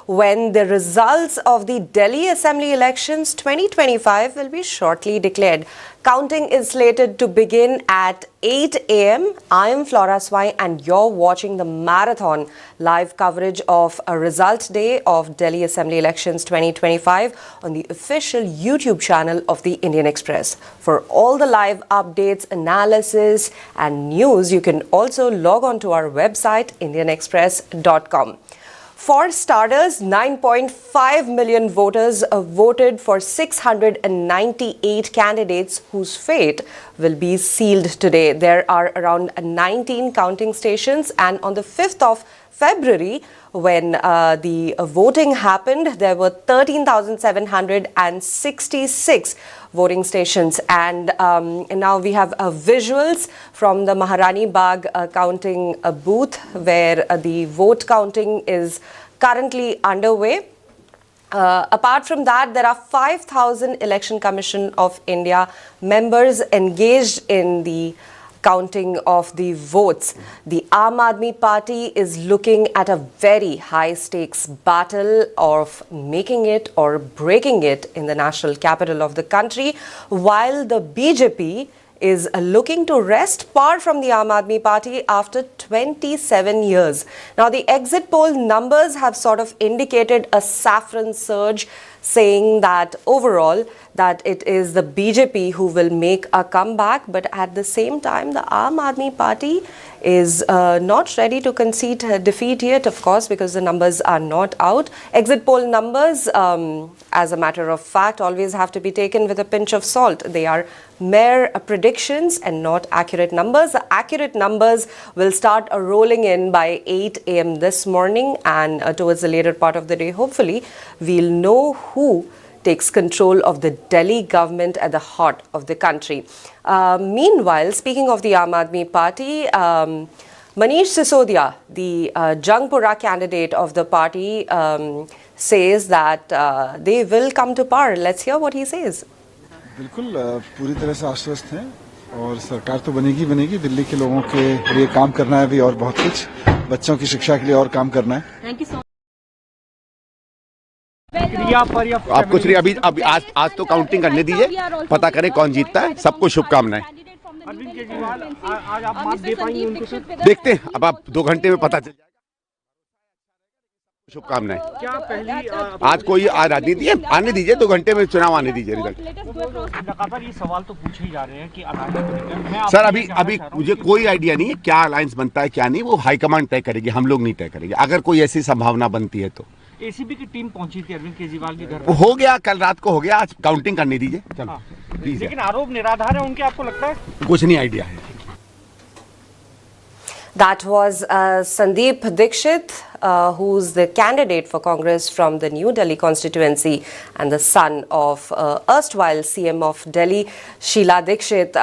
when the results of the Delhi Assembly elections 2025 will be shortly declared. Counting is slated to begin at 8 a.m. I am Flora Swai and you're watching the marathon live coverage of a result day of Delhi Assembly elections 2025 on the official YouTube channel of the Indian Express. For all the live updates, analysis and news, you can also log on to our website indianexpress.com. For starters, 9.5 million voters voted for 698 candidates whose fate will be sealed today. There are around 19 counting stations, and on the 5th of February, when the voting happened, there were 13,766 voting stations. And now we have visuals from the Maharani Bagh counting booth where the vote counting is currently underway. Apart from that, there are 5,000 Election Commission of India members engaged in the counting of the votes. The Aam Aadmi Party is looking at a very high-stakes battle of making it or breaking it in the national capital of the country, while the BJP is looking to wrest power from the Aam Aadmi Party after 27 years. Now, the exit poll numbers have sort of indicated a saffron surge, saying that overall that it is the BJP who will make a comeback, but at the same time the Aam Aadmi Party is not ready to concede defeat yet, of course, because the numbers are not out. Exit poll numbers, as a matter of fact, always have to be taken with a pinch of salt. They are mere predictions and not accurate numbers. The accurate numbers will start rolling in by 8 a.m. this morning, and towards the later part of the day, hopefully, we'll know who takes control of the Delhi government at the heart of the country. Meanwhile, speaking of the Aam Aadmi Party, Manish Sisodia, the Jangpura candidate of the party, says that they will come to power. Let's hear what he says. बिल्कुल पूरी तरह से आश्वस्त हैं और सरकार तो बनेगी बनेगी। दिल्ली के लोगों के लिए काम करना है भी और बहुत कुछ, बच्चों की शिक्षा के लिए और काम करना है। Thank you so much. आप कुछ नहीं, अभी आज तो काउंटिंग करने दीजिए, पता करें कौन जीतता है। सबको शुभकामनाएं। अरविंद केजरीवाल आज आप मत दे पाएंगे उनको? देखते हैं, अब आप 2 घंटे में पता चल जाएगा। शुभकामनाएं। क्या पहली आज कोई राजनीति है, आने दीजिए, 2 घंटे में चुनाव आने दीजिए रिजल्ट। लगातार ये सवाल तो पूछे ही जा रहे हैं कि अलायंस सर अभी मुझे कोई आइडिया नहीं है क्या अलायंस बनता है क्या नहीं, वो हाईकमांड तय करेगी, हम लोग नहीं तय करेंगे। अगर कोई ऐसी संभावना बनती है तो एसीबी की टीम पहुंची थी अरविंद केजरीवाल के घर वो हो गया, कल रात को हो गया, आज काउंटिंग करने दीजिए। चलो प्लीज। लेकिन आरोप निराधार है उनके, आपको लगता है? कुछ नहीं आइडिया है। That was Sandeep Dikshit, who's the candidate for Congress from the New Delhi constituency and the son of erstwhile CM of Delhi, Sheila Dikshit.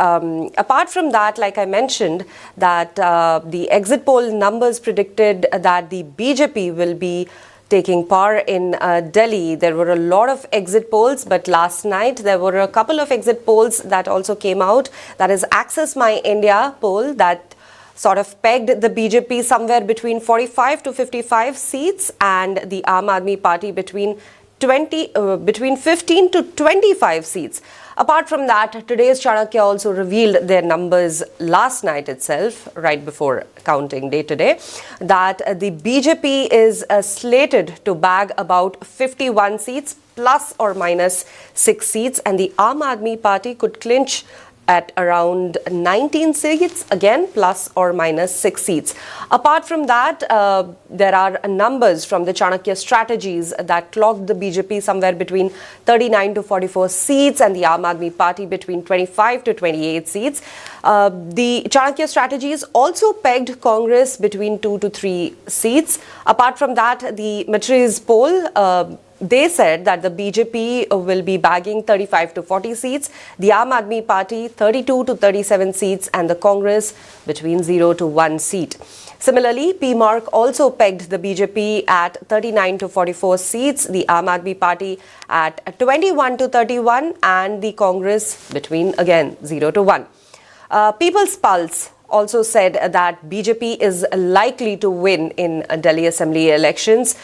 Apart from that, like I mentioned, that the exit poll numbers predicted that the BJP will be taking power in Delhi. There were a lot of exit polls, but last night there were a couple of exit polls that also came out. That is Access My India poll that sort of pegged the BJP somewhere between 45 to 55 seats and the Aam Aadmi Party between 15 to 25 seats. Apart from that, today's Chanakya also revealed their numbers last night itself, right before counting day today, that the BJP is slated to bag about 51 seats plus or minus 6 seats, and the Aam Aadmi Party could clinch at around 19 seats, again plus or minus 6 seats. Apart from that, there are numbers from the Chanakya strategies that clocked the BJP somewhere between 39 to 44 seats and the Aam Aadmi Party between 25 to 28 seats. The Chanakya strategies also pegged Congress between 2 to 3 seats. Apart from that, the Matri's poll they said that the BJP will be bagging 35 to 40 seats, the Aam Aadmi Party 32 to 37 seats, and the Congress between 0 to 1 seat. Similarly, PMark also pegged the BJP at 39 to 44 seats, the Aam Aadmi Party at 21 to 31, and the Congress between, again, 0 to 1. People's Pulse also said that BJP is likely to win in Delhi Assembly elections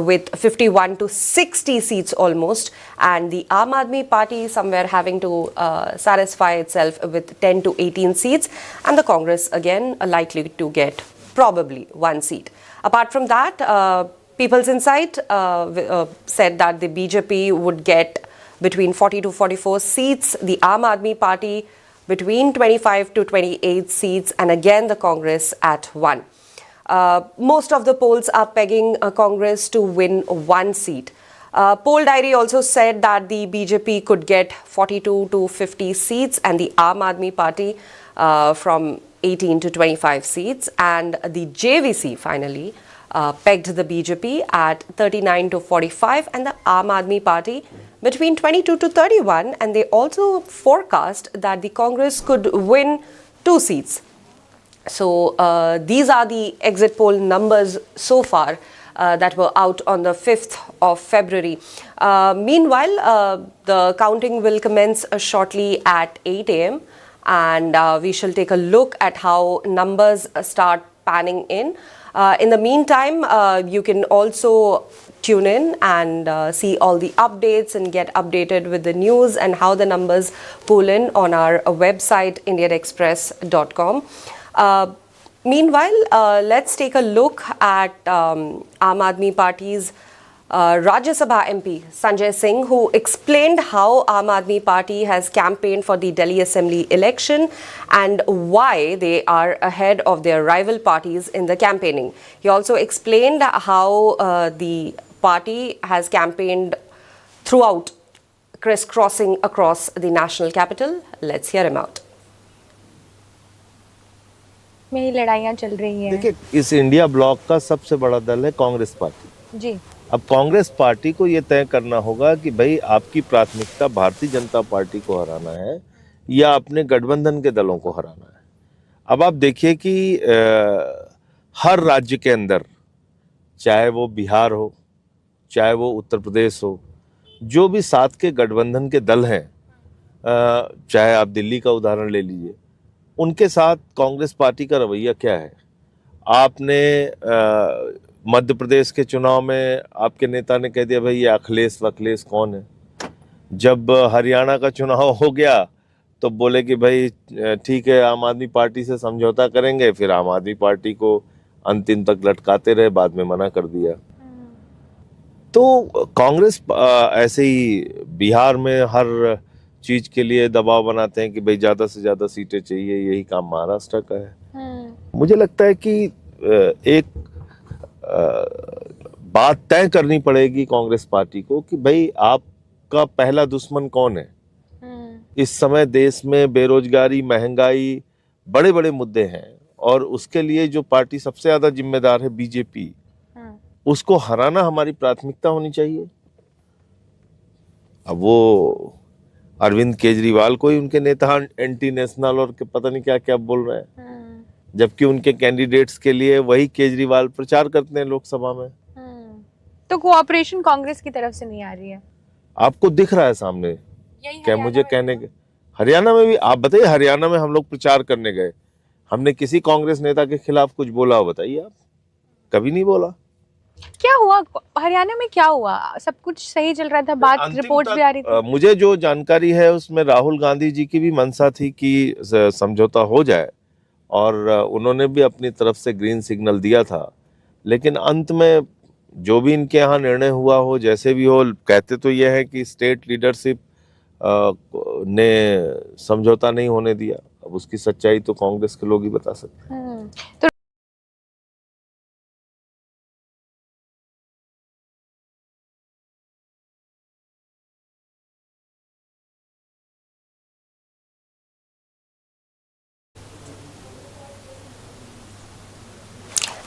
with 51 to 60 seats almost, and the Aam Aadmi Party somewhere having to satisfy itself with 10 to 18 seats, and the Congress again likely to get probably 1 seat. Apart from that, People's Insight said that the BJP would get between 40 to 44 seats, the Aam Aadmi Party between 25 to 28 seats, and again the Congress at 1. Most of the polls are pegging Congress to win 1 seat. Poll Diary also said that the BJP could get 42 to 50 seats and the Aam Aadmi Party from 18 to 25 seats, and the JVC finally pegged the BJP at 39 to 45 and the Aam Aadmi Party between 22 to 31, and they also forecast that the Congress could win 2 seats. So these are the exit poll numbers so far that were out on the 5th of February. Meanwhile, the counting will commence shortly at 8 a.m. and we shall take a look at how numbers start panning in. In the meantime, you can also tune in and see all the updates and get updated with the news and how the numbers pull in on our website indianexpress.com. Meanwhile, let's take a look at Aam Aadmi Party's Rajya Sabha MP Sanjay Singh, who explained how Aam Aadmi Party has campaigned for the Delhi Assembly election and why they are ahead of their rival parties in the campaigning. He also explained how the party has campaigned throughout, crisscrossing across the national capital. Let's hear him out. में ही लड़ाइयाँ चल रही हैं। देखिए, इस India block का सबसे बड़ा दल है कांग्रेस पार्टी जी। अब कांग्रेस पार्टी को ये तय करना होगा कि भाई आपकी प्राथमिकता भारतीय जनता पार्टी को हराना है या अपने गठबंधन के दलों को हराना है। अब आप देखिए कि हर राज्य के अंदर, चाहे वो बिहार हो, चाहे वो उत्तर प्रदेश हो, जो भी 7 के गठबंधन के दल हैं, चाहे आप दिल्ली का उदाहरण ले लीजिए, उनके साथ कांग्रेस पार्टी का रवैया क्या है। आपने मध्य प्रदेश के चुनाव में आपके नेता ने कह दिया भाई ये अखिलेश वखिलेश कौन है। जब हरियाणा का चुनाव हो गया तो बोले कि भाई ठीक है आम आदमी पार्टी से समझौता करेंगे, फिर आम आदमी पार्टी को अंतिम तक लटकाते रहे, बाद में मना कर दिया। तो कांग्रेस ऐसे ही बिहार में हर चीज के लिए दबाव बनाते हैं कि भाई ज्यादा से ज्यादा सीटें चाहिए, यही काम महाराष्ट्र का है। मुझे लगता है कि एक बात तय करनी पड़ेगी कांग्रेस पार्टी को कि भाई आपका पहला दुश्मन कौन है। इस समय देश में बेरोजगारी, महंगाई, बड़े बड़े मुद्दे हैं और उसके लिए जो पार्टी सबसे ज्यादा जिम्मेदार है बीजेपी, उसको हराना हमारी प्राथमिकता होनी चाहिए। अब वो अरविंद केजरीवाल को ही उनके नेता एंटी नेशनल और पता नहीं क्या क्या बोल रहे हैं, जबकि उनके कैंडिडेट्स के लिए वही केजरीवाल प्रचार करते हैं लोकसभा में। तो कोऑपरेशन कांग्रेस की तरफ से नहीं आ रही है, आपको दिख रहा है सामने। क्या मुझे कहने के हरियाणा में भी आप बताइए, हरियाणा में हम लोग प्रचार करने गए, हमने किसी कांग्रेस नेता के खिलाफ कुछ बोला हो बताइए आप? कभी नहीं बोला। क्या हुआ हरियाणा में, क्या हुआ? सब कुछ सही चल रहा था, बात रिपोर्ट भी आ रही थी। मुझे जो जानकारी है उसमें राहुल गांधी जी की भी मंशा थी कि समझौता हो जाए और उन्होंने भी अपनी तरफ से ग्रीन सिग्नल दिया था, लेकिन अंत में जो भी इनके यहाँ निर्णय हुआ हो, जैसे भी हो, कहते तो यह है कि स्टेट लीडरशिप ने समझौता नहीं होने दिया। अब उसकी सच्चाई तो कांग्रेस के लोग ही बता सकते हैं। तो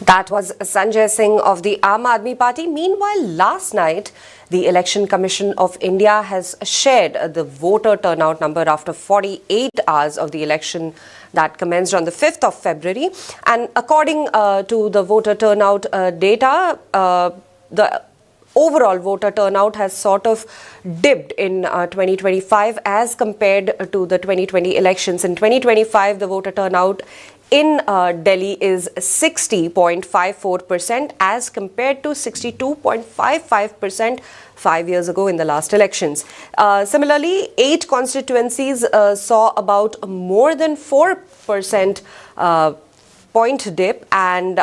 That was Sanjay Singh of the Aam Aadmi Party. Meanwhile, last night, the Election Commission of India has shared the voter turnout number after 48 hours of the election that commenced on the 5th of February. And according to the voter turnout data, the overall voter turnout has sort of dipped in 2025 as compared to the 2020 elections. In 2025, the voter turnout in Delhi is 60.54% as compared to 62.55% 5 years ago in the last elections. Similarly, 8 constituencies saw about more than 4% point dip, and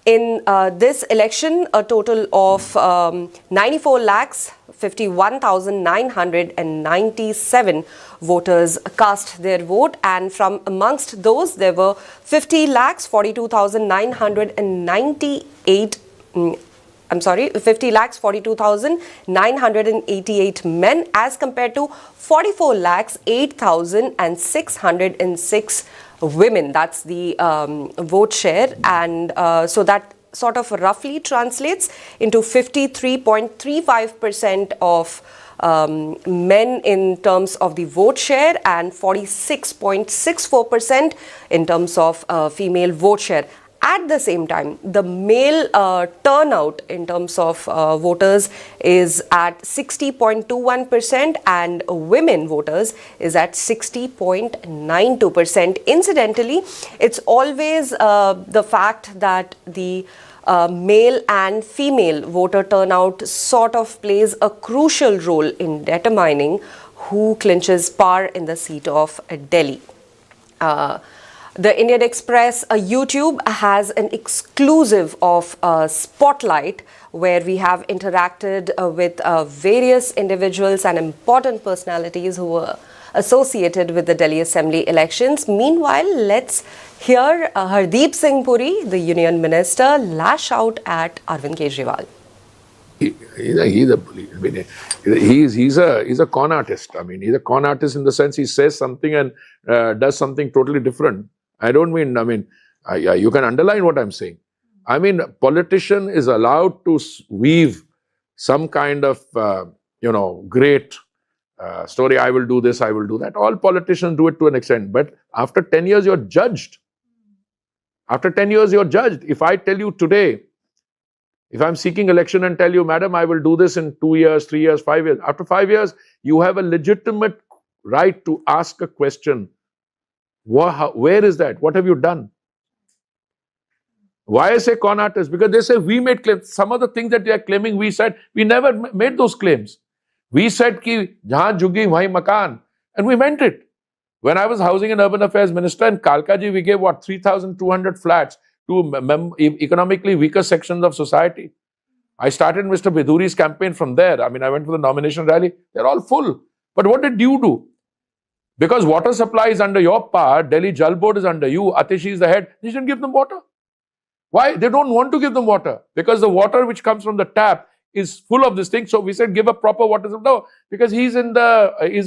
in this election, a total of 94,51,997 voters cast their vote, and from amongst those, there were 50,42,988 men as compared to 44,08,606 women. That's the vote share, and so that sort of roughly translates into 53.35% of men in terms of the vote share and 46.64% in terms of female vote share. At the same time, the male turnout in terms of voters is at 60.21% and women voters is at 60.92%. Incidentally, it's always the fact that the male and female voter turnout sort of plays a crucial role in determining who clinches power in the seat of Delhi. The Indian Express YouTube has an exclusive of Spotlight where we have interacted with various individuals and important personalities who were associated with the Delhi Assembly elections. Meanwhile, let's hear Hardeep Singh Puri, the Union Minister, lash out at Arvind Kejriwal. He's a con artist. I mean, he's a con artist in the sense he says something and does something totally different. I mean, you can underline what I'm saying. I mean, a politician is allowed to weave some kind of, great story. I will do this, I will do that. All politicians do it to an extent. But after 10 years, you're judged. After 10 years, you're judged. If I tell you today, if I'm seeking election and tell you, madam, I will do this in 2 years, 3 years, 5 years. After 5 years, you have a legitimate right to ask a question. Where is that? What have you done? Why I say con artists? Because they say we made claims. Some of the things that they are claiming, we said, we never made those claims. We said ki jahan juggi wahi makan, and we meant it. When I was Housing and Urban Affairs Minister in Kalkaji, we gave 3,200 flats to economically weaker sections of society. I started Mr. Bidhuri's campaign from there. I mean, I went for the nomination rally. They're all full. But what did you do? Because water supply is under your power, Delhi Jal Board is under you, Atishi is the head, you shouldn't give them water. Why? They don't want to give them water. Because the water which comes from the tap is full of this thing. So we said, give a proper water supply. No, because he's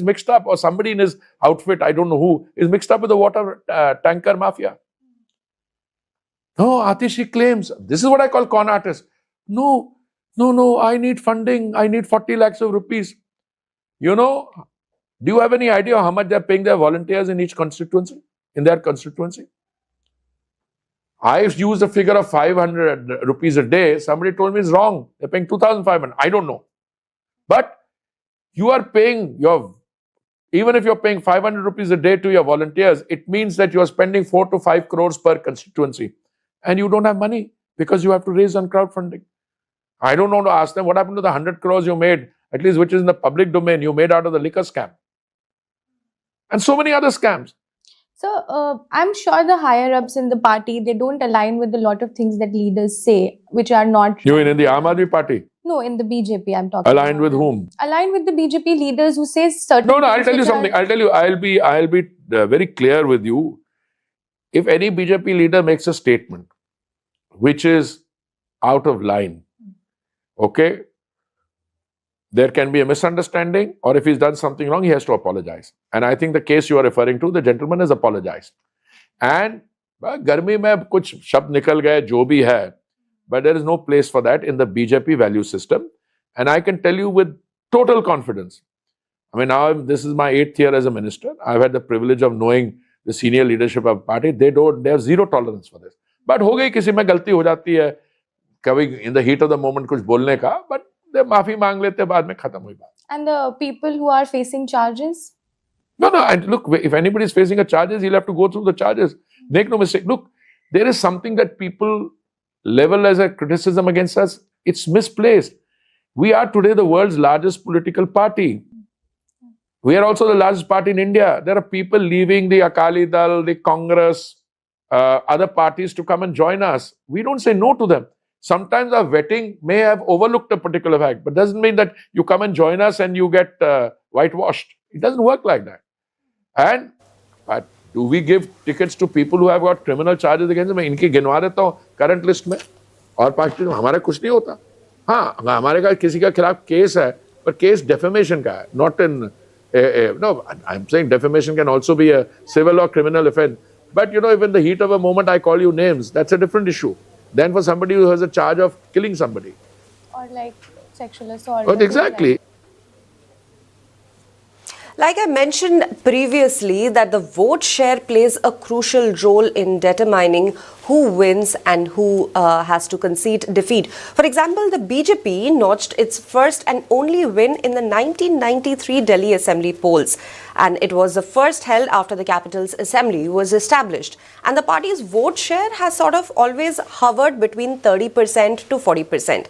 mixed up, or somebody in his outfit, I don't know who, is mixed up with the water tanker mafia. No, Atishi claims, this is what I call con artist. No, I need funding. I need 40 lakhs of rupees. You know, do you have any idea how much they're paying their volunteers in each constituency, in their constituency? I've used a figure of 500 rupees a day. Somebody told me it's wrong. They're paying 2,500. I don't know. But you are paying even if you're paying 500 rupees a day to your volunteers, it means that you are spending 4 to 5 crores per constituency. And you don't have money because you have to raise on crowdfunding. I don't want to ask them what happened to the 100 crores you made, at least which is in the public domain, you made out of the liquor scam. And so many other scams. So, I'm sure the higher-ups in the party, they don't align with a lot of things that leaders say, which are not... You mean in the Aam Aadmi Party? No, in the BJP, I'm talking Aligned with whom? Aligned with the BJP leaders who say certain... No, I'll tell you something. I'll be very clear with you. If any BJP leader makes a statement which is out of line, okay, there can be a misunderstanding, or if he's done something wrong, he has to apologize. And I think the case you are referring to, the gentleman has apologized. And garmi mein kuch shabd nikal gaye, jo bhi hai, but there is no place for that in the BJP value system. And I can tell you with total confidence, I mean, now this is my 8th year as a minister. I've had the privilege of knowing the senior leadership of the party. They have zero tolerance for this. But ho gayi, kisi mein galti ho jati hai. कभी in the heat of the moment कुछ बोलने का, but they माफी मांग लेते, बाद में खत्म हुई बात. And the people who are facing charges? No, and look, if anybody is facing a charges, he'll have to go through the charges. Make no mistake. Look, there is something that people level as a criticism against us. It's misplaced. We are today the world's largest political party. We are also the largest party in India. There are people leaving the Akali Dal, the Congress, other parties to come and join us. We don't say no to them. Sometimes our vetting may have overlooked a particular fact, but doesn't mean that you come and join us and you get whitewashed. It doesn't work like that. But do we give tickets to people who have got criminal charges against them? मैं इनकी गिनवा देता हूँ current list में, और party में हमारा कुछ नहीं होता. हाँ, हमारे का किसी का खिलाफ केस है, पर केस defamation का है, not in no. I'm saying defamation can also be a civil or criminal offense. But you know, if in the heat of a moment I call you names, that's a different issue than for somebody who has a charge of killing somebody. Or like sexual assault. But exactly. Like I mentioned previously, that the vote share plays a crucial role in determining who wins and who has to concede defeat. For example, the BJP notched its first and only win in the 1993 Delhi Assembly polls. And it was the first held after the capital's assembly was established. And the party's vote share has sort of always hovered between 30% to 40%.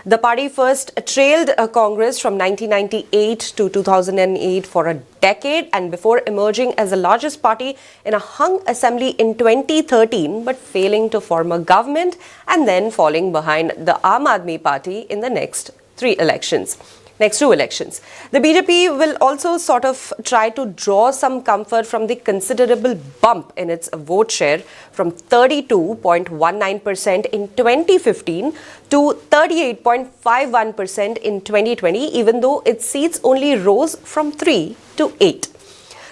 The party first trailed Congress from 1998 to 2008 for a decade, and before emerging as the largest party in a hung assembly in 2013, but failing to form a government and then falling behind the Aam Aadmi Party in the next two elections. The BJP will also sort of try to draw some comfort from the considerable bump in its vote share from 32.19% in 2015 to 38.51% in 2020, even though its seats only rose from 3 to 8.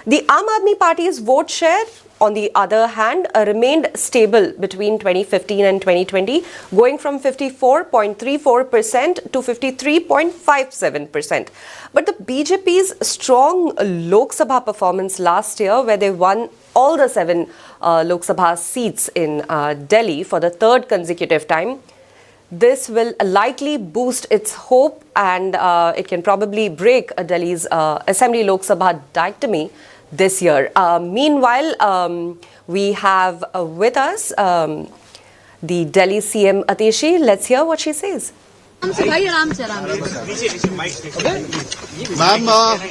The Aam Aadmi Party's vote share, on the other hand, remained stable between 2015 and 2020, going from 54.34% to 53.57%. But the BJP's strong Lok Sabha performance last year, where they won all the 7 Lok Sabha seats in Delhi for the third consecutive time, this will likely boost its hope, and it can probably break Delhi's Assembly Lok Sabha dichotomy this year. Meanwhile, we have with us the Delhi CM Atishi. Let's hear what she says. Ma'am,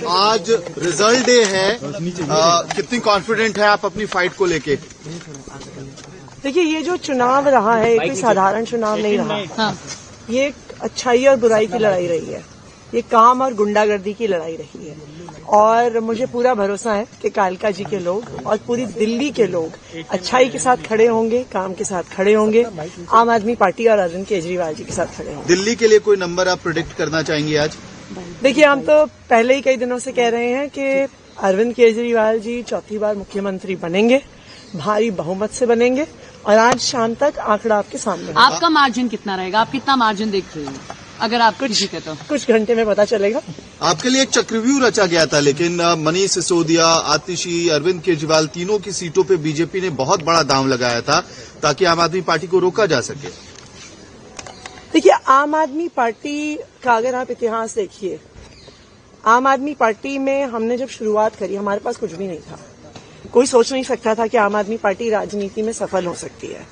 आज result day है, कितनी confident है आप अपनी fight को लेके? देखिए, ये जो चुनाव रहा है, कोई साधारण चुनाव नहीं रहा. ये अच्छाई और बुराई की लड़ाई रही है. ये काम और गुंडागर्दी की लड़ाई रही है. और मुझे पूरा भरोसा है कि कालका जी के लोग और पूरी दिल्ली के लोग अच्छाई के साथ खड़े होंगे, काम के साथ खड़े होंगे, आम आदमी पार्टी और अरविंद केजरीवाल जी के साथ खड़े होंगे. दिल्ली के लिए कोई नंबर आप प्रेडिक्ट करना चाहेंगे आज? देखिए, हम तो पहले ही कई दिनों से कह रहे हैं कि अरविंद केजरीवाल जी चौथी बार मुख्यमंत्री बनेंगे, भारी बहुमत से बनेंगे, और आज शाम तक आंकड़ा आपके सामने. आपका मार्जिन कितना रहेगा? आप कितना मार्जिन देख रहे हैं? अगर आप कुछ घंटे में पता चलेगा. आपके लिए एक चक्रव्यूह रचा गया था, लेकिन मनीष सिसोदिया, आतिशी, अरविंद केजरीवाल तीनों की सीटों पे बीजेपी ने बहुत बड़ा दांव लगाया था ताकि आम आदमी पार्टी को रोका जा सके. देखिए, आम आदमी पार्टी का अगर आप इतिहास देखिए, आम आदमी पार्टी में हमने जब शुरुआत करी, हमारे पास कुछ भी नहीं था. कोई सोच नहीं सकता था कि आम आदमी पार्टी राजनीति में सफल हो सकती है.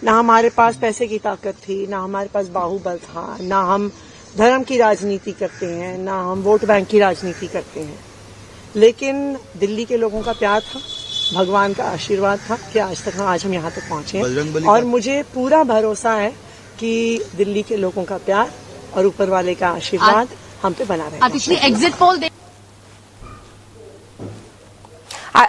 ना हमारे पास पैसे की ताकत थी, ना हमारे पास बाहुबल था, ना हम धर्म की राजनीति करते हैं, ना हम वोट बैंक की राजनीति करते हैं. लेकिन दिल्ली के लोगों का प्यार था, भगवान का आशीर्वाद था कि आज हम यहाँ तक पहुंचे हैं. और मुझे पूरा भरोसा है कि दिल्ली के लोगों का प्यार और ऊपर वाले का आशीर्वाद हम पे बना रहेगा. Exit poll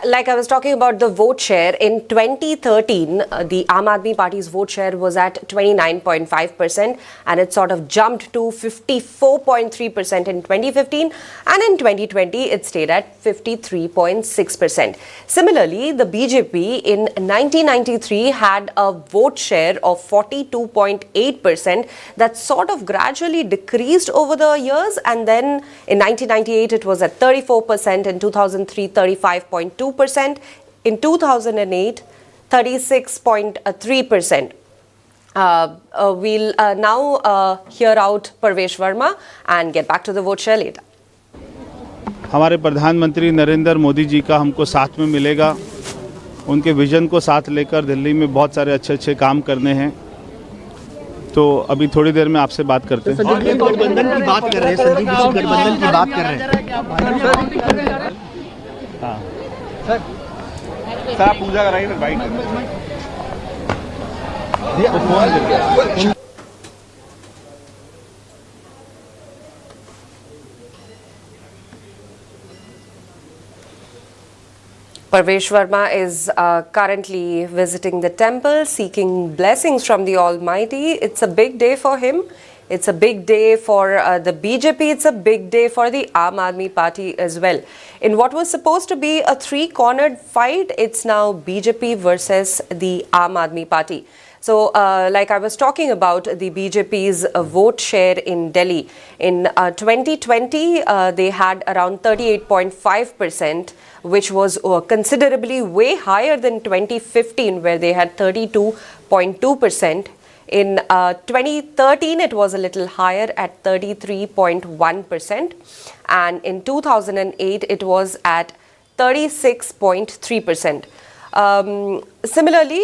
Like I was talking about the vote share, in 2013, the Aam Aadmi Party's vote share was at 29.5%, and it sort of jumped to 54.3% in 2015, and in 2020, it stayed at 53.6%. Similarly, the BJP in 1993 had a vote share of 42.8% that sort of gradually decreased over the years, and then in 1998, it was at 34%, in 2003, 35.2%. In 2008, 36.3%. We'll now hear out Parvesh Verma and get back to the vote share later. हमारे प्रधानमंत्री नरेंद्र मोदी जी का हमको साथ में मिलेगा। उनके vision को साथ लेकर दिल्ली में बहुत सारे अच्छे अच्छे काम करने हैं। तो अभी थोड़ी देर में आपसे बात करते हैं। गठबंधन की बात कर रहे हैं, संदीप दीक्षित गठबंधन की बात कर रहे हैं। हाँ सर आप पूजा कराइए ना bike. Parvesh Verma is currently visiting the temple, seeking blessings from the Almighty. It's a big day for him. It's a big day for the BJP. It's a big day for the Aam Aadmi Party as well. In what was supposed to be a three-cornered fight, it's now BJP versus the Aam Aadmi Party. So, like I was talking about the BJP's vote share in Delhi. In 2020, they had around 38.5%, which was considerably way higher than 2015, where they had 32.2%. In 2013, it was a little higher at 33.1%. And in 2008, it was at 36.3%. Similarly,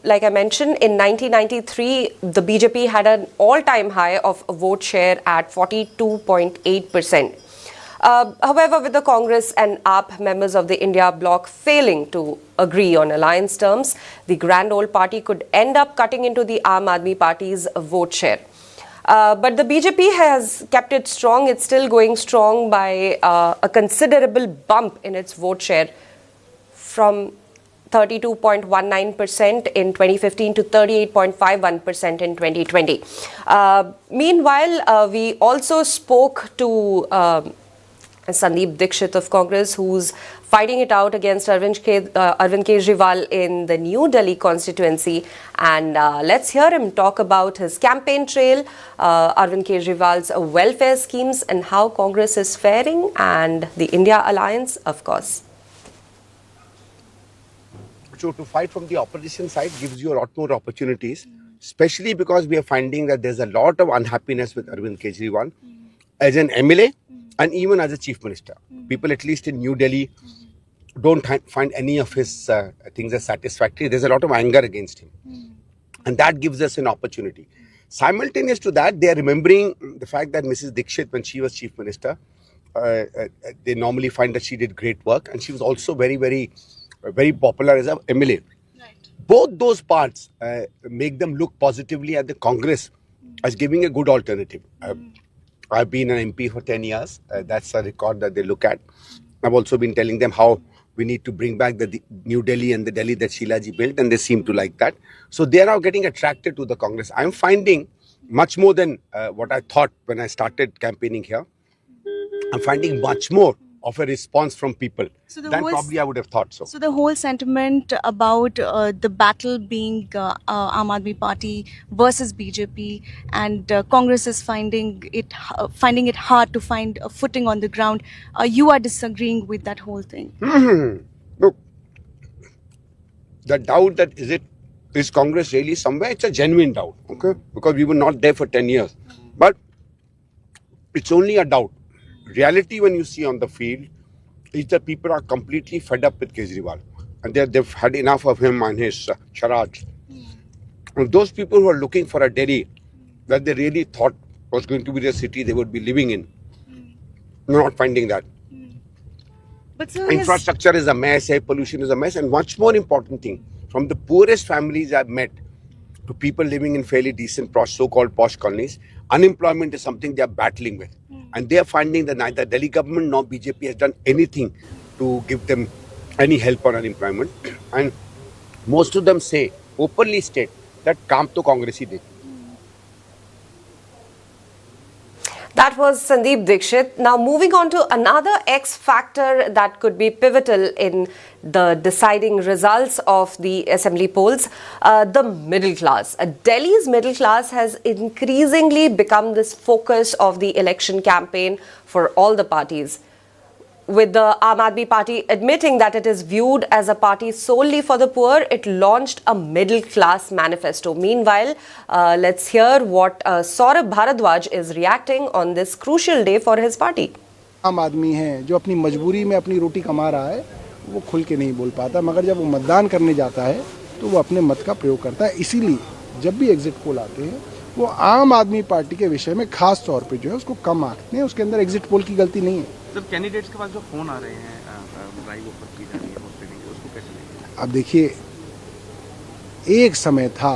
like I mentioned, in 1993, the BJP had an all-time high of vote share at 42.8%. However, with the Congress and AAP members of the India bloc failing to agree on alliance terms, the grand old party could end up cutting into the Aam Aadmi Party's vote share. But the BJP has kept it strong. It's still going strong by a considerable bump in its vote share from 32.19% in 2015 to 38.51% in 2020. Meanwhile, we also spoke to Sandeep Dikshit of Congress, who's fighting it out against Arvind Kejriwal in the New Delhi constituency. And let's hear him talk about his campaign trail, Arvind Kejriwal's welfare schemes, and how Congress is faring, and the India alliance, of course. So to fight from the opposition side gives you a lot more opportunities, especially because we are finding that there's a lot of unhappiness with Arvind Kejriwal as an MLA and even as a chief minister. People, at least in New Delhi, don't find any of his things as satisfactory. There's a lot of anger against him. And that gives us an opportunity. Simultaneous to that, they are remembering the fact that Mrs. Dikshit, when she was chief minister, they normally find that she did great work, and she was also very popular as a MLA. Right. Both those parts make them look positively at the Congress as giving a good alternative. I've been an MP for 10 years. That's a record that they look at. I've also been telling them how we need to bring back the New Delhi and the Delhi that Sheilaji built, and they seem to like that. So they are now getting attracted to the Congress. I'm finding much more than what I thought when I started campaigning here. I'm finding much more of a response from people than probably I would have thought so. So the whole sentiment about the battle being Aam Aadmi Party versus BJP, and Congress is finding it hard to find a footing on the ground. You are disagreeing with that whole thing. Look, the doubt that is Congress really somewhere? It's a genuine doubt, okay? Because we were not there for 10 years. But it's only a doubt. Reality, when you see on the field, is that people are completely fed up with Kejriwal, and they've had enough of him and his charades. And those people who are looking for a Delhi that they really thought was going to be the city they would be living in, they're not finding that. But so infrastructure is a mess, air pollution is a mess, and much more important thing, from the poorest families I've met to people living in fairly decent so-called posh colonies, unemployment is something they are battling with. And they are finding that neither Delhi government nor BJP has done anything to give them any help on unemployment. And most of them openly state that kaam to Congress hi de. That was Sandeep Dikshit. Now moving on to another X factor that could be pivotal in the deciding results of the assembly polls, the middle class. Delhi's middle class has increasingly become this focus of the election campaign for all the parties. with the Aam Aadmi Party admitting that it is viewed as a party solely for the poor, it launched a middle-class manifesto. Meanwhile, let's hear what Saurabh Bharadwaj is reacting on this crucial day for his party. आम आदमी है जो अपनी मजबूरी में अपनी रोटी कमा रहा है, वो खुल के नहीं बोल पाता, मगर जब वो मतदान करने जाता है तो वो अपने मत का प्रयोग करता है। इसीलिए जब भी एग्जिट पोल आते हैं वो आम आदमी पार्टी के विषय में खास तौर पे जो है उसको कम आंकते हैं। उसके अंदर एग्जिट पोल की गलती नहीं है। सब कैंडिडेट्स के पास जो फोन आ रहे हैं राइव ऑफर की जा रही है उसको कैसे लेंगे? अब देखिए, एक समय था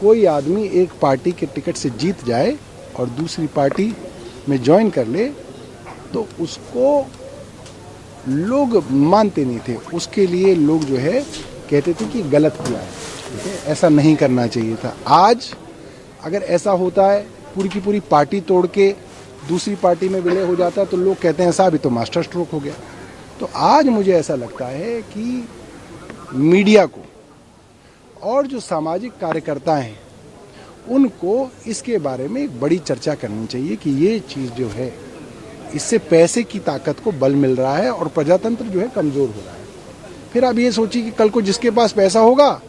कोई आदमी एक पार्टी के टिकट से जीत जाए और दूसरी पार्टी में ज्वाइन कर ले तो उसको लोग मानते नहीं थे, उसके लिए लोग जो है कहते थे कि गलत किया है, ठीक है, ऐसा नहीं करना चाहिए था। आज अगर ऐसा होता है पूरी की पूरी पार्टी तोड़ के दूसरी पार्टी में विलय हो जाता है तो लोग कहते हैं साहब ये तो मास्टर स्ट्रोक हो गया। तो आज मुझे ऐसा लगता है कि मीडिया को और जो सामाजिक कार्यकर्ता हैं उनको इसके बारे में एक बड़ी चर्चा करनी चाहिए कि ये चीज़ जो है इससे पैसे की ताकत को बल मिल रहा है और प्रजातंत्र जो है कमज़ोर हो रहा है। फिर आप ये सोचिए कि कल को जिसके पास पैसा होगा,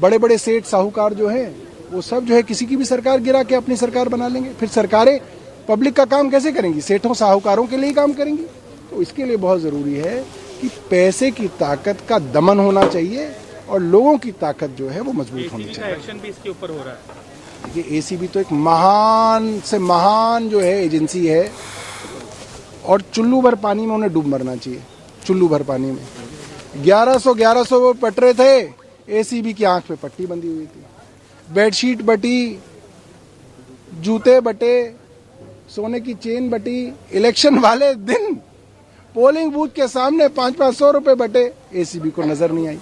बड़े बड़े सेठ साहूकार जो हैं वो सब जो है किसी की भी सरकार गिरा के अपनी सरकार बना लेंगे। फिर सरकारें पब्लिक का काम कैसे करेंगी? सेठों साहूकारों के लिए काम करेंगी। तो इसके लिए बहुत ज़रूरी है कि पैसे की ताकत का दमन होना चाहिए और लोगों की ताकत जो है वो मजबूत होनी चाहिए। एक्शन भी इसके ऊपर हो रहा है। देखिए, एसीबी तो एक महान से महान जो है एजेंसी है और चुल्लू भर पानी में उन्हें डूब मरना चाहिए। चुल्लू भर पानी में 1100 वो पट रहे थे, एसीबी की आंख पे पट्टी बंधी हुई थी, बेडशीट बटी, जूते बटे, सोने की चेन बटी। इलेक्शन वाले दिन पोलिंग बूथ के सामने 500 रुपए बटे, एसीबी को नजर नहीं आई।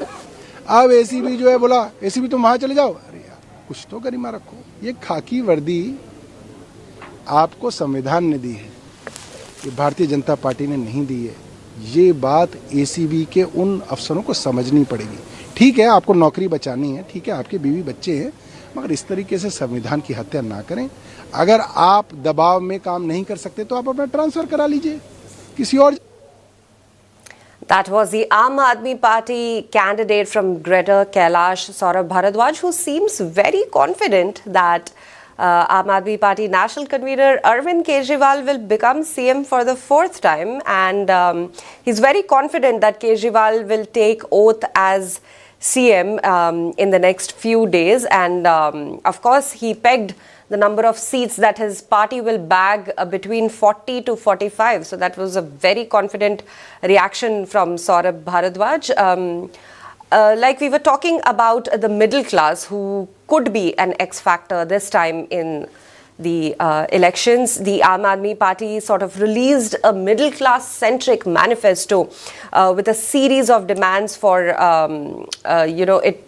अब एसीबी जो है बोला एसीबी तुम वहां चले जाओ। अरे यार, कुछ तो गरिमा रखो। ये खाकी वर्दी आपको संविधान ने दी है, ये भारतीय जनता पार्टी ने नहीं दी है। ये बात एसीबी के उन अफसरों को समझनी पड़ेगी। ठीक है, आपको नौकरी बचानी है, ठीक है, आपके बीवी बच्चे हैं, मगर इस तरीके से संविधान की हत्या ना करें। अगर आप दबाव में काम नहीं कर सकते तो आप अपना ट्रांसफर करा लीजिए किसी और। That was the Aam Aadmi Party candidate from Greater Kailash, Saurabh Bharadwaj, who seems very confident that Aam Aadmi Party National Convener Arvind Kejriwal will become CM for the 4th time, and he's very confident that Kejriwal will take oath as CM in the next few days, and of course he pegged the number of seats that his party will bag between 40 to 45. So that was a very confident reaction from Saurabh Bharadwaj. Like we were talking about the middle class who could be an X factor this time in the elections, the Aam Aadmi Party sort of released a middle class centric manifesto with a series of demands for, it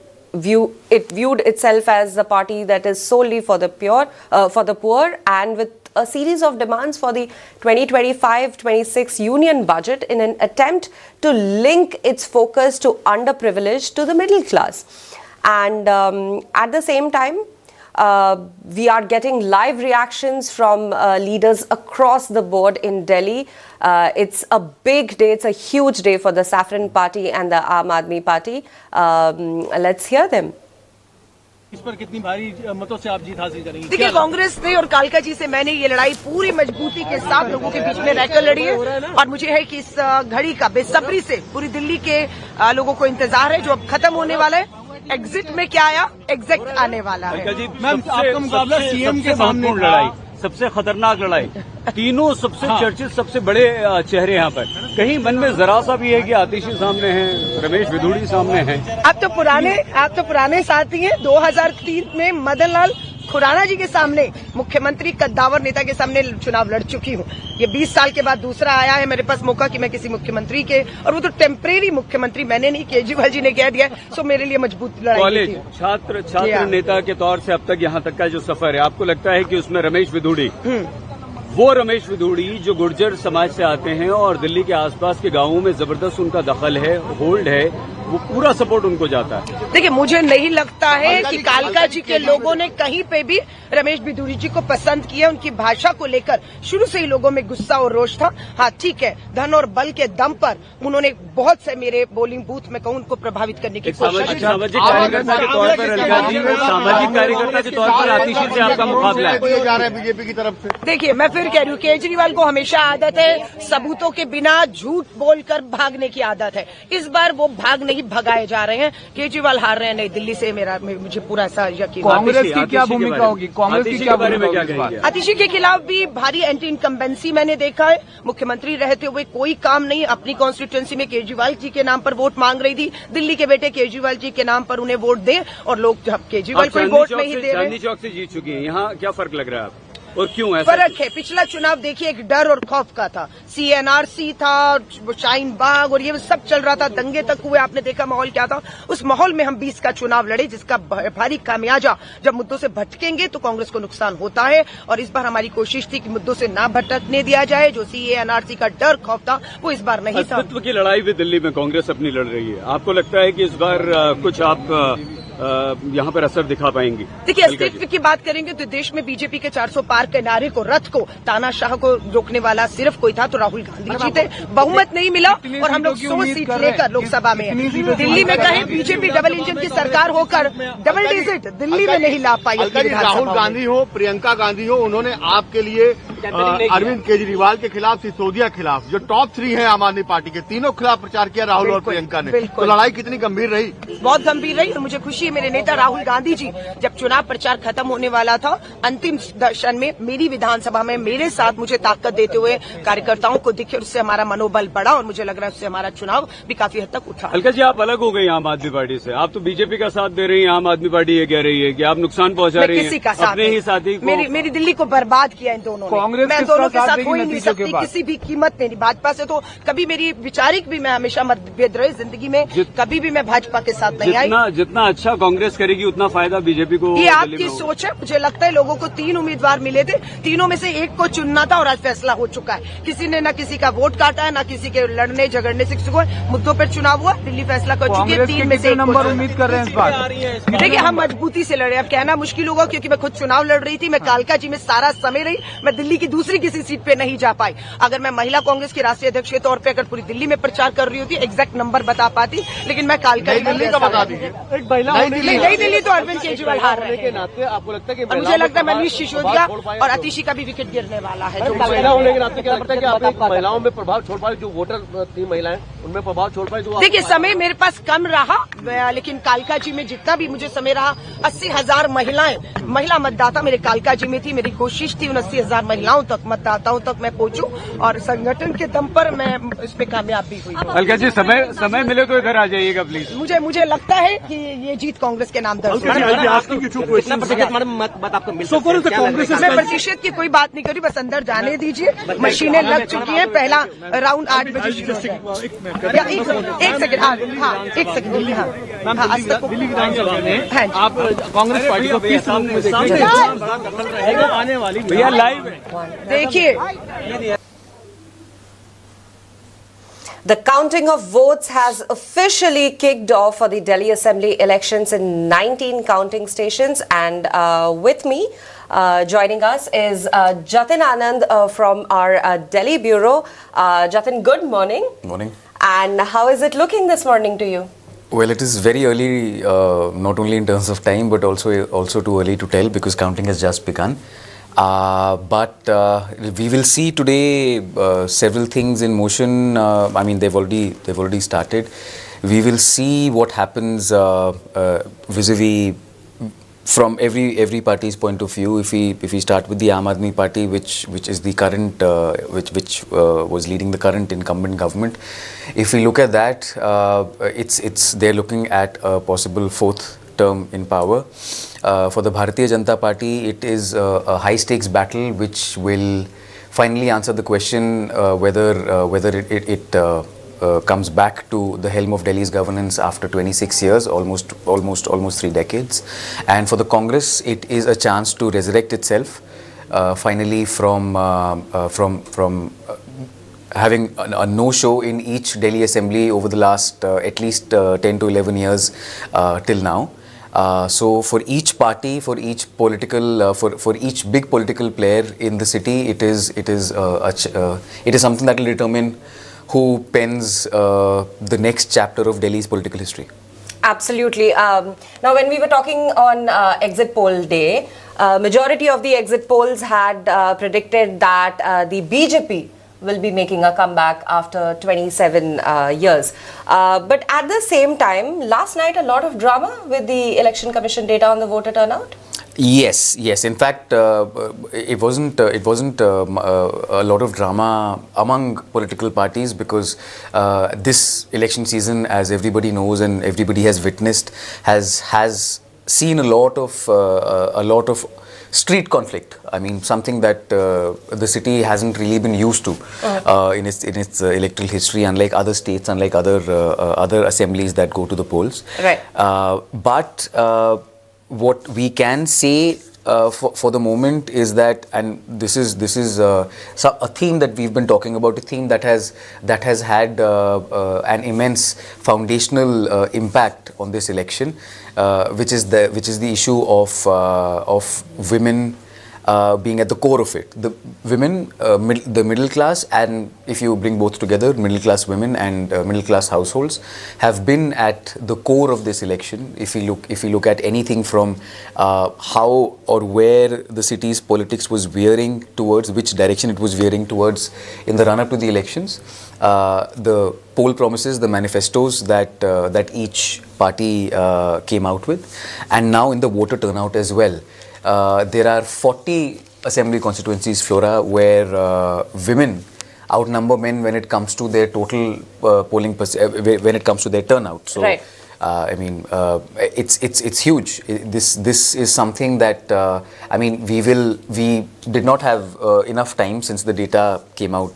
viewed itself as a party that is solely for the poor, and with a series of demands for the 2025-26 union budget in an attempt to link its focus to underprivileged to the middle class. And at the same time, we are getting live reactions from leaders across the board in Delhi. It's a big day, it's a huge day for the Saffron Party and the Aam Aadmi Party. Let's hear them. इस पर कितनी भारी मतों से आप जीत हासिल करेंगे? देखिए, कांग्रेस ने और कालका जी से मैंने ये लड़ाई पूरी मजबूती के साथ लोगों के बीच में रहकर लड़ी है और मुझे है कि इस घड़ी का बेसब्री से पूरी दिल्ली के लोगों को इंतजार है जो अब खत्म होने वाला है। एग्जिट में क्या आया, एग्जैक्ट आने वाला है। मैम, आपका मुकाबला सीएम के सामने लड़ाई, सबसे खतरनाक लड़ाई, तीनों सबसे चर्चित, सबसे बड़े चेहरे यहाँ पर। कहीं मन में जरा सा भी है कि आतिशी सामने हैं, रमेश बिधूड़ी सामने हैं। आप तो पुराने साथी हैं। 2003 में मदन लाल खुराना जी के सामने, मुख्यमंत्री कद्दावर नेता के सामने चुनाव लड़ चुकी हूँ। ये 20 साल के बाद दूसरा आया है मेरे पास मौका कि मैं किसी मुख्यमंत्री के, और वो तो टेम्परेरी मुख्यमंत्री मैंने नहीं, केजरीवाल जी ने कह दिया, सो मेरे लिए मजबूत लड़ाई। कॉलेज छात्र नेता के तौर से अब तक यहाँ तक का जो सफर है, आपको लगता है कि उसमें रमेश बिधूड़ी, वो रमेश बिधूड़ी जो गुर्जर समाज से आते हैं और दिल्ली के आसपास के गांवों में जबरदस्त उनका दखल है, होल्ड है, वो पूरा सपोर्ट उनको जाता है। देखिए, मुझे नहीं लगता है कि कालका जी के लोगों ने कहीं पे भी रमेश बिधूरी जी को पसंद किया। उनकी भाषा को लेकर शुरू से ही लोगों में गुस्सा और रोष था। हाँ ठीक है, धन और बल के दम पर उन्होंने बहुत से मेरे पोलिंग बूथ में कहूं उनको प्रभावित करने की कोशिश की। सामाजिक कार्यकर्ता के तौर पर अलका जी, सामाजिक कार्यकर्ता के तौर पर आतिशी से आपका मुकाबला है जा रहा है बीजेपी की तरफ से। देखिए, मैं फिर कह रही हूँ, केजरीवाल को हमेशा आदत है सबूतों के बिना झूठ बोलकर भागने की आदत है। इस बार वो भाग नहीं भगाए जा रहे हैं। केजरीवाल हार रहे हैं नई दिल्ली से, मुझे पूरा ऐसा यकीन। कांग्रेस की क्या भूमिका होगी? कांग्रेस की क्या बारे में क्या कहेंगे? आतिशी के खिलाफ भी भारी एंटी इनकम्बेंसी मैंने देखा है। मुख्यमंत्री रहते हुए कोई काम नहीं। अपनी कॉन्स्टिट्यूएंसी में केजरीवाल जी के नाम पर वोट मांग रही थी। दिल्ली के बेटे केजरीवाल जी के नाम पर उन्हें वोट दें, और लोग केजरीवाल को वोट नहीं दे रहे। चांदनी चौक से जीत चुकी है, यहाँ क्या फर्क लग रहा है आपको? और क्यों ऐसा? फर्क है, पिछला चुनाव देखिए एक डर और खौफ का था। CNRC था, शाहीन बाग और ये सब चल रहा था, दंगे तक हुए। आपने देखा माहौल क्या था। उस माहौल में हम 20 का चुनाव लड़े, जिसका भारी खामियाजा जब मुद्दों से भटकेंगे तो कांग्रेस को नुकसान होता है। और इस बार हमारी कोशिश थी कि मुद्दों से ना भटकने दिया जाए। जो CNRC का डर खौफ था वो इस बार नहीं था। अस्तित्व की लड़ाई भी दिल्ली में कांग्रेस अपनी लड़ रही है। आपको लगता है कि इस बार कुछ आप यहाँ पर असर दिखा पाएंगी? देखिए, अस्तित्व की बात करेंगे तो देश में बीजेपी के 400 पार के नारे को, रथ को, तानाशाह को रोकने वाला सिर्फ कोई था तो राहुल गांधी जी थे। बहुमत नहीं मिला और हम लोग 100 सीट लेकर लोकसभा में दिल्ली में कहे बीजेपी डबल इंजन की सरकार होकर डबल डिजिट दिल्ली में नहीं ला पाई। राहुल गांधी हो, प्रियंका गांधी हो, उन्होंने आपके लिए अरविंद केजरीवाल के खिलाफ, सिसोदिया खिलाफ, जो टॉप 3 है आम आदमी पार्टी के, तीनों खिलाफ प्रचार किया राहुल और प्रियंका ने। तो लड़ाई कितनी गंभीर रही? बहुत गंभीर रही। और मुझे खुशी है, मेरे नेता राहुल गांधी जी जब चुनाव प्रचार खत्म होने वाला था, अंतिम दर्शन में मेरी विधानसभा में मेरे साथ मुझे ताकत देते हुए कार्यकर्ताओं को दिखे, उससे हमारा मनोबल बढ़ा और मुझे लग रहा है उससे हमारा चुनाव भी काफी हद तक उठा। अलका जी, आप अलग हो गई आम आदमी पार्टी से। आप तो बीजेपी का साथ दे रही हैं, आम आदमी पार्टी ये कह रही है कि आप नुकसान पहुंचा रही हैं किसी का साथ, अपने ही साथी को। मेरी दिल्ली को बर्बाद किया इन दोनों ने। मैं दोनों के साथ हो ही नहीं सकती किसी भी कीमत में। भाजपा से तो कभी मेरी विचारिक भी मैं हमेशा मतभेद रही जिंदगी में, कभी भी मैं भाजपा के साथ नहीं आई। जितना अच्छा कांग्रेस करेगी उतना फायदा बीजेपी को। ये आपकी सोच है। मुझे लगता है लोगों को 3 उम्मीदवार मिले थे, तीनों में से एक को चुनना था और आज फैसला हो चुका है। किसी ने न किसी का वोट काटा है, न किसी के लड़ने झगड़ने से किसी को मुद्दों पर चुनाव हुआ। दिल्ली फैसला कर चुकी है। 3 में से 1 नंबर उम्मीद कर रहे हैं इस बार? देखिए, हम मजबूती से लड़े। अब कहना मुश्किल होगा क्योंकि मैं खुद चुनाव लड़ रही थी। मैं कालका जी में सारा समय रही। मैं दिल्ली की दूसरी किसी सीट पे नहीं जा पाई। अगर मैं महिला कांग्रेस की राष्ट्रीय अध्यक्ष के तौर पर अगर पूरी दिल्ली में प्रचार कर रही होती, एग्जैक्ट नंबर बता पाती, लेकिन मैं कालका दिल्ली का बता दीजिए। नई दिल्ली तो अरविंद केजरीवाल हार रहे हैं। नाते आपको लगता है कि मुझे लगता है मनीष सिसोदिया और अतिशी का भी विकेट गिरने वाला है। जो महिला होने के नाते क्या लगता है कि आप महिलाओं में प्रभाव छोड़ पाए? जो वोटर थी महिलाएं, उनमें प्रभाव छोड़ पाए? जो देखिए, समय मेरे पास कम रहा, लेकिन कालका जी में जितना भी मुझे समय रहा, 80,000 महिला मतदाता मेरे कालका जी में थी। मेरी कोशिश थी उन 80,000 महिलाओं तक, मतदाताओं तक मैं पहुंचूं और संगठन के दम पर मैं इसमें कामयाब भी हुई। अलका जी, समय मिले तो इधर आ जाइएगा प्लीज। मुझे लगता है कि ये जीत कांग्रेस के नाम दर्ज मैं प्रतिशत की कोई बात नहीं करी, बस अंदर जाने दीजिए। मशीनें लग चुकी हैं। पहला राउंड 8 बजे शुरू होगा। एक सेकंड। हाँ, एक सेकंड। दिल्ली विधानसभा में आप कांग्रेस पार्टी को किस रूप में देखते हैं? आने वाली भैया लाइव देखिए, The counting of votes has officially kicked off for the Delhi Assembly elections in 19 counting stations, and with me joining us is Jatin Anand from our Delhi bureau. Jatin, good morning. Morning. And how is it looking this morning to you? Well, it is very early, not only in terms of time, but also too early to tell because counting has just begun. But we will see today several things in motion. I mean, they've already started. We will see what happens vis-a-vis from every party's point of view. If we start with the Aam Aadmi Party, which is the current, which was leading the current incumbent government, if we look at that, they're looking at a possible 4th term in power. For the Bharatiya Janata Party, it is a high-stakes battle which will finally answer the question whether it comes back to the helm of Delhi's governance after 26 years, almost 3 decades. And for the Congress, it is a chance to resurrect itself finally from having a no-show in each Delhi assembly over the last at least 10 to 11 years till now. So for each party, for each political, for each big political player in the city, it is something that will determine who pens the next chapter of Delhi's political history. Absolutely. Now, when we were talking on exit poll day, majority of the exit polls had predicted that the BJP will be making a comeback after 27 years. But at the same time, last night a lot of drama with the Election Commission data on the voter turnout. Yes. In fact, it wasn't a lot of drama among political parties because this election season, as everybody knows and everybody has witnessed, has seen a lot of street conflict. I mean, something that the city hasn't really been used to in its electoral history, unlike other states, unlike other assemblies that go to the polls. Right. But what we can say for the moment is that, and this is a theme that we've been talking about, a theme that has had an immense foundational impact on this election, which is the issue of women being at the core of it. The women, the middle class, and if you bring both together, middle class women and middle class households have been at the core of this election. If you look at anything from how or where the city's politics was veering towards, which direction it was veering towards in the run-up to the elections, the poll promises, the manifestos that each party came out with, and now in the voter turnout as well. There are 40 assembly constituencies, Flora, where women outnumber men when it comes to their total polling, when it comes to their turnout. So, right. I mean, it's huge. This is something that I mean, we did not have enough time since the data came out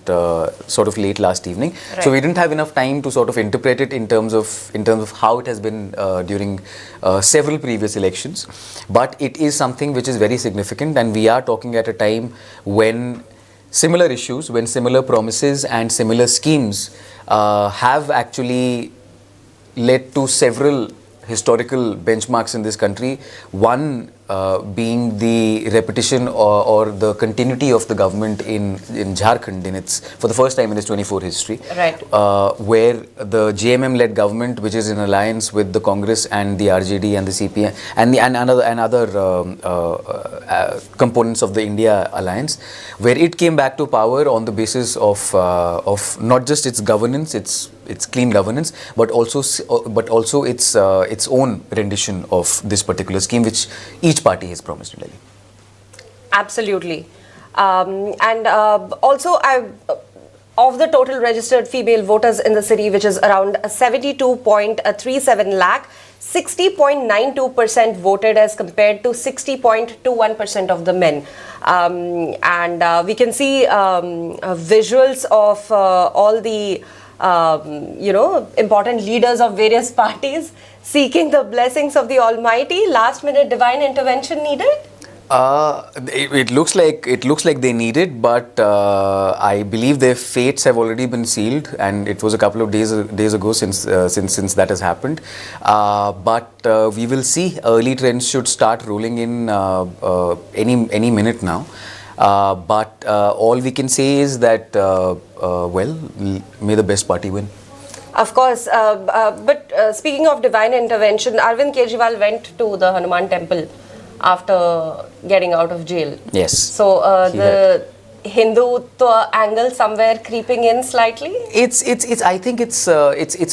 sort of late last evening. Right. So we didn't have enough time to sort of interpret it in terms of how it has been during several previous elections. But it is something which is very significant, and we are talking at a time when similar issues, when similar promises and similar schemes have actually led to several historical benchmarks in this country. One being the repetition or the continuity of the government in Jharkhand for the first time in its 24 history, right. Where the JMM-led government, which is in alliance with the Congress and the RJD and the CPM and other components of the India alliance, where it came back to power on the basis of not just its governance, its clean governance, but also its own rendition of this particular scheme, which each party has promised in Delhi. Absolutely. And also, of the total registered female voters in the city, which is around 72.37 lakh, 60.92% voted as compared to 60.21% of the men. And we can see visuals of all the important leaders of various parties seeking the blessings of the Almighty. Last minute divine intervention needed? It looks like they need it, but I believe their fates have already been sealed, and it was a couple of days ago since that has happened. But we will see. Early trends should start rolling in any minute now. But all we can say is that well, may the best party win. Of course, but speaking of divine intervention, Arvind Kejriwal went to the Hanuman temple after getting out of jail. Yes. So the Hindutva angle somewhere creeping in slightly. I think it's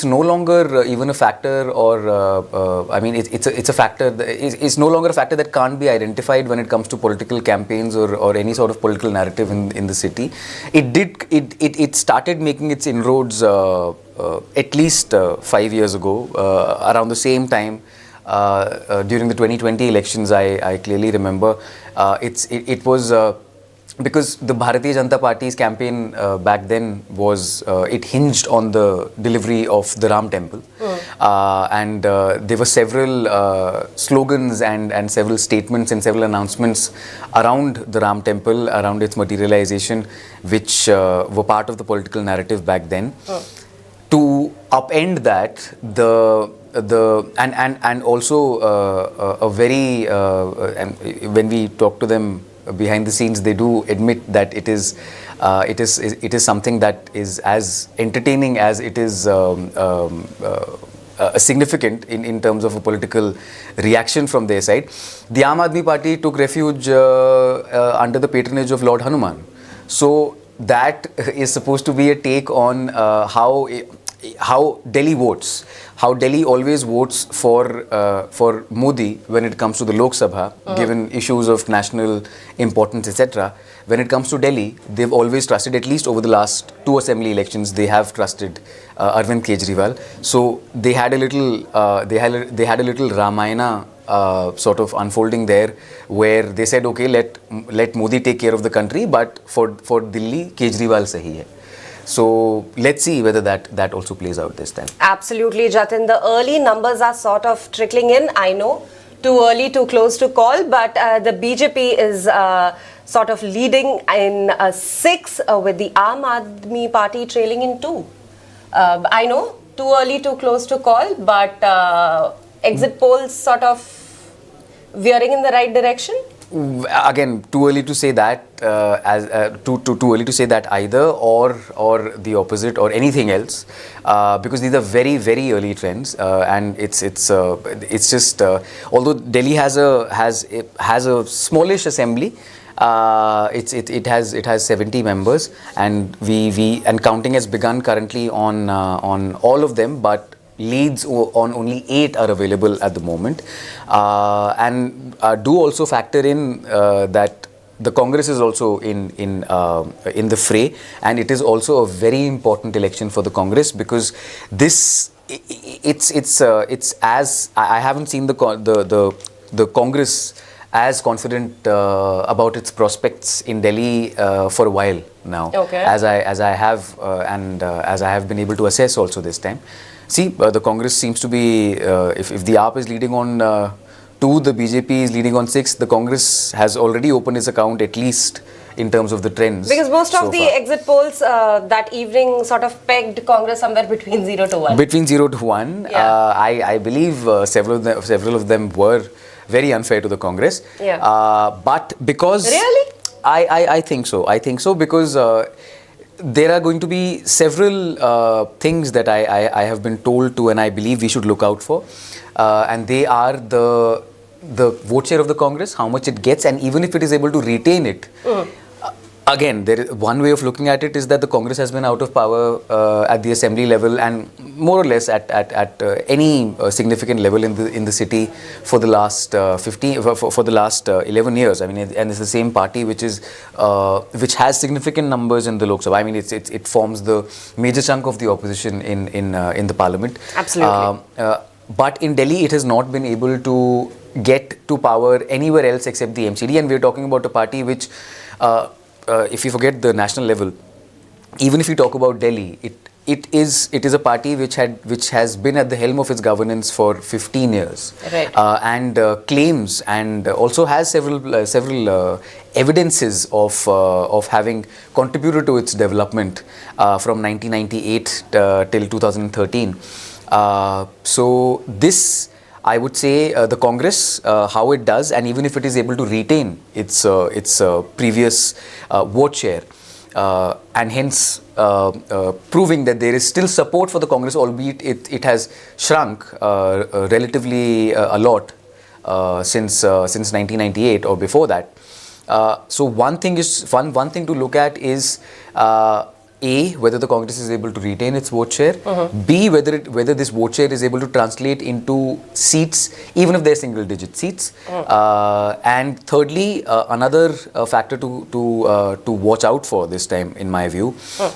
no longer even a factor, or I mean it's a factor. It's no longer a factor that can't be identified when it comes to political campaigns or any sort of political narrative in the city. It started making its inroads at least 5 years ago, around the same time. During the 2020 elections, I clearly remember it was because the Bharatiya Janata Party's campaign back then was, it hinged on the delivery of the Ram temple. And there were several slogans and several statements and several announcements around the Ram temple, around its materialization, which were part of the political narrative back then. To upend that, and also a very and when we talk to them behind the scenes, they do admit that it is something that is as entertaining as it is significant in terms of a political reaction from their side. The Aam Aadmi Party took refuge under the patronage of Lord Hanuman. So that is supposed to be a take on how Delhi votes, how Delhi always votes for Modi when it comes to the Lok Sabha, given issues of national importance, etc. When it comes to Delhi, they've always trusted, at least over the last 2 assembly elections, they have trusted Arvind Kejriwal. So they had a little, they had a little Ramayana sort of unfolding there, where they said, okay, let Modi take care of the country, but for Delhi, Kejriwal sahi hai. So let's see whether that also plays out this time. Absolutely, Jatin. The early numbers are sort of trickling in. I know, too early, too close to call, but the BJP is sort of leading in 6 with the Aam Aadmi Party trailing in 2. I know, too early, too close to call, but exit polls sort of veering in the right direction. Again, too early to say that too early to say that either, or the opposite, or anything else, because these are very, very early trends, and it's just although Delhi has a smallish assembly, it has 70 members, and and counting has begun currently on all of them, but leads on only 8 are available at the moment, and do also factor in that the Congress is also in the fray, and it is also a very important election for the Congress, because this it's as I haven't seen the Congress as confident about its prospects in Delhi for a while now, as I have and as I have been able to assess also this time. See, the Congress seems to be, if the AAP is leading on 2, the BJP is leading on 6, the Congress has already opened its account, at least in terms of the trends. Because most of the exit polls that evening sort of pegged Congress somewhere between 0 to 1. Between 0 to 1. Yeah. I believe several of them were very unfair to the Congress. Yeah. But because... Really? I think so. I think so, because there are going to be several things that I have been told to, and I believe we should look out for, and they are the vote share of the Congress, how much it gets, and even if it is able to retain it. Again, there is one way of looking at it is that the Congress has been out of power at the assembly level, and more or less at any significant level in the city for the last 11 years. I mean, and it's the same party which has significant numbers in the Lok Sabha. I mean, it forms the major chunk of the opposition in the parliament. Absolutely. But in Delhi, it has not been able to get to power anywhere else except the MCD, and we're talking about a party which, if you forget the national level, even if you talk about Delhi, it is a party which has been at the helm of its governance for 15 years, right. And claims and also has several evidences of having contributed to its development from 1998 till 2013. So this, I would say, the Congress, how it does, and even if it is able to retain its previous vote share, and hence proving that there is still support for the Congress, albeit it has shrunk relatively a lot since 1998 or before that. So one thing to look at is A, whether the Congress is able to retain its vote share. B, whether this vote share is able to translate into seats, even if they're single-digit seats. And thirdly, another factor to watch out for this time, in my view,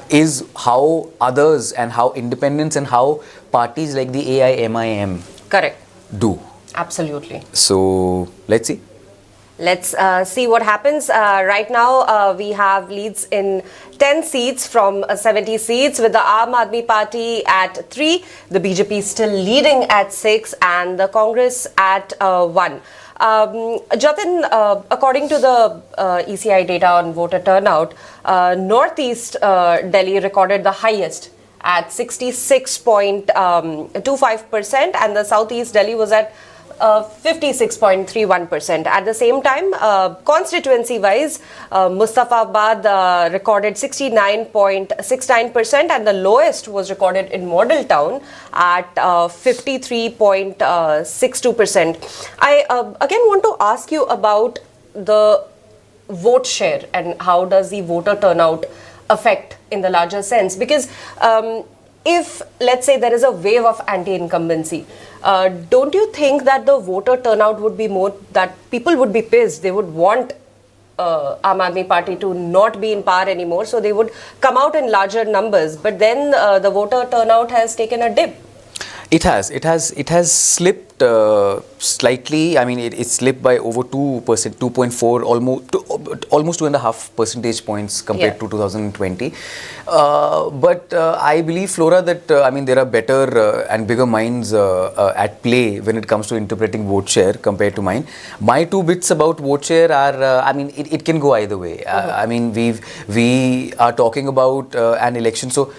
is how others and how independents and how parties like the AIMIM Correct. do. Absolutely. So let's see. Let's see what happens. Right now, we have leads in 10 seats from 70 seats, with the Aam Aadmi Party at 3, the BJP still leading at 6, and the Congress at 1. Jatin, according to the ECI data on voter turnout, Northeast Delhi recorded the highest at 66.25%, and the Southeast Delhi was at 56.31%. At the same time, constituency-wise, Mustafabad recorded 69.69%, and the lowest was recorded in Model Town at 53.62%. I again want to ask you about the vote share and how does the voter turnout affect in the larger sense, because if, let's say, there is a wave of anti-incumbency, don't you think that the voter turnout would be more, that people would be pissed, they would want Aam Aadmi Party to not be in power anymore, so they would come out in larger numbers, but then the voter turnout has taken a dip? It has slipped slightly. I mean, it slipped by over 2%, 2.4, almost 2.5 percentage points compared to 2020. But I believe, Flora, that I mean, there are better and bigger minds at play when it comes to interpreting vote share compared to mine. My 2 bits about vote share are, I mean, it can go either way. I mean, we are talking about an election, so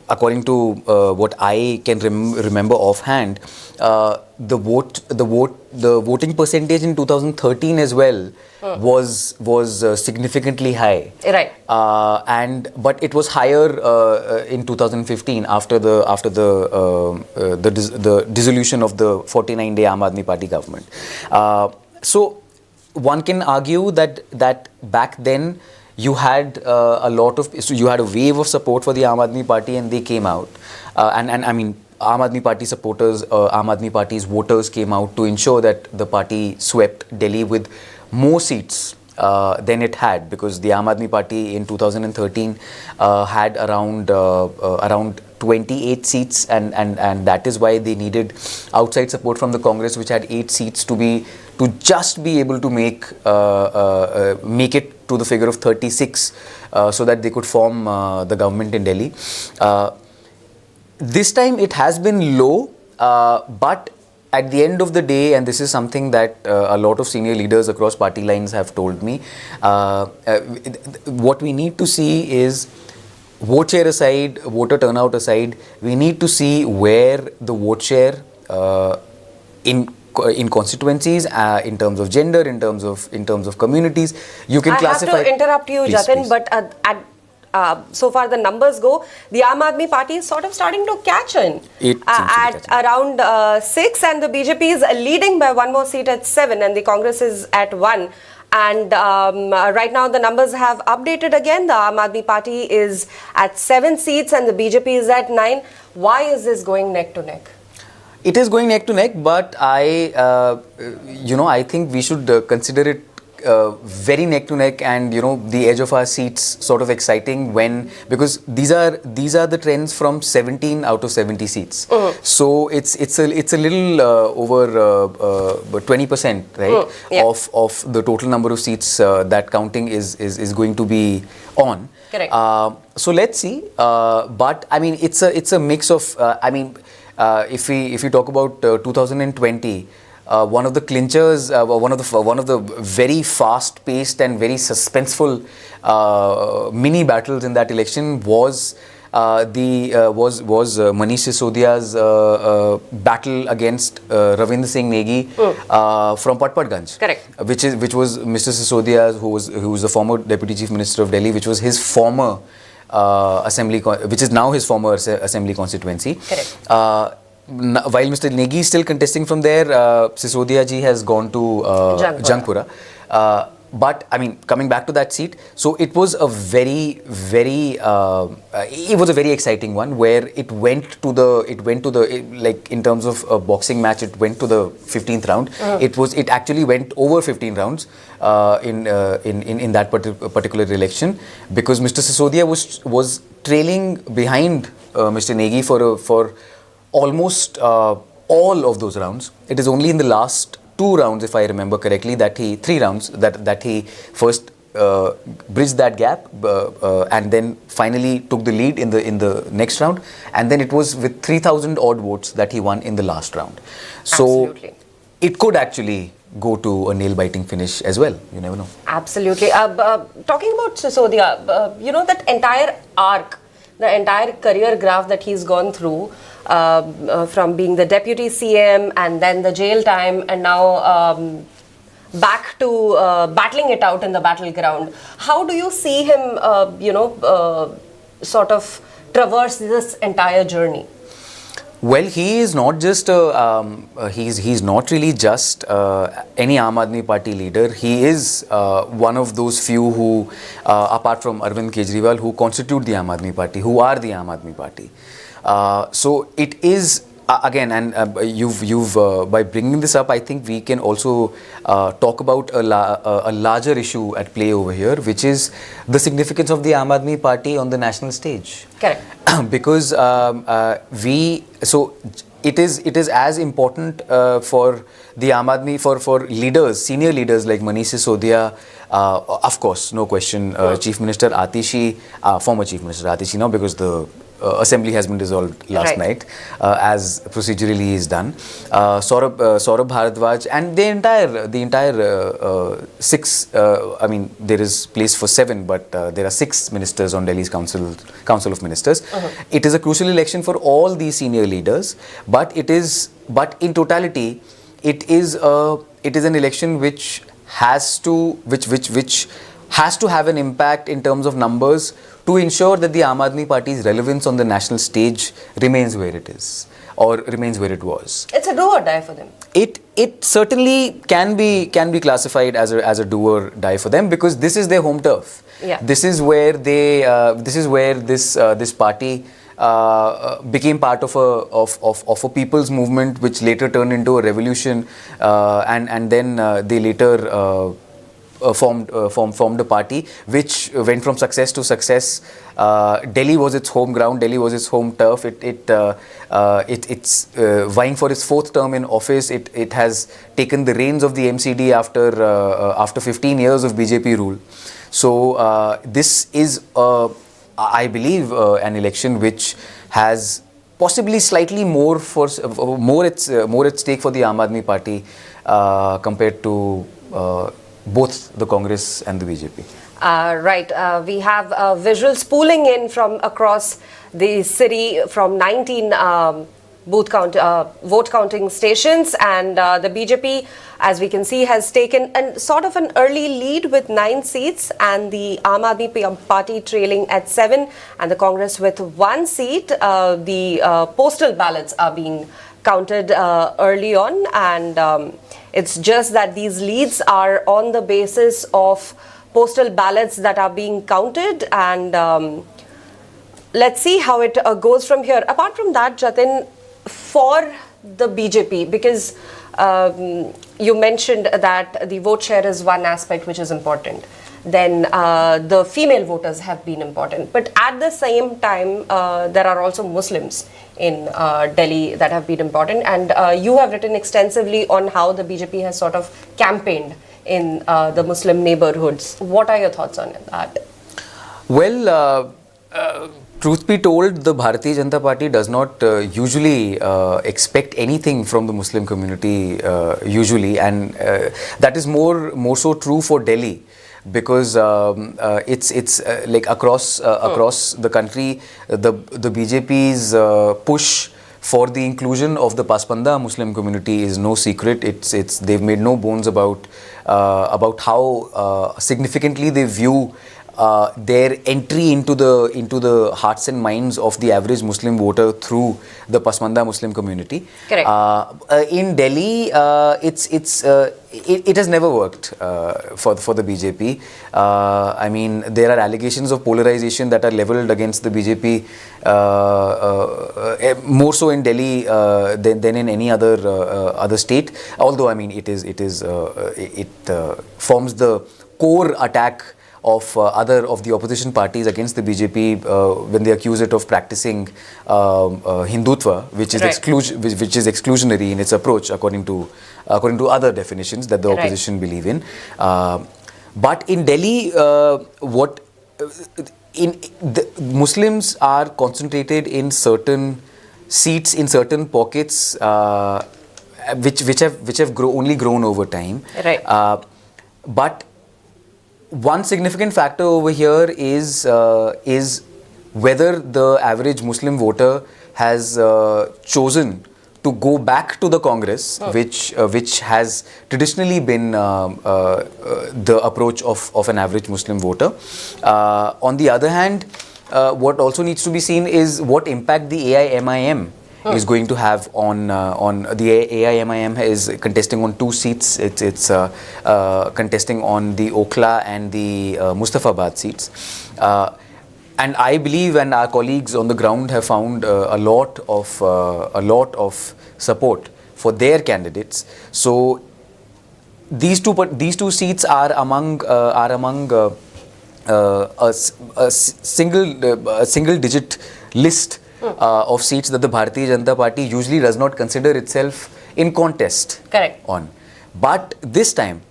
according to what I can remember offhand, the voting percentage in 2013 as well was significantly high. Right. But it was higher in 2015 after the dissolution of the 49-day Aam Aadmi Party government. So one can argue that back then you had you had a wave of support for the Aam Aadmi Party, and they came out, and I mean, Aam Aadmi Party supporters, Aam Aadmi Party's voters came out to ensure that the party swept Delhi with more seats than it had, because the Aam Aadmi Party in 2013 had around 28 seats, and that is why they needed outside support from the Congress, which had 8 seats, to just be able to make it to the figure of 36, so that they could form the government in Delhi. This time it has been low, but at the end of the day, and this is something that a lot of senior leaders across party lines have told me, what we need to see is, vote share aside, voter turnout aside, we need to see where the vote share in constituencies, in terms of gender, in terms of communities, you can classify. I have to interrupt you, please, Jatin, please. but so far the numbers go, the Aam Aadmi Party is sort of starting to catch in at around 6, and the BJP is leading by 1 more seat at 7, and the Congress is at 1. And right now the numbers have updated again. The Aam Aadmi Party is at 7 seats and the BJP is at 9. Why is this going neck to neck? It is going neck to neck, but I think we should consider it very neck to neck, and the edge of our seats sort of exciting, because these are the trends from 17 out of 70 seats. So it's a little over 20%, right? Of the total number of seats that counting is going to be on. Correct. So let's see. But I mean, it's a mix of. If we talk about 2020. One of the clinchers, one of the very fast-paced and very suspenseful mini battles in that election was Manish Sisodia's battle against Ravinder Singh Negi from Patparganj. Correct. Which was Mr. Sisodia, who was the former Deputy Chief Minister of Delhi, which was his former which is now his former assembly constituency. Correct. While Mr. Negi is still contesting from there, Sisodia ji has gone to Jangpura. But I mean, coming back to that seat, so it was a very exciting one, where it went to the like, in terms of a boxing match, it went to the 15th round. It actually went over 15 rounds in that particular election, because Mr. Sisodia was trailing behind Mr. Negi for almost all of those rounds. It is only in the last 2 rounds, if I remember correctly, 3 rounds that he first bridged that gap and then finally took the lead in the next round, and then it was with 3,000 odd votes that he won in the last round. So Absolutely. it could actually go to a nail-biting finish as well. You never know. Absolutely. Talking about Sisodia, you know, that entire arc, the entire career graph that he's gone through, from being the deputy CM and then the jail time, and now back to battling it out in the battleground. How do you see him, sort of traverse this entire journey? Well, he is not just he's not really just any Aam Aadmi Party leader. He is one of those few who, apart from Arvind Kejriwal, who constitute the Aam Aadmi Party, who are the Aam Aadmi Party. So it is again, and you've by bringing this up, I think we can also talk about a larger issue at play over here, which is the significance of the Aam Aadmi Party on the national stage. Correct. Because it is as important for the Aam Aadmi, for leaders, senior leaders like Manish Sisodia, of course, no question, Chief Minister Atishi, former Chief Minister Atishi now, because the assembly has been dissolved last night, as procedurally is done. Saurabh Bharadwaj and the entire 6. I mean, there is place for 7, but there are 6 ministers on Delhi's Council of Ministers. It is a crucial election for all these senior leaders, but in totality, it is an election which has to have an impact in terms of numbers to ensure that the Aam Aadmi Party's relevance on the national stage remains where it is, or remains where it was. It's a do or die for them. It certainly can be classified as a do or die for them, because this is their home turf. Yeah. This is where this party became part of a people's movement, which later turned into a revolution, and then they later formed a party which went from success to success. Delhi was its home ground. Delhi was its home turf. It's vying for its 4th term in office. It has taken the reins of the MCD after 15 years of BJP rule. So this is, I believe, an election which has possibly slightly more at stake for the Aam Aadmi Party compared to both the Congress and the BJP. Right. We have visuals pooling in from across the city from 19 vote counting stations, and the BJP, as we can see, has taken sort of an early lead with 9 seats, and the Aam Aadmi Party trailing at 7, and the Congress with 1 seat. The postal ballots are being counted early on, and it's just that these leads are on the basis of postal ballots that are being counted, and let's see how it goes from here. Apart from that, Jatin, for the BJP, because you mentioned that the vote share is one aspect which is important. Then the female voters have been important. But at the same time, there are also Muslims in Delhi that have been important. And you have written extensively on how the BJP has sort of campaigned in the Muslim neighborhoods. What are your thoughts on that? Well, truth be told, the Bharatiya Janata Party does not usually expect anything from the Muslim community usually, and that is more so true for Delhi, because it's like across the country, the BJP's push for the inclusion of the Paspanda Muslim community is no secret. They've made no bones about how significantly they view their entry into the hearts and minds of the average Muslim voter through the Pasmanda Muslim community. Correct. In Delhi, it has never worked for the BJP. I mean, there are allegations of polarization that are leveled against the BJP more so in Delhi than in any other state. Although, I mean, it forms the core attack other of the opposition parties against the BJP when they accuse it of practicing Hindutva, which is which is exclusionary in its approach according to other definitions that the opposition believe in. But in Delhi, the Muslims are concentrated in certain seats, in certain pockets, which have only grown over time. Right. But one significant factor over here is whether the average Muslim voter has chosen to go back to the Congress, which has traditionally been the approach of an average Muslim voter. On the other hand, what also needs to be seen is what impact the AIMIM is going to have on the AIMIM is contesting on 2 seats. It's contesting on the Okhla and the Mustafabad seats. And I believe, and our colleagues on the ground have found a lot of support for their candidates. So these two seats are among a single digit list of seats that the Bharatiya Janata Party usually does not consider itself in contest on. But this time,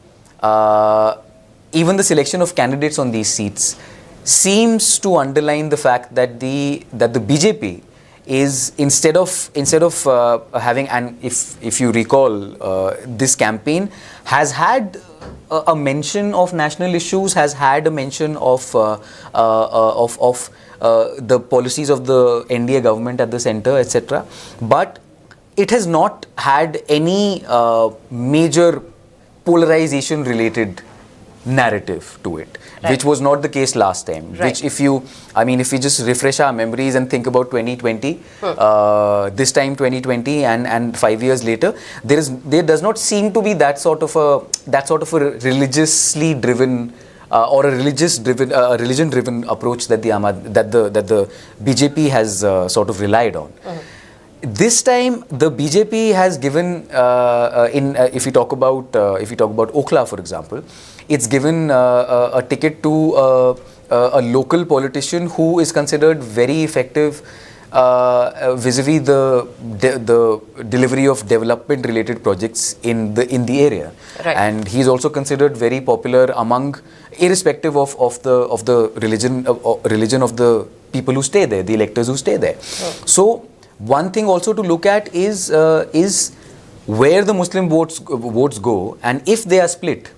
even the selection of candidates on these seats seems to underline the fact that the BJP is instead of having, and if you recall, this campaign has had a mention of national issues, has had a mention of the policies of the NDA government at the center, etc. But it has not had any major polarization related narrative to it, which was not the case last time. Which if we just refresh our memories and think about 2020, this time 2020 and 5 years later, there does not seem to be that sort of a religiously driven or a religion driven approach that the BJP has sort of relied on. This time, the BJP has given, if you talk about Okhla, for example, it's given a ticket to a local politician who is considered very effective vis-a-vis the delivery of development-related projects in the area, and he's also considered very popular among, irrespective of the religion of the people who stay there, the electors who stay there. So one thing also to look at is where the Muslim votes go, and if they are split,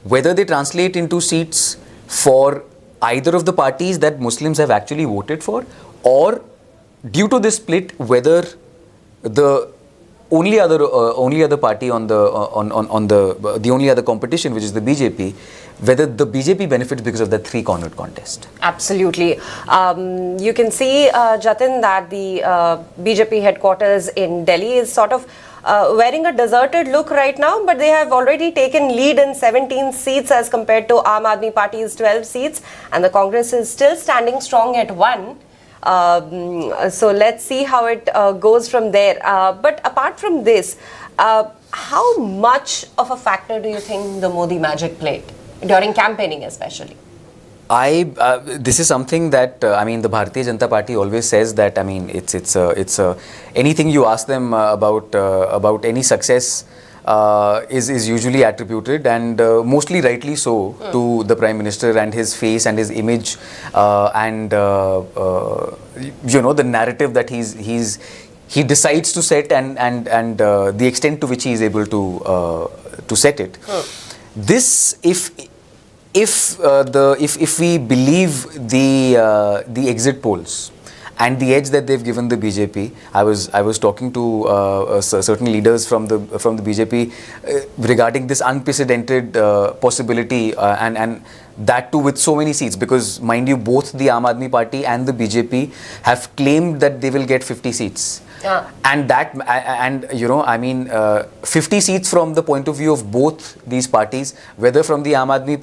whether they translate into seats for either of the parties that Muslims have actually voted for, or due to this split, whether the only other party on the only other competition, which is the BJP, whether the BJP benefits because of that 3-cornered contest. Absolutely. You can see, Jatin, that the BJP headquarters in Delhi is sort of wearing a deserted look right now, but they have already taken lead in 17 seats as compared to Aam Aadmi Party's 12 seats, and the Congress is still standing strong at 1. So let's see how it goes from there. But apart from this, how much of a factor do you think the Modi magic played during campaigning, especially? This is something that the Bharatiya Janata Party always says that it's anything you ask them about any success is usually attributed, and mostly rightly so, to the Prime Minister and his face and his image, and the narrative that he decides to set, and the extent to which he is able to set it. This, if we believe the exit polls and the edge that they've given the BJP, I was talking to certain leaders from the BJP regarding this unprecedented possibility, and that too with so many seats, because mind you, both the Aam Aadmi Party and the BJP have claimed that they will get 50 seats. And 50 seats from the point of view of both these parties, whether from the Aam Aadmi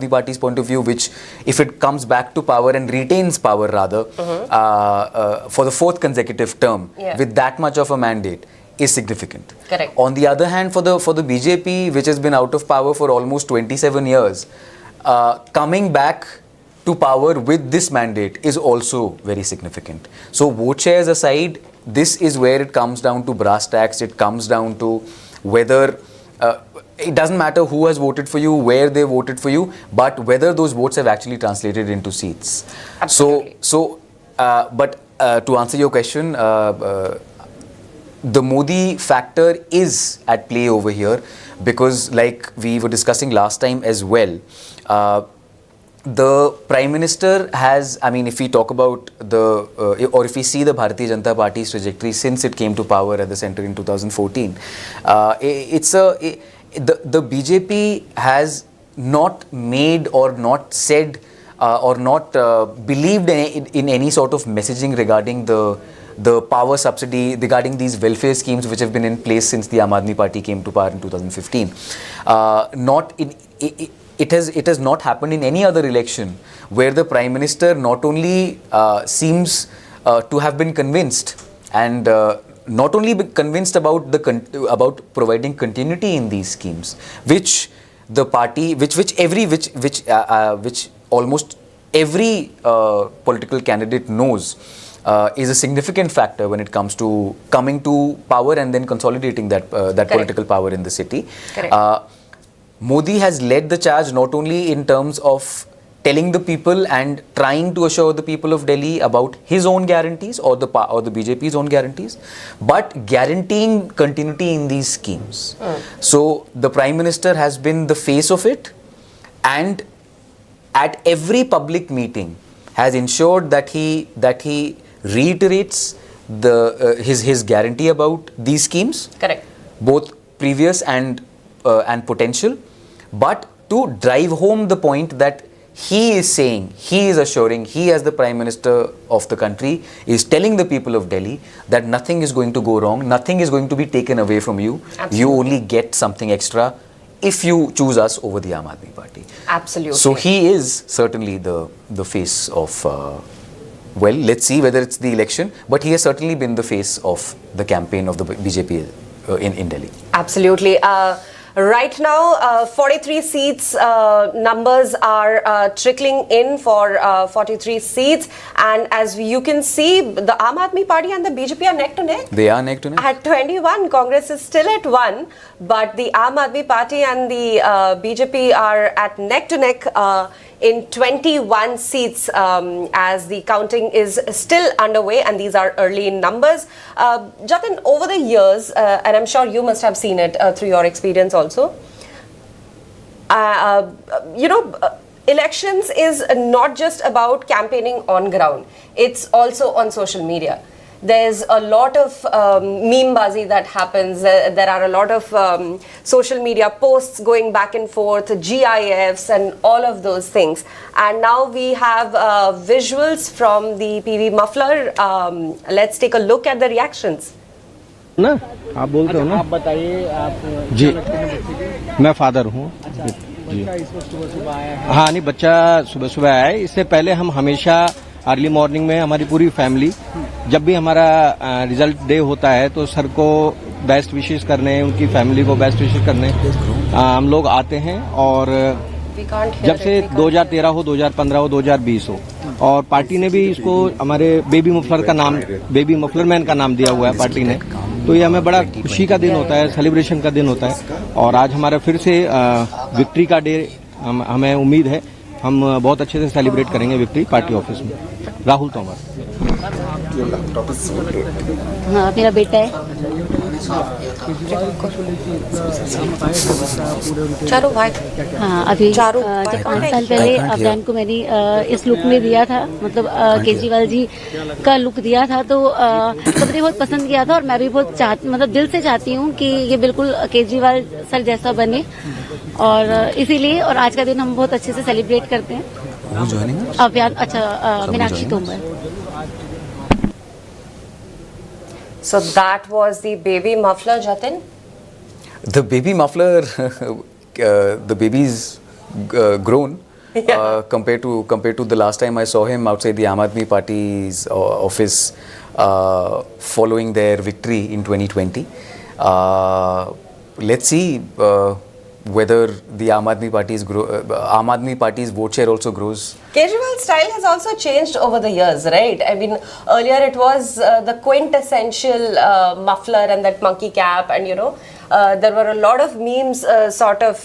Party's point of view, which if it comes back to power and retains power rather for the 4th consecutive term with that much of a mandate, is significant. Correct. On the other hand, for the BJP, which has been out of power for almost 27 years, coming back to power with this mandate is also very significant. So vote shares aside, this is where it comes down to brass tacks. It comes down to whether it doesn't matter who has voted for you, where they voted for you, but whether those votes have actually translated into seats. Absolutely. But to answer your question, the Modi factor is at play over here, because like we were discussing last time as well, the Prime Minister has, I mean, if we talk about or if we see the Bharatiya Janata Party's trajectory since it came to power at the centre in 2014, the BJP has not made or not said or not believed in any sort of messaging regarding the power subsidy, regarding these welfare schemes which have been in place since the Aam Aadmi Party came to power in 2015. It has not happened in any other election where the Prime Minister not only seems to have been convinced, and not only convinced about providing continuity in these schemes, which the party, which almost every political candidate knows is a significant factor when it comes to coming to power and then consolidating that political power in the city. Modi has led the charge not only in terms of telling the people and trying to assure the people of Delhi about his own guarantees or the BJP's own guarantees, but guaranteeing continuity in these schemes. So the Prime Minister has been the face of it, and at every public meeting has ensured that he reiterates his guarantee about these schemes. Correct. Both previous and potential, but to drive home the point that he is saying, he is assuring, he as the Prime Minister of the country is telling the people of Delhi that nothing is going to go wrong, nothing is going to be taken away from you. Absolutely. You only get something extra if you choose us over the Aam Aadmi Party. Absolutely. So he is certainly the face of, well, let's see whether it's the election, but he has certainly been the face of the campaign of the BJP in Delhi. Absolutely. Right now, 43 seats numbers are trickling in for 43 seats, and as you can see, the Aam Aadmi Party and the BJP are neck to neck. They are neck to neck. At 21, Congress is still at 1, but the Aam Aadmi Party and the BJP are at neck to neck in 21 seats as the counting is still underway, and these are early in numbers. Jatin, over the years, and I'm sure you must have seen it through your experience also, elections is not just about campaigning on ground, it's also on social media. There's a lot of meme-bazi that happens. There are a lot of social media posts going back and forth, GIFs and all of those things. And now we have visuals from the PV muffler. Let's take a look at the reactions. ना आप बोलते हो ना, आप बताइए। आप जी, मैं father हूँ जी। हाँ, नहीं, बच्चा सुबह सुबह आया है। इससे पहले हम हमेशा अर्ली मॉर्निंग में हमारी पूरी फैमिली, जब भी हमारा रिजल्ट डे होता है तो सर को बेस्ट विशेस करने, उनकी फैमिली को बेस्ट विशेस करने हम लोग आते हैं। और जब से 2013 हो, 2015 हो, 2020 हो, और पार्टी ने भी इसको हमारे बेबी मफलर मैन का नाम दिया हुआ है पार्टी ने। तो ये हमें बड़ा खुशी का दिन होता है, सेलिब्रेशन का दिन होता है। और आज हमारा फिर से विक्ट्री का डे, हमें उम्मीद है हम बहुत अच्छे से सेलिब्रेट करेंगे विक्ट्री पार्टी ऑफिस में। राहुल तोमर। हाँ, मेरा बेटा है। चारों भाई। हाँ, अभी जब 5 साल पहले अभियान को मैंने इस लुक में दिया था, मतलब केजरीवाल जी का लुक दिया था, तो सबने बहुत पसंद किया था। और मैं भी बहुत मतलब दिल से चाहती हूँ कि ये बिल्कुल केजरीवाल सर जैसा बने, और इसीलिए और आज का दिन हम बहुत अच्छे से सेलिब्रेट करते हैं। अभियान, अच्छा, Meenakshi Tomar. So that was the baby muffler, Jatin. The baby muffler, the baby's grown compared to the last time I saw him outside the Aam Aadmi Party's office following their victory in 2020. Let's see whether the Aam Aadmi Party's vote share also grows. Kejriwal's style has also changed over the years, right? I mean, earlier it was the quintessential muffler and that monkey cap, and there were a lot of memes sort of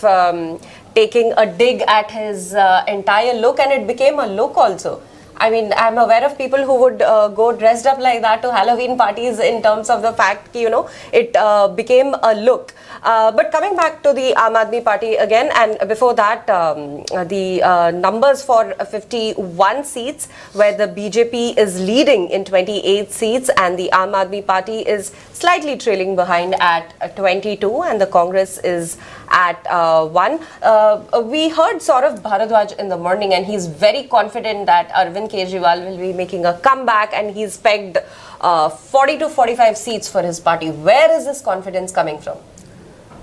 taking a dig at his entire look, and it became a look also. I mean, I'm aware of people who would go dressed up like that to Halloween parties in terms of the fact, it became a look. But coming back to the Aam Aadmi Party again, and before that, the numbers for 51 seats, where the BJP is leading in 28 seats and the Aam Aadmi Party is slightly trailing behind at 22, and the Congress is at 1. We heard Saurabh Bharadwaj in the morning, and he's very confident that Arvind Kejriwal will be making a comeback, and he's pegged 40 to 45 seats for his party. Where is this confidence coming from?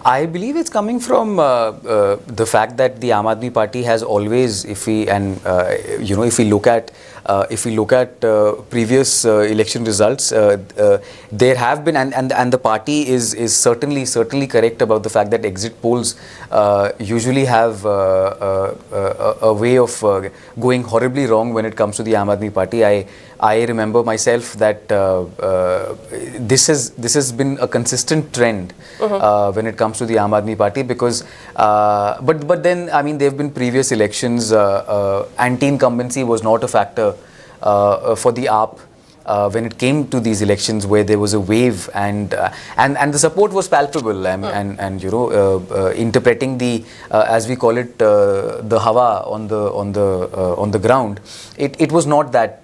I believe it's coming from the fact that the Aam Aadmi Party has always, if we look at previous election results, there have been, and the party is certainly correct about the fact that exit polls usually have a way of going horribly wrong when it comes to the Aam Aadmi Party. I remember myself that this has been a consistent trend when it comes to the Aam Aadmi Party, because but then, I mean, there have been previous elections, anti-incumbency was not a factor for the AAP when it came to these elections, where there was a wave, and the support was palpable, and interpreting the as we call it, the hawa on the ground, it was not that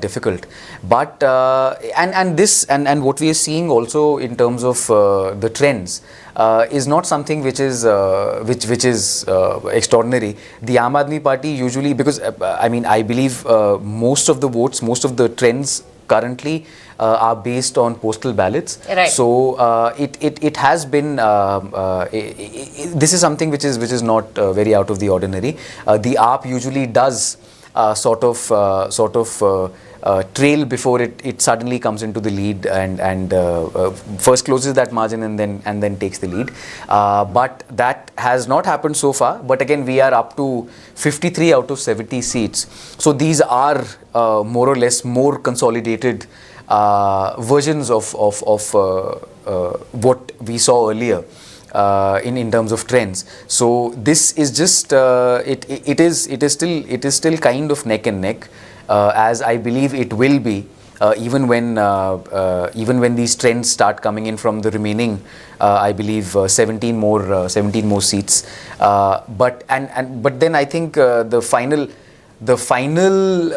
difficult. But and what we are seeing also in terms of the trends is not something which is extraordinary. The Aam Aadmi Party usually, because I believe most of the votes, most of the trends currently are based on postal ballots. Right. So it has been this is something which is not very out of the ordinary. The AAP usually does sort of trail before it suddenly comes into the lead, and first closes that margin and then takes the lead. But that has not happened so far. But again, we are up to 53 out of 70 seats. So these are more or less more consolidated versions of what we saw earlier. In terms of trends, so this is just it is still kind of neck and neck, as I believe it will be, even when these trends start coming in from the remaining, I believe 17 more seats. But then I think the final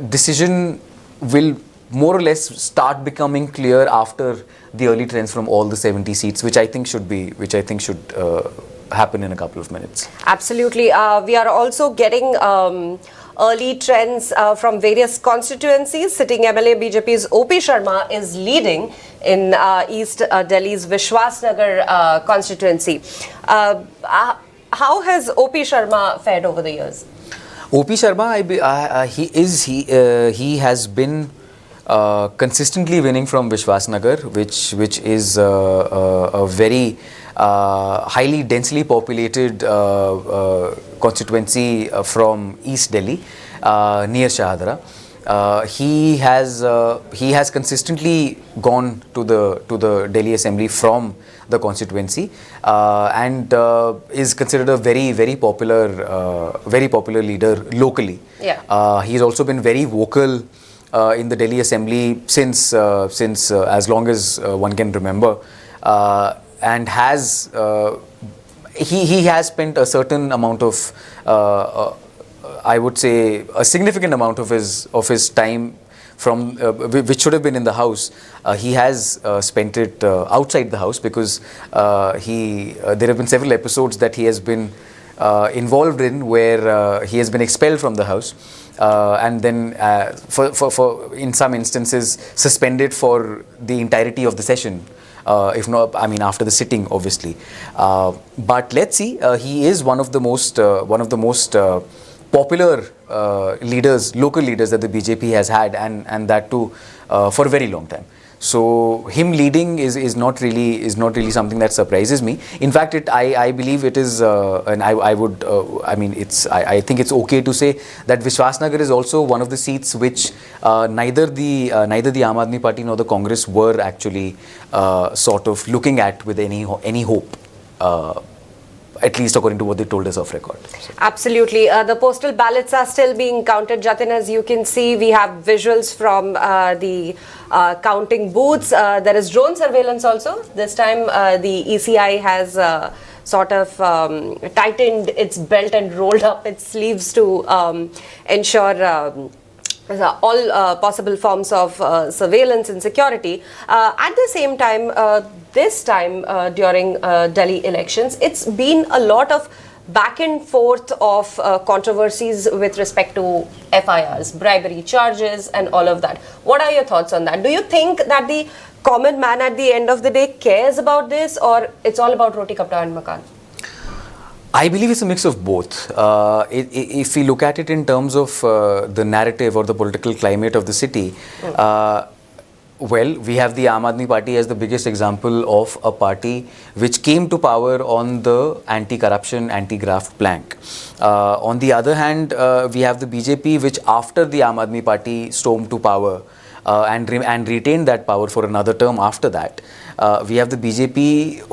decision will more or less start becoming clear after the early trends from all the 70 seats, which I think should happen in a couple of minutes. Absolutely. We are also getting early trends from various constituencies. Sitting MLA BJP's OP Sharma is leading in East Delhi's Vishwasnagar constituency. How has OP Sharma fared over the years? OP Sharma, he has been consistently winning from Vishwasnagar, which is a very highly densely populated constituency from East Delhi, near Shahadra. He has consistently gone to the Delhi Assembly from the constituency, and is considered a very popular leader locally. Yeah. He's also been very vocal in the Delhi Assembly since as long as one can remember, and has he has spent a certain amount of I would say a significant amount of his time from which should have been in the house. He has spent it outside the house, because there have been several episodes that he has been involved in where he has been expelled from the house, and then for in some instances suspended for the entirety of the session, if not, I mean, after the sitting, obviously. But let's see. He is one of the most popular local leaders that the BJP has had, and that too for a very long time. So him leading is not really something that surprises me. In fact, I believe it is, and I think it's okay to say that Vishwasnagar is also one of the seats which neither the Aam Aadmi Party nor the Congress were actually sort of looking at with any hope. At least according to what they told us off record. Absolutely. The postal ballots are still being counted. Jatin, as you can see, we have visuals from the counting booths. There is drone surveillance also. This time the ECI has sort of tightened its belt and rolled up its sleeves to ensure all possible forms of surveillance and security. At the same time, this time during Delhi elections, it's been a lot of back and forth of controversies with respect to FIRs, bribery charges and all of that. What are your thoughts on that? Do you think that the common man at the end of the day cares about this, or it's all about roti kapda and makan? I believe it's a mix of both. If we look at it in terms of the narrative or the political climate of the city, well, we have the Aam Aadmi Party as the biggest example of a party which came to power on the anti-corruption, anti-graft plank. On the other hand, we have the BJP, which after the Aam Aadmi Party stormed to power and retained that power for another term after that. We have the BJP,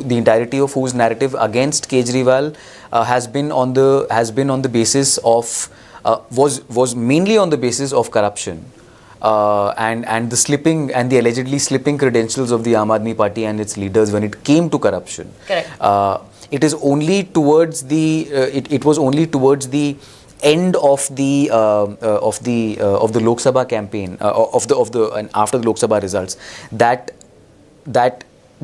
the entirety of whose narrative against Kejriwal has been on the basis of was mainly on the basis of corruption. And the slipping and the allegedly slipping credentials of the Aam Aadmi Party and its leaders when it came to corruption. Correct. It was only towards the end of the Lok Sabha campaign and after the Lok Sabha results that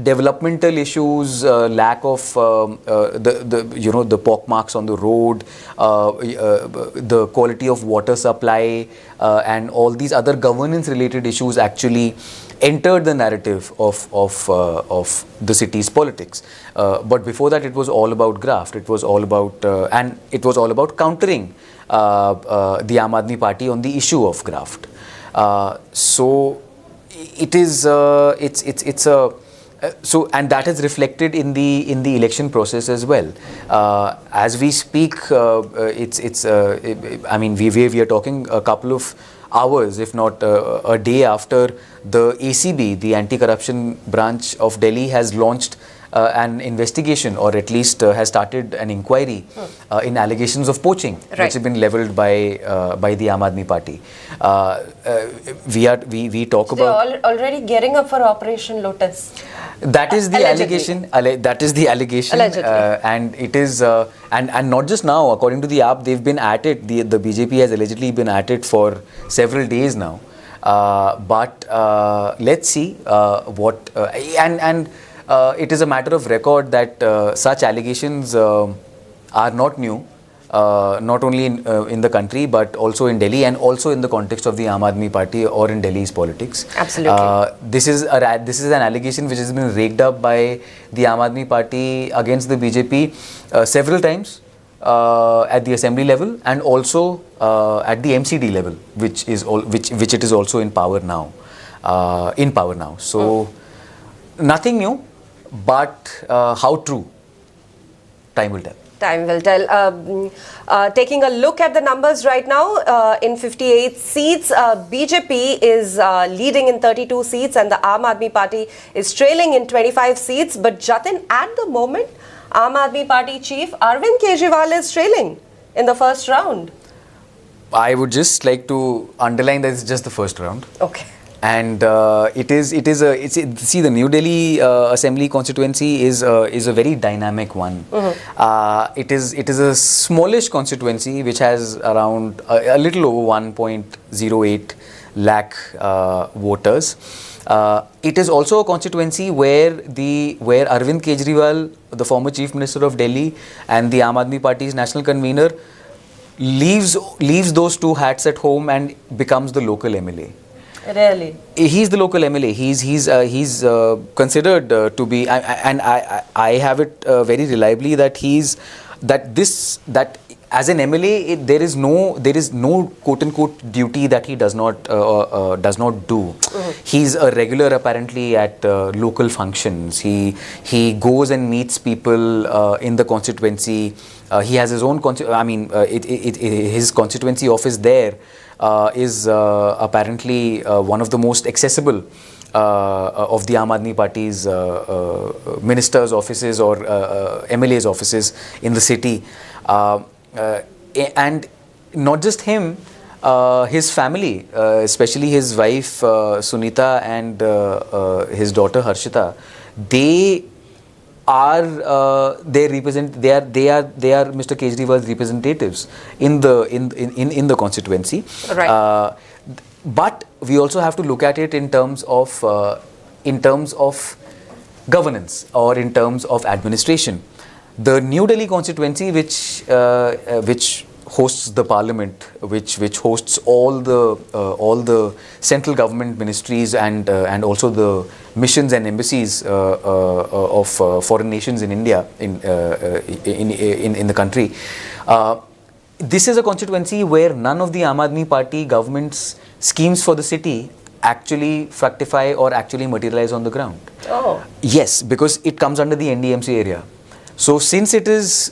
developmental issues, lack of the pockmarks on the road, the quality of water supply, and all these other governance related issues actually entered the narrative of the city's politics. But before that, it was all about graft. It was all about countering the Aam Aadmi Party on the issue of graft. So it is and that is reflected in the election process as well. As we speak, we are talking a couple of hours, if not a day after the ACB, the anti-corruption branch of Delhi, has launched an investigation, or at least has started an inquiry in allegations of poaching, which have been levelled by the Aam Aadmi Party. We talk about. They're already gearing up for Operation Lotus. That is the allegation. That is the allegation, and it is, and not just now. According to the AAP, they've been at it. The BJP has allegedly been at it for several days now. But let's see what it is a matter of record that such allegations are not new. Not only in the country but also in Delhi, and also in the context of the Aam Aadmi Party or in Delhi's politics. Absolutely. This is an allegation which has been raked up by the Aam Aadmi Party against the BJP several times at the assembly level, and also at the MCD level, which it is also in power now. So nothing new, but how true, time will tell. Time will tell. Taking a look at the numbers right now, in 58 seats, BJP is leading in 32 seats and the Aam Aadmi Party is trailing in 25 seats. But Jatin, at the moment, Aam Aadmi Party chief Arvind Kejriwal is trailing in the first round. I would just like to underline that it's just the first round. Okay. And see, the New Delhi Assembly constituency is a very dynamic one. Mm-hmm. It is a smallish constituency which has around a little over 1.08 lakh voters. It is also a constituency where Arvind Kejriwal, the former Chief Minister of Delhi, and the Aam Aadmi Party's national convener leaves those two hats at home and becomes the local MLA. Really? He's the local MLA. He's considered to be, and I have it very reliably that as an MLA, there is no quote unquote duty that he does not do. He's a regular apparently at local functions. He goes and meets people in the constituency. He has his own his constituency office there is apparently one of the most accessible of the Aam Aadmi Party's ministers' offices or MLA's offices in the city. And not just him, his family, especially his wife Sunita and his daughter Harshita, they are Mr. Kejriwal's representatives in the constituency. Right. But we also have to look at it in terms of governance or in terms of administration. The New Delhi constituency, which hosts the parliament, which hosts all the central government ministries and also the missions and embassies of foreign nations in India in the country. This is a constituency where none of the Aam Aadmi Party government's schemes for the city actually fructify or actually materialize on the ground. Oh. Yes, because it comes under the NDMC area. So since it is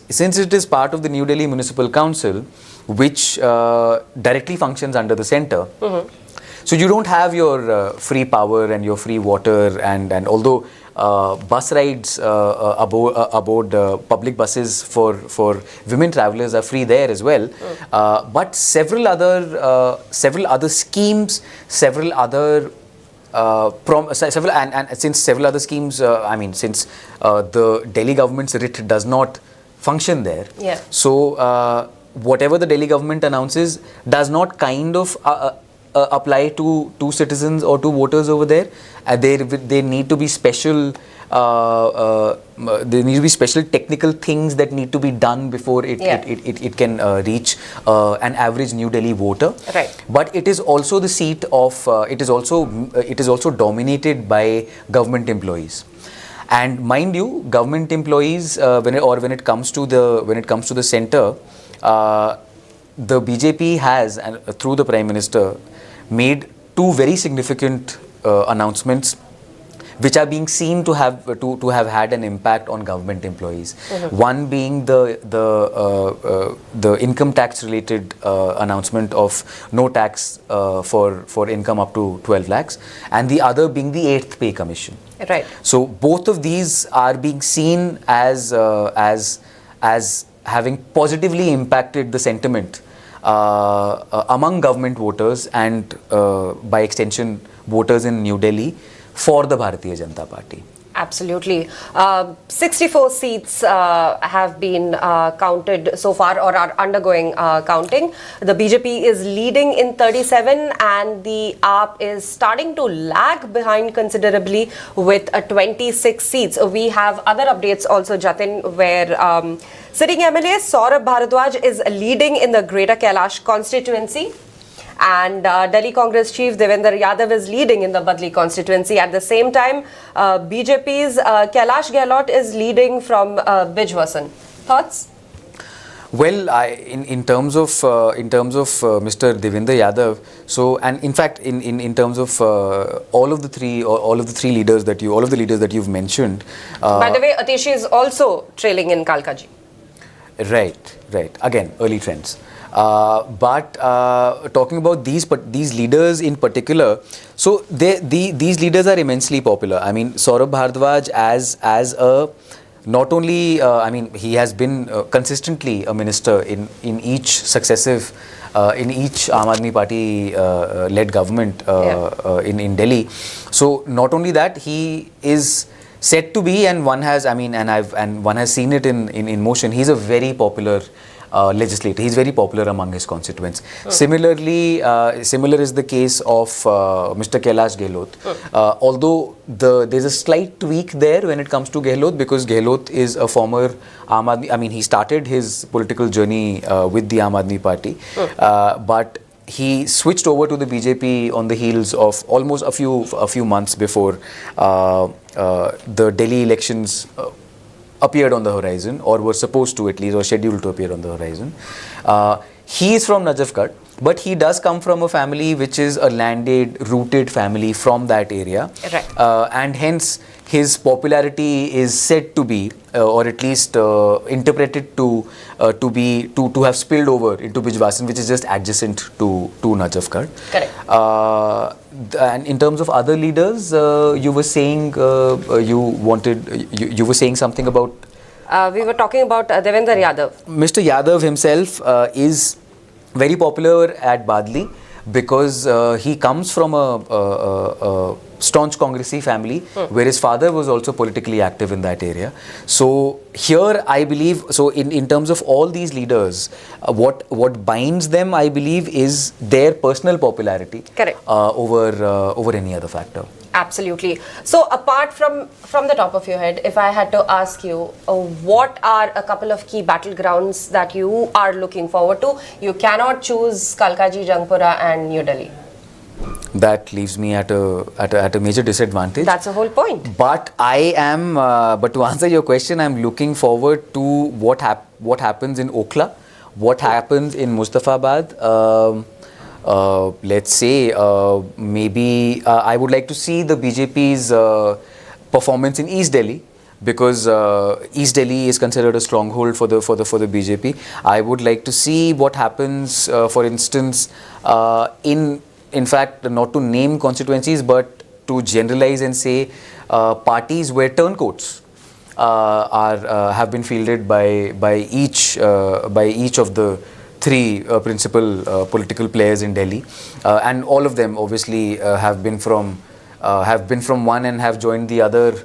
part of the New Delhi Municipal Council, which directly functions under the centre, so you don't have your free power and your free water, and although bus rides aboard public buses for women travellers are free there as well, but several other schemes, several other since several other schemes, since the Delhi government's writ does not function there, so whatever the Delhi government announces does not kind of apply to citizens or to voters over there. There need to be special technical things that need to be done before it can reach an average New Delhi voter. Right. But it is also the seat of it is also dominated by government employees. And mind you, government employees when it comes to the centre, the BJP has, and through the Prime Minister, made two very significant announcements, which are being seen to have had an impact on government employees. One being the income tax related announcement of no tax for income up to 12 lakhs, and the other being the 8th pay commission. Right. So both of these are being seen as having positively impacted the sentiment among government voters and by extension voters in New Delhi for the Bharatiya Janata Party. Absolutely. 64 seats have been counted so far or are undergoing counting. The BJP is leading in 37 and the AAP is starting to lag behind considerably with 26 seats. We have other updates also, Jatin, where sitting MLA Saurabh Bharadwaj is leading in the Greater Kailash constituency. And Delhi Congress Chief Devendra Yadav is leading in the Badli constituency. At the same time, BJP's Kailash Gehlot is leading from Bijwasan. Thoughts? Well, in terms of Mr. Devendra Yadav, so, and in fact in terms of all of the three leaders that you've mentioned. By the way, Atishi is also trailing in Kalkaji. Right. Again, early trends. But talking about these leaders in particular, so these leaders are immensely popular. I mean, Saurabh Bharadwaj as a not only he has been consistently a minister in each successive in each Aam Aadmi Party led government in Delhi. So not only that, he is said to be, and one has seen it in motion. He's a very popular legislator. He's very popular among his constituents. Similarly, similar is the case of Mr. Kailash Gehlot. Although there's a slight tweak there when it comes to Gehlot, because Gehlot is a former Aam Aadmi. He started his political journey with the Aam Aadmi Party, but he switched over to the BJP on the heels of almost a few months before the Delhi elections appeared on the horizon, or were supposed to at least, or scheduled to appear on the horizon. He is from Najafgarh, but he does come from a family which is a landed, rooted family from that area. Right. And hence his popularity is said to be, or at least interpreted to have spilled over into Bijwasan, which is just adjacent to Najafgarh. Correct. And in terms of other leaders, you were saying you were saying something about. We were talking about Devendra Yadav. Mr. Yadav himself is very popular at Badli because he comes from a staunch Congressy family where his father was also politically active in that area. So here I believe, so in terms of all these leaders, what binds them, I believe, is their personal popularity. Correct. Over any other factor. Absolutely. So apart from the top of your head, if I had to ask you, what are a couple of key battlegrounds that you are looking forward to? You cannot choose Kalkaji, Jangpura and New Delhi. That leaves me at a major disadvantage. That's the whole point. But I am, but to answer your question, I'm looking forward to what happens in Okhla, what happens in Mustafabad. Let's say maybe I would like to see the BJP's performance in East Delhi, because East Delhi is considered a stronghold for the BJP. I would like to see what happens, for instance, in fact, not to name constituencies, but to generalize and say parties where turncoats have been fielded by each of the three principal political players in Delhi, and all of them obviously have been from one and have joined the other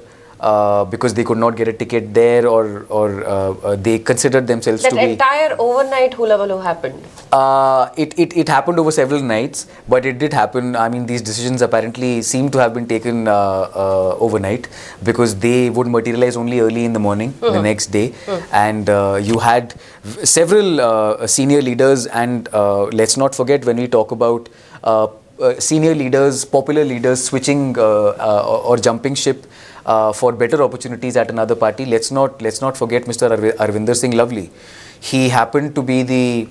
because they could not get a ticket there, or they considered themselves to be. That entire overnight hullabaloo happened. It happened over several nights, but it did happen. I mean, these decisions apparently seem to have been taken overnight, because they would materialize only early in the morning the next day. And you had several senior leaders, and let's not forget, when we talk about senior leaders, popular leaders switching or jumping ship for better opportunities at another party, let's not forget Mr. Arvinder Singh Lovely. He happened to be the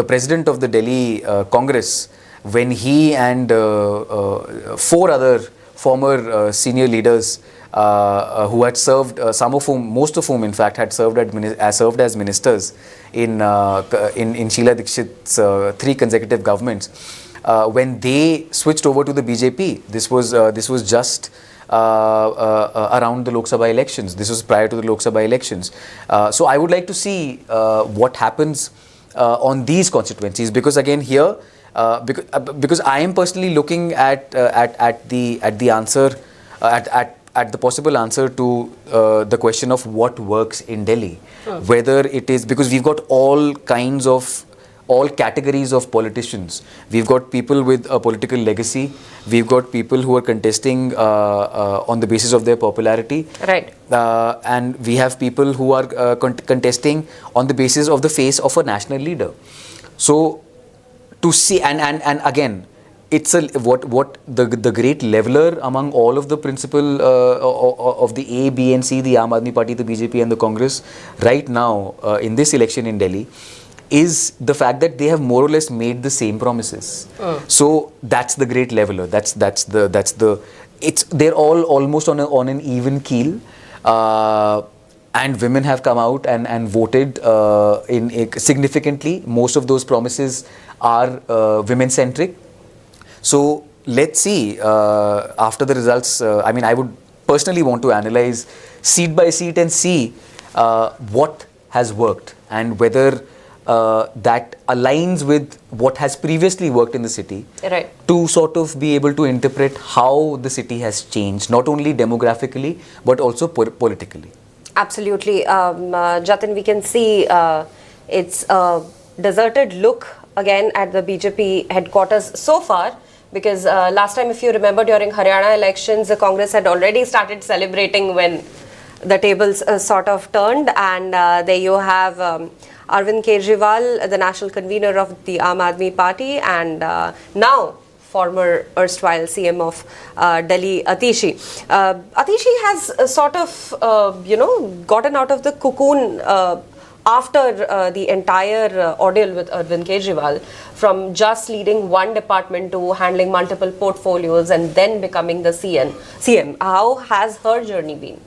president of the Delhi Congress when he and 4 other former senior leaders who had served, most of whom in fact had served as ministers in Sheila Dikshit's 3 consecutive governments. When they switched over to the BJP, this was just around the Lok Sabha elections. This was prior to the Lok Sabha elections. So I would like to see what happens on these constituencies, because again here, because I am personally looking at the answer, at the possible answer to the question of what works in Delhi. Whether it is, because we've got all categories of politicians. We've got people with a political legacy. We've got people who are contesting on the basis of their popularity. Right. And we have people who are contesting on the basis of the face of a national leader. So to see, and again, it's what the great leveler among all of the principal of the A, B and C, the Aam Aadmi Party, the BJP and the Congress right now in this election in Delhi, is the fact that they have more or less made the same promises. So that's the great leveler. They're all almost on an even keel. And women have come out and voted significantly. Most of those promises are women-centric. So let's see after the results. I mean, I would personally want to analyze seat by seat and see what has worked and whether that aligns with what has previously worked in the city, right, to sort of be able to interpret how the city has changed, not only demographically but also politically. Absolutely. Jatin, we can see it's a deserted look again at the BJP headquarters so far, because last time, if you remember, during Haryana elections, the Congress had already started celebrating when the tables sort of turned, and there you have Arvind Kejriwal, the national convener of the Aam Aadmi Party, and now former erstwhile CM of Delhi, Atishi. Atishi has sort of, gotten out of the cocoon after the entire ordeal with Arvind Kejriwal, from just leading one department to handling multiple portfolios and then becoming the CM. How has her journey been?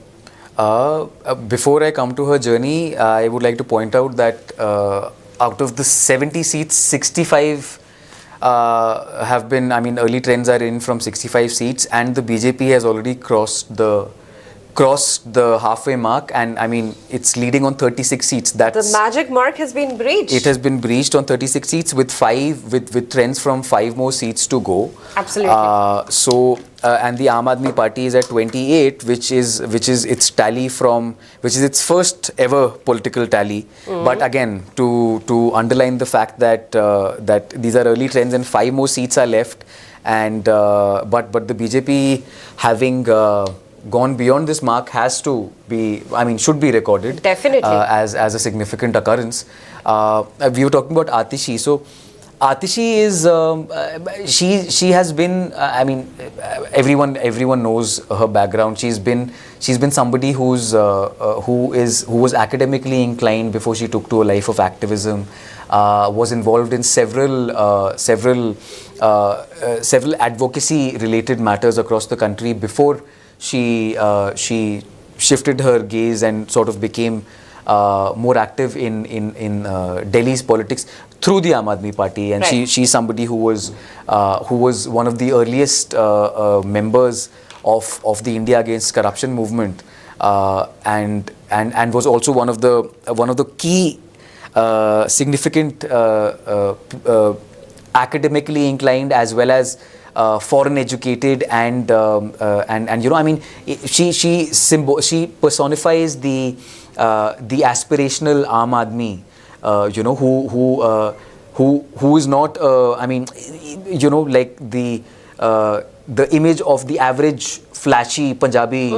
Before I come to her journey, I would like to point out that out of the 70 seats, 65 have been, early trends are in from 65 seats, and the BJP has already crossed the halfway mark, and it's leading on 36 seats. That's the magic mark has been breached. It has been breached on 36 seats with trends from 5 more seats to go. Absolutely. And the Aam Aadmi Party is at 28, which is its tally which is its first ever political tally. But again, to underline the fact that that these are early trends and 5 more seats are left, and but the BJP having gone beyond this mark has to be, should be recorded. Definitely. As a significant occurrence. We were talking about Atishi. So Atishi is, she has been, everyone knows her background. She's been somebody who was academically inclined before she took to a life of activism. Was involved in several advocacy related matters across the country before she shifted her gaze and sort of became more active in Delhi's politics through the Aam Aadmi Party, and right. she's somebody who was one of the earliest members of the India Against Corruption movement, and was also one of the key significant academically inclined as well as foreign educated, and she personifies the aspirational Aam Aadmi, who is not like the image of the average flashy Punjabi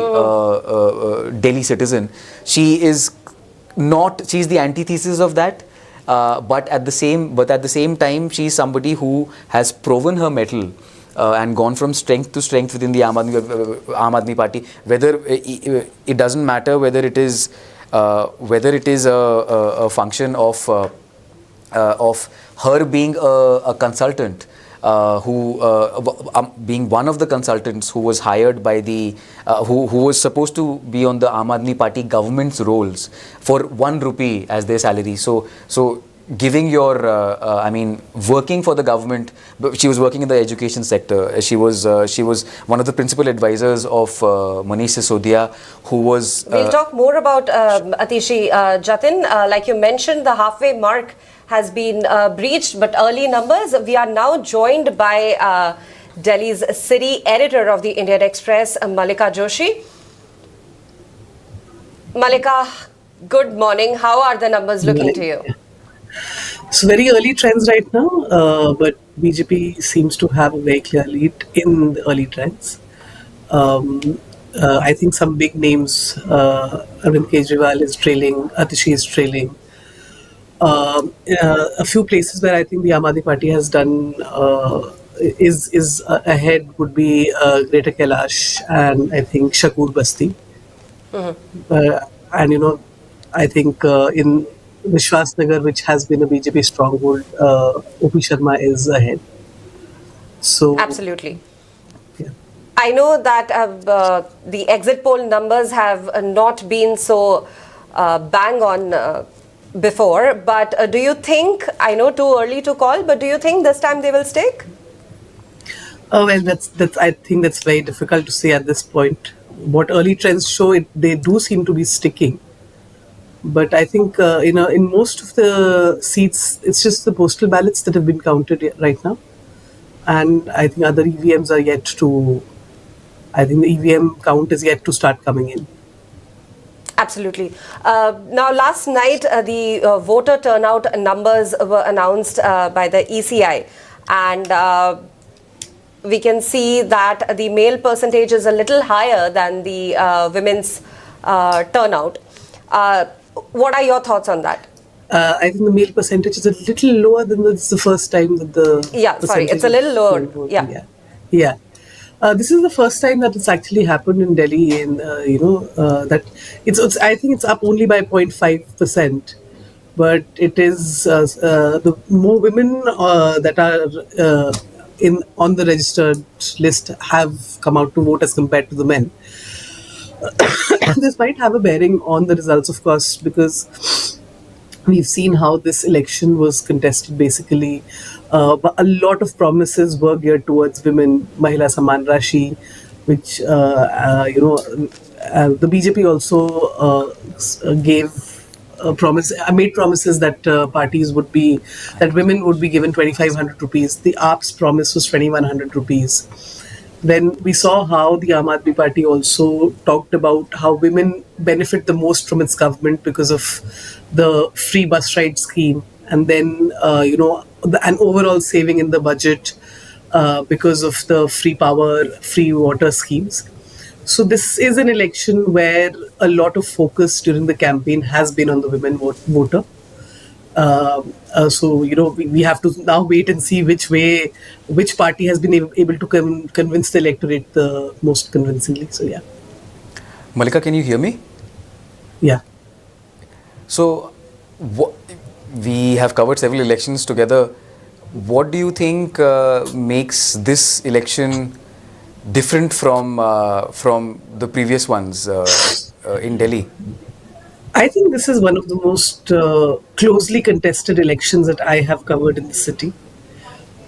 Delhi citizen. She's the antithesis of that. But at the same time, she's somebody who has proven her mettle and gone from strength to strength within the Aam Aadmi Party. Whether it doesn't matter whether it is a function of her being a consultant, being one of the consultants who was hired by the who was supposed to be on the Aam Aadmi Party government's rolls for 1 rupee as their salary. So giving your working for the government. She was working in the education sector. She was one of the principal advisors of Manish Sisodia, who was we'll talk more about Atishi. Jatin, like you mentioned, the halfway mark has been breached, but early numbers. We are now joined by Delhi's city editor of the Indian Express, Malika Joshi. Malika, good morning. How are the numbers looking to you? So very early trends right now, but BJP seems to have a very clear lead in the early trends. I think some big names, Arvind Kejriwal is trailing, Atishi is trailing. A few places where I think the Aam Aadmi Party has done is ahead would be Greater Kailash and I think Shakur Basti. And I think in Vishwas Nagar, which has been a BJP stronghold, O.P. Sharma is ahead. So absolutely. Yeah. I know that the exit poll numbers have not been so bang on before, but do you think, I know too early to call, but do you think this time they will stick? Well, that's I think that's very difficult to say at this point. What early trends show, they do seem to be sticking. But I think in most of the seats, it's just the postal ballots that have been counted right now, and I think other EVMs are yet to. I think the EVM count is yet to start coming in. Absolutely. Now, last night, the voter turnout numbers were announced by the ECI, and we can see that the male percentage is a little higher than the women's turnout. What are your thoughts on that? I think the male percentage is a little lower than it's the first time that the it's a little lower. Yeah. This is the first time that it's actually happened in Delhi, and that it's. I think it's up only by 0.5%, but it is the more women that are on the registered list have come out to vote as compared to the men. This might have a bearing on the results, of course, because we've seen how this election was contested basically. But a lot of promises were geared towards women, Mahila Saman Rashi, which, the BJP also made promises that that women would be given 2,500 rupees. The AAP's promise was 2,100 rupees. Then we saw how the Aam Aadmi Party also talked about how women benefit the most from its government because of the free bus ride scheme, and then an overall saving in the budget because of the free power, free water schemes. So this is an election where a lot of focus during the campaign has been on the women voter. So we have to now wait and see which party has been able to convince the electorate the most convincingly. So yeah. Malika, can you hear me? Yeah. So we have covered several elections together. What do you think makes this election different from the previous ones in Delhi? I think this is one of the most closely contested elections that I have covered in the city.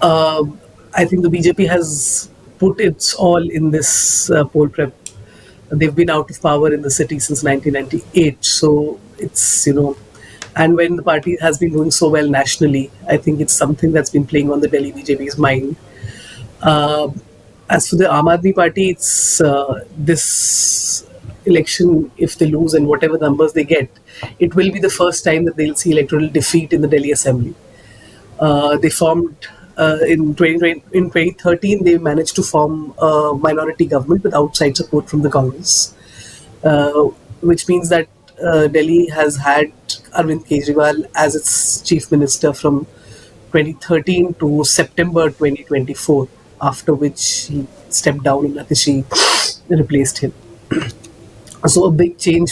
I think the BJP has put its all in this poll prep. They've been out of power in the city since 1998. So it's, and when the party has been doing so well nationally, I think it's something that's been playing on the Delhi BJP's mind. As for the Aam Aadmi Party, it's this election, if they lose and whatever numbers they get, it will be the first time that they'll see electoral defeat in the Delhi Assembly. They formed in 2013, they managed to form a minority government with outside support from the Congress, which means that Delhi has had Arvind Kejriwal as its chief minister from 2013 to September 2024, after which he stepped down and Atishi replaced him. So a big change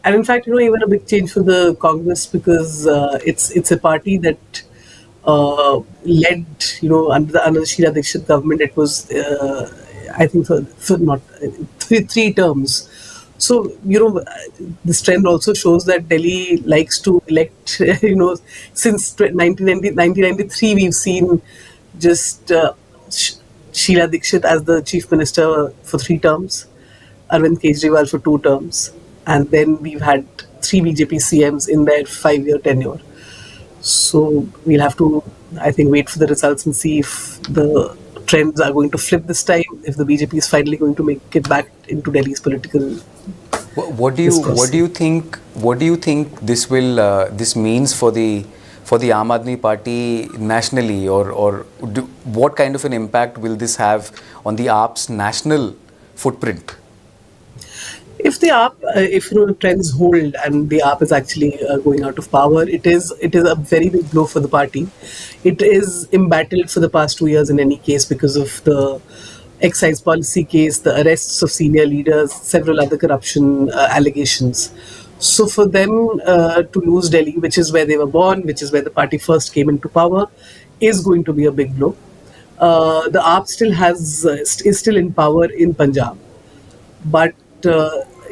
and in fact, even a big change for the Congress, because it's a party that led, under the Sheila Dikshit government, it was, I think, for not three terms. So, this trend also shows that Delhi likes to elect, since 1993, we've seen just Sheila Dikshit as the chief minister for 3 terms, Arvind Kejriwal for 2 terms, and then we've had 3 BJP CMs in their 5-year tenure. So we'll have to, I think, wait for the results and see if the trends are going to flip this time, if the BJP is finally going to make it back into Delhi's political. What do you think this means for the Aam Aadmi Party nationally, or what kind of an impact will this have on the AAP's national footprint? If the AAP, if the trends hold and the AAP is actually going out of power, it is a very big blow for the party. It is embattled for the past 2 years in any case because of the excise policy case, the arrests of senior leaders, several other corruption allegations. So for them to lose Delhi, which is where they were born, which is where the party first came into power, is going to be a big blow. The AAP is still in power in Punjab, but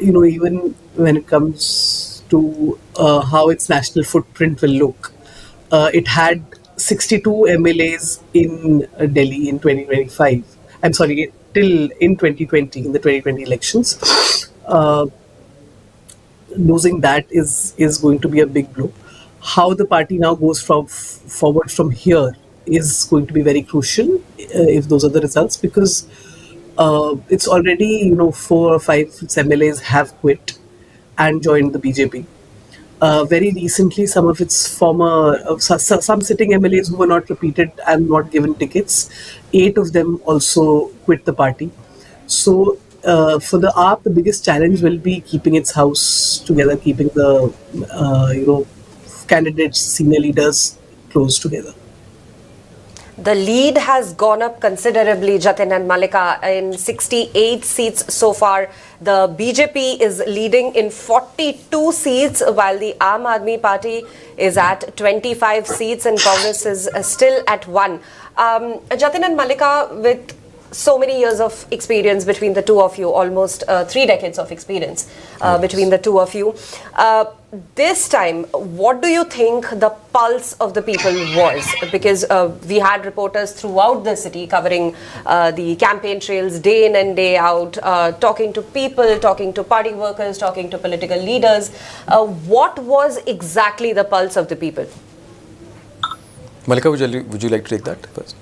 even when it comes to how its national footprint will look, it had 62 MLAs in Delhi in 2025. I'm sorry, till in 2020, in the 2020 elections. Losing that is going to be a big blow. How the party now goes forward from here is going to be very crucial if those are the results, because it's already 4 or 5 MLAs have quit and joined the BJP. Very recently, some of its former some sitting MLAs who were not repeated and not given tickets, 8 of them also quit the party. So for the AAP, the biggest challenge will be keeping its house together, keeping the candidates, senior leaders close together. The lead has gone up considerably, Jatin and Malika, in 68 seats so far. The BJP is leading in 42 seats, while the Aam Aadmi Party is at 25 seats and Congress is still at 1. Jatin and Malika, with so many years of experience between the two of you, almost 3 decades of experience between the two of you. This time, what do you think the pulse of the people was? Because we had reporters throughout the city covering the campaign trails day in and day out, talking to people, talking to party workers, talking to political leaders. What was exactly the pulse of the people? Malika, would you like to take that first?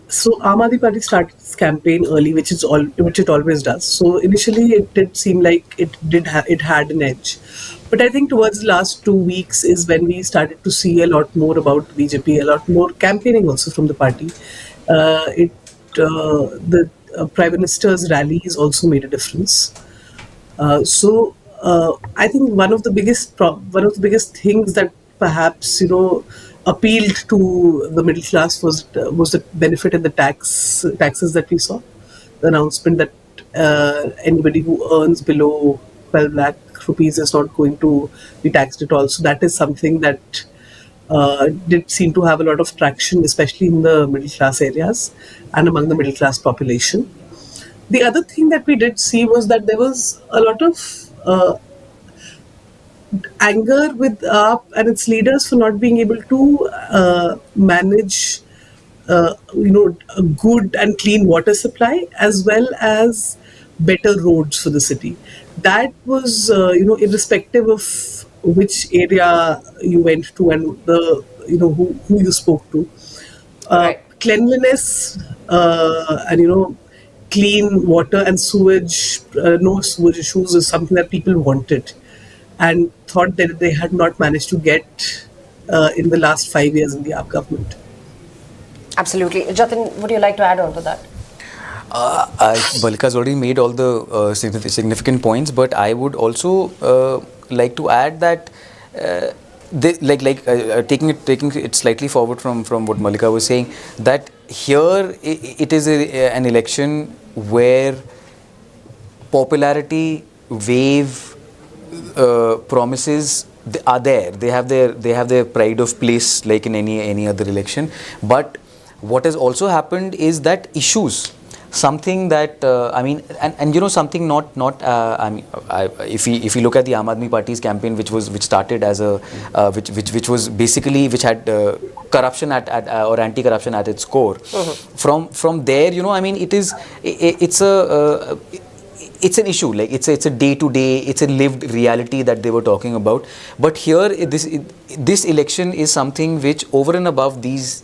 So Aam Aadmi Party started its campaign early, which it always does. So initially, it did seem like it had an edge, but I think towards the last 2 weeks is when we started to see a lot more about BJP, a lot more campaigning also from the party. The Prime Minister's rallies also made a difference. So I think one of the biggest things that perhaps appealed to the middle class was the benefit and the taxes that we saw. The announcement that anybody who earns below 12 lakh rupees is not going to be taxed at all. So that is something that did seem to have a lot of traction, especially in the middle class areas and among the middle class population. The other thing that we did see was that there was a lot of anger with AAP and its leaders for not being able to manage, a good and clean water supply as well as better roads for the city. That was, irrespective of which area you went to and who you spoke to. Cleanliness and clean water and sewage, no sewage issues is something that people wanted and thought that they had not managed to get in the last 5 years in the AAP government. Absolutely. Jatin, would you like to add on to that? Malika's already made all the significant points, but I would also like to add that taking it slightly forward from what Malika was saying, that here it is an election where popularity wave promises are there. They have their pride of place like in any other election. But what has also happened is that issues, something that something not if we look at the Aam Aadmi Party's campaign, which started as a which had corruption or anti-corruption at its core. From there, it's an issue, like it's a day-to-day, it's a lived reality that they were talking about. But here, this election is something which, over and above these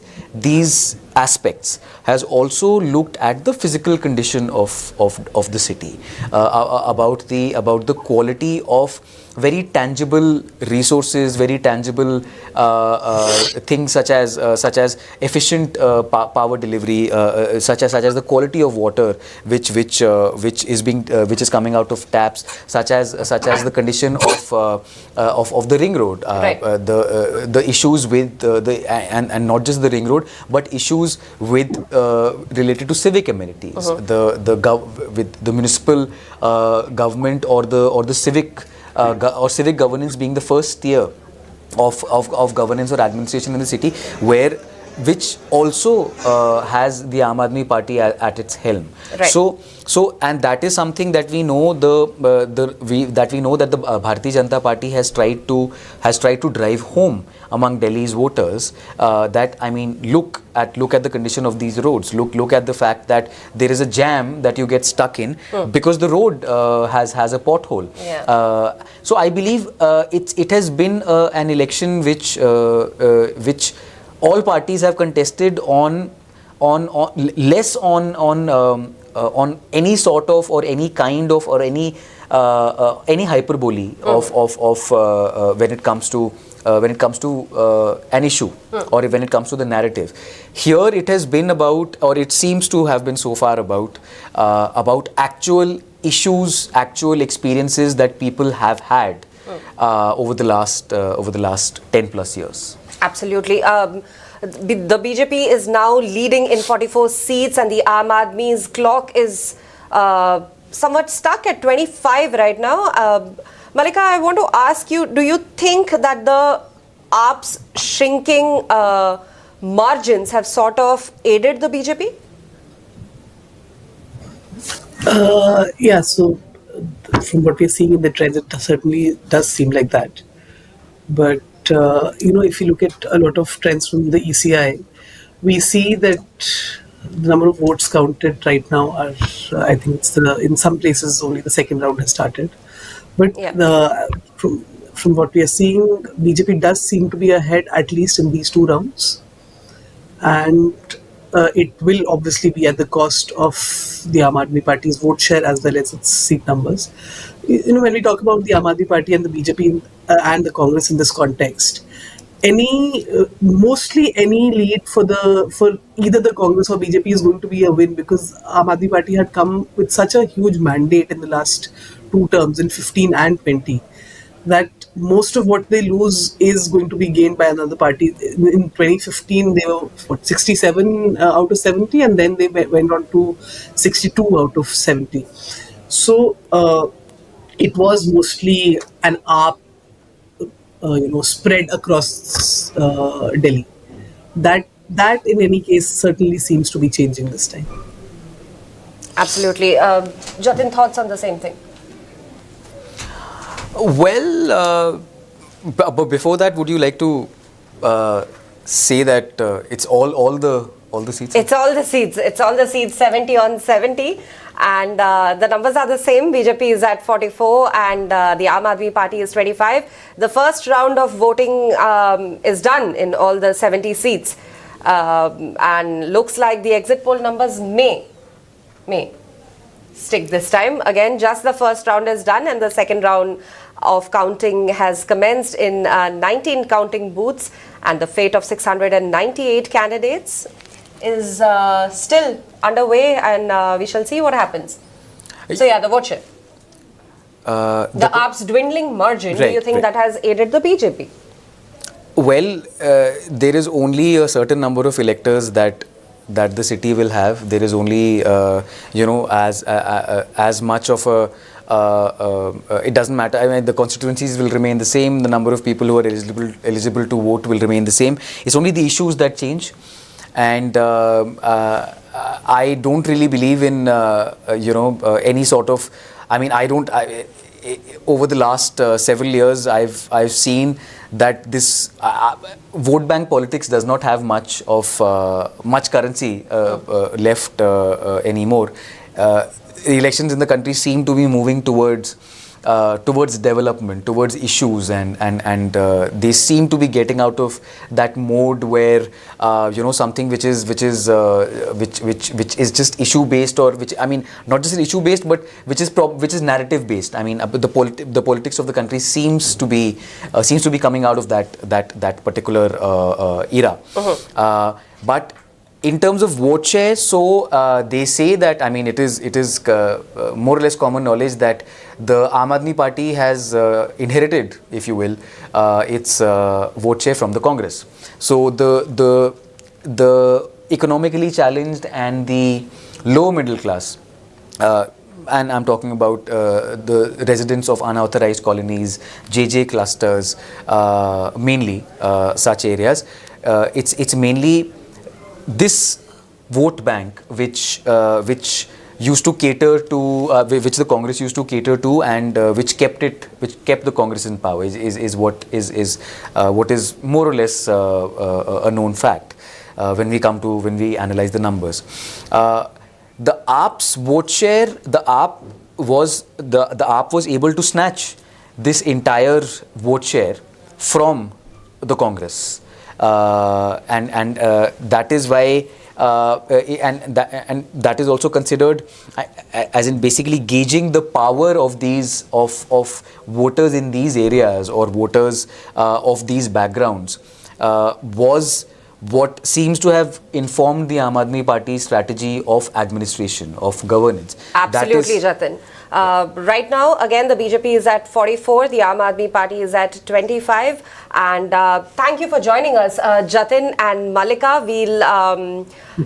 aspects, has also looked at the physical condition of the city, about the quality of very tangible resources, very tangible things such as efficient power delivery, such as the quality of water which is coming out of taps, such as the condition of the ring road, the issues with and not just the ring road, but issues with related to civic amenities, with the municipal government or the civic civic governance being the first tier of governance or administration in the city, which also has the Aam Aadmi Party at its helm. Right. So and that is something that we know that the Bharatiya Janata Party has tried to drive home among Delhi's voters. Look at the condition of these roads. Look at the fact that there is a jam that you get stuck in because the road has a pothole. Yeah. So I believe it has been an election which all parties have contested on less on any sort of or any kind of or any hyperbole of when it comes to an issue or when it comes to the narrative. Here it has been about, or it seems to have been so far about actual issues, actual experiences that people have had over the last 10 plus years. Absolutely. The BJP is now leading in 44 seats, and the Aam Aadmi's clock is somewhat stuck at 25 right now. Malika, I want to ask you, do you think that the AAP's shrinking margins have sort of aided the BJP? Yeah, so from what we're seeing in the trends, it certainly does seem like that. But, if you look at a lot of trends from the ECI, we see that the number of votes counted right now are, I think in some places only the second round has started. But from what we are seeing, BJP does seem to be ahead, at least in these two rounds. And it will obviously be at the cost of the Aam Aadmi Party's vote share as well as its seat numbers. When we talk about the Aam Aadmi Party and the BJP and the Congress in this context, mostly any lead for either the Congress or BJP is going to be a win, because Aam Aadmi Party had come with such a huge mandate in the last two terms, in 15 and 20, that most of what they lose is going to be gained by another party. In 2015, they were 67 out of 70, and then they went on to 62 out of 70. So it was mostly an AAP, spread across Delhi. That in any case certainly seems to be changing this time. Absolutely. Jatin, thoughts on the same thing? Well, but before that, would you like to say that it's all the seats? It's all the seats. It's all the seats, 70 on 70. And the numbers are the same. BJP is at 44 and the Aam Aadmi Party is 25. The first round of voting is done in all the 70 seats. And looks like the exit poll numbers may stick this time. Again, just the first round is done and the second round of counting has commenced in 19 counting booths, and the fate of 698 candidates is still underway, and we shall see what happens. So yeah, the vote share. The AAP's dwindling margin, do you think that has aided the BJP? Well, there is only a certain number of electors that the city will have. There is only as much of a it doesn't matter. I mean, the constituencies will remain the same. The number of people who are eligible to vote will remain the same. It's only the issues that change. And I don't really believe in any sort of. I mean, over the last several years, I've seen that this vote bank politics does not have much currency left anymore. Elections in the country seem to be moving towards development, towards issues, and they seem to be getting out of that mode where something which is just issue based, or which, I mean, not just an issue based, but which is narrative based. I mean, the politics of the country seems to be coming out of that particular era. But in terms of vote share, so they say that, I mean, it is more or less common knowledge that the Aam Aadmi Party has inherited, if you will, its vote share from the Congress. So the economically challenged and the low middle class, and I'm talking about the residents of unauthorized colonies, JJ clusters, mainly such areas. It's mainly this vote bank which used to cater to, which the Congress used to cater to, and which kept the Congress in power is what is more or less a known fact when we analyze the numbers. The AAP's vote share, the AAP was able to snatch this entire vote share from the Congress. And that is why, and that is also considered as in basically gauging the power of these of voters in these areas, or voters of these backgrounds, was what seems to have informed the Aam Aadmi Party's strategy of administration, of governance. Absolutely, Jatin. Right now, again, the BJP is at 44, the Aam Aadmi Party is at 25. And thank you for joining us, Jatin and Malika. We'll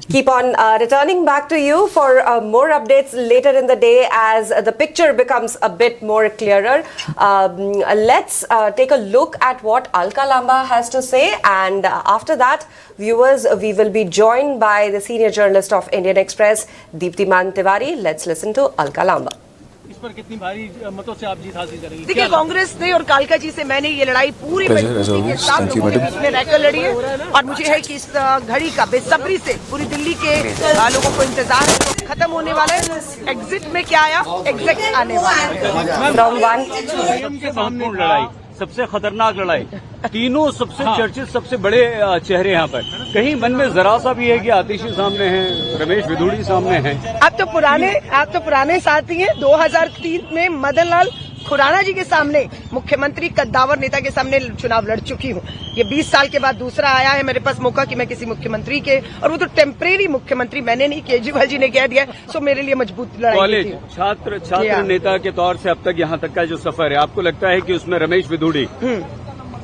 keep on returning back to you for more updates later in the day as the picture becomes a bit more clearer. Let's take a look at what Alka Lamba has to say, and after that, viewers, we will be joined by the senior journalist of Indian Express, Deeptiman Tiwari. Let's listen to Alka Lamba. इस पर कितनी भारी मतों से आप जीत हासिल करेंगे? देखिए, कांग्रेस ने और कालका जी से मैंने ये लड़ाई पूरी मजबूती के साथ लोगों के बीच में रहकर लड़ी है, और मुझे है कि इस घड़ी का बेसब्री से पूरी दिल्ली के लोगों को इंतजार है, तो खत्म होने वाला है। एग्जिट में क्या आया, एग्जिट आने वाला है। महत्वपूर्ण लड़ाई, सबसे खतरनाक लड़ाई, तीनों सबसे चर्चित, सबसे बड़े चेहरे यहाँ पर। कहीं मन में जरा सा भी है कि आतिशी सामने हैं, रमेश बिधूड़ी सामने हैं। आप तो पुराने साथी हैं। 2003 में मदन लाल खुराना जी के सामने, मुख्यमंत्री कद्दावर नेता के सामने चुनाव लड़ चुकी हूँ। ये 20 साल के बाद दूसरा आया है मेरे पास मौका कि मैं किसी मुख्यमंत्री के, और वो तो टेम्परेरी मुख्यमंत्री मैंने नहीं, केजरीवाल जी ने कह दिया, सो मेरे लिए मजबूत लड़ाई। कॉलेज छात्र नेता के तौर से अब तक यहाँ तक का जो सफर है, आपको लगता है कि उसमें रमेश बिधूड़ी,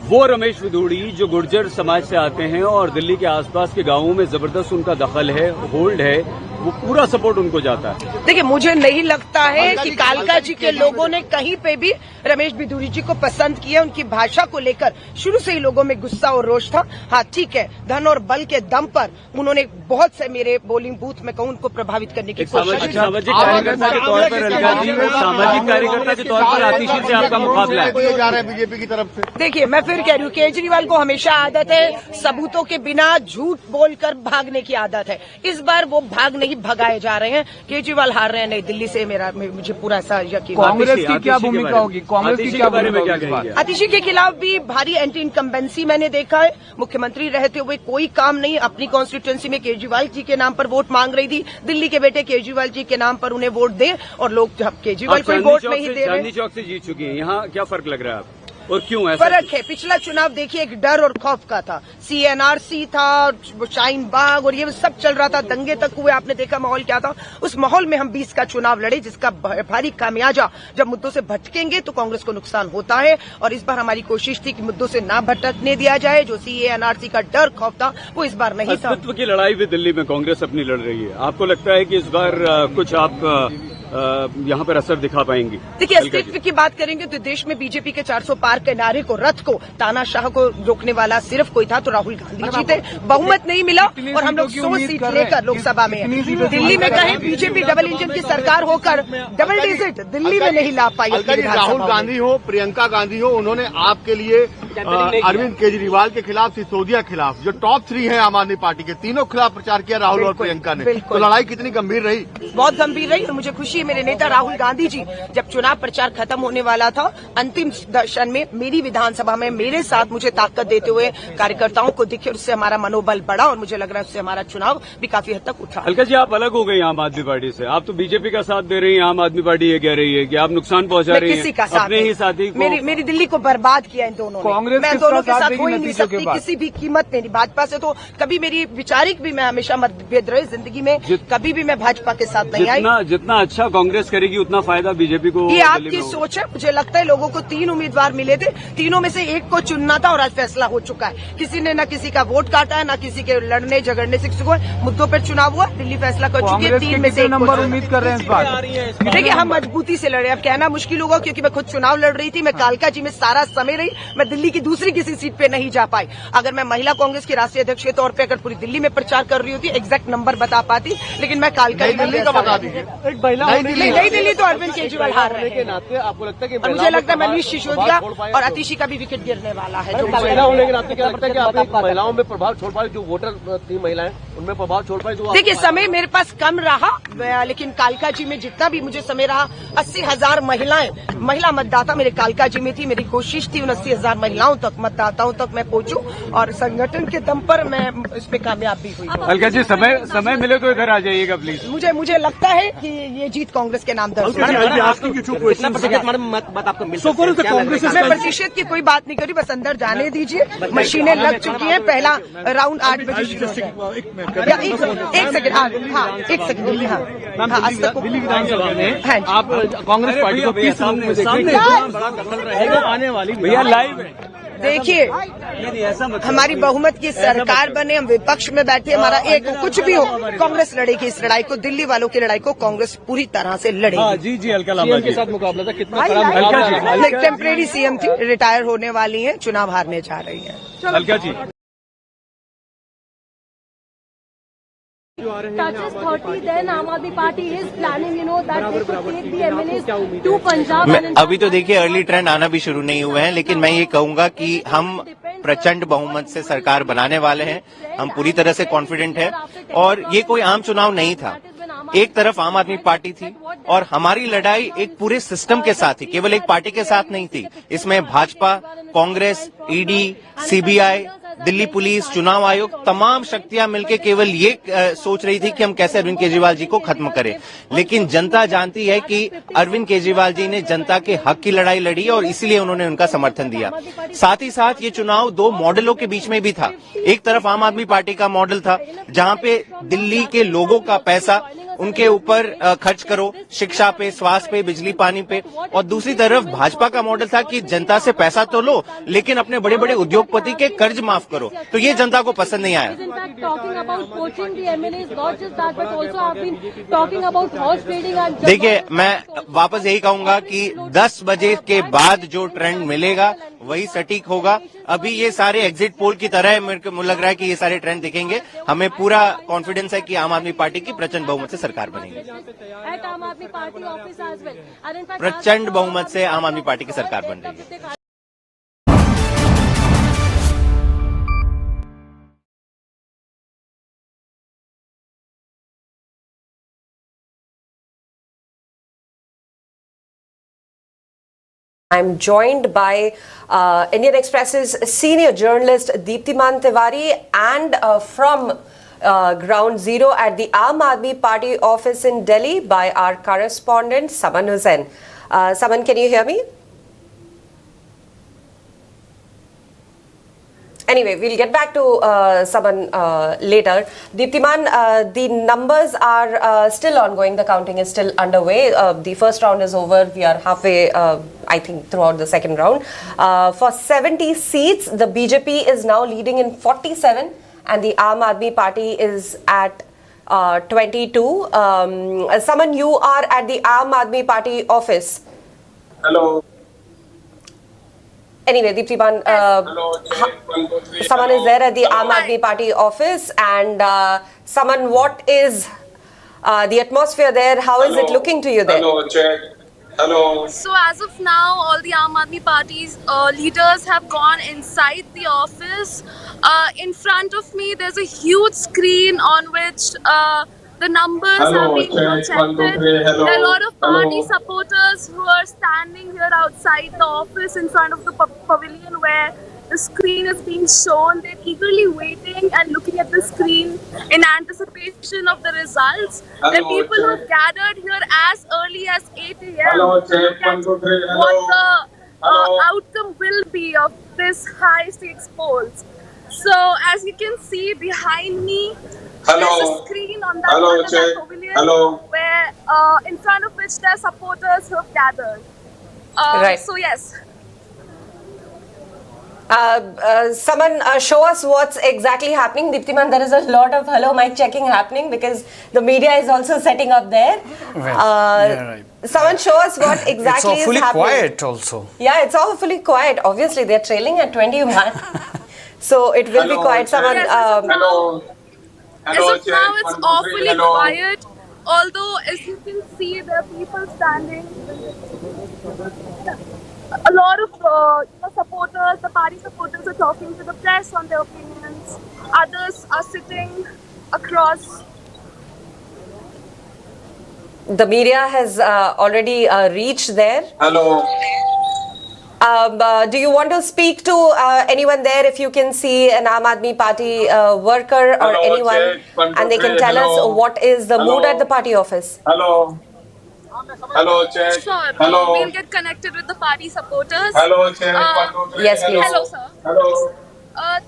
वो रमेश बिधूड़ी जो गुर्जर समाज से आते हैं और दिल्ली के आसपास के गांवों में जबरदस्त उनका दखल है, होल्ड है, वो पूरा सपोर्ट उनको जाता है? देखिए, मुझे नहीं लगता है कि कालका जी के लोगों ने कहीं पे भी रमेश बिधूड़ी जी को पसंद किया। उनकी भाषा को लेकर शुरू से ही लोगों में गुस्सा और रोष था। हाँ, ठीक है, धन और बल के दम पर उन्होंने बहुत से मेरे पोलिंग बूथ में कहूं उनको प्रभावित करने की कोशिश की। सामाजिक कार्यकर्ता के तौर पर सामाजिक कार्यकर्ता के तौर पर आतिशी से आपका मुकाबला है बीजेपी की तरफ से। देखिए, मैं फिर कह रही हूँ, केजरीवाल को हमेशा आदत है सबूतों के बिना झूठ बोलकर भागने की आदत है। इस बार वो भाग नहीं भगाए जा रहे हैं। केजरीवाल हार रहे हैं नई दिल्ली से, मुझे पूरा ऐसा यकीन। कांग्रेस की क्या भूमिका होगी? कांग्रेस की क्या बारे में क्या कहेंगे? आतिशी के खिलाफ भी भारी एंटी इनकम्बेंसी मैंने देखा है। मुख्यमंत्री रहते हुए कोई काम नहीं। अपनी कॉन्स्टिट्यूएंसी में केजरीवाल जी के नाम पर वोट मांग रही थी। दिल्ली के बेटे केजरीवाल जी के नाम पर उन्हें वोट दें, और लोग केजरीवाल को वोट नहीं दे रहे। चांदनी चौक से जीत चुकी है, यहाँ क्या फर्क लग रहा है आपको? और क्यों ऐसा? फर्क है, पिछला चुनाव देखिए एक डर और खौफ का था। CNRC था, शाहीन बाग और ये सब चल रहा था, दंगे तक हुए, आपने देखा माहौल क्या था। उस माहौल में हम 20 का चुनाव लड़े, जिसका भारी खामियाजा जब मुद्दों से भटकेंगे तो कांग्रेस को नुकसान होता है। और इस बार हमारी कोशिश थी कि मुद्दों से ना भटकने दिया जाए। जो CNRC का डर खौफ था वो इस बार नहीं था। अस्तित्व की लड़ाई भी दिल्ली में कांग्रेस अपनी लड़ रही है। आपको लगता है कि इस बार कुछ आप यहाँ पर असर दिखा पाएंगी? देखिए, अस्तित्व की बात करेंगे तो देश में बीजेपी के 400 पार के नारे को, रथ को, तानाशाह को रोकने वाला सिर्फ कोई था तो राहुल गांधी जी थे। बहुमत नहीं मिला और हम लोग 100 सीट लेकर लोकसभा में दिल्ली में कहें बीजेपी डबल इंजन की सरकार होकर डबल डिजिट दिल्ली में नहीं ला पाई। राहुल गांधी हो, प्रियंका गांधी हो, उन्होंने आपके लिए अरविंद केजरीवाल के खिलाफ, सिसोदिया खिलाफ, जो टॉप 3 है आम आदमी पार्टी के, तीनों खिलाफ प्रचार किया राहुल और प्रियंका ने। तो लड़ाई कितनी गंभीर रही? बहुत गंभीर रही, और मुझे खुशी है मेरे नेता राहुल गांधी जी जब चुनाव प्रचार खत्म होने वाला था, अंतिम दर्शन में मेरी विधानसभा में मेरे साथ मुझे ताकत देते हुए कार्यकर्ताओं को दिखे, उससे हमारा मनोबल बढ़ा और मुझे लग रहा है उससे हमारा चुनाव भी काफी हद तक उठा। अलका जी, आप अलग हो गई आम आदमी पार्टी से। आप तो बीजेपी का साथ दे रही हैं, आम आदमी पार्टी ये कह रही है कि आप नुकसान पहुंचा रही हैं किसी का साथ, अपने ही साथी को। मेरी दिल्ली को बर्बाद किया इन दोनों ने। मैं दोनों के साथ हो ही नहीं सकती किसी भी कीमत में। भाजपा से तो कभी मेरी विचारिक भी मैं हमेशा मतभेद रहे जिंदगी में, कभी भी मैं भाजपा के साथ नहीं आई। जितना अच्छा कांग्रेस करेगी उतना फायदा बीजेपी को। ये आपकी सोच है। मुझे लगता है लोगों को 3 उम्मीदवार मिले थे, तीनों में से एक को चुनना था और आज फैसला हो चुका है। किसी ने न किसी का वोट काटा है, न किसी के लड़ने झगड़ने से मुद्दों पर चुनाव हुआ। दिल्ली फैसला कर चुकी है, 3 में से 1 नंबर उम्मीद कर रहे हैं इस बार। देखिए, हम मजबूती से लड़े। अब कहना मुश्किल होगा क्योंकि मैं खुद चुनाव लड़ रही थी। मैं कालका जी में सारा समय रही, मैं दिल्ली की दूसरी किसी सीट पे नहीं जा पाई। अगर मैं महिला कांग्रेस की राष्ट्रीय अध्यक्ष के तौर पर अगर पूरी दिल्ली में प्रचार कर रही होती, एग्जैक्ट नंबर बता पाती, लेकिन मैं कालका दिल्ली का बता दीजिए। नई दिल्ली तो अरविंद केजरीवाल हार रहे हैं। आपको लगता है कि मुझे लगता है मनीष सिसोदिया और अतिशी का भी विकेट गिरने वाला है। जो महिला होने के नाते क्या लगता है कि आप महिलाओं में प्रभाव छोड़ पाए? जो वोटर थी महिलाएं, उनमें प्रभाव छोड़ पाए? जो देखिए, समय मेरे पास कम रहा, लेकिन कालका जी में जितना भी मुझे समय रहा, 80,000 महिला मतदाता मेरे कालका जी में थी। मेरी कोशिश थी उन 80,000 महिला महिलाओं तक, मतदाताओं तक मैं पहुंचूं और संगठन के दम पर मैं इसमें कामयाब भी हुई। अलका जी, समय मिले तो इधर आ जाइएगा प्लीज। मुझे लगता है कि ये जीत कांग्रेस के नाम दर्ज मैं प्रतिशत की कोई बात नहीं करी, बस अंदर जाने दीजिए। मशीनें लग चुकी हैं, पहला राउंड 8 बजे शुरू होता है। एक सेकंड, हाँ 1 सेकंड, हाँ आज तक दिल्ली विधानसभा में आप कांग्रेस पार्टी को 30 रूम में देखेंगे, बड़ा दखल रहेगा आने वाली। भैया लाइव देखिए, हमारी बहुमत की सरकार बने, हम विपक्ष में बैठे, हमारा एक कुछ भी हो, कांग्रेस लड़ेगी इस लड़ाई को, दिल्ली वालों की लड़ाई को कांग्रेस पूरी तरह से लड़ेगी। जी अलका लांबा के साथ मुकाबला था, कितना खराब मुकाबला था। टेम्परेरी सीएम थी, रिटायर होने वाली हैं, चुनाव हारने जा रही हैं। Alka ji, touches 30, then Aam Aadmi Party is planning, that they could take the MLAs to Punjab. अभी तो देखिए अर्ली ट्रेंड आना भी शुरू नहीं हुए हैं, लेकिन मैं ये कहूंगा कि हम प्रचंड बहुमत से सरकार बनाने वाले हैं। हम पूरी तरह से कॉन्फिडेंट हैं और ये कोई आम चुनाव नहीं था। एक तरफ आम आदमी पार्टी थी और हमारी लड़ाई एक पूरे सिस्टम के साथ थी, केवल एक पार्टी के साथ नहीं थी। इसमें Bhajpa, Congress, ED, CBI, Delhi police, चुनाव आयोग, तमाम शक्तियां मिलकर केवल ये सोच रही थी कि हम कैसे अरविंद केजरीवाल जी को खत्म करें। लेकिन जनता जानती है कि अरविंद केजरीवाल जी ने जनता के हक की लड़ाई लड़ी और इसीलिए उन्होंने उनका समर्थन दिया। साथ ही साथ ये चुनाव दो मॉडलों के बीच में भी था। एक तरफ आम आदमी पार्टी का मॉडल था, जहां पे दिल्ली के लोगों का पैसा उनके ऊपर खर्च करो, शिक्षा पे, स्वास्थ्य पे, बिजली पानी पे, और दूसरी तरफ भाजपा का मॉडल था कि जनता से पैसा तो लो लेकिन अपने बड़े बड़े उद्योगपति के कर्ज माफ करो। तो ये जनता को पसंद नहीं आया। देखिए, मैं वापस यही कहूंगा कि 10 बजे के बाद जो ट्रेंड मिलेगा वही सटीक होगा। अभी ये सारे एग्जिट पोल की तरह मेरे को लग रहा है कि ये सारे ट्रेंड दिखेंगे। हमें पूरा कॉन्फिडेंस है कि आम आदमी पार्टी की प्रचंड बहुमत से सरकार बनेगी। प्रचंड बहुमत से आम आदमी पार्टी की सरकार बन रही है। I'm joined by Indian Express's senior journalist Deeptiman Tiwari and from Ground Zero at the Aam Aadmi Party office in Delhi by our correspondent Saman Hussain. Saman, can you hear me? Anyway, we'll get back to Saman later. Deeptiman, the numbers are still ongoing. The counting is still underway. The first round is over. We are halfway, I think, throughout the second round. For 70 seats, the BJP is now leading in 47 and the Aam Aadmi Party is at 22. Saman, you are at the Aam Aadmi Party office. Hello. Anyway, Deeptiman, Saman is there at the Aam Aadmi Party office, and Saman, what is the atmosphere there? How is it looking to you there? Hello, check. Hello. So as of now, all the Aam Aadmi Party's leaders have gone inside the office. In front of me, there's a huge screen on which the numbers are being projected. There are a lot of party supporters who are standing here outside the office in front of the pavilion where the screen is being shown. They're eagerly waiting and looking at the screen in anticipation of the results. There are people who have gathered here as early as 8 a.m. to look at what the outcome will be of this high stakes polls. So as you can see behind me, there's a screen on that pavilion where in front of which there are supporters who have gathered. Right. So yes. Saman, show us what's exactly happening. Deeptiman, there is a lot of hello mic checking happening because the media is also setting up there. Right. Saman, show us what exactly is happening. It's awfully quiet also. Yeah, it's awfully quiet. Obviously, they're trailing at 21. So it will be quiet. Saman, As of now, it's awfully quiet. Although, as you can see, there are people standing. A lot of supporters, the party supporters, are talking to the press on their opinions. Others are sitting across. The media has already reached there. Hello. Do you want to speak to anyone there? If you can see an Aam Aadmi Party worker or Hello, anyone, check. 1, 2, and they 3. can tell us Hello. what is the mood at the Hello. party office. Hello. Hello, check. Sure, Hello. we'll get connected with the party supporters. Hello, check. 1, 2, 3. Yes, please. Hello, sir. Hello.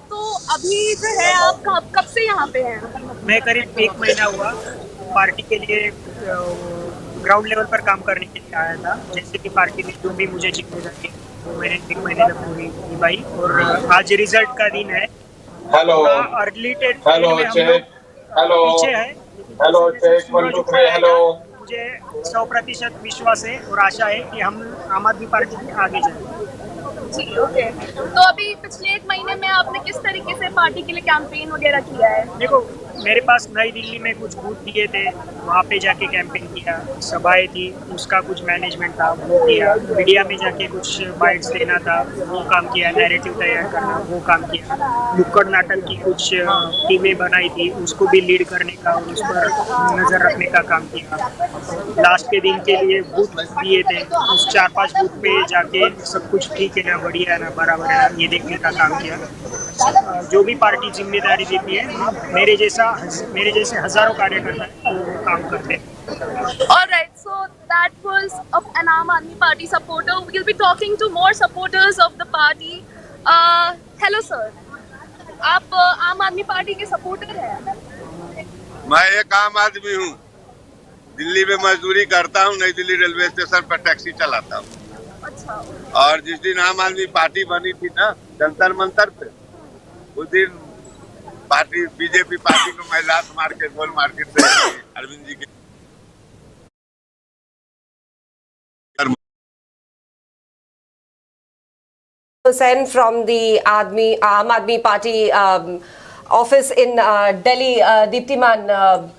तो अभी जो है आप कब से यहाँ पे हैं? मैं करीब 1 महीना हुआ पार्टी के लिए ग्राउंड लेवल पर काम करने के लिए आया था। जैसे कि पार्टी में जो भी मुझे जिम्मेदारी वो मैंने 1 महीने में पूरी निभाई और आज रिजल्ट का दिन है। हेलो। अर्ली टेट हेलो, चेक। हेलो। पीछे है। Hello, check. 1, 2, 3. हेलो। मुझे 100% विश्वास है और आशा है कि हम आम आदमी पार्टी के आगे जाएंगे। जी, ओके। तो अभी पिछले 1 महीने में आपने किस तरीके से पार्टी के लिए कैंपेन वगैरह किया है? देखो, मेरे पास नई दिल्ली में कुछ बूथ दिए थे, वहाँ पे जाके कैंपेन किया, सभाएं थी, उसका कुछ मैनेजमेंट था वो किया, मीडिया में जाके कुछ बाइट्स देना था वो काम किया, नैरेटिव तैयार करना वो काम किया, नुक्कड़ नाटक की कुछ टीमें बनाई थी उसको भी लीड करने का और उस पर नज़र रखने का काम किया। लास्ट के दिन के लिए बूथ दिए थे, उस 4-5 बूथ पे जाके सब कुछ ठीक है ना, बढ़िया है ना, बराबर है ना, ये देखने का काम किया। जो भी पार्टी जिम्मेदारी देती है मेरे जैसे हजारों कार्यकर्ता वो काम करते हैं। All right, so that was an Aam Aadmi Party supporter. We'll be talking to more supporters of the party. Hello sir, आप आम आदमी पार्टी के सपोर्टर हैं? मैं एक आम आदमी हूँ, दिल्ली में मजदूरी करता हूँ, नई दिल्ली रेलवे स्टेशन पर टैक्सी चलाता हूँ। अच्छा। और जिस दिन आम आदमी पार्टी बनी थी ना जंतर मंतर पे, उस दिन पार्टी बीजेपी पार्टी को मैं लात मार के गोल मार्केट से अरविंद जी के Sent from the Aam Aadmi Party office in Delhi, Deeptiman.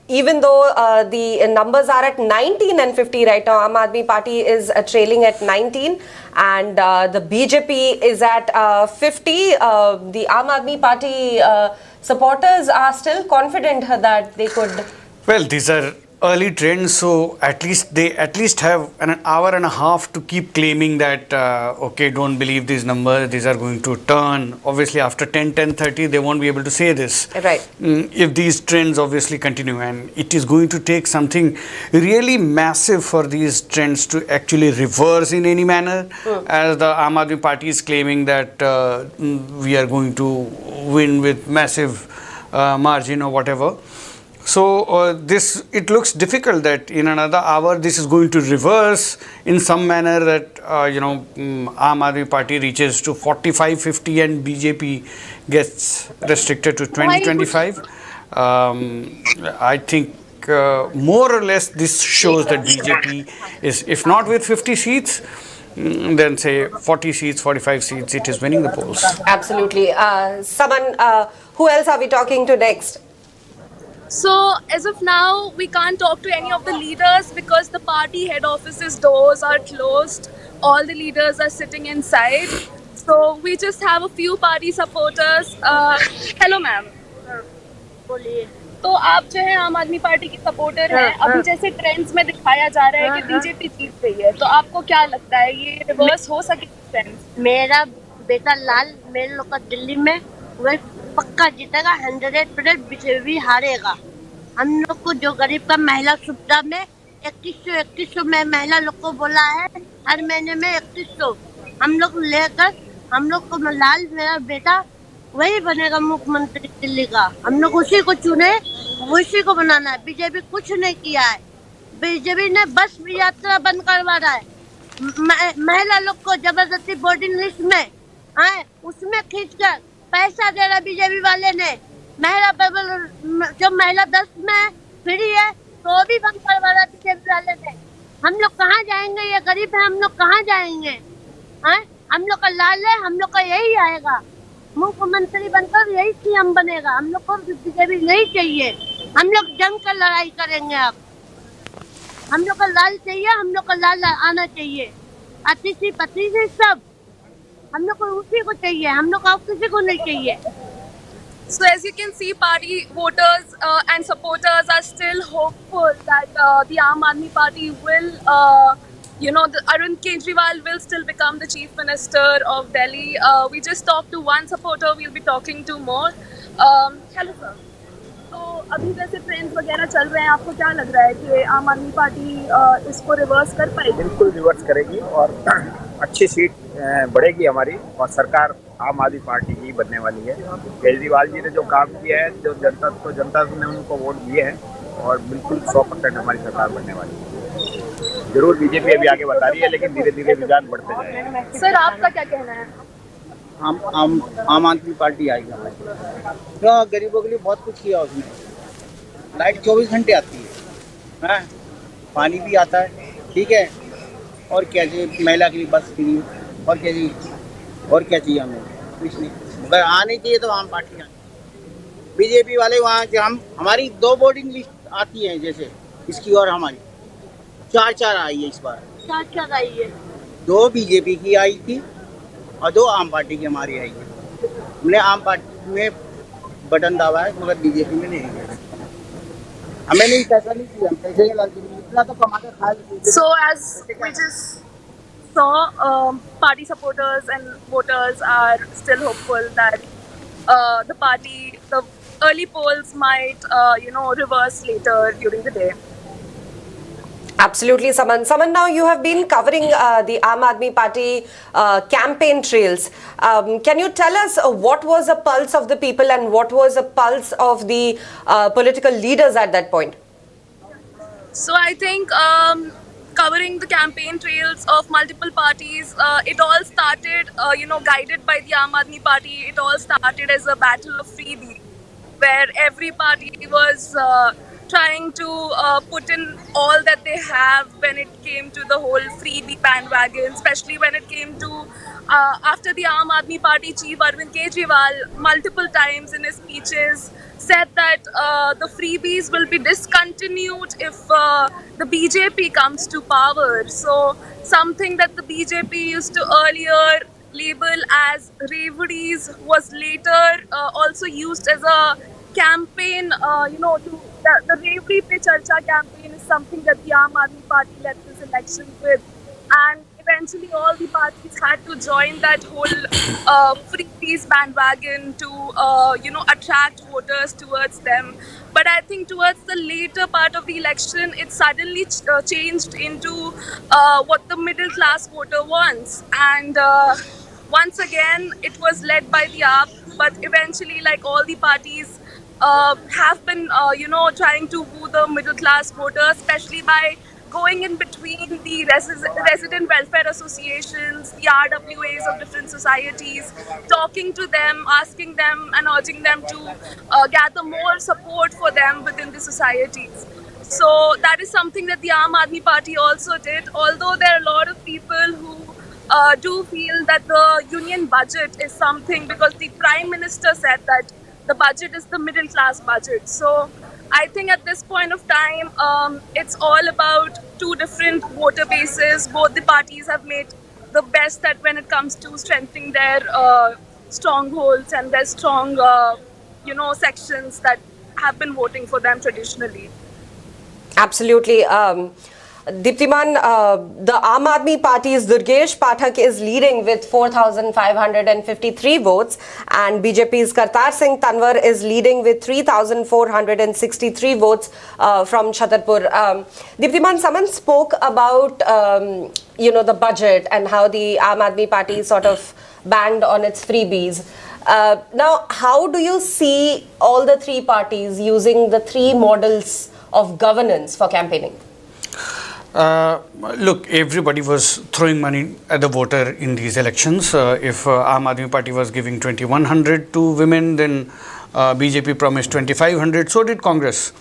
Even though the numbers are at 19 and 50 right now, Aam Aadmi Party is trailing at 19 and the BJP is at 50. The Aam Aadmi Party supporters are still confident that they could... Well, these are early trends, so at least have an hour and a half to keep claiming that okay, don't believe these numbers, these are going to turn. Obviously after 10:30 they won't be able to say this, right? If these trends obviously continue, and it is going to take something really massive for these trends to actually reverse in any manner, as the Aam Aadmi Party is claiming that we are going to win with massive margin or whatever. So it looks difficult that in another hour this is going to reverse in some manner, that Aam Aadmi Party reaches to 45-50 and BJP gets restricted to 20-25. I think more or less this shows that BJP is, if not with 50 seats, then say 40 seats, 45 seats, it is winning the polls. Absolutely. Who else are we talking to next? So as of now, we can't talk to any of the leaders because the party head office's doors are closed. All the leaders are sitting inside. So we just have a few party supporters. Hello ma'am. बोलिए। तो आप जो है आम आदमी party की supporter हैं, अभी जैसे ट्रेंड्स में दिखाया जा रहा है कि बीजेपी जीत रही है, तो आपको क्या लगता है ये रिवर्स हो सके ट्रेंड्स? मेरा बेटा लाल मेरे लोग का दिल्ली में वही पक्का जीतेगा, 100% बीजेपी हारेगा। हम लोग को जो गरीब का महिला सुविधा में 2100 में महिला लोग को बोला है, हर महीने में 2100 हम लोग लेकर, हम लोग को लाल मेरा बेटा वही बनेगा मुख्यमंत्री दिल्ली का। हम लोग उसी को चुने, उसी को बनाना है। बीजेपी कुछ नहीं किया है, बीजेपी ने बस यात्रा बंद करवा रहा है। महिला लोग को जबरदस्ती बोर्डिंग लिस्ट में उसमें खींचकर पैसा दे रहा बीजेपी वाले ने। जो महिला 10 में फ्री है तो भी बंद करवा रहा बीजेपी वाले ने। हम लोग कहाँ जाएंगे? ये गरीब है, हम लोग कहाँ जाएंगे? हम लोग का लाल है, हम लोग का यही आएगा मुख्यमंत्री बनकर, यही सीएम बनेगा। हम लोग को बीजेपी नहीं चाहिए, हम लोग जंग कर लड़ाई करेंगे। अब हम लोग का लाल चाहिए, हम लोग का लाल आना चाहिए। अतिशी पतिशी सब हम लोग को उसी को चाहिए, हम लोग का किसी को नहीं चाहिए। So as you can see, party voters and supporters are still hopeful that the Aam Aadmi Party will Arvind Kejriwal will still become the chief minister of Delhi. We just talked to one supporter. We'll be talking to more. Hello, sir. तो अभी जैसे trends वगैरह चल रहे हैं, आपको क्या लग रहा है कि आम आदमी पार्टी इसको रिवर्स कर पाएगी? बिल्कुल रिवर्स करेगी और अच्छी सीट बढ़ेगी हमारी, और सरकार आम आदमी पार्टी की बनने वाली है। केजरीवाल जी ने जो काम किया है, जो जनता ने उनको वोट दिए हैं, और बिल्कुल 100% हमारी सरकार बनने वाली है। जरूर बीजेपी अभी आगे बता रही है, लेकिन धीरे धीरे रुझान बढ़ते जाएंगे। सर, आपका क्या कहना है? आम आदमी पार्टी आएगी तो गरीबों के लिए बहुत कुछ किया उसने। लाइट 24 घंटे आती है, पानी भी आता है, ठीक है, और क्या चाहिए महिला के लिए बस फ्री, और क्या चाहिए हमें? कुछ नहीं, अगर आने चाहिए तो आम पार्टी आए। बीजेपी वाले वहाँ से हमारी 2 वोटिंग लिस्ट आती है, जैसे इसकी और हमारी 4 आई है इस बार। 4 आई है, 2 बीजेपी की आई थी और 2 आम पार्टी की हमारी आई है। हमने आम पार्टी में बटन दबाया है, मगर बीजेपी में नहीं है। हमें नहीं, पैसा नहीं किया, पैसे इतना तो कमा के खा लिया। So as we just saw, party supporters and voters are still hopeful that the early polls might reverse later during the day. Absolutely, Saman. Saman, now you have been covering the Aam Aadmi Party campaign trails. Can you tell us what was the pulse of the people and what was the pulse of the political leaders at that point? So I think covering the campaign trails of multiple parties, it all started, guided by the Aam Aadmi Party. It all started as a battle of freebie, where every party was trying to put in all that they have when it came to the whole freebie bandwagon, especially when it came to after the Aam Aadmi Party chief Arvind Kejriwal multiple times in his speeches said that the freebies will be discontinued if the BJP comes to power. So something that the BJP used to earlier label as reveries was later also used as a campaign, the Reverie Pe Charcha campaign is something that the Aam Aadmi Party led this election with, and eventually all the parties had to join that whole freebies bandwagon to attract voters towards them. But I think towards the later part of the election, it suddenly changed into what the middle class voter wants, and once again it was led by the AAP. But eventually, like all the parties, have been trying to woo the middle class voter, especially by going in between the resident welfare associations, the RWAs of different societies, talking to them, asking them and urging them to gather more support for them within the societies. So that is something that the Aam Aadmi Party also did, although there are a lot of people who do feel that the union budget is something, because the Prime Minister said that the budget is the middle class budget. So I think at this point of time, it's all about two different voter bases. Both the parties have made the best that when it comes to strengthening their strongholds and their strong, sections that have been voting for them traditionally. Absolutely. Diptiman, the Aam Aadmi Party's Durgesh Pathak is leading with 4,553 votes, and BJP's Kartar Singh Tanwar is leading with 3,463 votes from Chhatarpur. Diptiman, someone spoke about the budget and how the Aam Aadmi Party sort of banned on its freebies. Now, how do you see all the three parties using the three models of governance for campaigning? Look, everybody was throwing money at the voter in these elections. If Aam Aadmi Party was giving 2,100 to women, then BJP promised 2,500. So did Congress.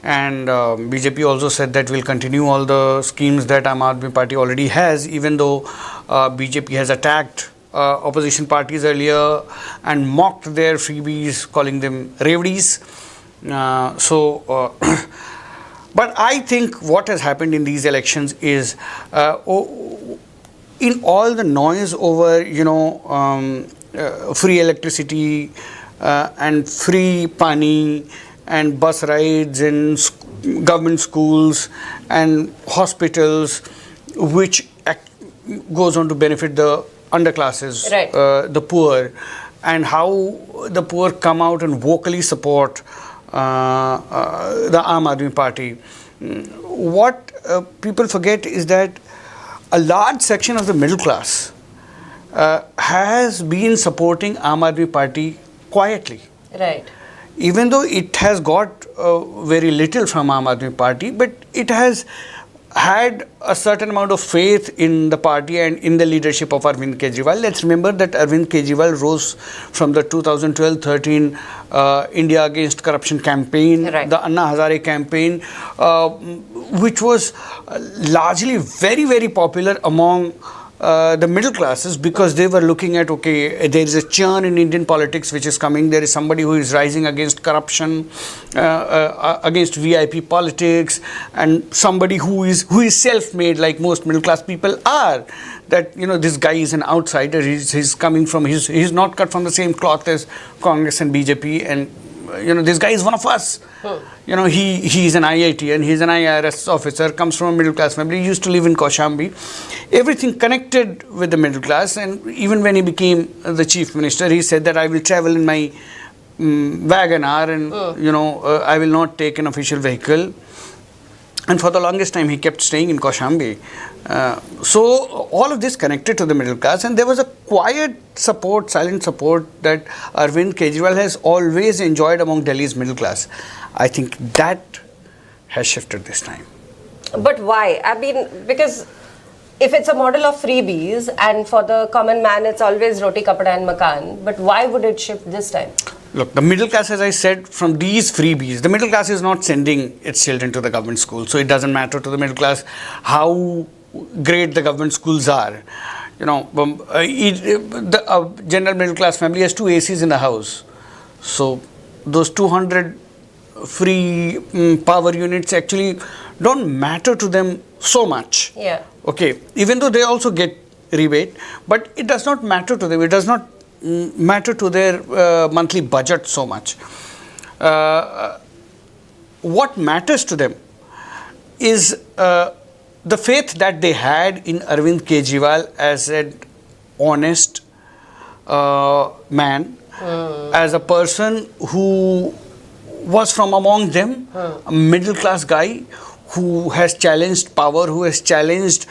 And BJP also said that we'll continue all the schemes that Aam Aadmi Party already has, even though BJP has attacked opposition parties earlier and mocked their freebies, calling them reveries. But I think what has happened in these elections is, in all the noise over, free electricity and free pani and bus rides in government schools and hospitals which goes on to benefit the underclasses, Right. the poor, and how the poor come out and vocally support the Aam Aadmi Party. What people forget is that a large section of the middle class has been supporting Aam Aadmi Party quietly. Right. Even though it has got very little from Aam Aadmi Party, but it has had a certain amount of faith in the party and in the leadership of Arvind Kejriwal. Let's remember that Arvind Kejriwal rose from the 2012-13 India Against Corruption campaign, Right. the Anna Hazare campaign, which was largely very, very popular among the middle classes, because they were looking at, okay, there is a churn in Indian politics which is coming. There is somebody who is rising against corruption, against VIP politics, and somebody who is self-made, like most middle class people are. That, you know, this guy is an outsider. He's coming from he's not cut from the same cloth as Congress and BJP, and you know, this guy is one of us. You know, he's an IIT and he's an IRS officer, comes from a middle class family, used to live in Kaushambi. Everything connected with the middle class, and even when he became the chief minister, he said that I will travel in my Wagon-R, and you know, I will not take an official vehicle. And for the longest time, he kept staying in Kaushambi. So all of this connected to the middle class, and there was a quiet support, silent support that Arvind Kejriwal has always enjoyed among Delhi's middle class. I think that has shifted this time. But why? I mean, because if it's a model of freebies, and for the common man it's always roti, kapda and makan, but why would it shift this time? Look, the middle class, as I said, from these freebies, the middle class is not sending its children to the government school. So it doesn't matter to the middle class how great the government schools are. You know, the general middle class family has 2 ACs in the house. So those 200 free power units actually don't matter to them so much. Yeah. Okay, even though they also get rebate, but it does not matter to them. It does not matter to their monthly budget so much. What matters to them is the faith that they had in Arvind Kejriwal as an honest man, as a person who was from among them, a middle class guy who has challenged power, who has challenged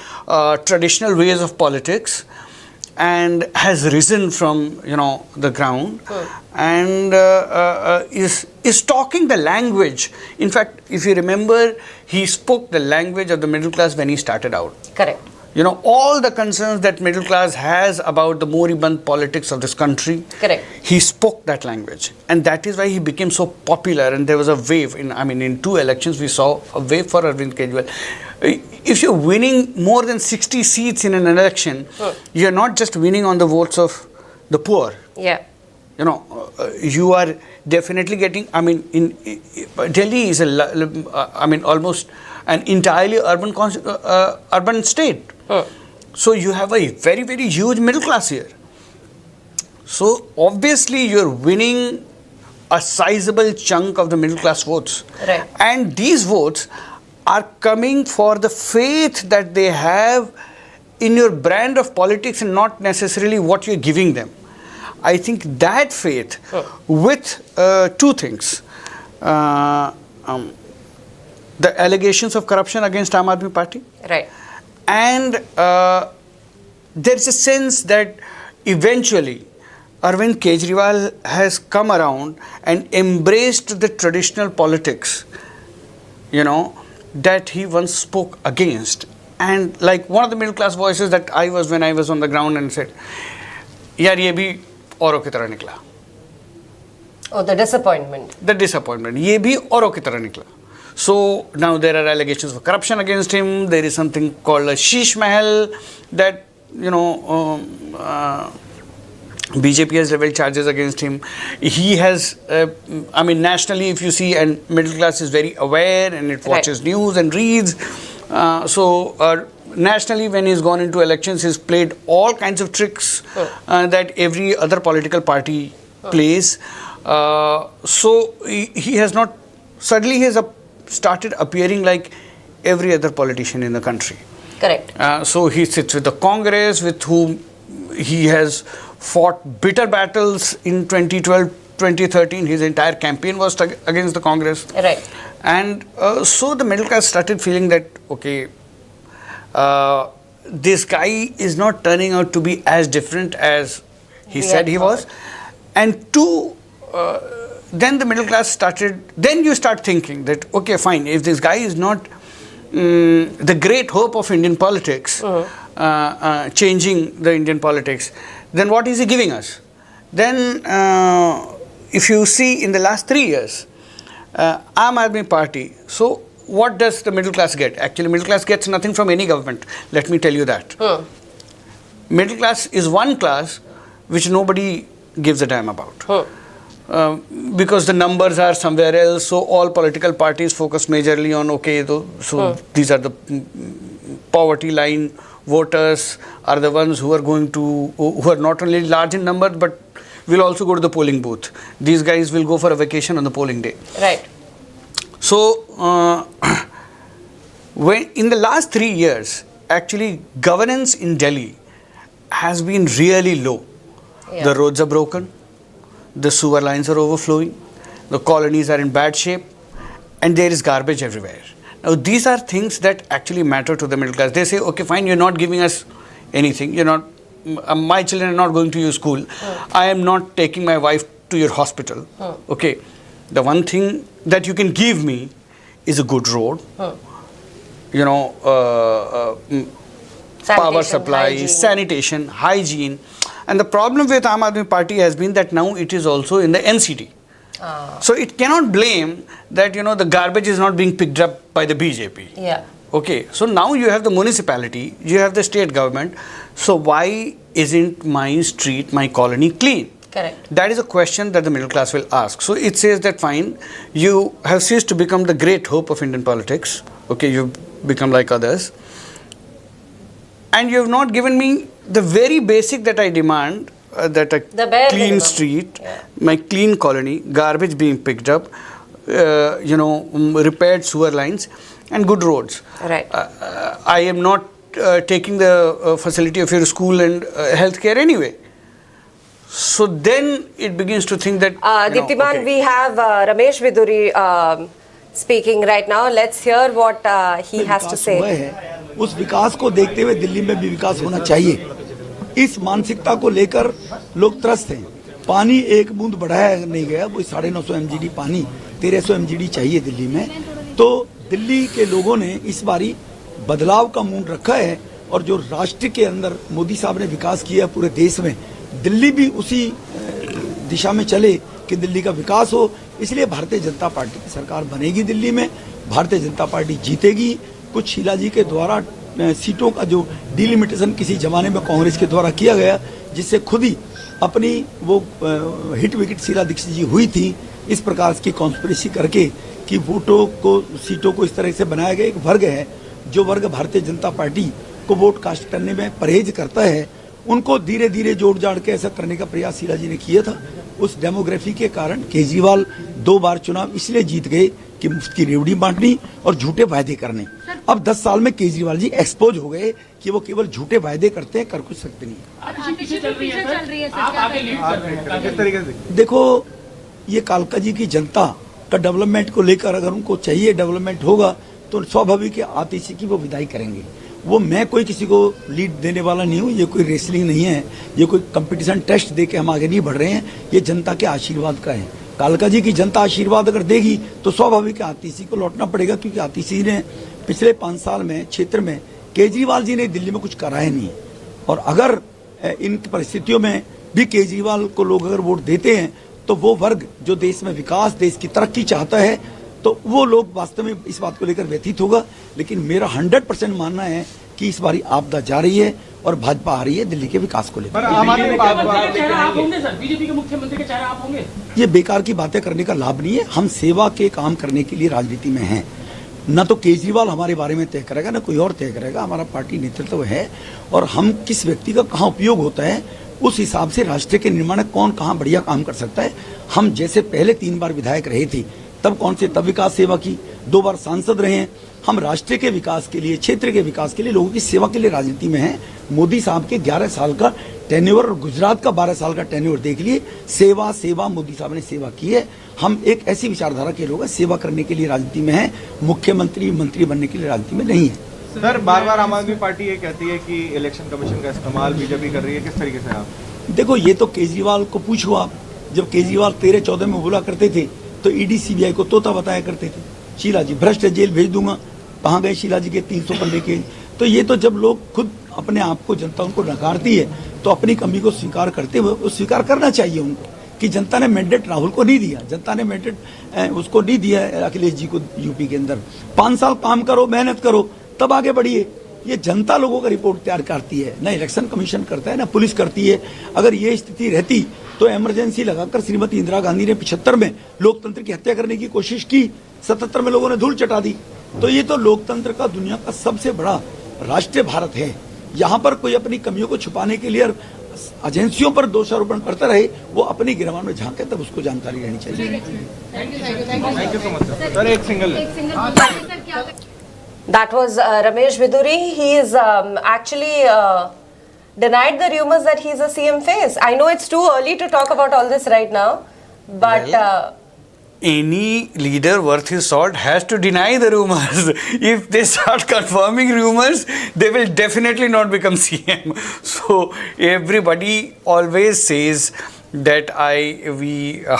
traditional ways of politics, and has risen from, you know, the ground, and is talking the language. In fact, if you remember, he spoke the language of the middle class when he started out. Correct. You know, all the concerns that middle class has about the moribund politics of this country. Correct. He spoke that language, and that is why he became so popular. And there was a wave in 2 elections we saw a wave for Arvind Kejriwal. If you're winning more than 60 seats in an election, you're not just winning on the votes of the poor. Yeah. You know, you are definitely getting. Delhi is almost an entirely urban state. So you have a very, very huge middle class here. So obviously you're winning a sizable chunk of the middle class votes. Right. And these votes are coming for the faith that they have in your brand of politics and not necessarily what you're giving them. I think that faith with 2 things. The allegations of corruption against Aam Aadmi Party. Right. And there's a sense that eventually Arvind Kejriwal has come around and embraced the traditional politics, you know, that he once spoke against. And like one of the middle class voices that I was when I was on the ground, and said, yaar ye bhi auron ki tarah nikla. Oh, the disappointment. The disappointment. Ye bhi auron ki tarah nikla. So now there are allegations of corruption against him. There is something called a Sheesh Mahal that, you know, BJP has leveled charges against him. He has, nationally, if you see, and middle class is very aware and it watches news and reads. Nationally, when he's gone into elections, he's played all kinds of tricks that every other political party plays. So he has not, suddenly he has started appearing like every other politician in the country. Correct. So he sits with the Congress, with whom he has fought bitter battles in 2012, 2013. His entire campaign was against the Congress. Right. And so the middle class started feeling that, okay, this guy is not turning out to be as different as he said he was. And two, then the middle class started, then you start thinking that, okay, fine, if this guy is not the great hope of Indian politics, changing the Indian politics, then what is he giving us? Then, if you see in the last 3 years, Aam Aadmi Party, so what does the middle class get? Actually, middle class gets nothing from any government. Let me tell you that. Middle class is one class which nobody gives a damn about. Because the numbers are somewhere else, so all political parties focus majorly on, okay, these are the poverty line voters are the ones who are going to, who are not only large in number, but will also go to the polling booth. These guys will go for a vacation on the polling day. Right. So, when in the last 3 years, actually governance in Delhi has been really low. Yeah. The roads are broken, the sewer lines are overflowing, the colonies are in bad shape, and there is garbage everywhere. Now, these are things that actually matter to the middle class. They say, okay, fine, you're not giving us anything. You're not, my children are not going to your school. I am not taking my wife to your hospital. Okay, the one thing that you can give me is a good road, you know, power supply, hygiene. Sanitation, hygiene. And the problem with Aam Aadmi Party has been that now it is also in the NCT. So it cannot blame that, you know, the garbage is not being picked up by the BJP. Yeah. Okay, so now you have the municipality, you have the state government. So why isn't my street, my colony clean? Correct. That is a question that the middle class will ask. So it says that fine, you have ceased to become the great hope of Indian politics. Okay, you've become like others. And you have not given me the very basic that I demand, that a clean street, my clean colony, garbage being picked up, you know, repaired sewer lines and good roads. Right. I am not taking the facility of your school and healthcare anyway. So then it begins to think that... Diptiman, we have Ramesh Bidhuri speaking right now. Let's hear what he has to say. उस विकास को देखते हुए दिल्ली में भी विकास होना चाहिए, इस मानसिकता को लेकर लोग त्रस्त हैं। पानी एक बूंद बढ़ाया नहीं गया, वो 950 MGD पानी 1300 MGD चाहिए दिल्ली में। तो दिल्ली के लोगों ने इस बारी बदलाव का मूड रखा है, और जो राष्ट्र के अंदर मोदी साहब ने विकास किया पूरे देश में, दिल्ली भी उसी दिशा में चले कि दिल्ली का विकास हो। इसलिए भारतीय जनता पार्टी की सरकार बनेगी दिल्ली में, भारतीय जनता पार्टी जीतेगी। कुछ शीला जी के द्वारा सीटों का जो डिलिमिटेशन किसी जमाने में कांग्रेस के द्वारा किया गया, जिससे खुद ही अपनी वो हिट विकेट शीला दीक्षित जी हुई थी, इस प्रकार की कॉन्स्पिरेसी करके कि वोटों को, सीटों को इस तरह से बनाया गया। एक वर्ग है जो वर्ग भारतीय जनता पार्टी को वोट कास्ट करने में परहेज करता है, उनको धीरे धीरे जोड़ जाड़ के ऐसा करने का प्रयास शीला जी ने किया था। उस डेमोग्राफी के कारण केजरीवाल 2 बार चुनाव इसलिए जीत गए कि मुफ्त की रेवड़ी बांटनी और झूठे वायदे करने। अब 10 साल में केजरीवाल जी एक्सपोज हो गए कि वो केवल झूठे वायदे करते हैं, कर कुछ सकते नहीं। देखो, ये कालका जी की जनता का डेवलपमेंट को लेकर अगर उनको चाहिए डेवलपमेंट होगा तो स्वाभाविक है आतिशी की वो विदाई करेंगे। वो मैं कोई किसी को लीड देने वाला नहीं हूँ, ये कोई रेसलिंग नहीं है, ये कोई कंपटीशन टेस्ट दे के हम आगे नहीं बढ़ रहे हैं, ये जनता के आशीर्वाद का है। कालका जी की जनता आशीर्वाद अगर देगी तो स्वाभाविक है आतिशी को लौटना पड़ेगा, क्योंकि आतिशी ने पिछले 5 साल में क्षेत्र में केजरीवाल जी ने दिल्ली में कुछ कराया नहीं। और अगर इन परिस्थितियों में भी केजरीवाल को लोग अगर वोट देते हैं तो वो वर्ग जो देश में विकास, देश की तरक्की चाहता है, तो वो लोग वास्तव में इस बात को लेकर व्यथित होगा। लेकिन मेरा 100% मानना है कि इस बारी आपदा जा रही है और भाजपा आ रही है दिल्ली के विकास को लेकर। बीजेपी के मुख्यमंत्री के चेहरा आप होंगे? ये बेकार की बातें करने का लाभ नहीं है। हम सेवा के काम करने के लिए राजनीति में हैं। न तो केजरीवाल हमारे बारे में तय करेगा, न कोई और तय करेगा। हमारा पार्टी नेतृत्व है, और हम किस व्यक्ति का कहाँ उपयोग होता है उस हिसाब से राष्ट्र के निर्माण में कौन कहाँ बढ़िया काम कर सकता है। हम जैसे पहले 3 बार विधायक रहे थे, तब कौन से तब विकास सेवा की, 2 बार सांसद रहे हैं, हम राष्ट्र के विकास के लिए, क्षेत्र के विकास के लिए, लोगों की सेवा के लिए राजनीति में हैं। मोदी साहब के 11 साल का टेन्योर और गुजरात का 12 साल का टेन्योर देख लिए। सेवा सेवा, मोदी साहब ने सेवा की है। हम एक ऐसी विचारधारा के लोग हैं, सेवा करने के लिए राजनीति में हैं, मुख्यमंत्री मंत्री बनने के लिए राजनीति में नहीं है। सर, बार बार आम आदमी पार्टी ये कहती है कि इलेक्शन कमीशन का इस्तेमाल बीजेपी कर रही है, किस तरीके से आप? देखो, ये तो केजरीवाल को पूछो आप। जब केजरीवाल 13-14 में बोला करते थे तो ईडी सीबीआई को तोता बताया करते थे। शीला जी भ्रष्ट है, जेल भेज दूंगा। कहाँ गए शीला जी के 300 पन्ने के? तो ये तो जब लोग खुद अपने आप को, जनता उनको नकारती है, तो अपनी कमी को स्वीकार करते हुए वो स्वीकार करना चाहिए उनको कि जनता ने मैंडेट राहुल को नहीं दिया, जनता ने मैंडेट उसको नहीं दिया अखिलेश जी को यूपी के अंदर। 5 साल काम करो, मेहनत करो, तब आगे बढ़िए। ये जनता लोगों का रिपोर्ट तैयार करती है, ना इलेक्शन कमीशन करता है, ना पुलिस करती है। अगर ये स्थिति रहती तो इमरजेंसी लगाकर श्रीमती इंदिरा गांधी ने 75 में लोकतंत्र की हत्या करने की कोशिश की, 77 में लोगों ने धूल चटा दी। तो ये तो लोकतंत्र का दुनिया का सबसे बड़ा राष्ट्र भारत है। यहाँ पर कोई अपनी कमियों को छुपाने के लिए एजेंसियों पर दोषारोपण करता रहे, वो अपनी गिरवान में झांके, तब उसको जानकारी रहनी चाहिए। Thank you so much sir. एक single That was Ramesh Bidhuri. He is actually denied the rumors that he is a CM face. I know it's too early to talk about all this right now, but any leader worth his salt has to deny the rumors. If they start confirming rumors, they will definitely not become CM. So everybody always says that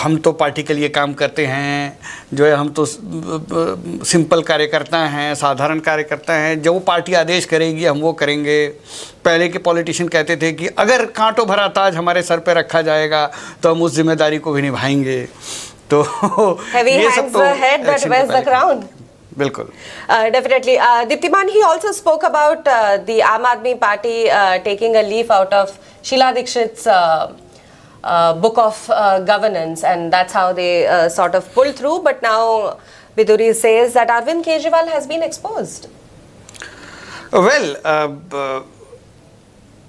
हम तो party के लिए काम करते हैं, जो है हम तो सिंपल कार्यकर्ता हैं, साधारण कार्यकर्ता हैं, जो वो पार्टी आदेश करेगी हम वो करेंगे। पहले के पॉलिटिशियन कहते थे कि अगर कांटों भरा ताज हमारे सर पे रखा जाएगा तो हम उस जिम्मेदारी को भी निभाएंगे। तो ये सब तो head that wears the crown. बिल्कुल, definitely. Diptiman, he also spoke about the Aam Aadmi Party taking a leaf out of Sheila Dikshit's book of governance, and that's how they sort of pulled through. But now Bidhuri says that Arvind Kejriwal has been exposed. Well,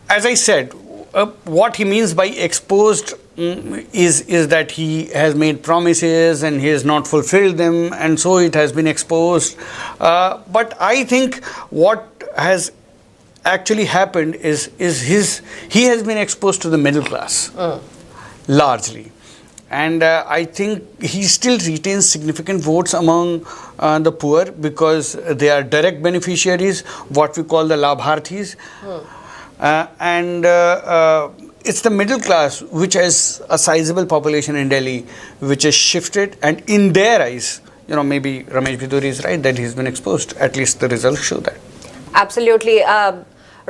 as I said, what he means by exposed is that he has made promises and he has not fulfilled them, and so it has been exposed. But I think what has actually happened is he has been exposed to the middle class. Largely, and I think he still retains significant votes among the poor because they are direct beneficiaries, what we call the labharthis, and it's the middle class which has a sizable population in Delhi, which has shifted, and in their eyes, maybe Ramesh Bidhuri is right that he's been exposed. At least the results show that. Absolutely.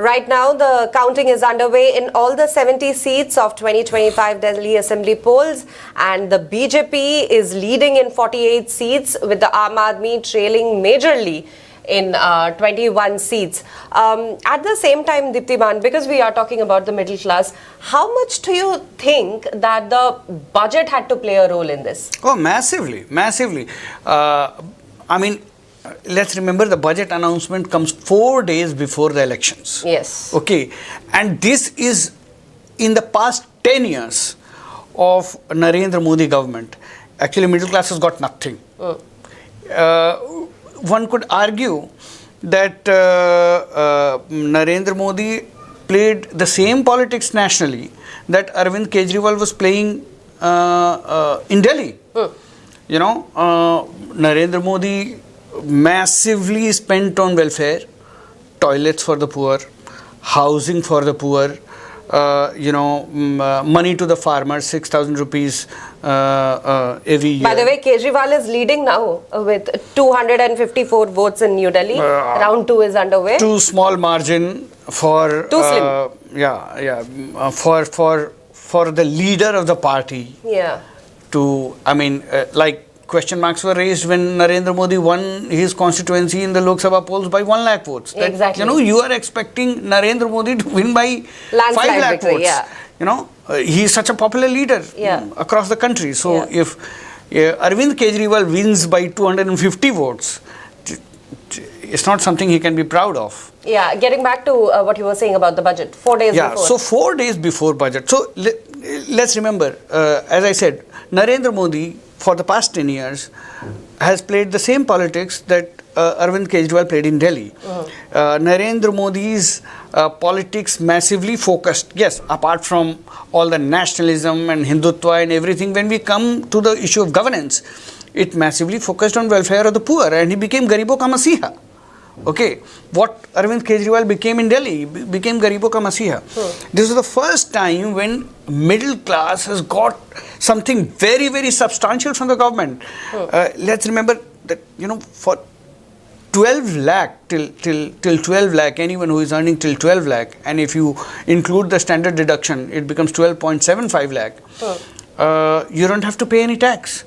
Right now, the counting is underway in all the 70 seats of 2025 Delhi Assembly polls, and the BJP is leading in 48 seats, with the Aam Aadmi trailing majorly in 21 seats. At the same time, Diptiman, because we are talking about the middle class, how much do you think that the budget had to play a role in this? Oh, massively, massively. I mean, let's remember the budget announcement comes 4 days before the elections. Yes. Okay. And this is in the past 10 years of Narendra Modi government. Actually, middle class has got nothing. One could argue that Narendra Modi played the same politics nationally that Arvind Kejriwal was playing in Delhi. Narendra Modi massively spent on welfare, toilets for the poor, housing for the poor, money to the farmers, 6,000 rupees every year. By the way, Kejriwal is leading now with 254 votes in New Delhi. Round 2 is underway. Too small margin for too slim. For the leader of the party. Yeah. Like question marks were raised when Narendra Modi won his constituency in the Lok Sabha polls by 1 lakh votes. That, exactly. You are expecting Narendra Modi to win by 5 lakh victory, votes. Yeah. He is such a popular leader across the country. So if Arvind Kejriwal wins by 250 votes, it's not something he can be proud of. Yeah, getting back to what you were saying about the budget, 4 days before. So 4 days before budget. So let's remember, as I said, Narendra Modi for the past 10 years, has played the same politics that Arvind Kejriwal played in Delhi. Narendra Modi's politics massively focused, yes, apart from all the nationalism and Hindutva and everything, when we come to the issue of governance, it massively focused on welfare of the poor, and he became Garibo Ka Masiha. Okay, what Arvind Kejriwal became in Delhi became Garibo Ka Masiha. This is the first time when middle class has got something very, very substantial from the government. Let's remember that, you know, for 12 lakh, till 12 lakh, anyone who is earning till 12 lakh, and if you include the standard deduction, it becomes 12.75 lakh, you don't have to pay any tax.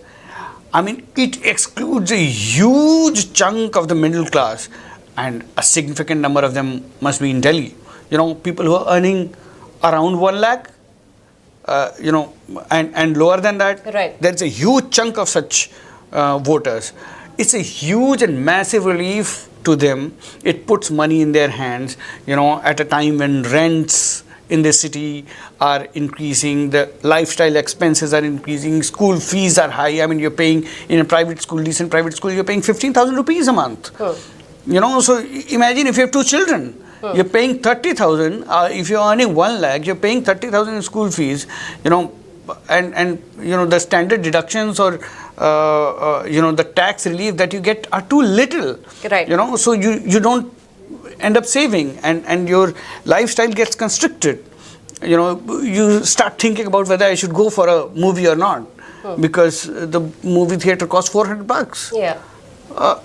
I mean, it excludes a huge chunk of the middle class, and a significant number of them must be in Delhi. You know, people who are earning around 1 lakh, you know, and lower than that, there's a huge chunk of such voters. It's a huge and massive relief to them. It puts money in their hands, you know, at a time when rents in the city are increasing, the lifestyle expenses are increasing, school fees are high. I mean, you're paying in a private school, decent private school, you're paying 15,000 rupees a month. You know, so imagine if you have 2 children, you're paying 30,000. If you're earning 1 lakh, you're paying 30,000 in school fees, you know, and you know, the standard deductions or you know, the tax relief that you get are too little. You know, so you don't end up saving, and your lifestyle gets constricted. You know, you start thinking about whether I should go for a movie or not, because the movie theater costs $400. Yeah.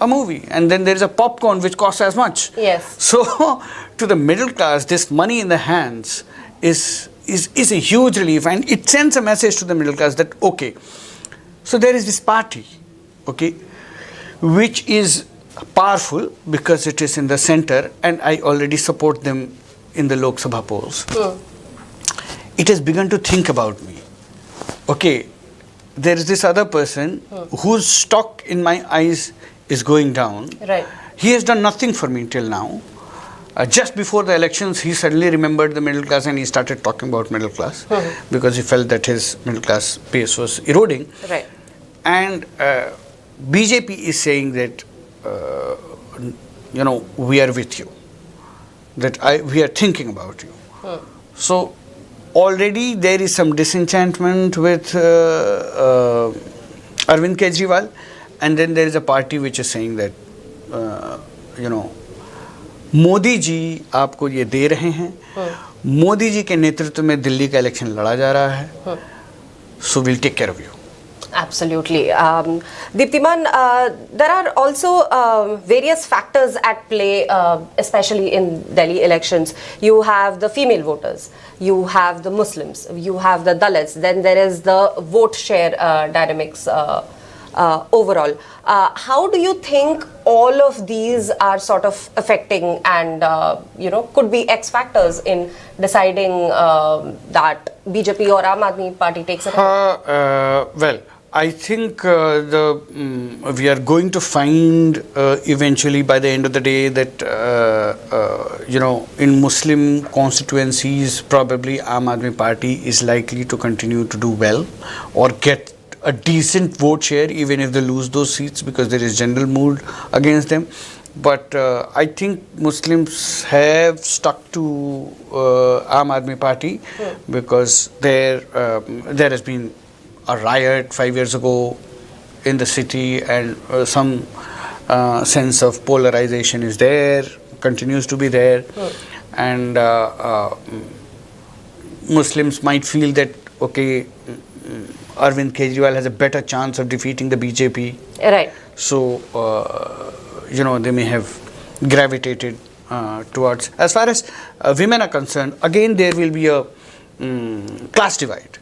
A movie, and then there is a popcorn which costs as much. Yes. So to the middle class, this money in the hands is a huge relief, and it sends a message to the middle class that, okay, so there is this party, okay, which is powerful because it is in the center, and I already support them in the Lok Sabha polls. It has begun to think about me. Okay, there is this other person whose stock in my eyes is going down. He has done nothing for me till now. Just before the elections, he suddenly remembered the middle class and he started talking about middle class because he felt that his middle class base was eroding. And BJP is saying that, you know, we are with you, that we are thinking about you. So already there is some disenchantment with Arvind Kejriwal, and then there is a party which is saying that, you know, Modi ji आपको ये दे रहे हैं, मोदी जी के नेतृत्व में दिल्ली का election लड़ा जा रहा है, so we'll take care of you. Absolutely. Deeptiman, there are also various factors at play, especially in Delhi elections. You have the female voters, you have the Muslims, you have the Dalits, then there is the vote share dynamics overall. How do you think all of these are sort of affecting and, you know, could be X factors in deciding that BJP or Aam Aadmi Party takes it? Well, I think we are going to find eventually by the end of the day that, you know, in Muslim constituencies, probably Aam Aadmi Party is likely to continue to do well or get a decent vote share, even if they lose those seats, because there is general mood against them. But I think Muslims have stuck to Aam Aadmi Party because there has been a riot 5 years ago in the city, and some sense of polarization is there, continues to be there, and Muslims might feel that, okay, Arvind Kejriwal has a better chance of defeating the BJP. So, you know, they may have gravitated towards. As far as women are concerned, again there will be a class divide.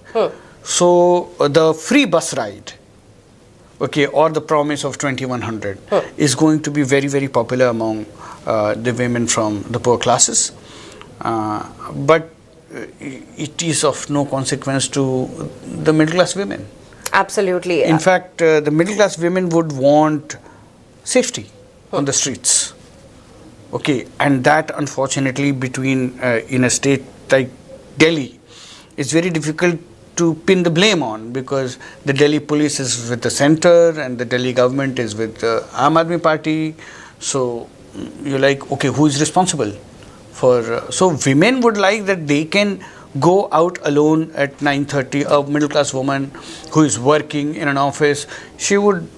So, the free bus ride, okay, or the promise of 2100 is going to be very, very popular among the women from the poor classes. But it is of no consequence to the middle class women. Absolutely. In fact, the middle class women would want safety on the streets. Okay, and that unfortunately between in a state like Delhi, it's very difficult to pin the blame on, because the Delhi police is with the center and the Delhi government is with the Aam Aadmi Party. So you're like, okay, who is responsible for? So women would like that they can go out alone at 9:30. A middle class woman who is working in an office, she would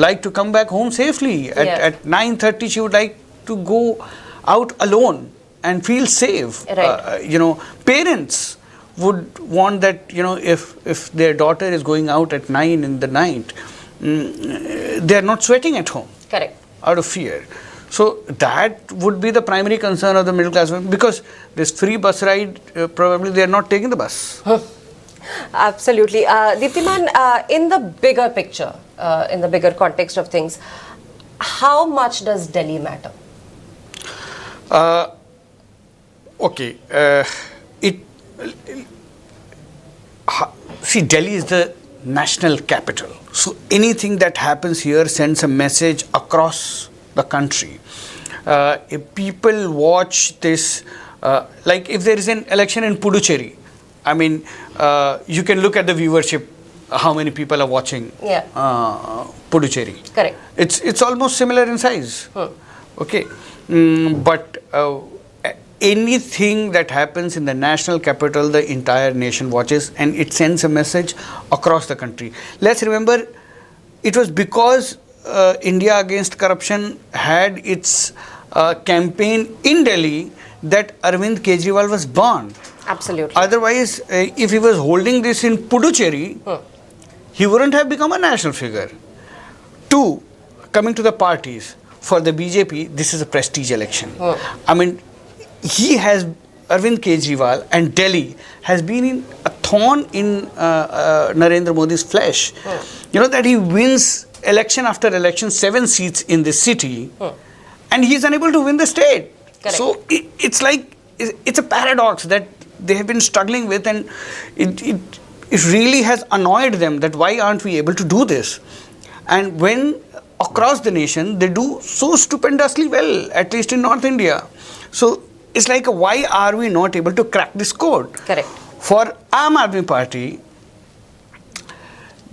like to come back home safely. At 9:30, she would like to go out alone and feel safe. Right. Parents would want that, if their daughter is going out at 9 in the night, they are not sweating at home. Correct. Out of fear. So that would be the primary concern of the middle class women, because this free bus ride, probably they are not taking the bus. Absolutely. Deeptiman, in the bigger picture, in the bigger context of things, how much does Delhi matter? Okay. See, Delhi is the national capital. So anything that happens here sends a message across the country. If people watch this, like if there is an election in Puducherry, I mean, you can look at the viewership, how many people are watching Puducherry. Correct. It's almost similar in size. Okay. But anything that happens in the national capital, the entire nation watches, and it sends a message across the country. Let's remember, it was because India Against Corruption had its campaign in Delhi that Arvind Kejriwal was banned. Absolutely. Otherwise, if he was holding this in Puducherry, he wouldn't have become a national figure. Two, coming to the parties, for the BJP, this is a prestige election. I mean, Arvind Kejriwal and Delhi has been a thorn in Narendra Modi's flesh. That he wins election after election, 7 seats in this city, and he is unable to win the state. Correct. So it's like, it's a paradox that they have been struggling with, and it really has annoyed them that why aren't we able to do this? And when across the nation they do so stupendously well, at least in North India. So it's like, why are we not able to crack this code? Correct. For Aam Aadmi Party,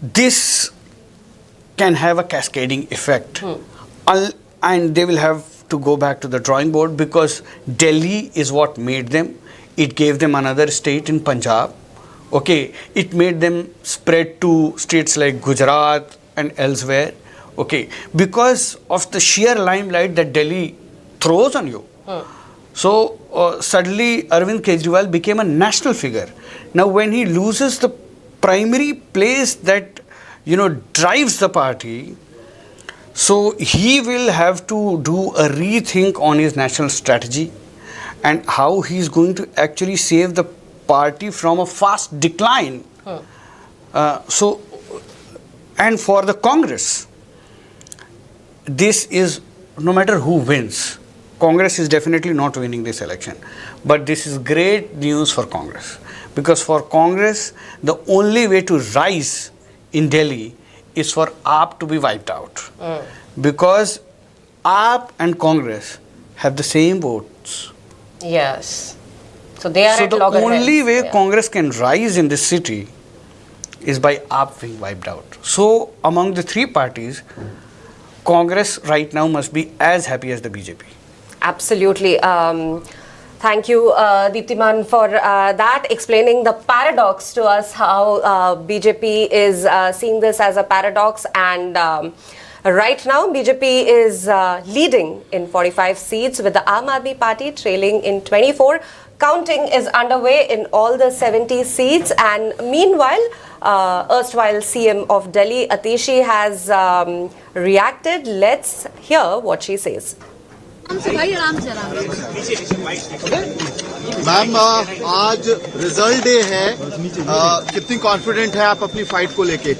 this can have a cascading effect. And they will have to go back to the drawing board, because Delhi is what made them. It gave them another state in Punjab. Okay, it made them spread to states like Gujarat and elsewhere. Okay, because of the sheer limelight that Delhi throws on you. So suddenly Arvind Kejriwal became a national figure. Now when he loses the primary place that drives the party, so he will have to do a rethink on his national strategy and how he's going to actually save the party from a fast decline. And for the Congress, this is, no matter who wins, Congress is definitely not winning this election. But this is great news for Congress, because for Congress, the only way to rise in Delhi is for AAP to be wiped out. Because AAP and Congress have the same votes. Yes. So they are so at the loggerheads. only way Congress can rise in this city is by AAP being wiped out. So among the three parties, Congress right now must be as happy as the BJP. Absolutely. Thank you, Deeptiman, for that, explaining the paradox to us, how BJP is seeing this as a paradox. And right now, BJP is leading in 45 seats, with the Aam Aadmi Party trailing in 24. Counting is underway in all the 70 seats. And meanwhile, erstwhile CM of Delhi, Atishi, has reacted. Let's hear what she says. Ma'am आज result day है, कितनी confident है आप अपनी fight को लेके?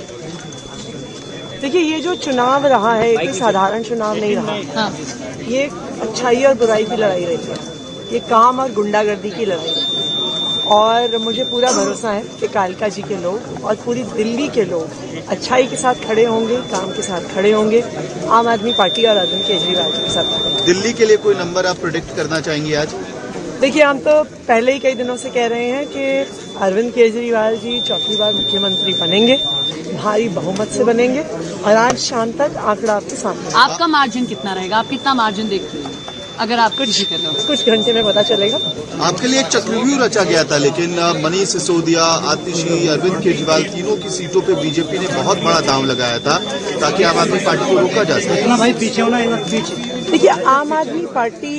देखिए, ये जो चुनाव रहा है, एक साधारण चुनाव नहीं रहा। ये अच्छाई और बुराई की लड़ाई रही है, ये काम और गुंडागर्दी की लड़ाई रही है। और मुझे पूरा भरोसा है कि कालका जी के लोग और पूरी दिल्ली के लोग अच्छाई के साथ खड़े होंगे, काम के साथ खड़े होंगे, आम आदमी पार्टी और अरविंद केजरीवाल के साथ। दिल्ली के लिए कोई नंबर आप प्रेडिक्ट करना चाहेंगे आज? देखिए, हम तो पहले ही कई दिनों से कह रहे हैं कि अरविंद केजरीवाल जी चौथी बार मुख्यमंत्री बनेंगे, भारी बहुमत से बनेंगे और आज शाम तक आंकड़ा आपके सामने। आपका मार्जिन कितना रहेगा? आप कितना मार्जिन देखते हैं अगर आप कुछ घंटे में पता चलेगा। आपके लिए एक चक्रव्यूह रचा गया था, लेकिन मनीष सिसोदिया, आतिशी, अरविंद केजरीवाल तीनों की सीटों पे बीजेपी ने बहुत बड़ा दांव लगाया था ताकि आम आदमी पार्टी को रोका जा सके। भाई पीछे होना, देखिए, आम आदमी पार्टी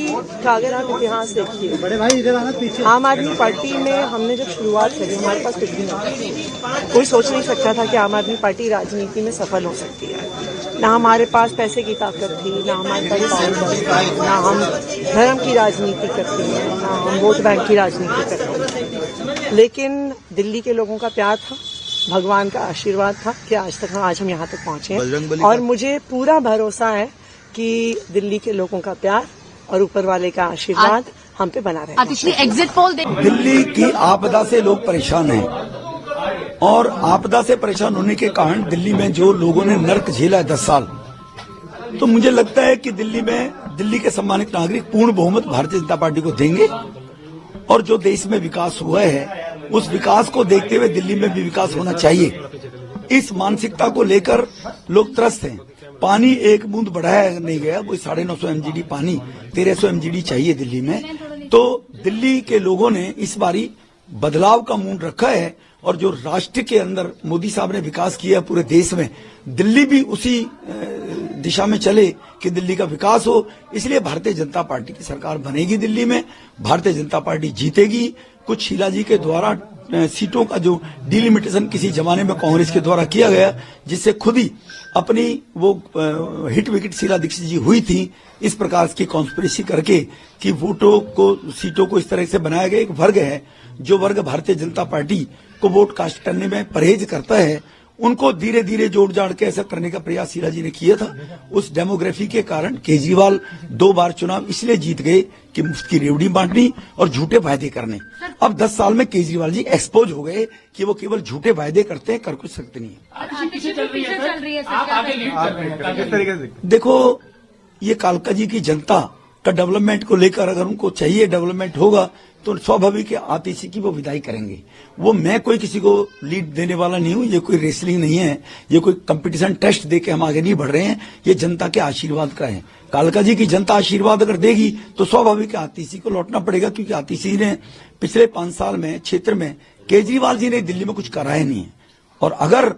का अगर आप इतिहास देखिए, बड़े भाई इधर आना पीछे। आम आदमी पार्टी में हमने जब शुरुआत करी, हमारे पास कुछ भी नहीं था। कोई सोच नहीं सकता था कि आम आदमी पार्टी राजनीति में सफल हो सकती है। ना हमारे पास पैसे की ताकत थी, ना हमारे पास पावर था, ना हम धर्म की राजनीति करते हैं, ना हम वोट बैंक की राजनीति करते हैं। लेकिन दिल्ली के लोगों का प्यार था, भगवान का आशीर्वाद था कि आज हम यहाँ तक पहुँचे हैं। और मुझे पूरा भरोसा है कि दिल्ली के लोगों का प्यार और ऊपर वाले का आशीर्वाद हम पे बना रहे। आतिशी, एग्जिट पोल दिल्ली की आपदा से लोग परेशान हैं और आपदा से परेशान होने के कारण दिल्ली में जो लोगों ने नर्क झेला है 10 साल, तो मुझे लगता है कि दिल्ली के सम्मानित नागरिक पूर्ण बहुमत भारतीय जनता पार्टी को देंगे और जो देश में विकास हुआ है उस विकास को देखते हुए दिल्ली में भी विकास होना चाहिए। इस मानसिकता को लेकर लोग त्रस्त हैं। पानी एक बूंद बढ़ाया नहीं गया, वो 950 MGD पानी 1300 MGD चाहिए दिल्ली में। तो दिल्ली के लोगों ने इस बारी बदलाव का मूड रखा है और जो राष्ट्र के अंदर मोदी साहब ने विकास किया है पूरे देश में, दिल्ली भी उसी दिशा में चले कि दिल्ली का विकास हो। इसलिए भारतीय जनता पार्टी की सरकार बनेगी दिल्ली में, भारतीय जनता पार्टी जीतेगी। कुछ शीला जी के द्वारा सीटों का जो डिलिमिटेशन किसी जमाने में कांग्रेस के द्वारा किया गया, जिससे खुद ही अपनी वो हिट विकेट शीला दीक्षित जी हुई थी, इस प्रकार की कॉन्स्पिरेसी करके कि सीटों को इस तरह से बनाया गया। एक वर्ग है जो वर्ग भारतीय जनता पार्टी को वोट कास्ट करने में परहेज करता है, उनको धीरे धीरे जोड़ जाड़ के ऐसा करने का प्रयास शीला जी ने किया था। उस डेमोग्राफी के कारण केजरीवाल 2 बार चुनाव इसलिए जीत गए कि मुफ्त की रेवड़ी बांटनी और झूठे वायदे करने। अब 10 साल में केजरीवाल जी एक्सपोज हो गए कि वो केवल झूठे वायदे करते हैं, कर कुछ सकते नहीं है। देखो, ये कालका जी की जनता का डेवलपमेंट को लेकर अगर उनको चाहिए डेवलपमेंट होगा तो स्वाभाविक है आतिशी की वो विदाई करेंगे। वो मैं कोई किसी को लीड देने वाला नहीं हूं, ये कोई रेसलिंग नहीं है, ये कोई कंपटीशन टेस्ट दे के हम आगे नहीं बढ़ रहे हैं, ये जनता के आशीर्वाद का है। कालका जी की जनता आशीर्वाद अगर देगी तो स्वाभाविक है आतिशी को लौटना पड़ेगा, क्योंकि आतिशी ने पिछले 5 साल में क्षेत्र में केजरीवाल जी ने दिल्ली में कुछ कराया नहीं है। और अगर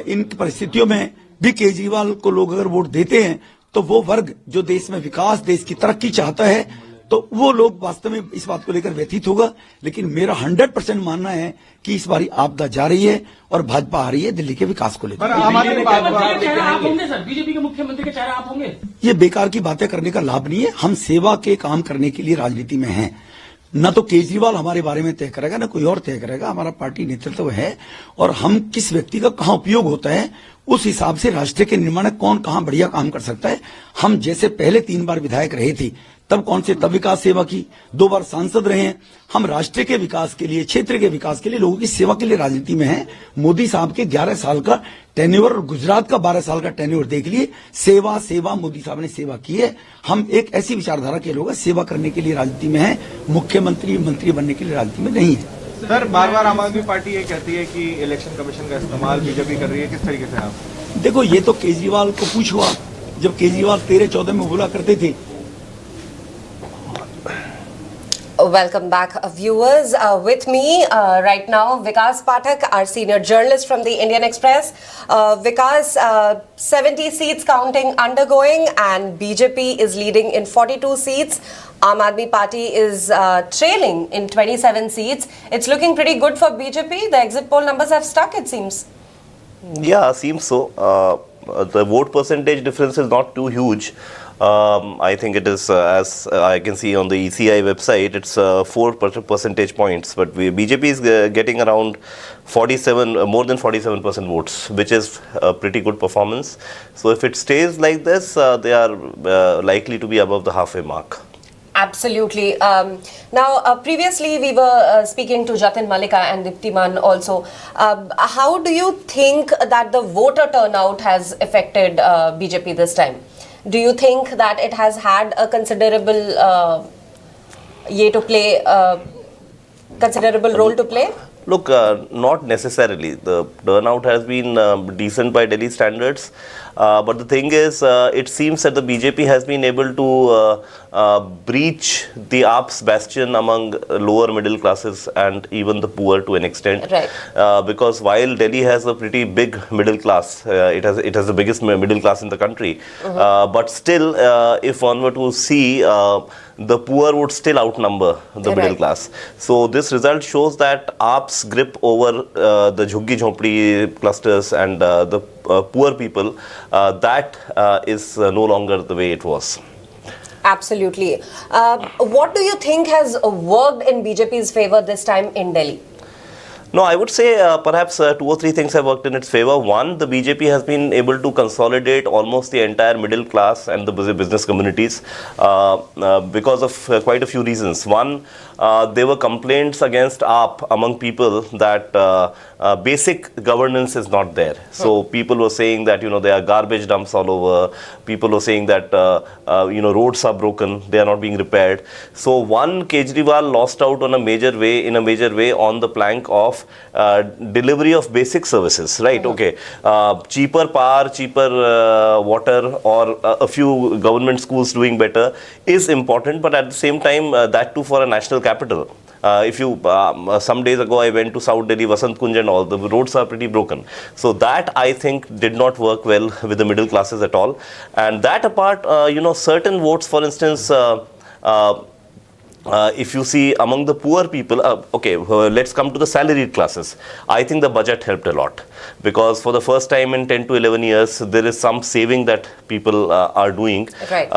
इन परिस्थितियों में भी केजरीवाल को लोग अगर वोट देते हैं तो वो वर्ग जो देश में विकास, देश की तरक्की चाहता है, तो वो लोग वास्तव में इस बात को लेकर व्यथित होगा। लेकिन मेरा 100% मानना है कि इस बारी आपदा जा रही है और भाजपा आ रही है दिल्ली के विकास को लेकर। बीजेपी के मुख्यमंत्री के चेहरा आप होंगे? ये बेकार की बातें करने का लाभ नहीं है। हम सेवा के काम करने के लिए राजनीति में हैं। न तो केजरीवाल हमारे बारे में तय करेगा, न कोई और तय करेगा। हमारा पार्टी नेतृत्व है और हम किस व्यक्ति का कहां उपयोग होता है उस हिसाब से राष्ट्र के निर्माण में कौन कहां बढ़िया काम कर सकता है। हम जैसे पहले 3 बार विधायक रहे थे तब विकास सेवा की, 2 बार सांसद रहे हैं। हम राष्ट्र के विकास के लिए, क्षेत्र के विकास के लिए, लोगों की सेवा के लिए राजनीति में हैं। मोदी साहब के 11 साल का टेन्योर और गुजरात का 12 साल का टेन्योर देख लिए। सेवा मोदी साहब ने सेवा की है। हम एक ऐसी विचारधारा के लोग सेवा करने के लिए राजनीति में हैं, मुख्यमंत्री मंत्री बनने के लिए राजनीति में नहीं है। सर, बार बार आम आदमी पार्टी ये कहती है कि इलेक्शन कमीशन का इस्तेमाल बीजेपी कर रही है, किस तरीके से आप? देखो, ये तो केजरीवाल को पूछो आप। जब केजरीवाल 13-14 में बोला करते थे। Welcome back, viewers. With me right now, Vikas Pathak, our senior journalist from the Indian Express. Vikas, 70 seats counting undergoing, and BJP is leading in 42 seats. Aam Aadmi Party is trailing in 27 seats. It's looking pretty good for BJP. The exit poll numbers have stuck, it seems. Yeah, seems so. The vote percentage difference is not too huge. I think it is, as I can see on the ECI website, it's 4 percentage points. But BJP is getting around 47, more than 47% votes, which is a pretty good performance. So if it stays like this, they are likely to be above the halfway mark. Absolutely. Now, previously we were speaking to Jatin Malika and Diptiman also. How do you think that the voter turnout has affected BJP this time? Do you think that it has had a considerable ye to play considerable role to play? Look, not necessarily. The turnout has been decent by Delhi standards. But the thing is, it seems that the BJP has been able to breach the AAP's bastion among lower middle classes and even the poor to an extent. Right. Because while Delhi has a pretty big middle class, it has the biggest middle class in the country. But still, if one were to see, the poor would still outnumber the middle class. So this result shows that AAP's grip over the Jhuggi Jhopdi clusters and the poor people, that is no longer the way it was. Absolutely. What do you think has worked in BJP's favor this time in Delhi? No, I would say perhaps 2 or 3 things have worked in its favor. One, the BJP has been able to consolidate almost the entire middle class and the business communities because of quite a few reasons. One, there were complaints against AAP among people that basic governance is not there. So people were saying that, there are garbage dumps all over. People were saying that, roads are broken. They are not being repaired. So one, Kejriwal lost out on in a major way on the plank of delivery of basic services, right? Okay. Cheaper power, cheaper water, or a few government schools doing better is important, but at the same time, that too for a national capital. If you, some days ago, I went to South Delhi, Vasant Kunj and all, the roads are pretty broken. So that, I think, did not work well with the middle classes at all. And that apart, certain votes, for instance, if you see among the poor people, let's come to the salaried classes. I think the budget helped a lot because for the first time in 10 to 11 years, there is some saving that people are doing. Right.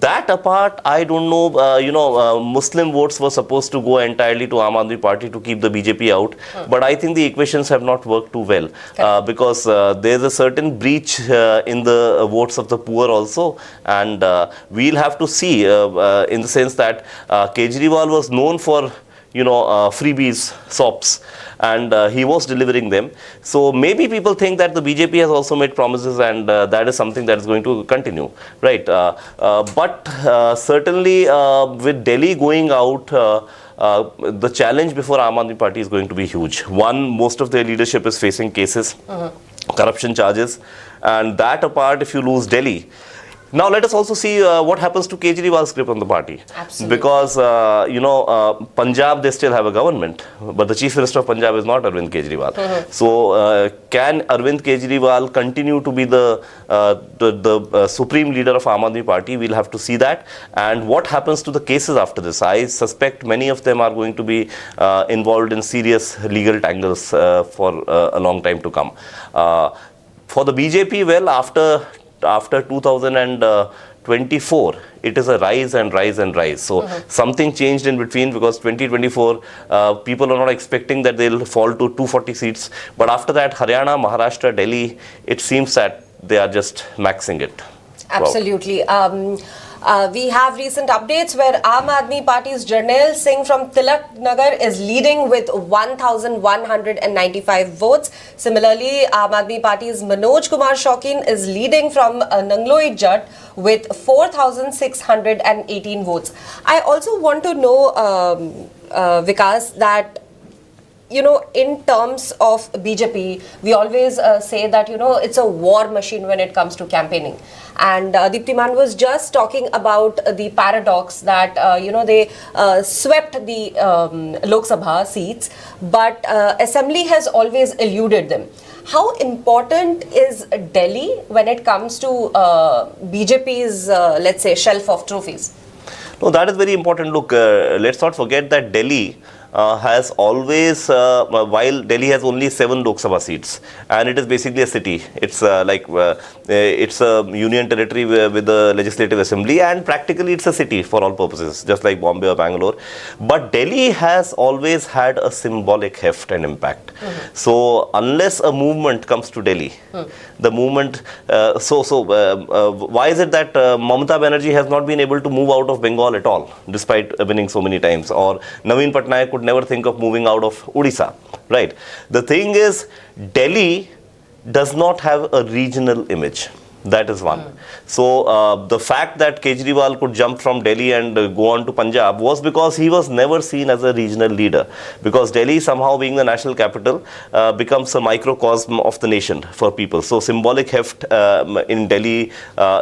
That apart, I don't know, Muslim votes were supposed to go entirely to Aam Aadmi Party to keep the BJP out. But I think the equations have not worked too well because there's a certain breach in the votes of the poor also. And we'll have to see in the sense that Kejriwal was known for, freebies, sops, and he was delivering them. So maybe people think that the BJP has also made promises and that is something that is going to continue, right? But certainly with Delhi going out, the challenge before Aam Aadmi Party is going to be huge. One, most of their leadership is facing cases, corruption charges, and that apart, if you lose Delhi, now let us also see what happens to Kejriwal's grip on the party. Absolutely. Because, Punjab, they still have a government, but the Chief Minister of Punjab is not Arvind Kejriwal. So, can Arvind Kejriwal continue to be the supreme leader of Aam Aadmi Party? We'll have to see that. And what happens to the cases after this? I suspect many of them are going to be involved in serious legal tangles for a long time to come. For the BJP, well, after 2024, it is a rise and rise and rise. So something changed in between because 2024, people are not expecting that they'll fall to 240 seats. But after that, Haryana, Maharashtra, Delhi, it seems that they are just maxing it. Absolutely. We have recent updates where Aam Aadmi Party's Jarnail Singh from Tilak Nagar is leading with 1,195 votes. Similarly, Aam Aadmi Party's Manoj Kumar Shaukin is leading from Nangloi Jat with 4,618 votes. I also want to know, Vikas, that in terms of BJP, we always say that, it's a war machine when it comes to campaigning. And Deeptiman was just talking about the paradox that, they swept the Lok Sabha seats, but Assembly has always eluded them. How important is Delhi when it comes to BJP's, let's say, shelf of trophies? No, that is very important. Look, let's not forget that Delhi has always, while Delhi has only 7 Lok Sabha seats, and it is basically a city. It's it's a union territory with a legislative assembly, and practically it's a city for all purposes, just like Bombay or Bangalore. But Delhi has always had a symbolic heft and impact. So unless a movement comes to Delhi, the movement, why is it that Mamata Banerjee has not been able to move out of Bengal at all, despite winning so many times, or Naveen Patnaik could never think of moving out of Odisha, right? The thing is, Delhi does not have a regional image. That is one. So the fact that Kejriwal could jump from Delhi and go on to Punjab was because he was never seen as a regional leader. Because Delhi, somehow being the national capital, becomes a microcosm of the nation for people. So symbolic heft in Delhi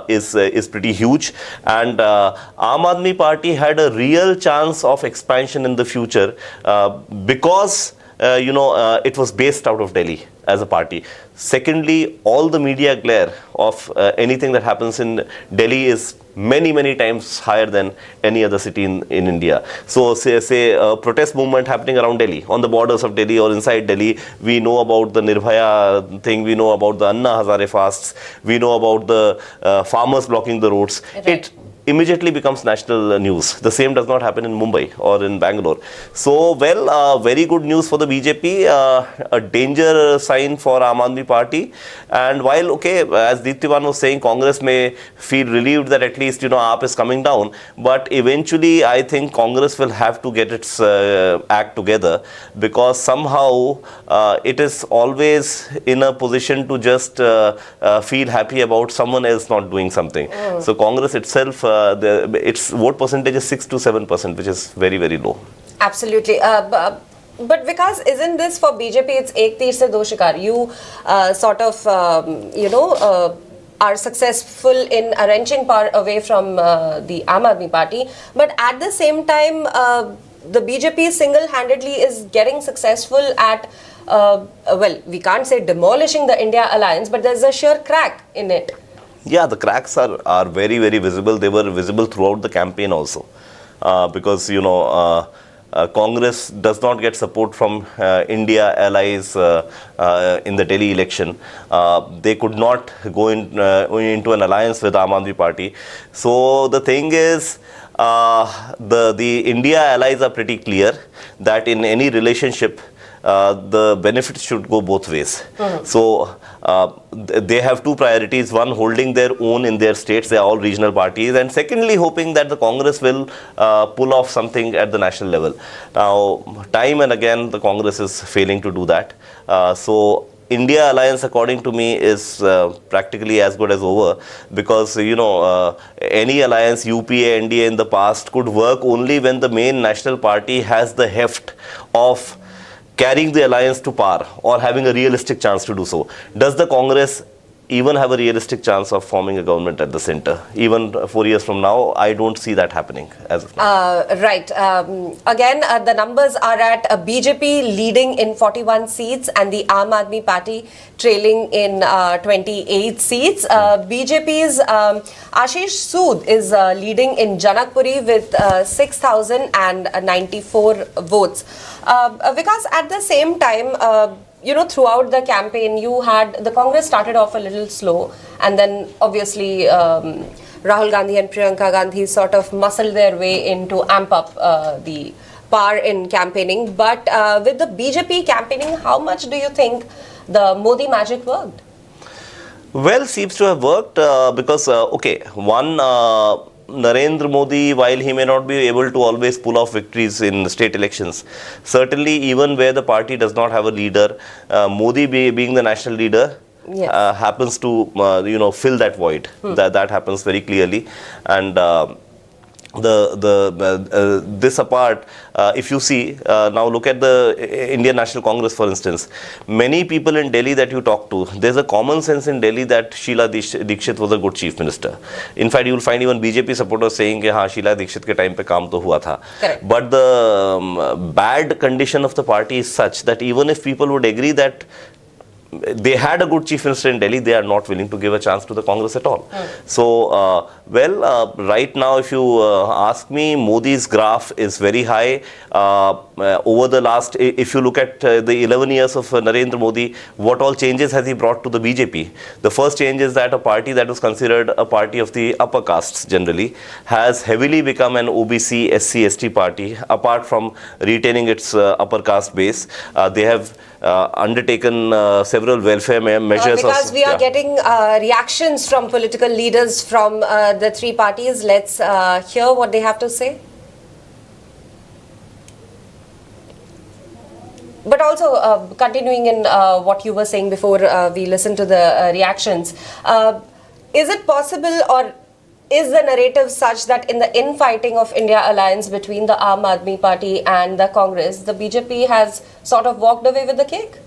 is pretty huge. And Aam Aadmi Party had a real chance of expansion in the future because it was based out of Delhi as a party. Secondly, all the media glare of anything that happens in Delhi is many times higher than any other city in India. So say a protest movement happening around Delhi, on the borders of Delhi or inside Delhi, we know about the Nirbhaya thing, we know about the Anna Hazare fasts, we know about the farmers blocking the roads. Right. It immediately becomes national news. The same does not happen in Mumbai or in Bangalore. So, very good news for the BJP, a danger sign for Aam Aadmi Party. And while, okay, as Deeptivan was saying, Congress may feel relieved that at least, AAP is coming down. But eventually, I think Congress will have to get its act together, because somehow it is always in a position to just feel happy about someone else not doing something. So Congress itself, its vote percentage is 6 to 7%, which is very low. Absolutely. But Vikas, isn't this for BJP, it's ek tir se do shikar? You sort of, are successful in wrenching power away from the Aam Aadmi Party. But at the same time, the BJP single-handedly is getting successful at, we can't say demolishing the India alliance, but there's a sheer crack in it. Yeah, the cracks are very visible. They were visible throughout the campaign also. Because, Congress does not get support from India allies in the Delhi election. They could not go into an alliance with Aam Aadmi Party. So the thing is, the India allies are pretty clear that in any relationship, the benefits should go both ways. So they have two priorities: one, holding their own in their states, they are all regional parties, and secondly, hoping that the Congress will pull off something at the national level. Now, time and again, the Congress is failing to do that. So India alliance, according to me, is practically as good as over, because any alliance, UPA, NDA in the past, could work only when the main national party has the heft of carrying the alliance to power or having a realistic chance to do so. Does the Congress even have a realistic chance of forming a government at the center? Even 4 years from now, I don't see that happening as of now. Right. Again, the numbers are at BJP leading in 41 seats and the Aam Aadmi Party trailing in 28 seats. BJP's Ashish Sood is leading in Janakpuri with 6,094 votes. Because at the same time, throughout the campaign, the Congress started off a little slow, and then obviously Rahul Gandhi and Priyanka Gandhi sort of muscled their way into amp up the power in campaigning. But with the BJP campaigning, how much do you think the Modi magic worked? Well, seems to have worked because, Narendra Modi, while he may not be able to always pull off victories in state elections, certainly even where the party does not have a leader, Modi being the national leader, yes, happens to fill that void. That happens very clearly. And this apart, if you see, now look at the Indian National Congress, for instance. Many people in Delhi that you talk to, there's a common sense in Delhi that Sheila Dikshit was a good chief minister. In fact, you will find even BJP supporters saying that Sheila Dikshit ke time pe kaam to hua tha. Correct. But the bad condition of the party is such that even if people would agree that they had a good chief minister in Delhi, they are not willing to give a chance to the Congress at all. So, right now, if you ask me, Modi's graph is very high. Over the last, if you look at the 11 years of Narendra Modi, what all changes has he brought to the BJP? The first change is that a party that was considered a party of the upper castes generally has heavily become an OBC, SC, ST party. Apart from retaining its upper caste base, they have undertaken several welfare measures. Because we are getting reactions from political leaders from the three parties. Let's hear what they have to say. But also, continuing in what you were saying before we listen to the reactions, is it possible, or is the narrative such that in the infighting of India alliance between the Aam Aadmi Party and the Congress, the BJP has sort of walked away with the cake?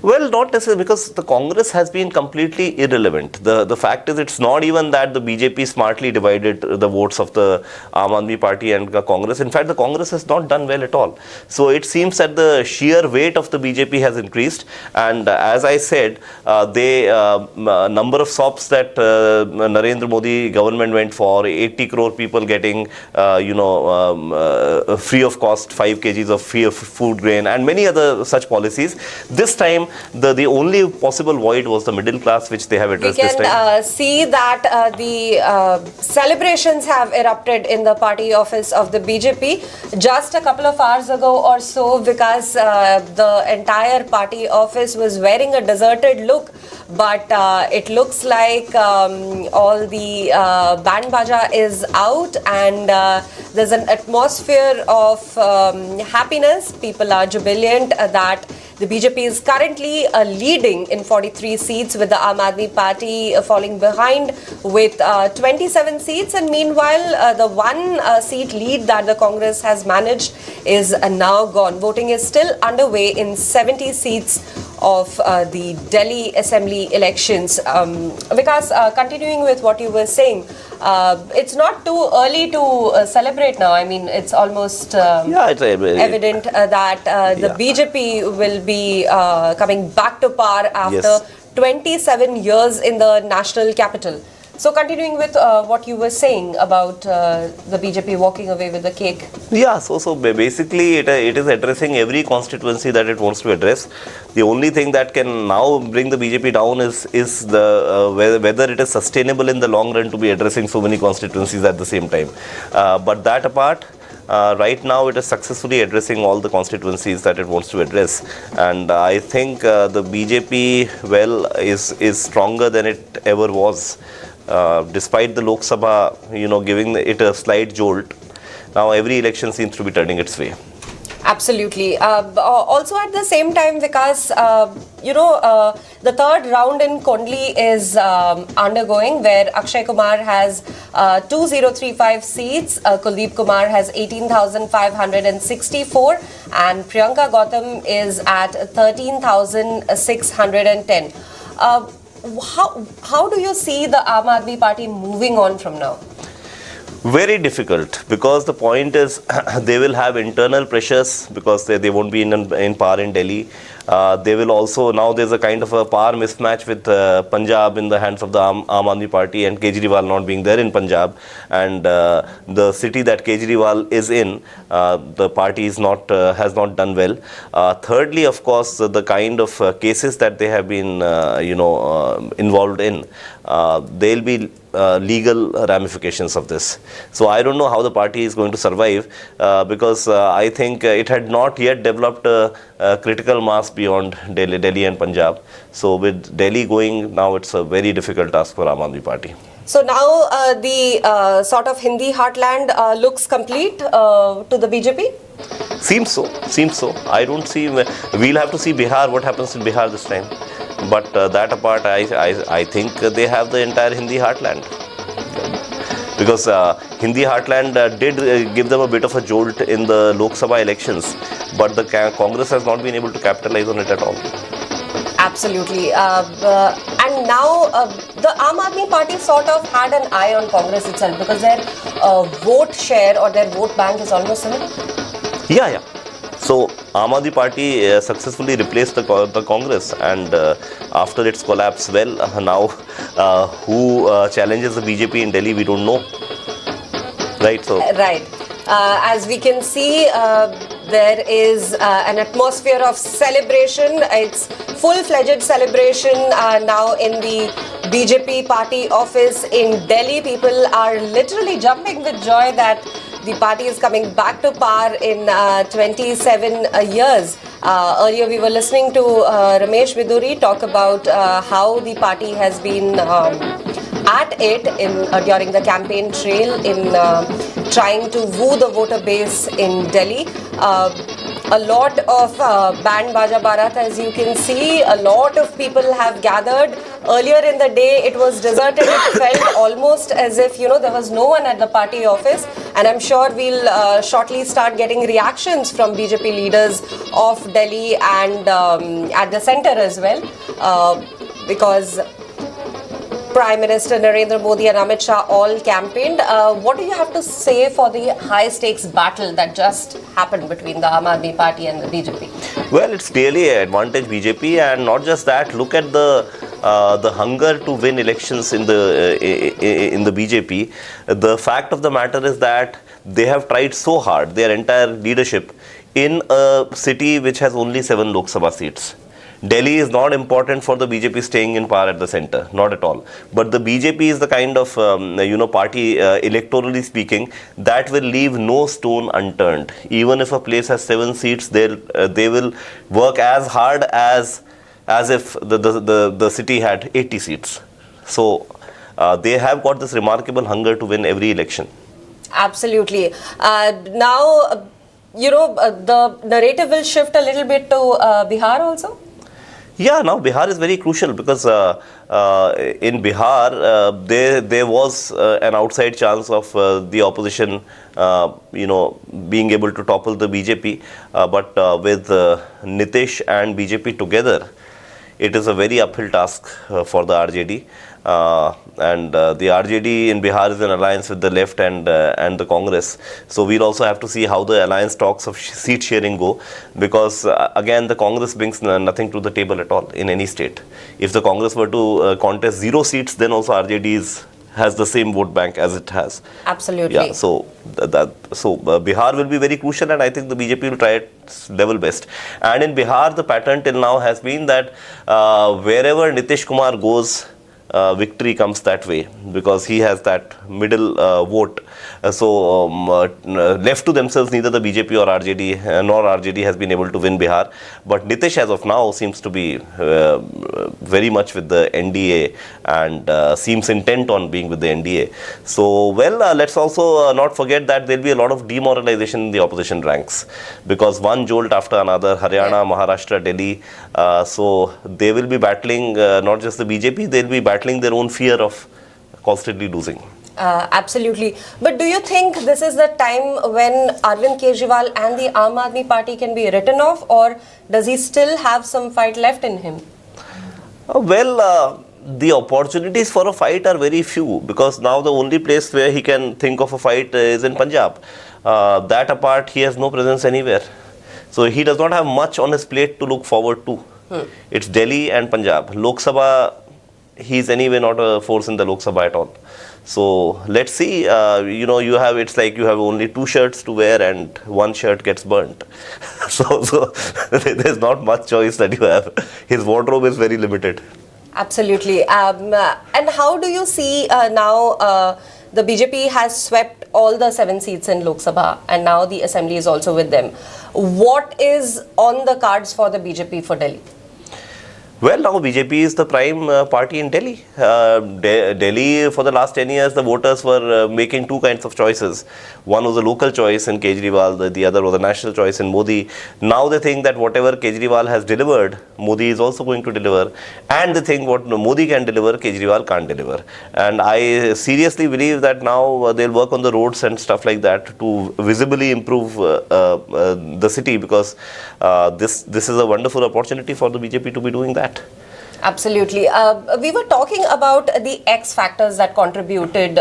Well, not necessarily, because the Congress has been completely irrelevant. The fact is, it's not even that the BJP smartly divided the votes of the Aam Aadmi Party and the Congress. In fact, the Congress has not done well at all. So it seems that the sheer weight of the BJP has increased. And as I said, number of SOPs that Narendra Modi government went for, 80 crore people getting, free of cost 5 kgs of free of food grain, and many other such policies. This time, the only possible void was the middle class, which they have addressed this time. We can see that the celebrations have erupted in the party office of the BJP just a couple of hours ago or so, because the entire party office was wearing a deserted look. But it looks like all the band baja is out, and there's an atmosphere of happiness. People are jubilant that the BJP is currently leading in 43 seats, with the Aam Aadmi Party falling behind with 27 seats. And meanwhile, the one seat lead that the Congress has managed is now gone. Voting is still underway in 70 seats of the Delhi Assembly elections. Because continuing with what you were saying, it's not too early to celebrate now. I mean, it's almost evident that the BJP will be coming back to par after 27 years in the national capital. So continuing with what you were saying about the BJP walking away with the cake. Yeah, so basically it is addressing every constituency that it wants to address. The only thing that can now bring the BJP down is the whether it is sustainable in the long run to be addressing so many constituencies at the same time. But that apart, right now it is successfully addressing all the constituencies that it wants to address, and I think the BJP is stronger than it ever was. Despite the Lok Sabha, giving it a slight jolt, now every election seems to be turning its way. Absolutely. Also at the same time, because the third round in Kondli is undergoing, where Akshay Kumar has 2035 seats, Kuldeep Kumar has 18,564, and Priyanka Gautam is at 13,610. How do you see the Aam Aadmi Party moving on from now? Very difficult, because the point is they will have internal pressures, because they won't be in power in Delhi. They will also, now there's a kind of a power mismatch with Punjab in the hands of the Aam Aadmi Party, and Kejriwal not being there in Punjab, and the city that Kejriwal is in, the party is has not done well. Thirdly, of course, the kind of cases that they have been involved in, there'll be legal ramifications of this. So I don't know how the party is going to survive, because I think it had not yet developed a critical mass beyond Delhi and Punjab. So with Delhi going, now it's a very difficult task for Aam Aadmi Party. So now the sort of Hindi heartland looks complete to the BJP? Seems so. I don't see, we'll have to see Bihar, what happens in Bihar this time. But that apart, I think they have the entire Hindi heartland. Because Hindi heartland did give them a bit of a jolt in the Lok Sabha elections, but the Congress has not been able to capitalize on it at all. Absolutely. And now the Aam Aadmi Party sort of had an eye on Congress itself, because their vote share or their vote bank is almost similar. Yeah. So Aam Aadmi Party successfully replaced the Congress, and after its collapse, now who challenges the BJP in Delhi, we don't know. Right. So. Right. As we can see, there is an atmosphere of celebration. It's full-fledged celebration now in the BJP party office in Delhi. People are literally jumping with joy that the party is coming back to par in 27 years. Earlier we were listening to Ramesh Bidhuri talk about how the party has been at it during the campaign trail in trying to woo the voter base in Delhi. a lot of band baja barat, as you can see. A lot of people have gathered. Earlier in the day, it was deserted. It felt almost as if, there was no one at the party office. And I'm sure we'll shortly start getting reactions from BJP leaders of Delhi and at the center as well. Because Prime Minister Narendra Modi and Amit Shah all campaigned. What do you have to say for the high-stakes battle that just happened between the Aam Aadmi Party and the BJP? Well, it's clearly an advantage BJP, and not just that. Look at the hunger to win elections in the BJP. The fact of the matter is that they have tried so hard, their entire leadership, in a city which has only 7 Lok Sabha seats. Delhi is not important for the BJP staying in power at the center, not at all. But the BJP is the kind of, party, electorally speaking, that will leave no stone unturned. Even if a place has 7 seats, they will work as hard as if the city had 80 seats. So they have got this remarkable hunger to win every election. Absolutely. Now, the narrative will shift a little bit to Bihar also? Yeah, now Bihar is very crucial because in Bihar there was an outside chance of the opposition, being able to topple the BJP. But with Nitish and BJP together, it is a very uphill task for the RJD. And the RJD in Bihar is in alliance with the left and the Congress. So we'll also have to see how the alliance talks of seat sharing go, because again the Congress brings nothing to the table at all in any state. If the Congress were to contest 0 seats, then also RJD has the same vote bank as it has. Absolutely. Yeah. So Bihar will be very crucial, and I think the BJP will try its level best. And in Bihar, the pattern till now has been that wherever Nitish Kumar goes, victory comes that way, because he has that middle vote. Left to themselves, neither the BJP or RJD nor RJD has been able to win Bihar. But Nitish as of now seems to be very much with the NDA and seems intent on being with the NDA. So, let's also not forget that there will be a lot of demoralization in the opposition ranks, because one jolt after another, Haryana, Maharashtra, Delhi. So they will be battling not just the BJP, they will be battling their own fear of constantly losing. Absolutely. But do you think this is the time when Arvind Kejriwal and the Aam Aadmi Party can be written off, or does he still have some fight left in him? The opportunities for a fight are very few, because now the only place where he can think of a fight is in Punjab. That apart, he has no presence anywhere. So he does not have much on his plate to look forward to. It's Delhi and Punjab. Lok Sabha, he's anyway not a force in the Lok Sabha at all. So let's see, it's like you have only 2 shirts to wear and 1 shirt gets burnt. so there's not much choice that you have. His wardrobe is very limited. Absolutely. And how do you see now the BJP has swept all the 7 seats in Lok Sabha, and now the assembly is also with them. What is on the cards for the BJP for Delhi? Well, now BJP is the prime party in Delhi. Delhi, for the last 10 years, the voters were making 2 kinds of choices. One was a local choice in Kejriwal, the other was a national choice in Modi. Now they think that whatever Kejriwal has delivered, Modi is also going to deliver. And they think what Modi can deliver, Kejriwal can't deliver. And I seriously believe that now they'll work on the roads and stuff like that to visibly improve the city, because this is a wonderful opportunity for the BJP to be doing that. Absolutely. We were talking about the X factors that contributed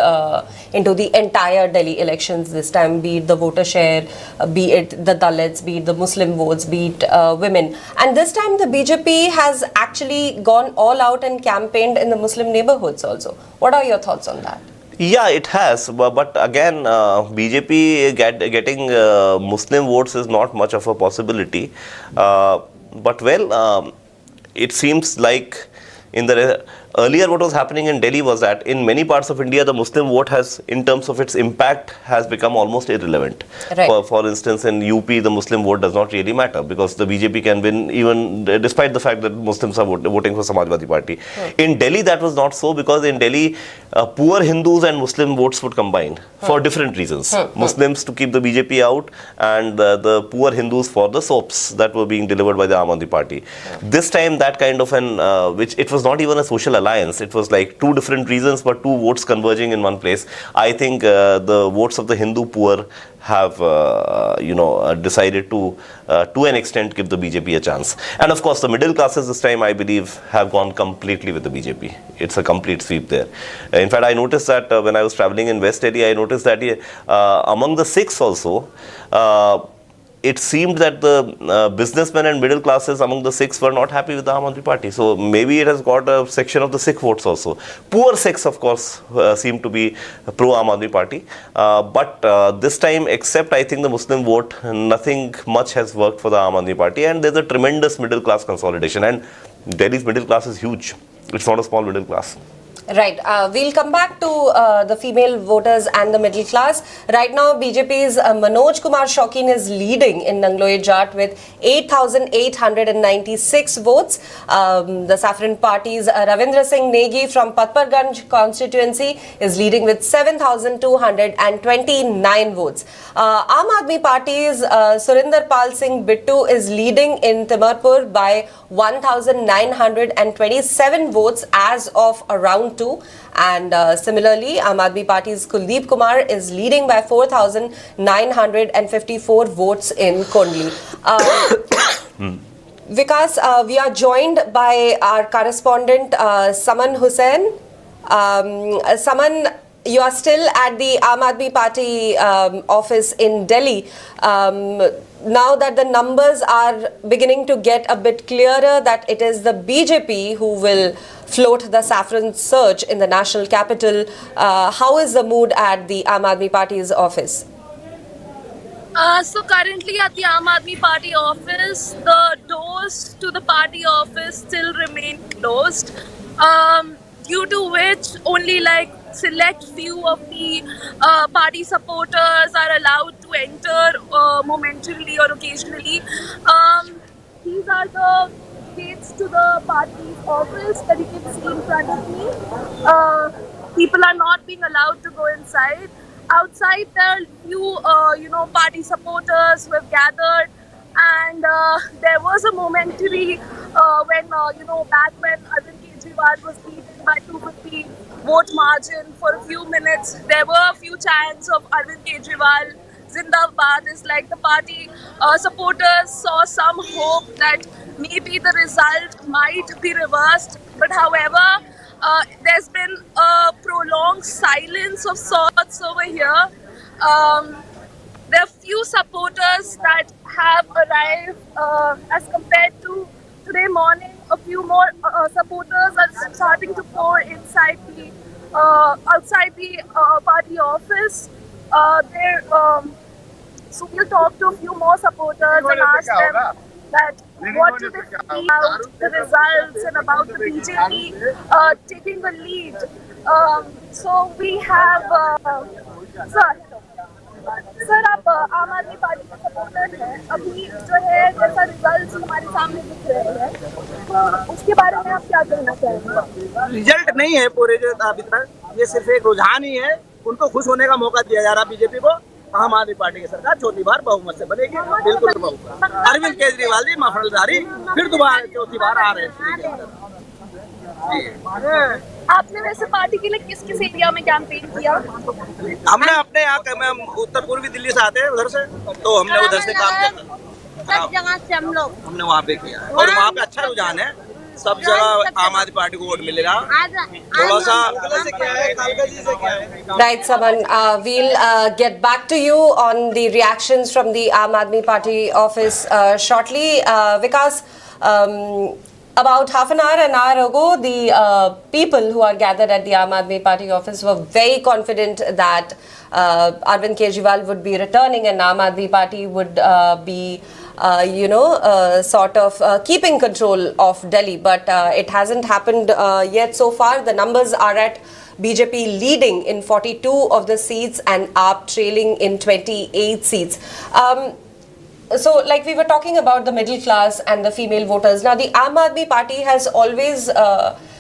into the entire Delhi elections this time, be it the voter share, be it the Dalits, be it the Muslim votes, be it women. And this time the BJP has actually gone all out and campaigned in the Muslim neighborhoods also. What are your thoughts on that? Yeah, it has. But again, BJP getting Muslim votes is not much of a possibility. It seems like in the Earlier, what was happening in Delhi was that in many parts of India, the Muslim vote has, in terms of its impact, has become almost irrelevant. Right. For instance, in UP, the Muslim vote does not really matter because the BJP can win even despite the fact that Muslims are voting for Samajwadi Party. In Delhi, that was not so because in Delhi, poor Hindus and Muslim votes would combine for different reasons. Muslims to keep the BJP out and the poor Hindus for the soaps that were being delivered by the Aam Aadmi Party. This time, that kind of an, which it was not even a social alliance. It was like two different reasons, but two votes converging in one place. I think the votes of the Hindu poor have, decided to an extent, give the BJP a chance. And of course, the middle classes this time, I believe, have gone completely with the BJP. It's a complete sweep there. In fact, I noticed that when I was traveling in West Delhi, I noticed that among the Sikhs also, it seemed that the businessmen and middle classes among the Sikhs were not happy with the Aam Aadmi Party. So maybe it has got a section of the Sikh votes also. Poor Sikhs, of course, seem to be pro Aam Aadmi Party. But this time, except I think the Muslim vote, nothing much has worked for the Aam Aadmi Party. And there's a tremendous middle class consolidation. And Delhi's middle class is huge. It's not a small middle class. Right. We'll come back to the female voters and the middle class. Right now, BJP's Manoj Kumar Shaukin is leading in Nangloe Jat with 8,896 votes. The Saffron Party's Ravindra Singh Negi from Patparganj constituency is leading with 7,229 votes. Aam Aadmi Party's Surinder Pal Singh Bittu is leading in Timarpur by 1,927 votes as of around 2. And similarly, Aam Aadmi Party's Kuldeep Kumar is leading by 4,954 votes in Kondli. Vikas, we are joined by our correspondent Saman Hussain. Saman, you are still at the Aam Aadmi Party office in Delhi. Now that the numbers are beginning to get a bit clearer that it is the BJP who will float the saffron surge in the national capital, how is the mood at the Aam Aadmi Party's office? So currently at the Aam Aadmi Party office, the doors to the party office still remain closed, due to which only like select few of the party supporters are allowed to enter momentarily or occasionally. These are the gates to the party office that you can see in front of me. People are not being allowed to go inside. Outside there are few, party supporters who have gathered, and there was a momentary when, back when Arvind Kejriwal was leading by 250 vote margin for a few minutes, there were a few chants of Arvind Kejriwal, Zindabad. Is like the party supporters saw some hope that maybe the result might be reversed. But however, there's been a prolonged silence of sorts over here. There are few supporters that have arrived as compared to today morning. A few more supporters are starting to pour inside the outside the party office. So we'll talk to a few more supporters and ask them that what do they feel about the results and about the BJP taking the lead. So we have sir आप आम आदमी party के supporter हैं, अभी जो है जैसा result हमारे सामने दिख रहे हैं, तो उसके बारे में आप क्या कहना चाहेंगे? रिजल्ट नहीं है पूरे जो अभी तक, ये सिर्फ एक रुझान ही है। उनको खुश होने का मौका दिया जा रहा बीजेपी को। आम आदमी पार्टी की सरकार चौथी बार बहुमत से बनेगी, बिल्कुल बहुमत। अरविंद केजरीवाल जी मफलदारी फिर दोबारा चौथी बार आ रहे हैं। आपने वैसे पार्टी के लिए किस किस एरिया में कैंपेन किया? हमने अपने यहाँ उत्तर पूर्वी दिल्ली से आते हैं उधर से, तो हमने उधर से काम किया। सब जगह से हम लोग हमने वहाँ पे किया और वहाँ पे अच्छा रुझान है। सब जगह आम आदमी पार्टी को वोट मिलेगा। थोड़ा सा Right, Saman. We'll get back to you on the reactions from the Aam Aadmi Party office shortly. Vikas, About half an hour ago, the people who are gathered at the Aam Aadmi Party office were very confident that Arvind Kejriwal would be returning and Aam Aadmi Party would be sort of keeping control of Delhi. But it hasn't happened yet so far. The numbers are at BJP leading in 42 of the seats and AAP trailing in 28 seats. So, like we were talking about the middle class and the female voters. Now, the Aam Aadmi Party has always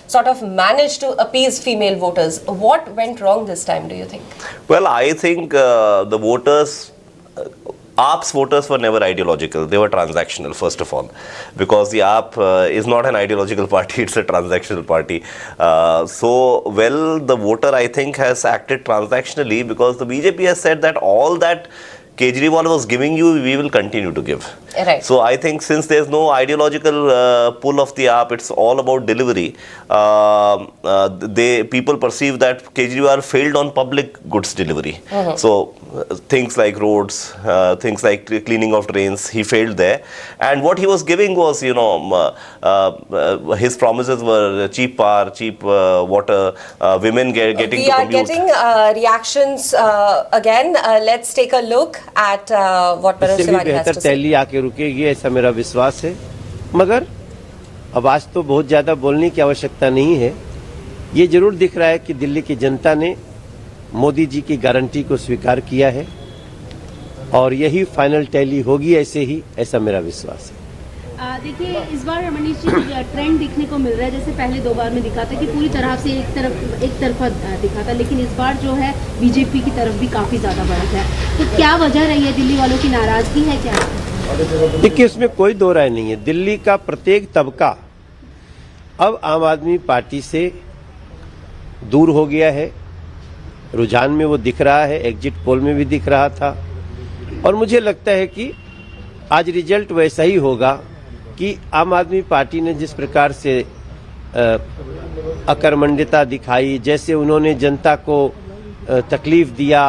sort of managed to appease female voters. What went wrong this time, do you think? Well, I think the voters, AAP's voters were never ideological. They were transactional, first of all, because the AAP is not an ideological party, it's a transactional party. The voter, I think, has acted transactionally because the BJP has said that all that Kejriwal was giving you, we will continue to give. Right. So I think since there's no ideological pull of the AAP, it's all about delivery. People perceive that Kejriwal failed on public goods delivery. So things like roads, things like cleaning of drains, he failed there. And what he was giving was, his promises were cheap power, cheap water, women getting to commute. We are getting reactions again. Let's take a look at what Manoj Tiwari has to say. तैली आके रुकेगी ऐसा मेरा विश्वास है, मगर आवाज तो बहुत ज्यादा बोलने की आवश्यकता नहीं है। ये जरूर दिख रहा है कि दिल्ली की जनता ने मोदी जी की गारंटी को स्वीकार किया है और यही फाइनल टैली होगी ऐसा मेरा विश्वास है। देखिए, इस बार मनीष जी ट्रेंड दिखने को मिल रहा है, जैसे पहले 2 बार में दिखा था कि पूरी तरह से एक तरफा दिखा था, लेकिन इस बार जो है बीजेपी की तरफ भी काफी ज्यादा बढ़त है। तो क्या वजह रही है? दिल्ली वालों की नाराजगी है क्या? देखिए, उसमें कोई दो राय नहीं है। दिल्ली का प्रत्येक तबका अब आम आदमी पार्टी से दूर हो गया है। रुझान में वो दिख रहा है, एग्जिट पोल में भी दिख रहा था, और मुझे लगता है कि आज रिजल्ट वैसा ही होगा कि आम आदमी पार्टी ने जिस प्रकार से अकर्मण्यता दिखाई, जैसे उन्होंने जनता को तकलीफ दिया,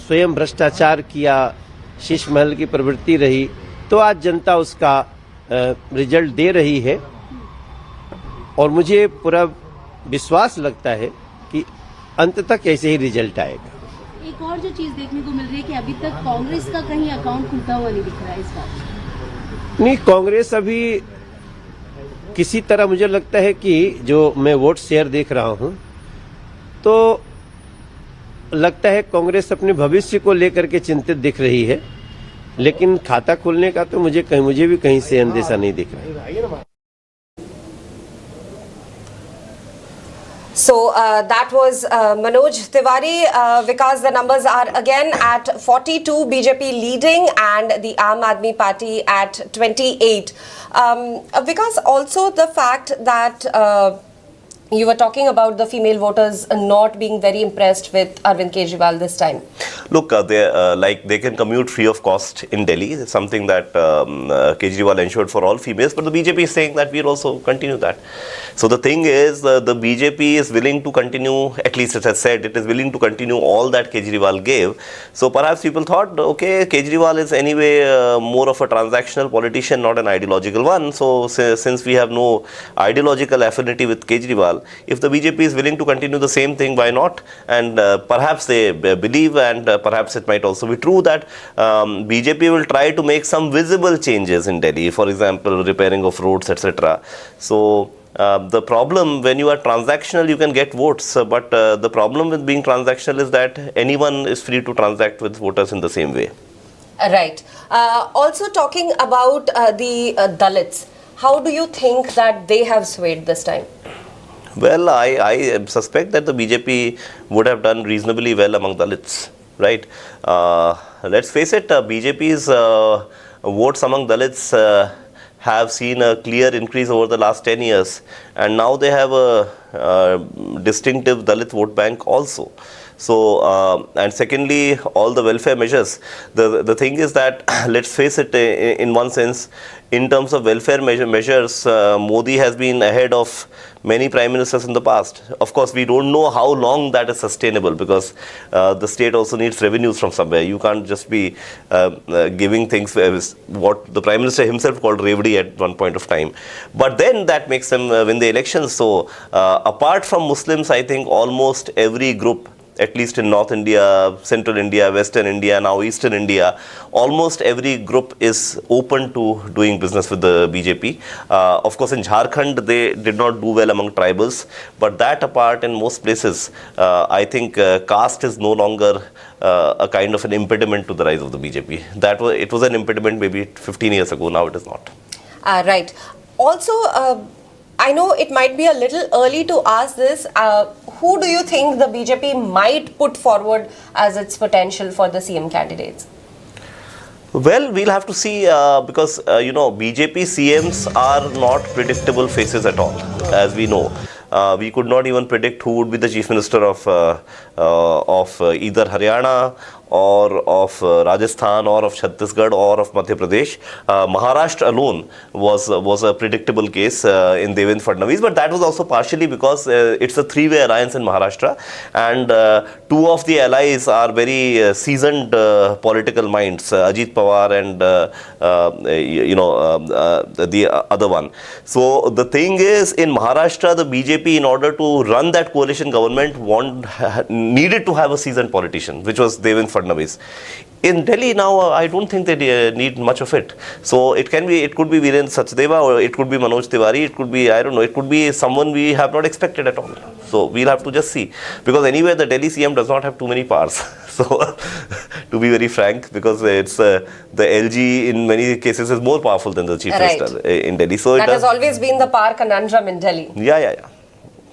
स्वयं भ्रष्टाचार किया, शीश महल की प्रवृत्ति रही, तो आज जनता उसका रिजल्ट दे रही है और मुझे पूरा विश्वास लगता है कि अंत तक ऐसे ही रिजल्ट आएगा। एक और जो चीज देखने को मिल रही है कि अभी तक कांग्रेस का कहीं अकाउंट खुलता हुआ नहीं दिख रहा है इस बार। नहीं, कांग्रेस अभी किसी तरह मुझे लगता है कि जो मैं वोट शेयर देख रहा हूं, तो लगता है कांग्रेस अपने भविष्य को लेकर के चिंतित दिख रही है, लेकिन खाता खुलने का तो मुझे भी कहीं से अंदेशा नहीं दिख रहा है। So that was Manoj Tiwari. Because the numbers are again at 42, BJP leading and the Aam Aadmi Party at 28. Because also the fact that you were talking about the female voters not being very impressed with Arvind Kejriwal this time. Look, they can commute free of cost in Delhi. It's something that Kejriwal ensured for all females, but the BJP is saying that we'll also continue that. So the thing is, the BJP is willing to continue, at least it has said, it is willing to continue all that Kejriwal gave. So perhaps people thought, okay, Kejriwal is anyway more of a transactional politician, not an ideological one. So since we have no ideological affinity with Kejriwal, if the BJP is willing to continue the same thing, why not? And perhaps they believe, and perhaps it might also be true, that BJP will try to make some visible changes in Delhi, for example, repairing of roads, etc. So the problem, when you are transactional, you can get votes, but the problem with being transactional is that anyone is free to transact with voters in the same way. Right. Also talking about the Dalits, how do you think that they have swayed this time? Well, I suspect that the BJP would have done reasonably well among Dalits, right? Let's face it, BJP's votes among Dalits have seen a clear increase over the last 10 years, and now they have a distinctive Dalit vote bank also. So, and secondly, all the welfare measures. The thing is that, let's face it, in one sense, in terms of welfare measures, Modi has been ahead of many prime ministers in the past. Of course, we don't know how long that is sustainable, because the state also needs revenues from somewhere. You can't just be giving things, what the prime minister himself called Revdi at one point of time. But then that makes them win the elections. So, apart from Muslims, I think almost every group, at least in North India, Central India, Western India, now Eastern India, almost every group is open to doing business with the BJP. Of course, in Jharkhand, they did not do well among tribals. But that apart, in most places, I think caste is no longer a kind of an impediment to the rise of the BJP. It was an impediment maybe 15 years ago. Now it is not. Right. Also, I know it might be a little early to ask this. Who do you think the BJP might put forward as its potential for the CM candidates? Well, we'll have to see, because, BJP CMs are not predictable faces at all, as we know. We could not even predict who would be the chief minister of either Haryana or of Rajasthan or of Chhattisgarh or of Madhya Pradesh. Maharashtra alone was a predictable case in Devendra Fadnavis, but that was also partially because it's a three-way alliance in Maharashtra, and two of the allies are very seasoned political minds, Ajit Pawar and the other one. So the thing is, in Maharashtra, the BJP, in order to run that coalition government, needed to have a seasoned politician, which was Devendra Fadnavis. In Delhi now, I don't think they need much of it. So it could be Virendra Sachdeva, or it could be Manoj Tiwari, it could be, I don't know, it could be someone we have not expected at all. So we'll have to just see. Because anyway, the Delhi CM does not have too many powers. So, to be very frank, because it's the LG in many cases is more powerful than the chief minister in Delhi. So that has always been the power conundrum in Delhi. Yeah.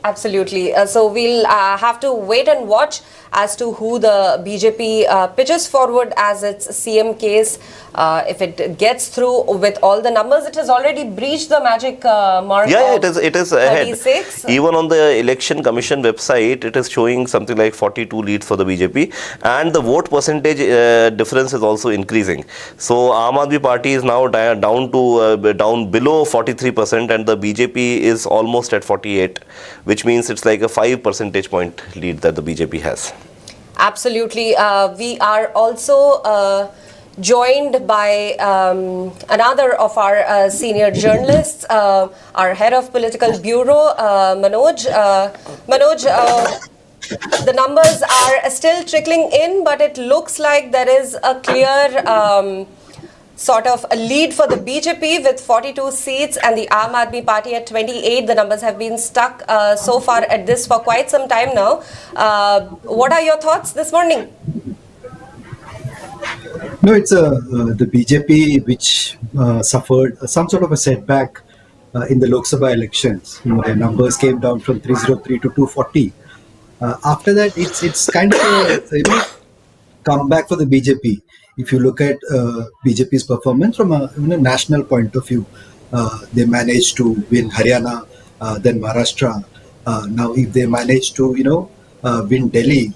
Absolutely. So we'll have to wait and watch as to who the BJP pitches forward as its CM case. If it gets through with all the numbers, it has already breached the magic mark. Yeah, it is ahead. 36. Even on the Election Commission website, it is showing something like 42 leads for the BJP, and the vote percentage difference is also increasing. So Aam Aadmi Party is now down below 43%, and the BJP is almost at 48%, which means it's like a 5 percentage point lead that the BJP has. Absolutely. We are also joined by another of our senior journalists, our head of political bureau, Manoj. Manoj, the numbers are still trickling in, but it looks like there is a clear sort of a lead for the BJP with 42 seats and the Aam Aadmi Party at 28. The numbers have been stuck so far at this for quite some time now. What are your thoughts this morning? No, it's the BJP which suffered some sort of a setback in the Lok Sabha elections. Their numbers came down from 303 to 240. After that, it's kind of a comeback for the BJP. If you look at BJP's performance from a national point of view, they managed to win Haryana, then Maharashtra. Now, if they manage to win Delhi,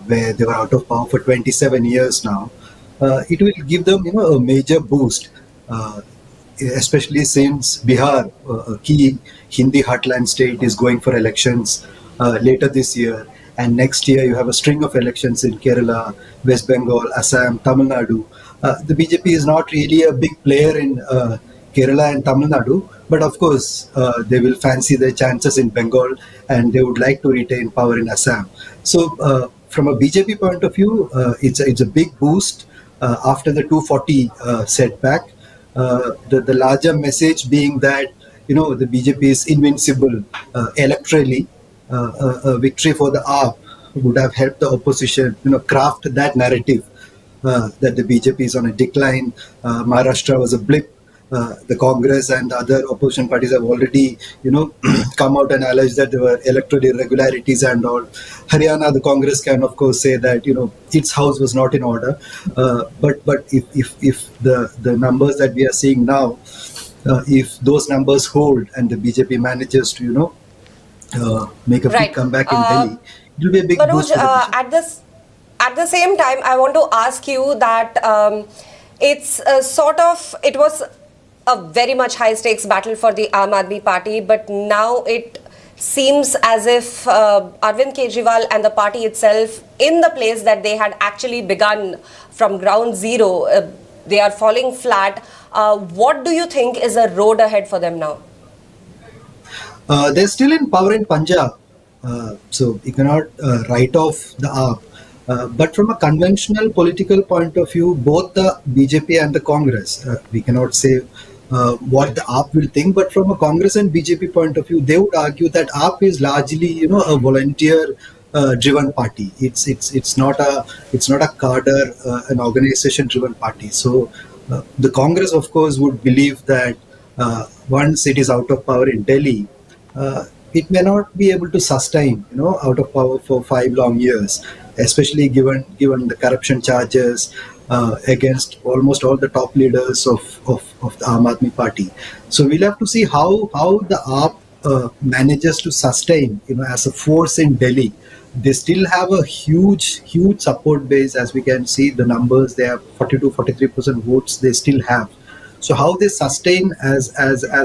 where they were out of power for 27 years now, it will give them a major boost, especially since Bihar, a key Hindi heartland state, is going for elections later this year. And next year you have a string of elections in Kerala, West Bengal, Assam, Tamil Nadu. The BJP is not really a big player in Kerala and Tamil Nadu, but of course they will fancy their chances in Bengal, and they would like to retain power in Assam. So from a BJP point of view, it's a big boost after the 240 setback. The larger message being that the BJP is invincible electorally. A victory for the AAP would have helped the opposition, craft that narrative that the BJP is on a decline. Maharashtra was a blip. The Congress and the other opposition parties have already, come out and alleged that there were electoral irregularities and all. Haryana, the Congress can of course say that its house was not in order. But if the numbers that we are seeing now, if those numbers hold and the BJP manages to make a big comeback in Delhi, it will be a big boost for the BJP. At the same time, I want to ask you that it's it was a very much high stakes battle for the Aam Aadmi Party, but now it seems as if Arvind Kejriwal and the party itself, in the place that they had actually begun from ground zero, they are falling flat. What do you think is a road ahead for them now? They're still in power in Punjab, so you cannot write off the AAP. But from a conventional political point of view, both the BJP and the Congress, we cannot say what the AAP will think, but from a Congress and BJP point of view, they would argue that AAP is largely, a volunteer driven party. It's not a cadre, an organization driven party. So the Congress, of course, would believe that once it is out of power in Delhi, it may not be able to sustain, out of power for 5 long years, especially given the corruption charges against almost all the top leaders of the Aam Aadmi Party. So we'll have to see how the AAP manages to sustain, as a force in Delhi. They still have a huge support base. As we can see the numbers, they have 42-43% votes they still have. So how they sustain as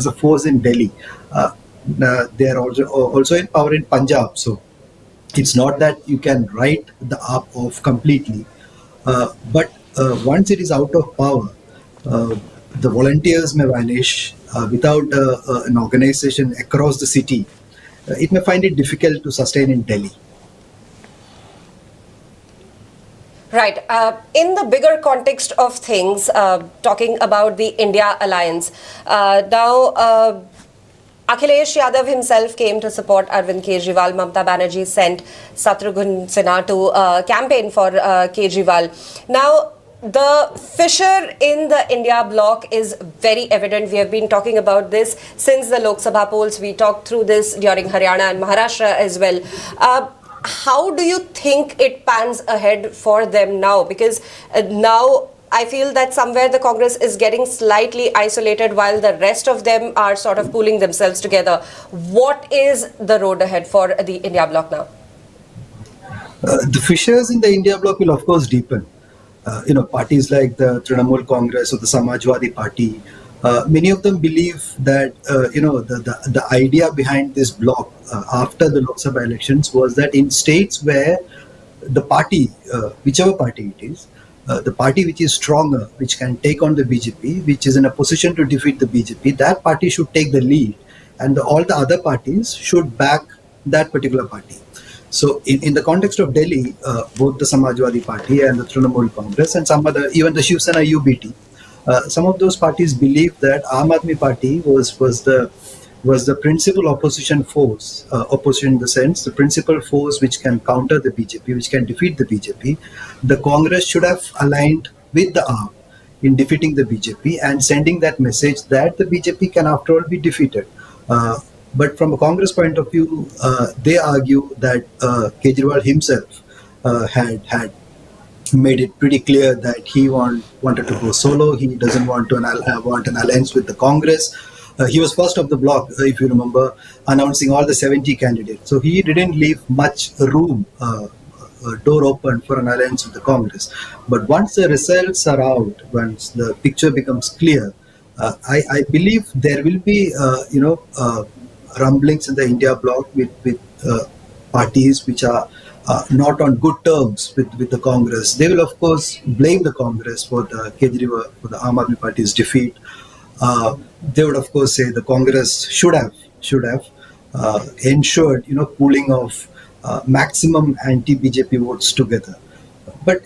a force in Delhi? They are also in power in Punjab. So it's not that you can write the AAP off completely. But once it is out of power, the volunteers may vanish without an organization across the city. It may find it difficult to sustain in Delhi. Right. In the bigger context of things, talking about the India alliance, now Akhilesh Yadav himself came to support Arvind Kejriwal. Mamata Banerjee sent Shatrughan Sinha to campaign for Kejriwal. Now, the fissure in the India bloc is very evident. We have been talking about this since the Lok Sabha polls. We talked through this during Haryana and Maharashtra as well. How do you think it pans ahead for them now? Because now I feel that somewhere the Congress is getting slightly isolated while the rest of them are sort of pooling themselves together. What is the road ahead for the India bloc now? The fissures in the India bloc will of course deepen. Parties like the Trinamool Congress or the Samajwadi Party, many of them believe that the idea behind this bloc after the Lok Sabha elections was that in states where the party, whichever party it is, the party which is stronger, which can take on the BJP, which is in a position to defeat the BJP, that party should take the lead, and all the other parties should back that particular party. So in the context of Delhi, both the Samajwadi Party and the Trinamool Congress and some other, even the Shiv Sena UBT, some of those parties believe that Aam Aadmi Party was the principal opposition force, opposition in the sense, the principal force which can counter the BJP, which can defeat the BJP. The Congress should have aligned with the AAP in defeating the BJP and sending that message that the BJP can after all be defeated. But from a Congress point of view, they argue that Kejriwal himself had made it pretty clear that he wanted to go solo. He doesn't want an alliance with the Congress. He was first of the bloc, if you remember, announcing all the 70 candidates. So he didn't leave much room, door open for an alliance with the Congress. But once the results are out, once the picture becomes clear, I believe there will be, rumblings in the India bloc with parties which are not on good terms with the Congress. They will, of course, blame the Congress for the Kejriwal, for the Aam Aadmi Party's defeat. They would, of course, say the Congress should have ensured, pooling of maximum anti-BJP votes together. But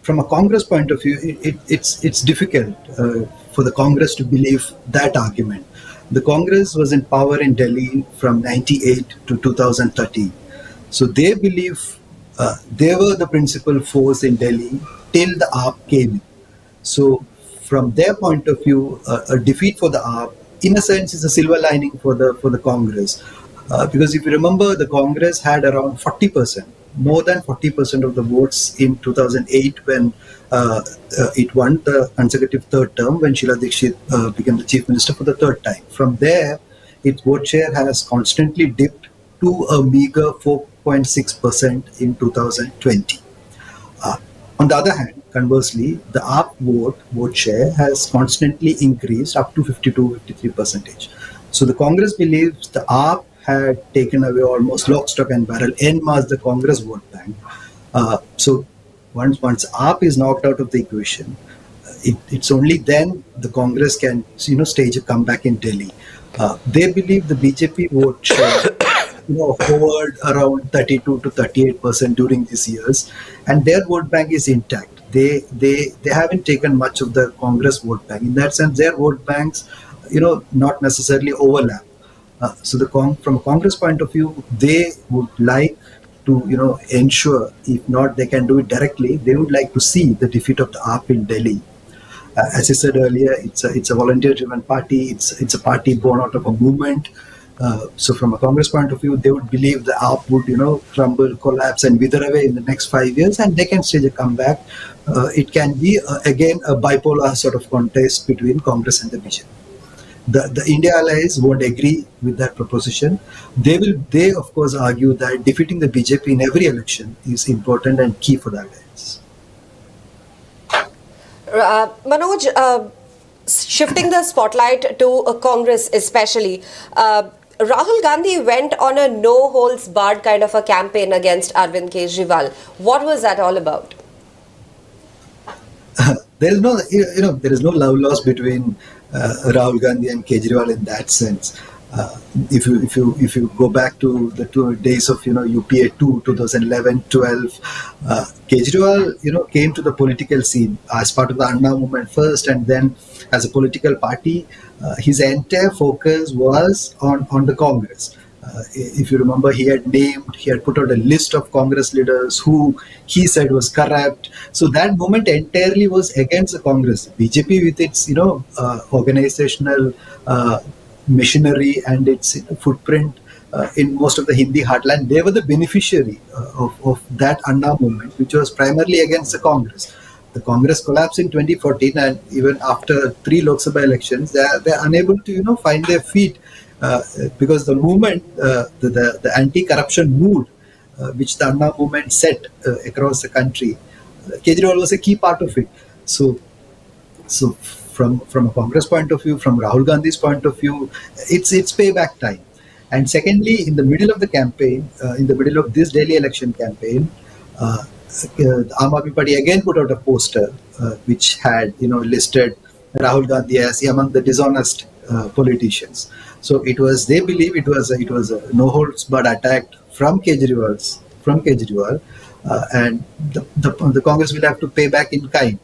from a Congress point of view, it's difficult for the Congress to believe that argument. The Congress was in power in Delhi from 98 to 2013. So they believe they were the principal force in Delhi till the AAP came in. So from their point of view, a defeat for the AAP, in a sense, is a silver lining for the Congress. Because if you remember, the Congress had around 40%, more than 40% of the votes in 2008 when it won the consecutive third term, when Sheila Dikshit became the chief minister for the third time. From there, its vote share has constantly dipped to a meager 4.6% in 2020. On the other hand, conversely, the AAP vote share has constantly increased up to 52-53%. So the Congress believes the AAP had taken away almost lock, stock and barrel en masse the Congress vote bank. So once AAP is knocked out of the equation, it's only then the Congress can stage a comeback in Delhi. They believe the BJP vote share hovered around 32 to 38% during these years, and their vote bank is intact. They haven't taken much of the Congress vote bank. In that sense, their vote banks, not necessarily overlap. So from a Congress point of view, they would like to ensure, if not they can do it directly, they would like to see the defeat of the AAP in Delhi. As I said earlier, it's a volunteer-driven party. It's a party born out of a movement. So from a Congress point of view, they would believe the AAP would, crumble, collapse, and wither away in the next 5 years, and they can stage a comeback. It can be again a bipolar sort of contest between Congress and the BJP. The India allies won't agree with that proposition. They of course argue that defeating the BJP in every election is important and key for the alliance. Manoj, shifting the spotlight to Congress especially, Rahul Gandhi went on a no-holds-barred kind of a campaign against Arvind Kejriwal. What was that all about? There is no love lost between Rahul Gandhi and Kejriwal in that sense. If you go back to the 2 days of UPA 2 2011-12, Kejriwal came to the political scene as part of the Anna movement first, and then as a political party, his entire focus was on the Congress. If you remember, he had put out a list of Congress leaders who he said was corrupt. So that movement entirely was against the Congress. BJP, with its organizational machinery and its footprint in most of the Hindi heartland, they were the beneficiary of that Anna movement, which was primarily against the Congress. The Congress collapsed in 2014, and even after 3 Lok Sabha elections, they're unable to find their feet because the movement, the anti-corruption mood which the Anna movement set across the country, Kejriwal was a key part of it. So from a Congress point of view, from Rahul Gandhi's point of view, it's payback time. And secondly, in the middle of the campaign, in the middle of this Delhi election campaign, the Aam Aadmi Party again put out a poster which had listed Rahul Gandhi as among the dishonest politicians. So they believe it was a no holds barred attack from Kejriwal, and the Congress will have to pay back in kind.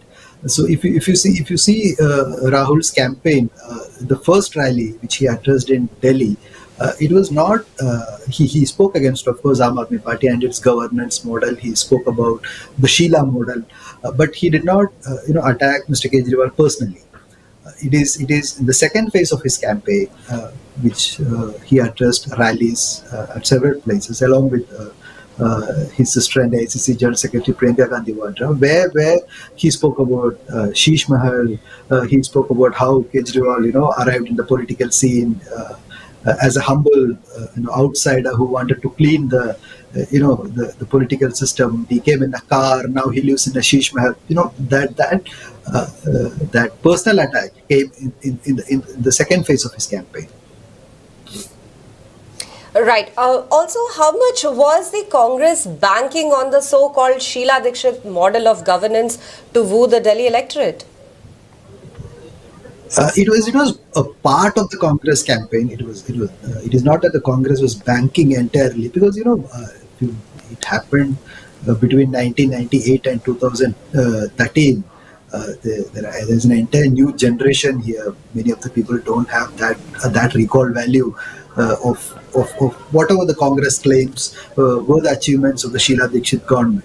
So if you see Rahul's campaign, the first rally which he addressed in Delhi, it was not he spoke against, of course, Aam Aadmi Party and its governance model. He spoke about the Sheila model, but he did not attack Mr. Kejriwal personally. It is in the second phase of his campaign which he addressed rallies at several places along with his sister and ICC General Secretary Priyanka Gandhi Vadra, where he spoke about Sheesh Mahal. He spoke about how Kejriwal arrived in the political scene as a humble outsider who wanted to clean the political system. He came in a car. Now he lives in a Sheesh Mahal. That personal attack came in the second phase of his campaign. Right. Also, how much was the Congress banking on the so-called Sheila Dikshit model of governance to woo the Delhi electorate? It was a part of the Congress campaign. It is not that the Congress was banking entirely, because it happened between 1998 and 2013. There's an entire new generation here. Many of the people don't have that recall value of whatever the Congress claims were the achievements of the Sheila Dikshit government.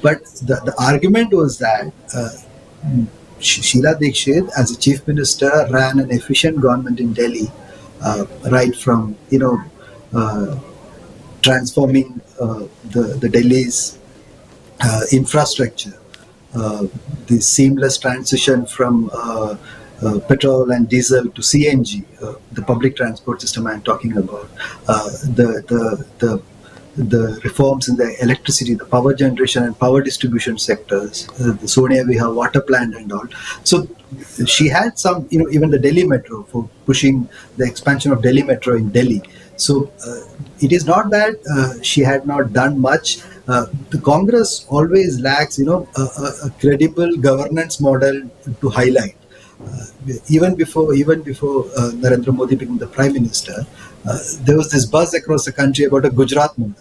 But the argument was that Sheila Dikshit, as a chief minister, ran an efficient government in Delhi, right from transforming the Delhi's infrastructure, the seamless transition from petrol and diesel to CNG, the public transport system I'm talking about, the reforms in the electricity, the power generation and power distribution sectors, the Sonia Viha water plant and all. So she had some, even the Delhi Metro, for pushing the expansion of Delhi Metro in Delhi. So it is not that she had not done much. The Congress always lacks, a credible governance model to highlight. Even before Narendra Modi became the Prime Minister, there was this buzz across the country about a Gujarat model,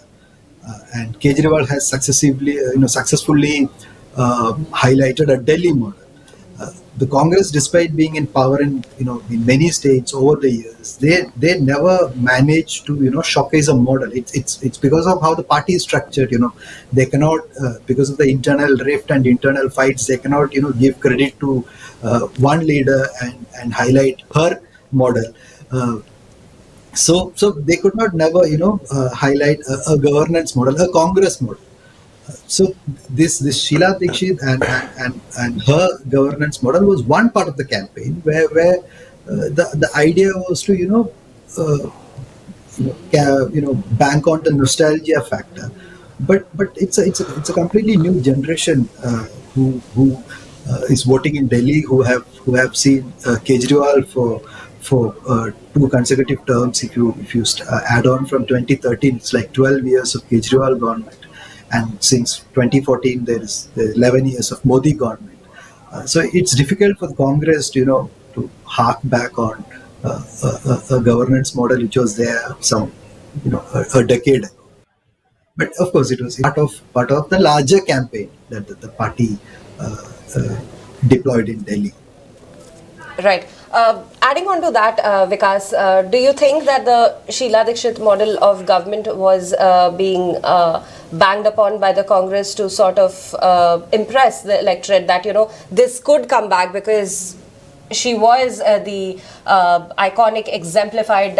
and Kejriwal has successfully highlighted a Delhi model. The Congress, despite being in power in many states over the years, they never managed to showcase a model. It's because of how the party is structured. They cannot, because of the internal rift and internal fights, they cannot give credit to one leader and highlight her model. So they could not never highlight a governance model, a Congress model. So this Sheila Dikshit and her governance model was one part of the campaign where the idea was to bank on the nostalgia factor, but it's a completely new generation who is voting in Delhi, who have seen Kejriwal for 2 consecutive terms. If you add on from 2013, it's like 12 years of Kejriwal government. And since 2014, there is 11 years of Modi government. So it's difficult for the Congress to hark back on a governance model which was there a decade ago. But of course, it was part of the larger campaign that the party deployed in Delhi. Right. Adding on to that, Vikas, do you think that the Sheila Dikshit model of government was being banged upon by the Congress to sort of impress the electorate that, this could come back because she was the iconic, exemplified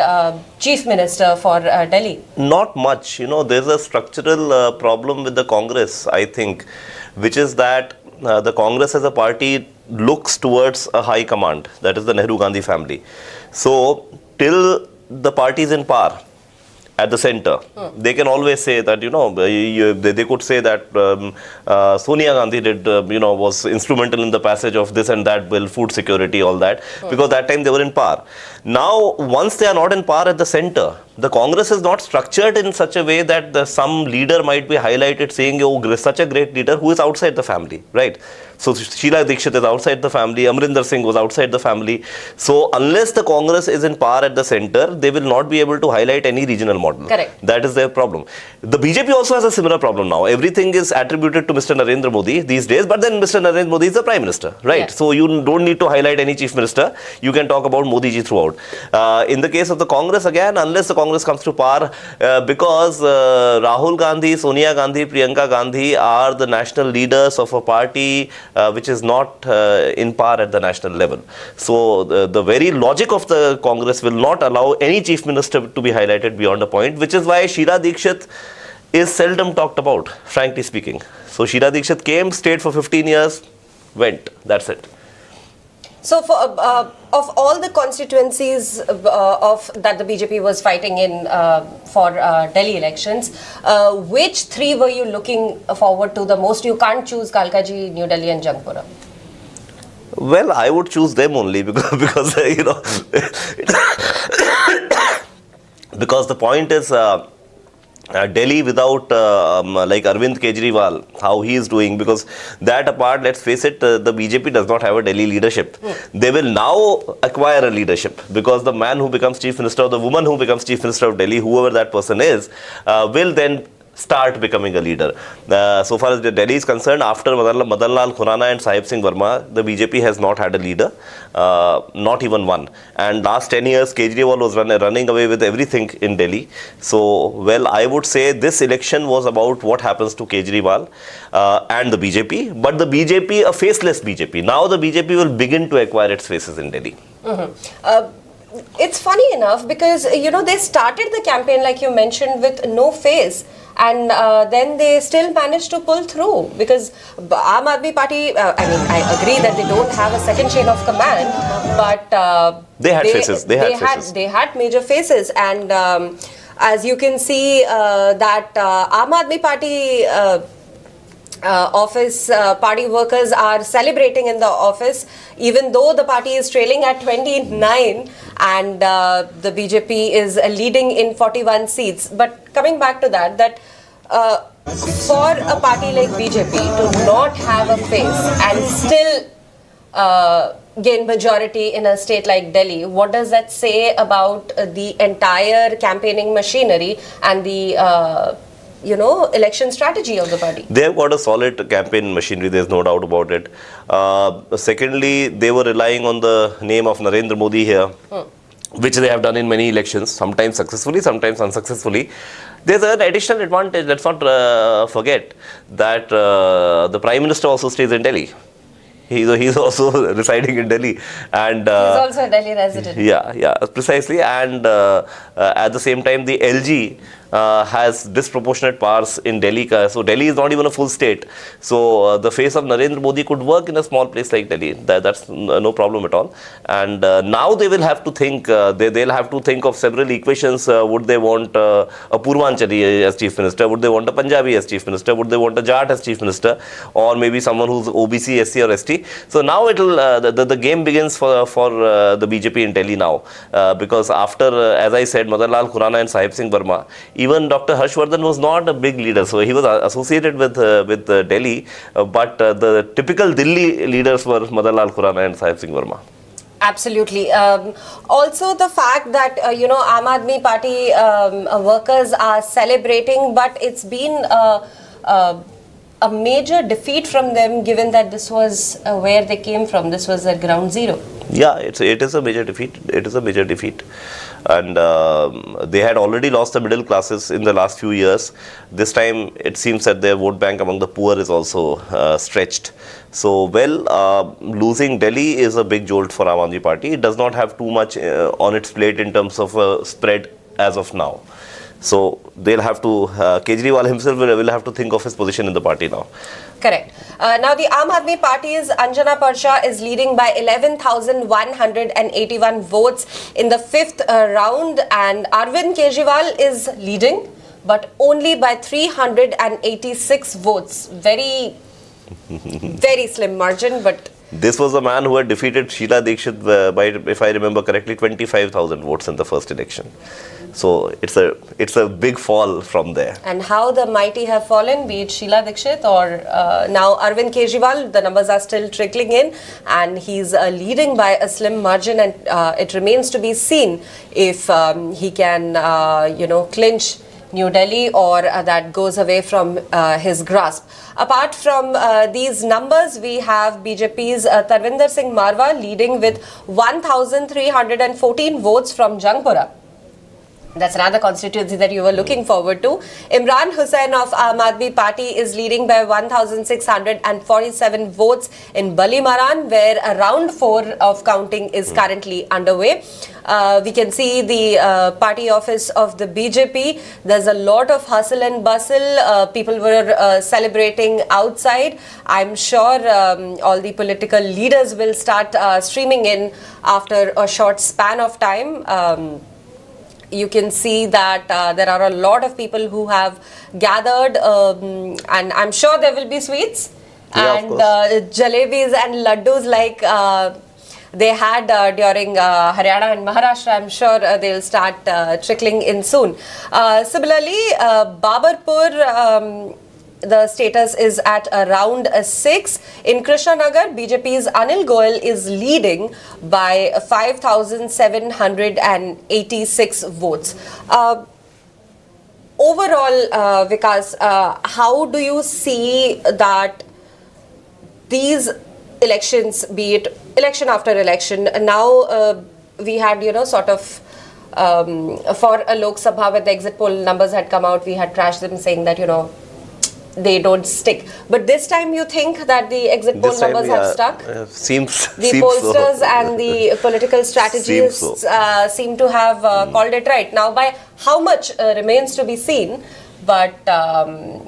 chief minister for Delhi? Not much. There's a structural problem with the Congress, I think, which is that the Congress as a party looks towards a high command, that is the Nehru Gandhi family. So till the party is in power at the center, they can always say that they could say that Sonia Gandhi was instrumental in the passage of this and that bill, food security, all that, because that time they were in power. Now once they are not in power at the center, the Congress is not structured in such a way that some leader might be highlighted saying, oh, such a great leader who is outside the family, right? So Sheila Dikshit is outside the family, Amrinder Singh was outside the family. So unless the Congress is in power at the center, they will not be able to highlight any regional model. Correct. That is their problem. The BJP also has a similar problem now. Everything is attributed to Mr. Narendra Modi these days, but then Mr. Narendra Modi is the Prime Minister, right? Yes. So you don't need to highlight any Chief Minister. You can talk about Modi ji throughout. In the case of the Congress, again, unless the Congress comes to power, because Rahul Gandhi, Sonia Gandhi, Priyanka Gandhi are the national leaders of a party which is not in power at the national level. So the very logic of the Congress will not allow any chief minister to be highlighted beyond a point, which is why Sheila Dikshit is seldom talked about, frankly speaking. So Sheila Dikshit came, stayed for 15 years, went. That's it. So, of all the constituencies that the BJP was fighting in for Delhi elections, which 3 were you looking forward to the most? You can't choose Kalkaji, New Delhi and Jangpura. Well, I would choose them only because because the point is Delhi without like Arvind Kejriwal, how he is doing, because that apart, let's face it, the BJP does not have a Delhi leadership. They will now acquire a leadership because the man who becomes chief minister or the woman who becomes chief minister of Delhi, whoever that person is, will then start becoming a leader. So far as Delhi is concerned, after Madan Lal Khurana and Sahib Singh Verma, the BJP has not had a leader, not even one. And last 10 years, Kejriwal was running away with everything in Delhi. So, well, I would say this election was about what happens to Kejriwal and the BJP, but the BJP, a faceless BJP. Now the BJP will begin to acquire its faces in Delhi. It's funny enough because, they started the campaign, like you mentioned, with no face. and then they still managed to pull through, because Aam Aadmi Party, I agree that they don't have a second chain of command, but they had faces. They had major faces, and as you can see that Aam Aadmi Party office party workers are celebrating in the office, even though the party is trailing at 29 and the BJP is leading in 41 seats. But coming back to that for a party like BJP to not have a face and still gain majority in a state like Delhi, what does that say about the entire campaigning machinery and the election strategy of the party? They have got a solid campaign machinery, there's no doubt about it. Secondly, they were relying on the name of Narendra Modi here, which they have done in many elections, sometimes successfully, sometimes unsuccessfully. There's an additional advantage, let's not forget that the Prime Minister also stays in Delhi. He's also residing in Delhi, and he's also a Delhi resident. Yeah, precisely. And at the same time, the LG has disproportionate powers in Delhi. So Delhi is not even a full state. So the face of Narendra Modi could work in a small place like Delhi. That's no problem at all. And now they will have to think. They'll have to think of several equations. Would they want a Purvanchali as chief minister? Would they want a Punjabi as chief minister? Would they want a Jat as chief minister? Or maybe someone who's OBC, SC or ST? So now it'll the game begins for the BJP in Delhi now, because after, as I said, Madanlal Khurana and Sahib Singh Burma, even Dr. Harshvardhan was not a big leader, so he was associated with Delhi, but the typical Delhi leaders were Madanlal Khurana and Sahib Singh Burma. Absolutely. Also the fact that, Aam Aadmi Party workers are celebrating, but it's been a major defeat from them, given that this was where they came from. This was at ground zero. Yeah, it is a major defeat. It is a major defeat. And they had already lost the middle classes in the last few years. This time, it seems that their vote bank among the poor is also stretched. So, losing Delhi is a big jolt for Aam Aadmi Party. It does not have too much on its plate in terms of spread as of now. So they'll have to, Kejriwal himself will have to think of his position in the party now. Correct. Now the Aam Aadmi Party's Anjana Parsha is leading by 11,181 votes in the fifth round, and Arvind Kejriwal is leading, but only by 386 votes. Very slim margin, but... This was a man who had defeated Sheila Dikshit by, if I remember correctly, 25,000 votes in the first election. So it's a big fall from there. And how the mighty have fallen, be it Sheila Dikshit or now Arvind Kejriwal, the numbers are still trickling in, and he's leading by a slim margin, and it remains to be seen if he can, clinch New Delhi, or that goes away from his grasp. Apart from these numbers, we have BJP's Tarvinder Singh Marwa leading with 1,314 votes from Jangpura. That's another constituency that you were looking forward to. Imran Hussain of Aam Aadmi Party is leading by 1,647 votes in Balimaran, where round 4 of counting is currently underway. We can see the party office of the BJP. There's a lot of hustle and bustle. People were celebrating outside. I'm sure all the political leaders will start streaming in after a short span of time. You can see that there are a lot of people who have gathered, and I'm sure there will be sweets and jalebis and laddus like they had during Haryana and Maharashtra. I'm sure they'll start trickling in soon. Similarly, Babarpur, the status is at around 6. In Krishnanagar, BJP's Anil Goel is leading by 5,786 votes. Overall, Vikas, how do you see that these elections, be it election after election, now we had, sort of for a Lok Sabha, when the exit poll numbers had come out, we had trashed them saying that, they don't stick. But this time you think that the exit poll numbers have stuck? The pollsters and the political strategists seem to have called it right. Now, by how much remains to be seen, but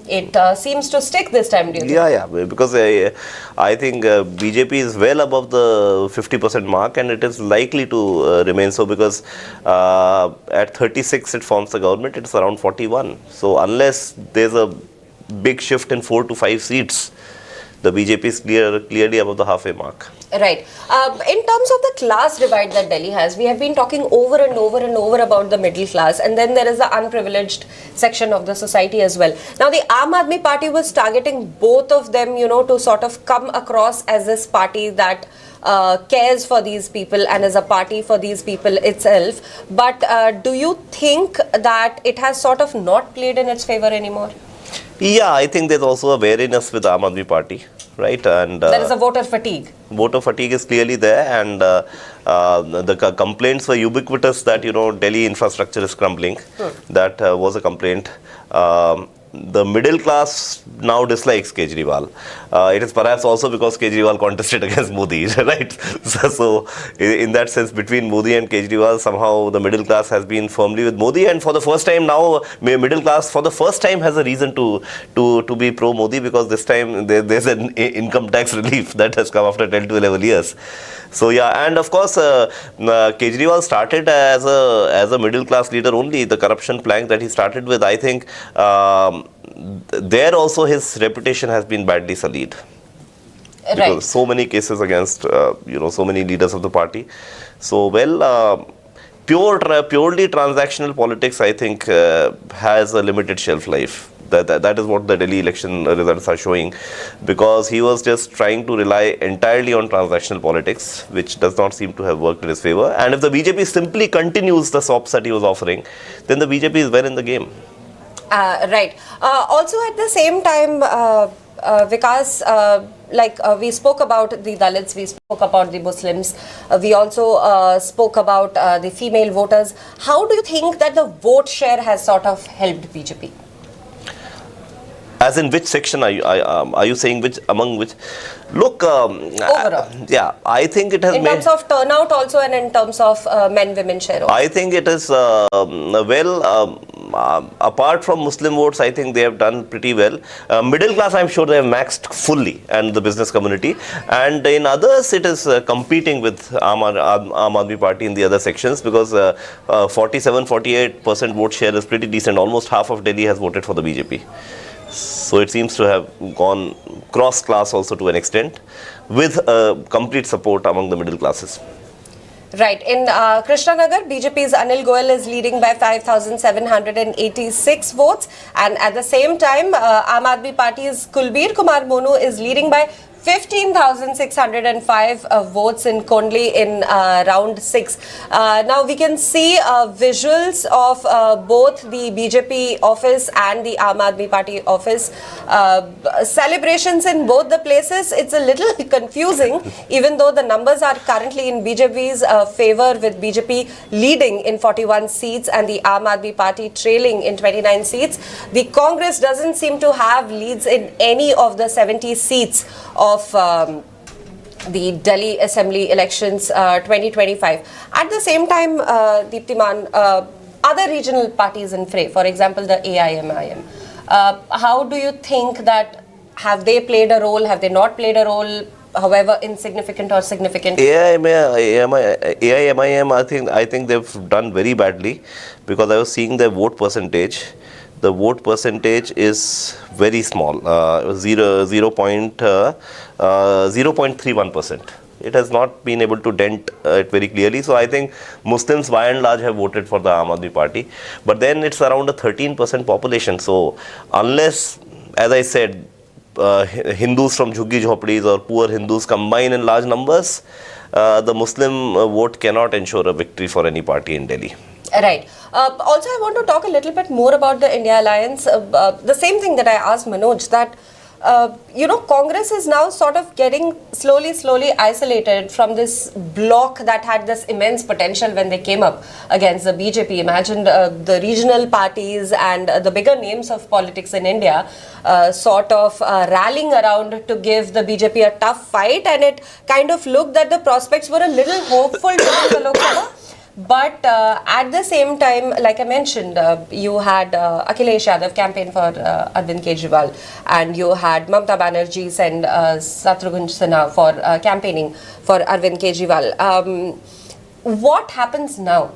it seems to stick this time, do you think? Yeah, because I think BJP is well above the 50% mark, and it is likely to remain so, because at 36 it forms the government, it's around 41. So unless there's a big shift in 4 to 5 seats, the BJP is clearly above the halfway mark. Right. In terms of the class divide that Delhi has, we have been talking over and over and over about the middle class, and then there is the unprivileged section of the society as well. Now, the Aam Aadmi Party was targeting both of them, you know, to sort of come across as this party that cares for these people and as a party for these people itself. But do you think that it has sort of not played in its favor anymore? Yeah, I think there's also a wariness with the Aam Aadmi Party, right? And there is a voter fatigue. Voter fatigue is clearly there, and the complaints were ubiquitous that, you know, Delhi infrastructure is crumbling. That was a complaint. The middle class now dislikes Kejriwal. It is perhaps also because Kejriwal contested against Modi, right? So in that sense, between Modi and Kejriwal, somehow the middle class has been firmly with Modi, and for the first time now, middle class for the first time has a reason to be pro-Modi, because this time there's an income tax relief that has come after 10 to 11 years. So yeah, and of course, Kejriwal started as a middle class leader only. The corruption plank that he started with, I think, there also his reputation has been badly sullied. Because so many cases against, so many leaders of the party. So, well, purely transactional politics, I think, has a limited shelf life. That is what the Delhi election results are showing, because he was just trying to rely entirely on transactional politics, which does not seem to have worked in his favor. And if the BJP simply continues the sops that he was offering, then the BJP is well in the game. Right. Also, at the same time, Vikas, we spoke about the Dalits, we spoke about the Muslims, we also spoke about the female voters. How do you think that the vote share has sort of helped BJP? As in which section are you saying, which among which? Look, overall. Yeah, I think it has in terms of turnout also, and in terms of men-women share also. I think it is, apart from Muslim votes, I think they have done pretty well. Middle class, I'm sure they have maxed fully, and the business community. And in others, it is competing with Aam Aadmi Party in the other sections, because 47-48% vote share is pretty decent. Almost half of Delhi has voted for the BJP. So it seems to have gone cross-class also to an extent, with complete support among the middle classes. Right. In Krishnanagar, BJP's Anil Goyal is leading by 5,786 votes. And at the same time, Aam Aadmi Party's Kulbir Kumar Monu is leading by 15,605 votes in Kondli in round 6. Now we can see visuals of both the BJP office and the Aam Aadmi Party office. Celebrations in both the places. It's a little confusing, even though the numbers are currently in BJP's favor, with BJP leading in 41 seats and the Aam Aadmi Party trailing in 29 seats. The Congress doesn't seem to have leads in any of the 70 seats of the Delhi Assembly elections 2025. At the same time, Deeptiman, other regional parties in fray, for example, the AIMIM, how do you think that, have they played a role, have they not played a role, however insignificant or significant? AIMIM, I think they've done very badly, because I was seeing their vote percentage. The vote percentage is very small, 0.31%. It has not been able to dent it very clearly. So I think Muslims by and large have voted for the Aam Aadmi Party. But then it's around a 13% population. So unless, as I said, Hindus from Jhuggi Jhoppadis or poor Hindus combine in large numbers, the Muslim vote cannot ensure a victory for any party in Delhi. Right. Also, I want to talk a little bit more about the India Alliance. The same thing that I asked Manoj, that Congress is now sort of getting slowly isolated from this bloc that had this immense potential when they came up against the BJP. Imagine the regional parties and the bigger names of politics in India sort of rallying around to give the BJP a tough fight, and it kind of looked that the prospects were a little hopeful during the Lok Sabha. But at the same time, like I mentioned, you had Akhilesh Yadav campaign for Arvind Kejriwal, and you had Mamata Banerjee send Shatrughan Sinha for campaigning for Arvind Kejriwal. What happens now?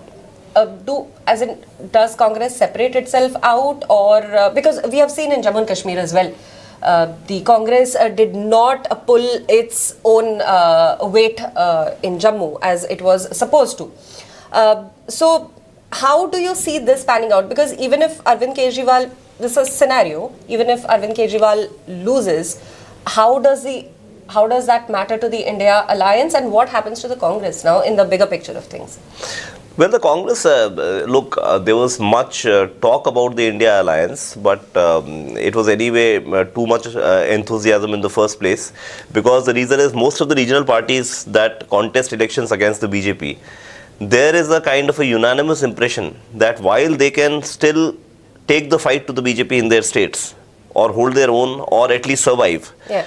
Does Congress separate itself out, or because we have seen in Jammu and Kashmir as well, the Congress did not pull its own weight in Jammu as it was supposed to. So how do you see this panning out? Because even if Arvind Kejriwal, this is a scenario, even if Arvind Kejriwal loses, how does that matter to the India alliance, and what happens to the Congress now in the bigger picture of things? Well, the Congress, there was much talk about the India alliance, but it was anyway too much enthusiasm in the first place, because the reason is most of the regional parties that contest elections against the BJP, there is a kind of a unanimous impression that while they can still take the fight to the BJP in their states, or hold their own, or at least survive. Yeah.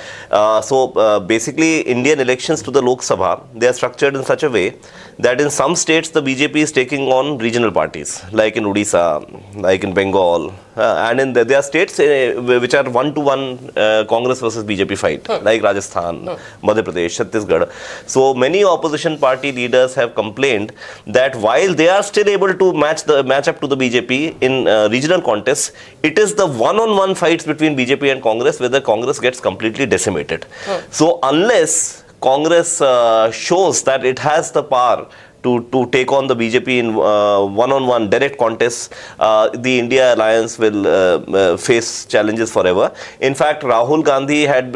So basically, Indian elections to the Lok Sabha, they are structured in such a way that in some states the BJP is taking on regional parties, like in Odisha, like in Bengal, and there are states which are one-to-one Congress versus BJP fight, like Rajasthan, Madhya Pradesh, Chhattisgarh. So many opposition party leaders have complained that while they are still able to match up to the BJP in regional contests, it is the one-on-one fights between BJP and Congress where the Congress gets completely decimated. So unless Congress shows that it has the power to take on the BJP in one-on-one direct contests, the India alliance will face challenges forever. In fact, Rahul Gandhi had,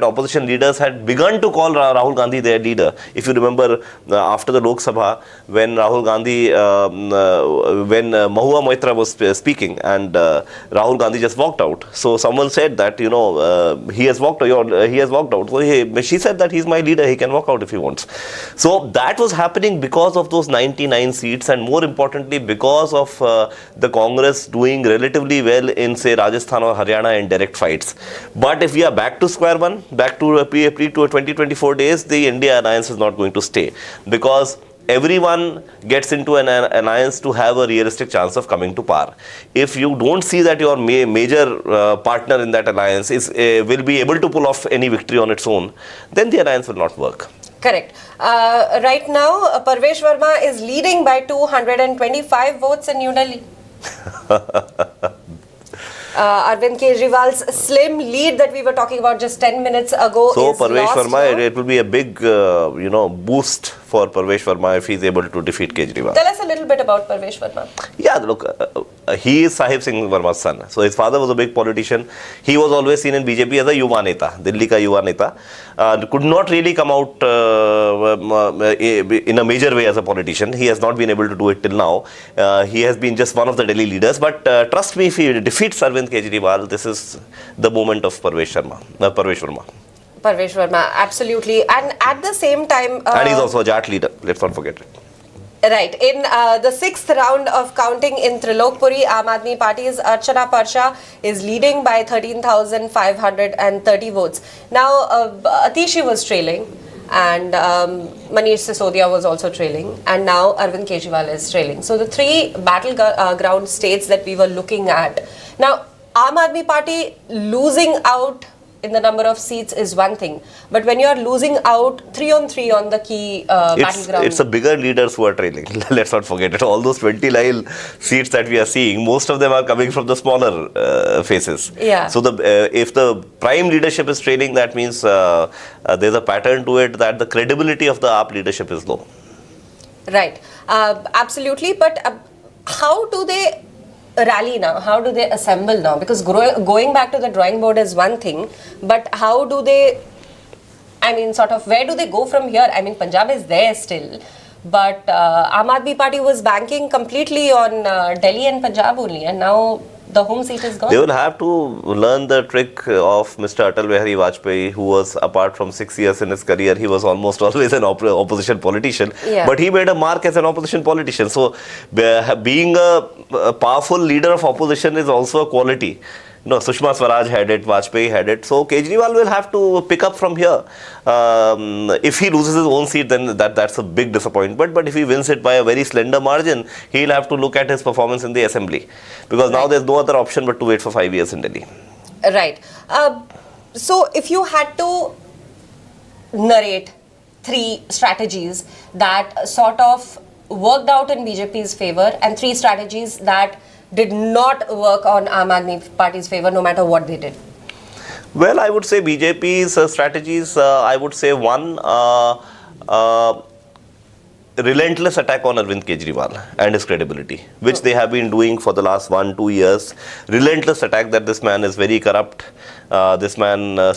opposition leaders had begun to call Rahul Gandhi their leader. If you remember, after the Lok Sabha, when Rahul Gandhi, when Mahua Moitra was speaking, and Rahul Gandhi just walked out. So someone said that, he has walked out. So she said that he's my leader, he can walk out if he wants. So that was happening because of those 99 seats, and more importantly because of the Congress doing relatively well in, say, Rajasthan or Haryana in direct fights. But if we are back to square one, back to pre-2024 days, the India alliance is not going to stay, because everyone gets into an alliance to have a realistic chance of coming to power. If you don't see that your major partner in that alliance will be able to pull off any victory on its own, then the alliance will not work. Correct. Right now, Parvesh Verma is leading by 225 votes in New Delhi. Arvind Kejriwal's slim lead that we were talking about just 10 minutes ago so is Parvesh lost Verma, now. it will be a big, boost for Parvesh Verma if he is able to defeat Kejriwal. Tell us a little bit about Parvesh Verma. Yeah, look, he is Sahib Singh Verma's son. So his father was a big politician. He was always seen in BJP as a Yuva Neta, Delhi ka Yuva Neta. Could not really come out in a major way as a politician. He has not been able to do it till now. He has been just one of the Delhi leaders. But trust me, if he defeats Arvind Kejriwal, this is the moment of Parvesh Verma. Parvesh Verma, absolutely. And at the same time... and he's also a Jat leader. Let's not forget it. Right. In the 6th round of counting in Trilokpuri, Aam Aadmi Party's Archana Parsha is leading by 13,530 votes. Now, Atishi was trailing, and Manish Sisodia was also trailing, and now Arvind Kejriwal is trailing. So the three battleground states that we were looking at. Now, Aam Aadmi Party losing out in the number of seats is one thing, but when you are losing out 3-on-3 on the key battleground, it's the bigger leaders who are trailing. Let's not forget it. All those 29 seats that we are seeing, most of them are coming from the smaller faces. Yeah. So if the prime leadership is trailing, that means there's a pattern to it that the credibility of the AAP leadership is low. Right. Absolutely. But how do they rally now? How do they assemble now? Because going back to the drawing board is one thing, but how do they, where do they go from here? Punjab is there still, but Aam Aadmi Party was banking completely on Delhi and Punjab only, and now the home seat is gone. They will have to learn the trick of Mr. Atal Bihari Vajpayee, who was, apart from 6 years in his career, he was almost always an opposition politician. Yeah. But he made a mark as an opposition politician. So being a powerful leader of opposition is also a quality Sushma Swaraj had it, Vajpayee had it. So Kejriwal will have to pick up from here. If he loses his own seat, then that's a big disappointment. But if he wins it by a very slender margin, he'll have to look at his performance in the assembly. Because now there's no other option but to wait for 5 years in Delhi. Right. So if you had to narrate 3 strategies that sort of worked out in BJP's favor and 3 strategies that did not work on Aam Aadmi Party's favor, no matter what they did? Well, I would say BJP's strategies, I would say one, relentless attack on Arvind Kejriwal and his credibility, which they have been doing for the last 1-2 years. Relentless attack that this man is very corrupt. This man I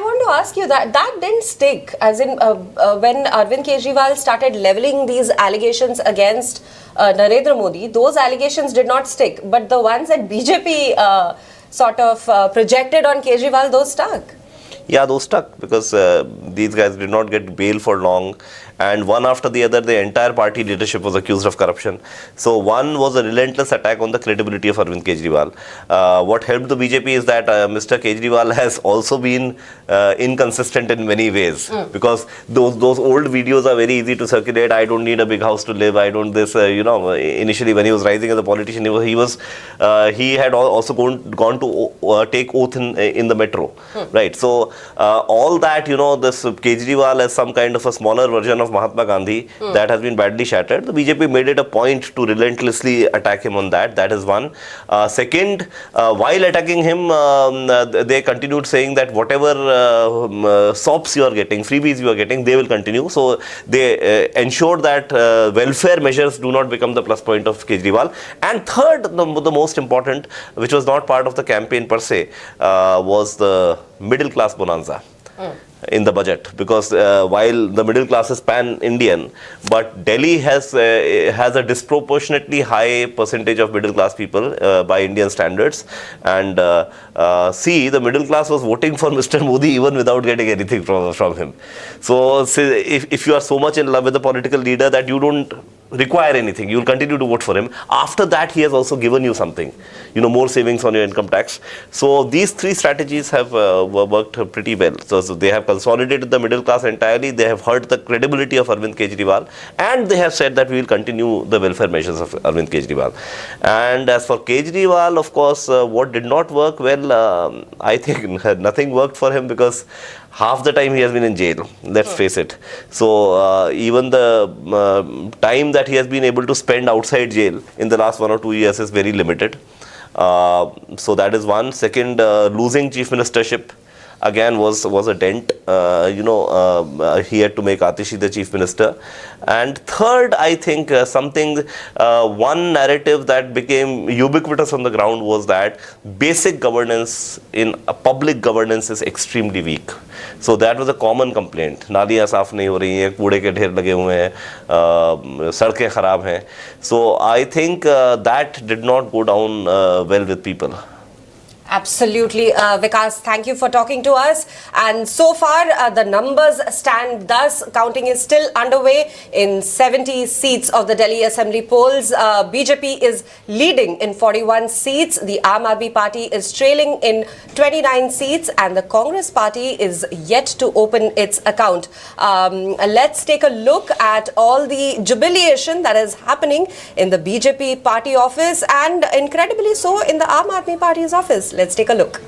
want to ask you that didn't stick, as in when Arvind Kejriwal started leveling these allegations against Narendra Modi, those allegations did not stick, but the ones that BJP sort of projected on Kejriwal, those stuck. Yeah, those stuck because these guys did not get bail for long, and one after the other, the entire party leadership was accused of corruption. So one was a relentless attack on the credibility of Arvind Kejriwal. What helped the BJP is that Mr. Kejriwal has also been inconsistent in many ways, because those old videos are very easy to circulate. I don't need a big house to live. I don't this. Initially when he was rising as a politician, he had also gone to take oath in the metro, right? So all that, this Kejriwal as some kind of a smaller version of Mahatma Gandhi, that has been badly shattered. The BJP made it a point to relentlessly attack him on that. That is one. Second, while attacking him, they continued saying that whatever sops you are getting, freebies you are getting, they will continue. So they ensured that welfare measures do not become the plus point of Kejriwal. And third, the most important, which was not part of the campaign per se, was the middle class bonanza in the budget, because while the middle class is pan-Indian, but Delhi has a disproportionately high percentage of middle class people by Indian standards, and the middle class was voting for Mr. Modi even without getting anything from him. So if you are so much in love with the political leader that you don't require anything, you will continue to vote for him. After that, he has also given you something, more savings on your income tax. So these 3 strategies have worked pretty well. So they have consolidated the middle class entirely. They have hurt the credibility of Arvind Kejriwal, and they have said that we will continue the welfare measures of Arvind Kejriwal. And as for Kejriwal, of course, what did not work well, I think nothing worked for him, because half the time he has been in jail, let's face it. So even the time that he has been able to spend outside jail in the last 1 or 2 years is very limited. So that is one. Second, losing chief ministership again was a dent. He had to make Atishi the chief minister. And third, I think one narrative that became ubiquitous on the ground was that basic governance in public governance is extremely weak. So that was a common complaint. नालियाँ साफ नहीं हो रही हैं, कूड़े के ढेर लगे हुए हैं, सड़कें खराब हैं. So I think that did not go down well with people. Absolutely. Vikas, thank you for talking to us. And so far, the numbers stand thus. Counting is still underway in 70 seats of the Delhi Assembly polls. BJP is leading in 41 seats. The Aam Aadmi Party is trailing in 29 seats. And the Congress Party is yet to open its account. Let's take a look at all the jubilation that is happening in the BJP party office, and incredibly so in the Aam Aadmi Party's office. Let's take a look.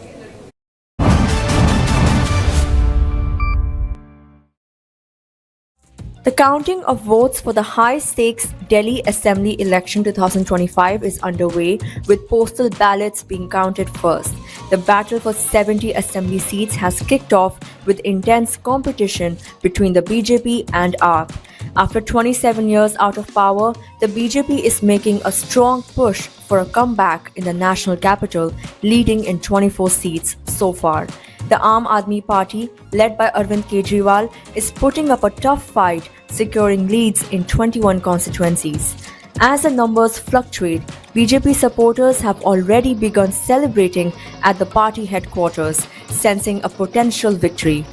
The counting of votes for the high-stakes Delhi Assembly election 2025 is underway, with postal ballots being counted first. The battle for 70 assembly seats has kicked off with intense competition between the BJP and AAP. After 27 years out of power, the BJP is making a strong push for a comeback in the national capital, leading in 24 seats so far. The Aam Aadmi Party, led by Arvind Kejriwal, is putting up a tough fight, securing leads in 21 constituencies. As the numbers fluctuate, BJP supporters have already begun celebrating at the party headquarters, sensing a potential victory.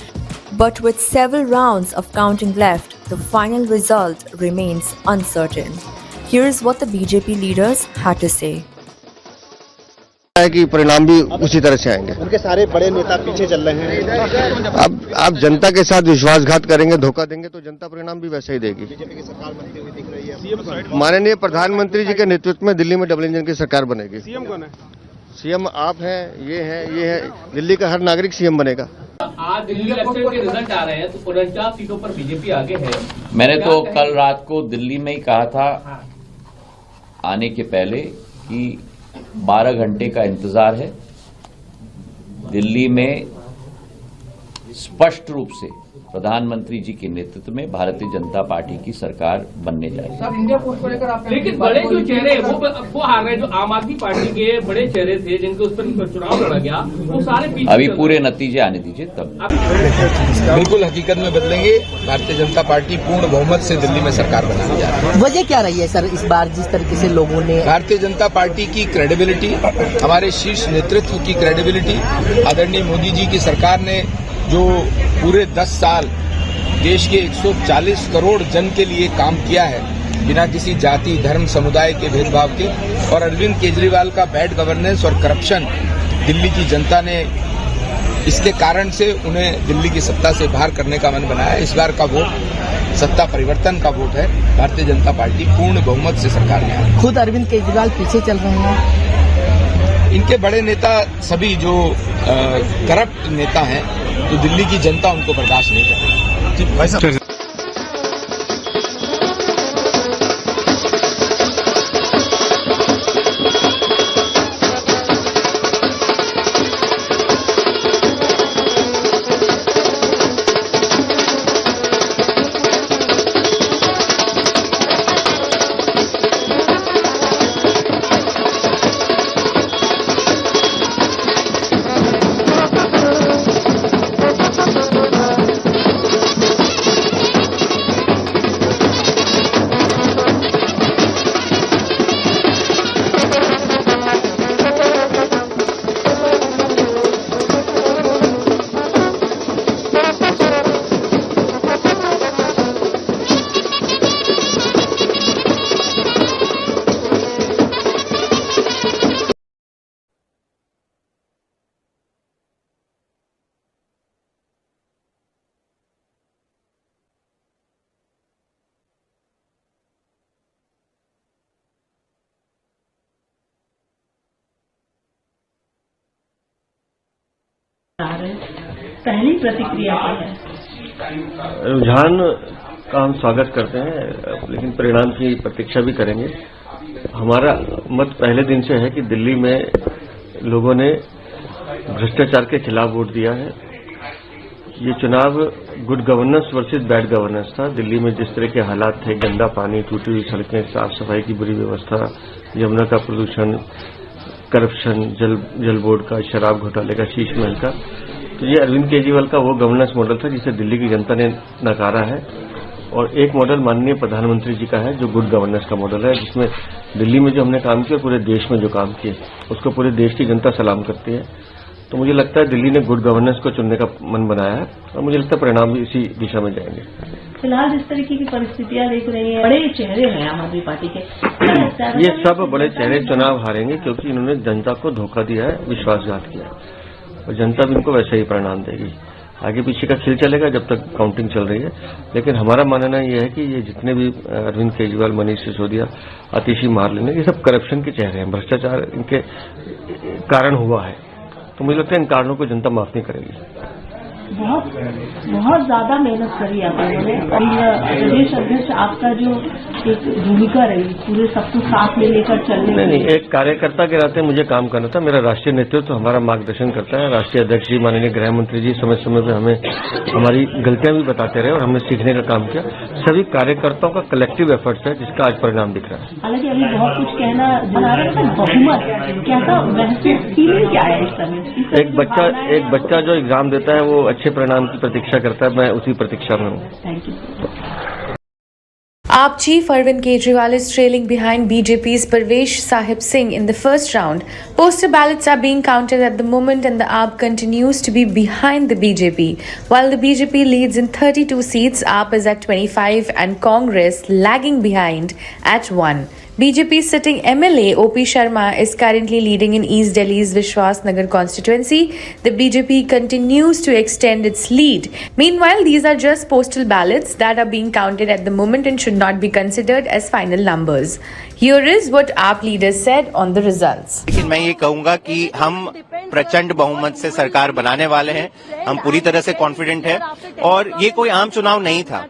But with several rounds of counting left, the final result remains uncertain. Here is what the BJP leaders had to say. है कि परिणाम भी उसी तरह से आएंगे। उनके सारे बड़े नेता पीछे चल रहे हैं। अब आप जनता के साथ विश्वासघात करेंगे, धोखा देंगे तो जनता परिणाम भी वैसा ही देगी। बीजेपी की सरकार बनती हुई दिख रही है। माननीय प्रधानमंत्री जी के नेतृत्व में दिल्ली में डबल इंजन की सरकार बनेगी। सीएम कौन है? सीएम आप हैं, ये है। दिल्ली का हर नागरिक सीएम बनेगा। आज दिल्ली इलेक्शन के रिजल्ट आ रहे हैं तो 49 सीटों पर बीजेपी आगे है। मैंने तो कल रात को दिल्ली में ही कहा था आने के पहले कि 12 घंटे का इंतजार है। दिल्ली में स्पष्ट रूप से प्रधानमंत्री जी के नेतृत्व में भारतीय जनता पार्टी की सरकार बनने जाएगी। सर, इंडिया पोस्ट को लेकर आप लेकिन बड़े जो चेहरे वो हार रहे, जो आम आदमी पार्टी के बड़े चेहरे थे जिनके उस पर चुनाव लड़ा गया, वो सारे पीछे। अभी पूरे नतीजे आने दीजिए तब। बिल्कुल हकीकत में बदलेंगे। भारतीय जनता पार्टी पूर्ण बहुमत से दिल्ली में सरकार बनाने जा रही है। वजह क्या रही है सर इस बार जिस तरीके से लोगों ने? भारतीय जनता पार्टी की क्रेडिबिलिटी, हमारे शीर्ष नेतृत्व की क्रेडिबिलिटी, आदरणीय मोदी जी की सरकार ने जो पूरे 10 साल देश के 140 करोड़ जन के लिए काम किया है बिना किसी जाति धर्म समुदाय के भेदभाव के, और अरविंद केजरीवाल का बैड गवर्नेंस और करप्शन दिल्ली की जनता ने इसके कारण से उन्हें दिल्ली की सत्ता से बाहर करने का मन बनाया। इस बार का वोट सत्ता परिवर्तन का वोट है। भारतीय जनता पार्टी पूर्ण बहुमत से सरकार में आई। खुद अरविंद केजरीवाल पीछे चल रहे हैं। इनके बड़े नेता सभी जो करप्ट नेता हैं तो दिल्ली की जनता उनको बर्दाश्त नहीं करेगी। पहली प्रतिक्रिया क्या है? रुझान का हम स्वागत करते हैं, लेकिन परिणाम की प्रतीक्षा भी करेंगे। हमारा मत पहले दिन से है कि दिल्ली में लोगों ने भ्रष्टाचार के खिलाफ वोट दिया है। ये चुनाव good governance versus bad governance था। दिल्ली में जिस तरह के हालात थे, गंदा पानी, टूटी हुई सड़कें, साफ सफाई की बुरी व्यवस्था, यमुना का प्रदूषण, करप्शन, जल बोर्ड का, शराब घोटाले का, शीश महल का, तो ये अरविंद केजरीवाल का वो गवर्नेंस मॉडल था जिसे दिल्ली की जनता ने नकारा है। और एक मॉडल माननीय प्रधानमंत्री जी का है जो गुड गवर्नेंस का मॉडल है, जिसमें दिल्ली में जो हमने काम किया, पूरे देश में जो काम किए उसको पूरे देश की जनता सलाम करती है। तो मुझे लगता है दिल्ली ने गुड गवर्नेंस को चुनने का मन बनाया है और मुझे लगता है परिणाम भी इसी दिशा में जाएंगे। फिलहाल जिस तरीके की परिस्थितियां देख रही हैं, बड़े चेहरे हैं आम आदमी पार्टी के, ये सब बड़े चेहरे चुनाव हारेंगे क्योंकि इन्होंने जनता को धोखा दिया है, विश्वासघात किया है और जनता भी इनको वैसे ही परिणाम देगी। आगे पीछे का खेल चलेगा जब तक काउंटिंग चल रही है, लेकिन हमारा मानना यह है कि ये जितने भी अरविंद केजरीवाल, मनीष सिसोदिया, आतिशी मार लेने, ये सब करप्शन के चेहरे हैं, भ्रष्टाचार इनके कारण हुआ है। तो मुझे लगता है इन कारणों को जनता माफ नहीं करेगी। बहुत ज्यादा मेहनत करी आप लोगों ने और प्रदेश अध्यक्ष आपका जो एक भूमिका रही पूरे सबको साथ में लेकर चलने। नहीं, एक कार्यकर्ता के नाते मुझे काम करना था। मेरा राष्ट्रीय नेतृत्व हमारा मार्गदर्शन करता है। राष्ट्रीय अध्यक्ष जी, माननीय गृह मंत्री जी समय समय पर हमें हमारी गलतियां भी बताते रहे और हमने सीखने का काम किया। सभी कार्यकर्ताओं का कलेक्टिव एफर्ट्स है जिसका आज परिणाम दिख रहा है। हालांकि अभी बहुत कुछ कहना बना रहे हैं, बहुमत कैसा महसूस फीलिंग क्या है इस समय? एक बच्चा जो एग्जाम देता है वो अच्छे परिणाम की प्रतीक्षा करता है, मैं उसी प्रतीक्षा में हूँ। Thank you. AAP chief Arvind Kejriwal is trailing behind BJP's Parvesh Sahib Singh in the first round. Postal ballots are being counted at the moment and the AAP continues to be behind the BJP. While the BJP leads in 32 seats, AAP is at 25 and Congress lagging behind at 1. BJP sitting MLA OP Sharma is currently leading in East Delhi's Vishwas Nagar constituency. The BJP continues to extend its lead. Meanwhile, these are just postal ballots that are being counted at the moment and should not be considered as final numbers. Here is what AAP leaders said on the results. लेकिन मैं ये कहूंगा कि हम प्रचंड बहुमत से सरकार बनाने वाले हैं, हम पूरी तरह से कॉन्फिडेंट हैं और ये कोई आम चुनाव नहीं था।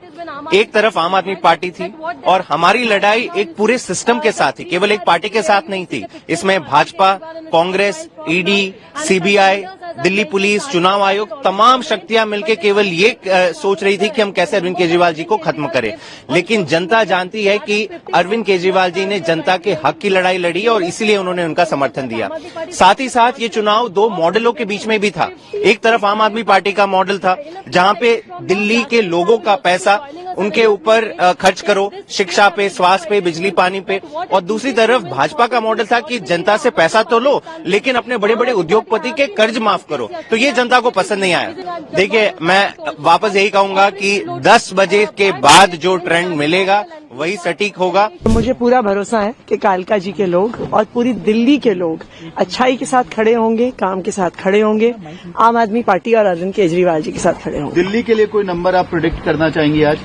एक तरफ आम आदमी पार्टी थी और हमारी लड़ाई एक पूरे सिस्टम के साथ थी, केवल एक पार्टी के साथ नहीं थी। इसमें Bhajpa, Congress, ED, CBI, Delhi police, चुनाव आयोग, तमाम शक्तियां मिलकर केवल ये सोच रही थी कि हम कैसे अरविंद केजरीवाल जी को खत्म करें। लेकिन जनता जानती है कि अरविंद केजरीवाल जी ने जनता के हक की लड़ाई लड़ी और इसीलिए उन्होंने उनका समर्थन दिया। साथ ही साथ ये चुनाव दो मॉडलों के बीच में भी था। एक तरफ आम आदमी पार्टी का मॉडल था, जहां पे दिल्ली के लोगों का पैसा उनके ऊपर खर्च करो, शिक्षा पे, स्वास्थ्य पे, बिजली पानी पे, और दूसरी तरफ भाजपा का मॉडल था कि जनता से पैसा तो लो लेकिन अपने बड़े बड़े उद्योगपति के कर्ज माफ करो। तो ये जनता को पसंद नहीं आया। देखिए, मैं वापस यही कहूंगा कि 10 बजे के बाद जो ट्रेंड मिलेगा वही सटीक होगा। मुझे पूरा भरोसा है कि कालका जी के लोग और पूरी दिल्ली के लोग अच्छाई के साथ खड़े होंगे, काम के साथ खड़े होंगे, आम आदमी पार्टी और अरविंद केजरीवाल जी के साथ खड़े होंगे। दिल्ली के लिए कोई नंबर आप प्रेडिक्ट करना चाहेंगे आज?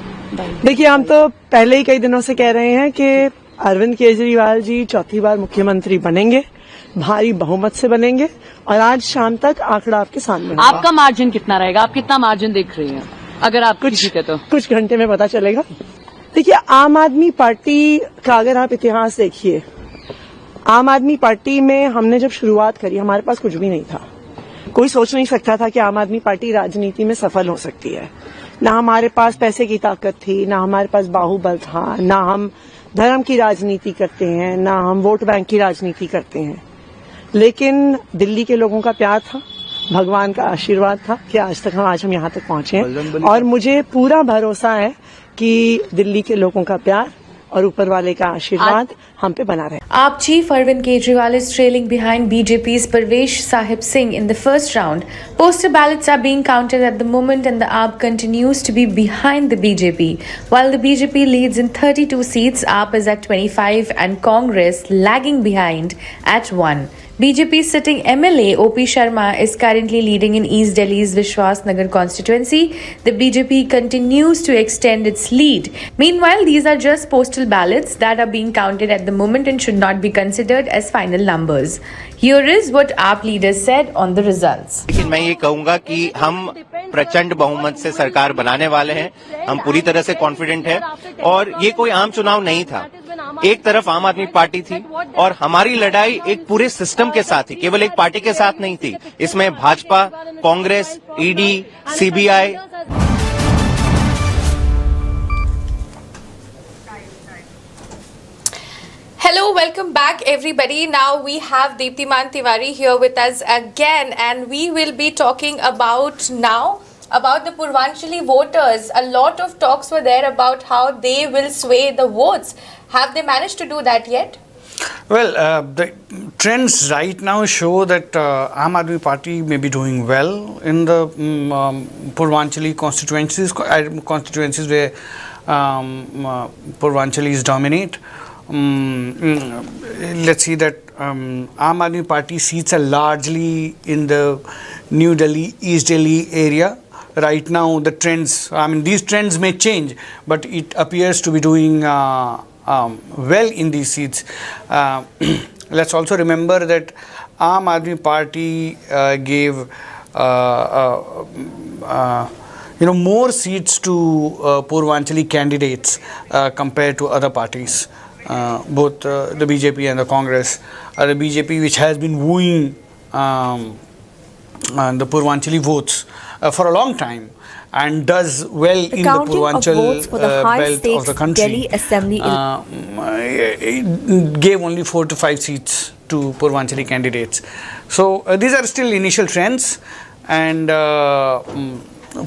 देखिए, हम तो पहले ही कई दिनों से कह रहे हैं कि अरविंद केजरीवाल जी चौथी बार मुख्यमंत्री बनेंगे, भारी बहुमत से बनेंगे और आज शाम तक आंकड़ा आपके सामने होगा। आपका मार्जिन कितना रहेगा? आप कितना मार्जिन देख रही हैं अगर आप जीते तो? कुछ घंटे में पता चलेगा। देखिए, आम आदमी पार्टी का अगर आप इतिहास देखिए, आम आदमी पार्टी में हमने जब शुरुआत करी हमारे पास कुछ भी नहीं था। कोई सोच नहीं सकता था कि आम आदमी पार्टी राजनीति में सफल हो सकती है। ना हमारे पास पैसे की ताकत थी, ना हमारे पास बाहुबल था, ना हम धर्म की राजनीति करते हैं, ना हम वोट बैंक की राजनीति करते हैं। लेकिन दिल्ली के लोगों का प्यार था, भगवान का आशीर्वाद था कि आज हम यहाँ तक पहुंचे हैं और मुझे पूरा भरोसा है कि दिल्ली के लोगों का प्यार और ऊपर वाले का आशीर्वाद हम पे बना रहे। AAP chief Arvind Kejriwal is trailing behind BJP's Parvesh Sahib Singh in the first round. Postal ballots are being counted at the moment and the AAP continues to be behind the BJP. While the BJP leads in 32 seats, AAP is at 25 and Congress lagging behind at 1. BJP sitting MLA OP Sharma is currently leading in East Delhi's Vishwas Nagar constituency. The BJP continues to extend its lead. Meanwhile, these are just postal ballots that are being counted at the moment and should not be considered as final numbers. Here is what AAP leaders said on the results. लेकिन मैं ये कहूंगा कि हम प्रचंड बहुमत से सरकार बनाने वाले हैं, हम पूरी तरह से कॉन्फिडेंट हैं और ये कोई आम चुनाव नहीं था। एक तरफ आम आदमी पार्टी थी और हमारी लड़ाई एक पूरे सिस्टम के साथ थी, केवल एक पार्टी के साथ नहीं थी। इसमें Bhajpa, Congress, ED, CBI. Hello, welcome back everybody. Now we have Deeptiman Tiwari here with us again and we will be talking about the Purvanchali voters. A lot of talks were there about how they will sway the votes. Have they managed to do that yet? Well, the trends right now show that Aam Aadmi Party may be doing well in the Purvanchali constituencies where Purvanchalis dominate. Let's see that Aam Aadmi Party seats are largely in the New Delhi, East Delhi area. Right now, the trends, these trends may change, but it appears to be doing well in these seats. Let's also remember that Aam Aadmi Party gave more seats to Purvanchali candidates compared to other parties. Both the BJP and the Congress. The BJP, which has been wooing the Purvanchali votes for a long time and does well in the Purvanchal belt of the country, Delhi Assembly gave only 4 to 5 seats to Purvanchali candidates. So these are still initial trends, and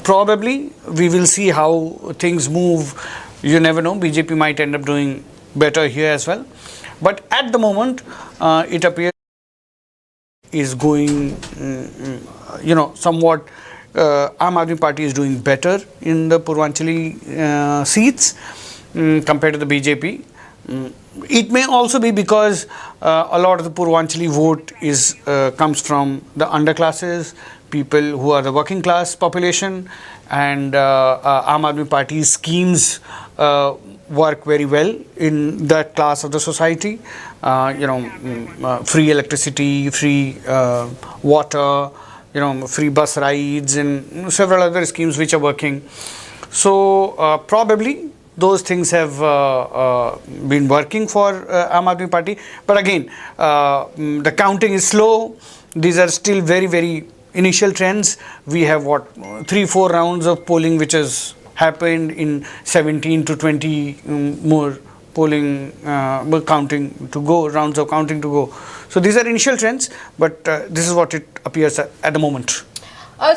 probably we will see how things move. You never know, BJP might end up doing better here as well, but at the moment it appears is going somewhat Aam Aadmi Party is doing better in the Purvanchali seats compared to the BJP. It may also be because a lot of the Purvanchali vote comes from the underclasses, people who are the working class population, and Aam Aadmi Party's schemes work very well in that class of the society. Free electricity, free water, free bus rides, and several other schemes which are working. So probably those things have been working for Aam Aadmi Party. But again, the counting is slow. These are still very, very initial trends. We have 3-4 rounds of polling which has happened in 17 to 20 more polling counting to go, rounds of counting to go. So these are initial trends, but this is what it appears at the moment.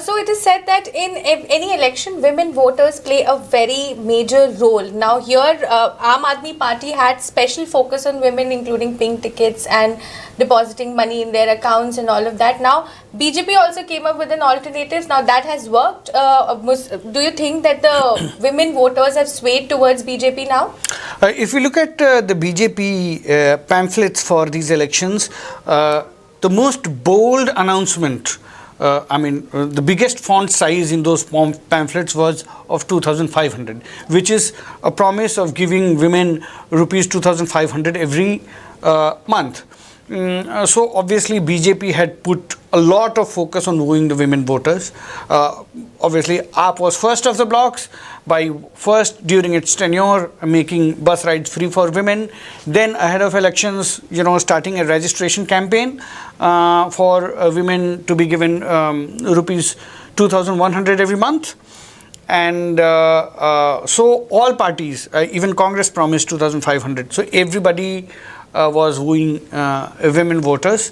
So it is said that in any election, women voters play a very major role. Now here, Aam Aadmi Party had special focus on women, including pink tickets and depositing money in their accounts and all of that. Now BJP also came up with an alternative. Now that has worked. Do you think that the women voters have swayed towards BJP now? If you look at the BJP pamphlets for these elections, the most bold announcement, the biggest font size in those pamphlets was of 2,500, which is a promise of giving women rupees 2,500 every month. So obviously BJP had put a lot of focus on wooing the women voters. Obviously AAP was first of the blocks by during its tenure making bus rides free for women. Then ahead of elections, starting a registration campaign for women to be given rupees 2,100 every month. And so all parties, even Congress promised 2,500. So everybody was wooing women voters.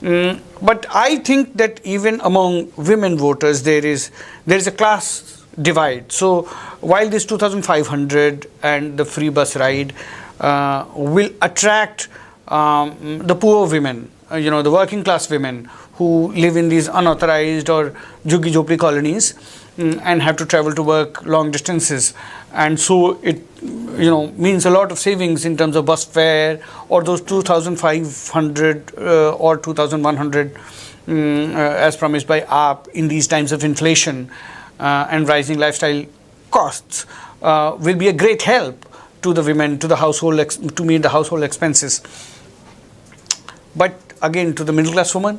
But I think that even among women voters there is a class divide. So while this 2,500 and the free bus ride will attract the poor women, the working class women who live in these unauthorized or jhuggi jhopri colonies and have to travel to work long distances, and so it means a lot of savings in terms of bus fare, or those 2,500 or 2,100 as promised by AAP in these times of inflation and rising lifestyle costs will be a great help to the women, to the household, to meet the household expenses. But again, to the middle class woman,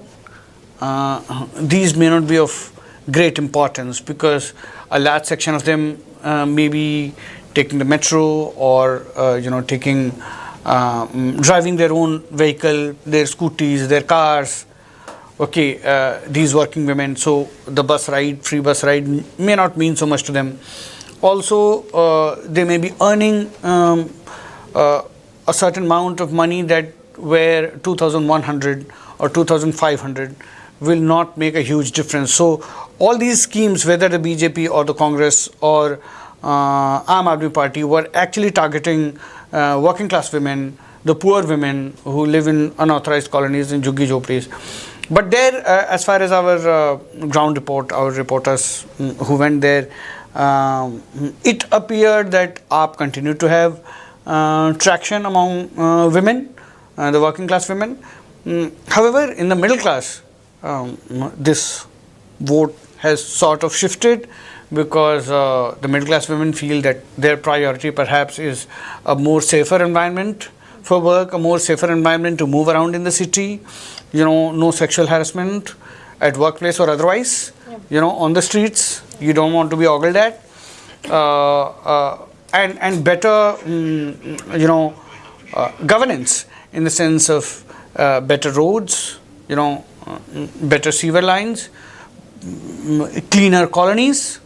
these may not be of great importance, because a large section of them may be taking the metro or taking driving their own vehicle, their scooties, their cars. These working women, so the bus ride, free bus ride may not mean so much to them. Also they may be earning a certain amount of money that where 2,100 or 2,500 will not make a huge difference. So all these schemes, whether the BJP or the Congress or Aam Aadmi Party, were actually targeting working class women, the poor women who live in unauthorized colonies in jhuggi jhopris. But there, as far as our ground report, our reporters who went there, it appeared that AAP continued to have traction among women, the working class women. However, in the middle class, this vote has sort of shifted, because the middle class women feel that their priority perhaps is a more safer environment for work, a more safer environment to move around in the city, no sexual harassment at workplace or otherwise, on the streets, you don't want to be ogled at, and better, governance in the sense of better roads, better sewer lines, cleaner colonies.